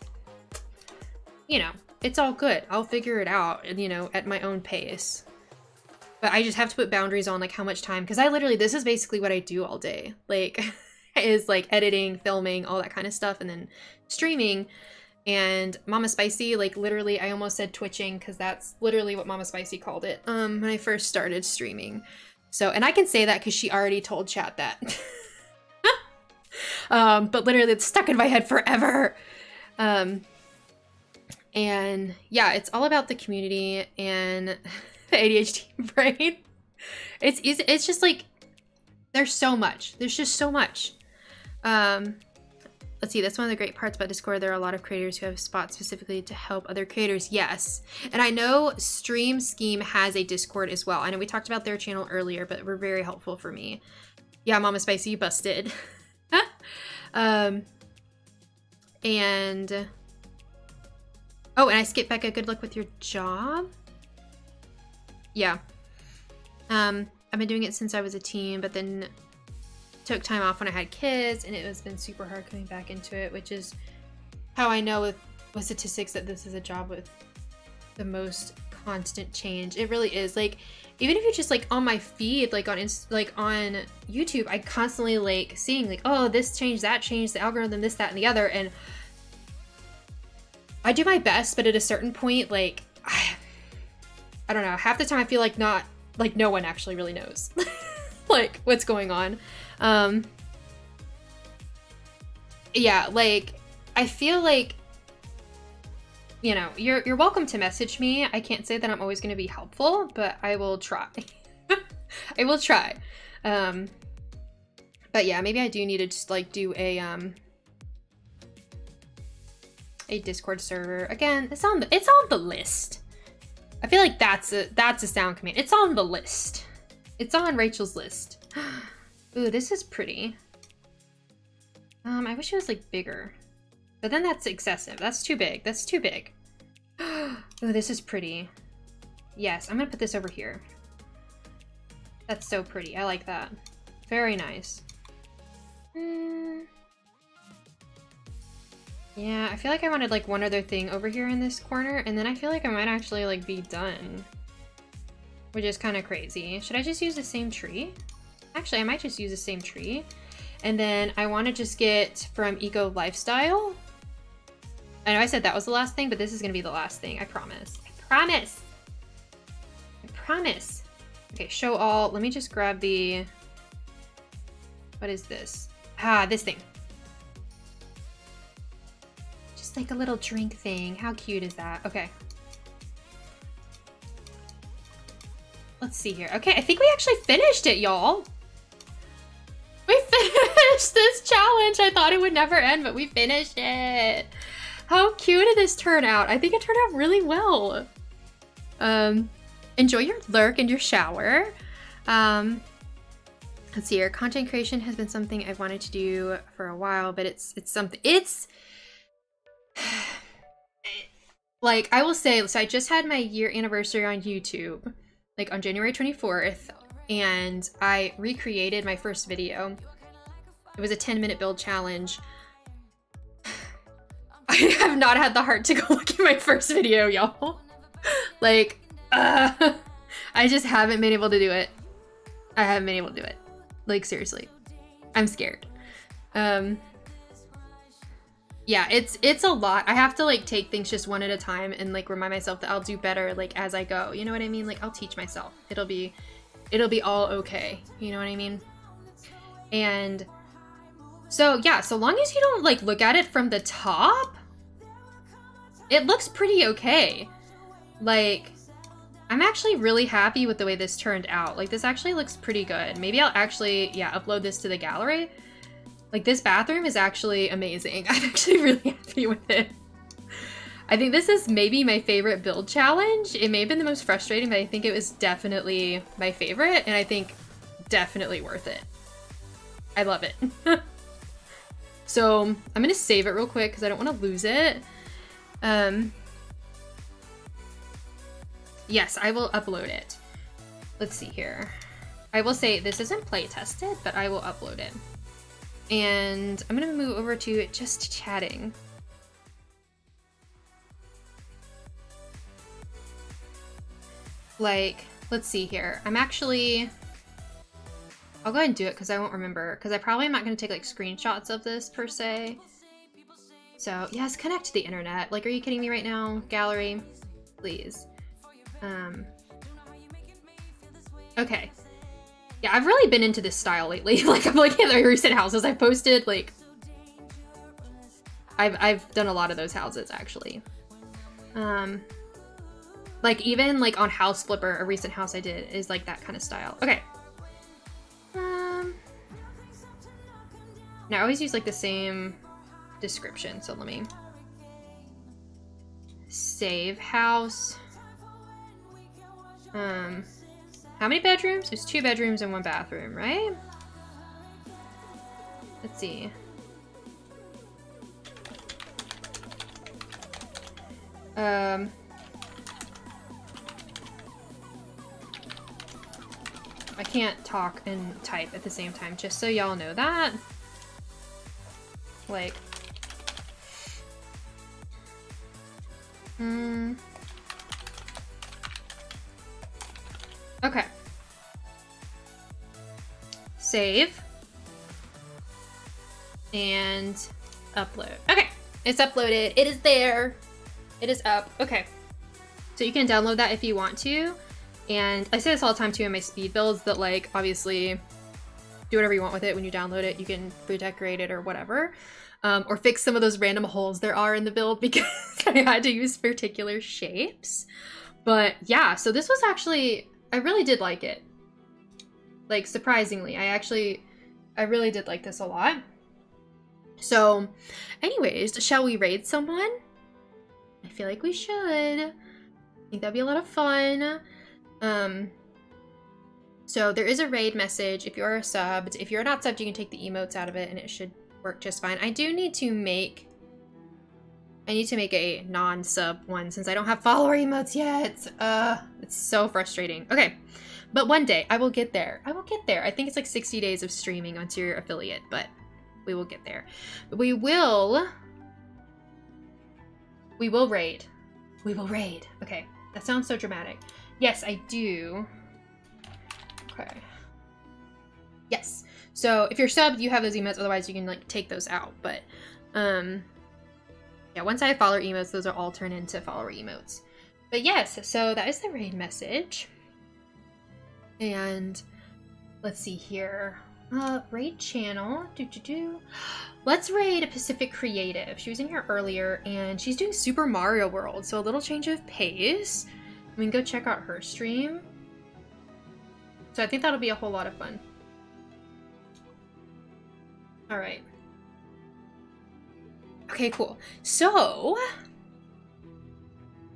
you know, it's all good. I'll figure it out, you know, at my own pace. But I just have to put boundaries on, like, how much time, because this is basically what I do all day. Like, is, like, editing, filming, all that kind of stuff, and then streaming. And Mama Spicy, like, literally, I almost said twitching, because that's literally what Mama Spicy called it when I first started streaming. So, and I can say that because she already told chat that. But literally, it's stuck in my head forever. And yeah, it's all about the community and the ADHD brain. It's easy. It's just like, there's so much. There's just so much. Let's see, that's one of the great parts about Discord. There are a lot of creators who have spots specifically to help other creators. Yes. And I know Stream Scheme has a Discord as well. I know we talked about their channel earlier, but were very helpful for me. Yeah, Mama Spicy, you busted. And oh, and I skipped back a good luck with your job. Yeah. I've been doing it since I was a teen, but then took time off when I had kids, and it has been super hard coming back into it, which is how I know with statistics that this is a job with the most constant change. It really is. Like, even if you're just, like, on my feed, like, on YouTube, I constantly, like, seeing, like, oh, this changed, that changed, the algorithm, this, that, and the other, and I do my best, but at a certain point, like, I don't know, half the time I feel like no one actually really knows like what's going on. Yeah, like, I feel like, you know, you're welcome to message me. I can't say that I'm always going to be helpful, but I will try. I will try. But yeah, maybe I do need to just, like, do a Discord server. Again, it's on the list. I feel like that's a sound command. It's on the list. It's on Rachel's list. Ooh, this is pretty. I wish it was, like, bigger. But then that's excessive. That's too big. That's too big. Ooh, this is pretty. Yes, I'm gonna put this over here. That's so pretty. I like that. Very nice. Yeah, I feel like I wanted, like, one other thing over here in this corner, and then I feel like I might actually, like, be done. Which is kind of crazy. Should I just use the same tree? Actually, I might just use the same tree. And then I want to just get from Eco Lifestyle. I know I said that was the last thing, but this is going to be the last thing. I promise. I promise. I promise. Okay, show all. Let me just grab the... What is this? Ah, this thing. Just like a little drink thing. How cute is that? Okay. Let's see here. Okay, I think we actually finished it, y'all. We finished this challenge. challenge. I thought it would never end, but we finished it. How cute did this turn out? I think it turned out really well. Enjoy your lurk and your shower. Let's see here. Content creation has been something I've wanted to do for a while, but it's something, like, I will say, so I just had my year anniversary on YouTube, like on January 24th, and I recreated my first video. It was a 10-minute build challenge. I have not had the heart to go look at my first video, y'all. Like, I just haven't been able to do it. I haven't been able to do it. Like, seriously. I'm scared. Yeah, it's a lot. I have to like take things just one at a time and like remind myself that I'll do better like as I go. You know what I mean? Like, I'll teach myself. It'll be all okay. You know what I mean? And so yeah, so long as you don't like look at it from the top, it looks pretty okay. Like, I'm actually really happy with the way this turned out. Like, this actually looks pretty good. Maybe I'll actually, yeah, upload this to the gallery. Like, this bathroom is actually amazing. I'm actually really happy with it. I think this is maybe my favorite build challenge. It may have been the most frustrating, but I think it was definitely my favorite, and I think definitely worth it. I love it. So I'm gonna save it real quick because I don't want to lose it. Yes, I will upload it. Let's see here. I will say this isn't play tested, but I will upload it. And I'm gonna move over to just chatting. Like, let's see here. I'll go ahead and do it because I won't remember. Because I probably am not gonna take like screenshots of this per se. So yes, connect to the internet. Like, are you kidding me right now? Gallery, please. Okay. Yeah, I've really been into this style lately. Like, I'm looking at the recent houses I've posted, like, I've done a lot of those houses, actually. Like, even, like, on House Flipper, a recent house I did is, like, that kind of style. Okay. Now, I always use, like, the same description, so let me save house. How many bedrooms? There's 2 bedrooms and 1 bathroom, right? Let's see. I can't talk and type at the same time, just so y'all know that. Like, okay. Save. And upload. Okay, it's uploaded. It is there. It is up. Okay. So you can download that if you want to. And I say this all the time too in my speed builds that, like, obviously do whatever you want with it when you download it. You can redecorate it or whatever. Or fix some of those random holes there are in the build because I had to use particular shapes. But yeah, so this was actually, I really did like it. Like, surprisingly, I really did like this a lot. So anyways, shall we raid someone? I feel like we should. I think that'd be a lot of fun. So there is a raid message if you're subbed. If you're not subbed, you can take the emotes out of it and it should work just fine. I need to make a non-sub one since I don't have follower emotes yet. It's so frustrating. Okay, but one day I will get there. I will get there. I think it's like 60 days of streaming onto your affiliate, but we will get there. We will raid. We will raid. Okay, that sounds so dramatic. Yes, I do. Okay. Yes. So if you're subbed, you have those emotes. Otherwise, you can like take those out. But yeah, once I have follower emotes, those are all turned into follower emotes. But yes, so that is the raid message. And let's see here. Raid channel. Let's raid Pacific Creative. She was in here earlier, and she's doing Super Mario World. So a little change of pace. We can go check out her stream. So I think that'll be a whole lot of fun. All right. Okay, cool. So,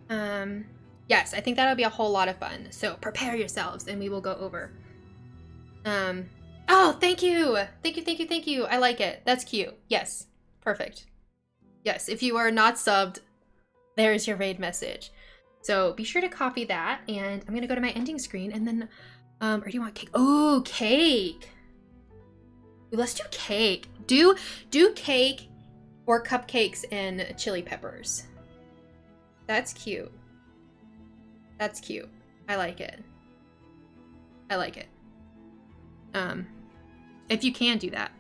yes, I think that'll be a whole lot of fun. So prepare yourselves and we will go over. Oh, thank you. Thank you, thank you, thank you. I like it. That's cute. Yes, perfect. Yes, if you are not subbed, there's your raid message. So be sure to copy that, and I'm gonna go to my ending screen, and then, or do you want cake? Oh, cake. Ooh, let's do cake. Do cake or cupcakes and chili peppers. That's cute. That's cute. I like it. I like it. If you can do that.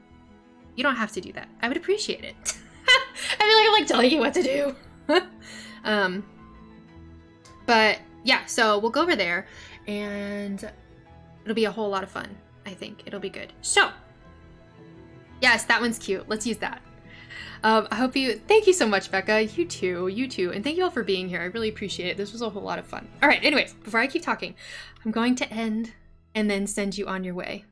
You don't have to do that. I would appreciate it. I feel like I'm like telling you what to do. But yeah, so we'll go over there and it'll be a whole lot of fun. I think it'll be good. So yes, that one's cute. Let's use that. I hope you, thank you so much, Becca. You too. And thank you all for being here. I really appreciate it. This was a whole lot of fun. All right, anyways, before I keep talking, I'm going to end and then send you on your way.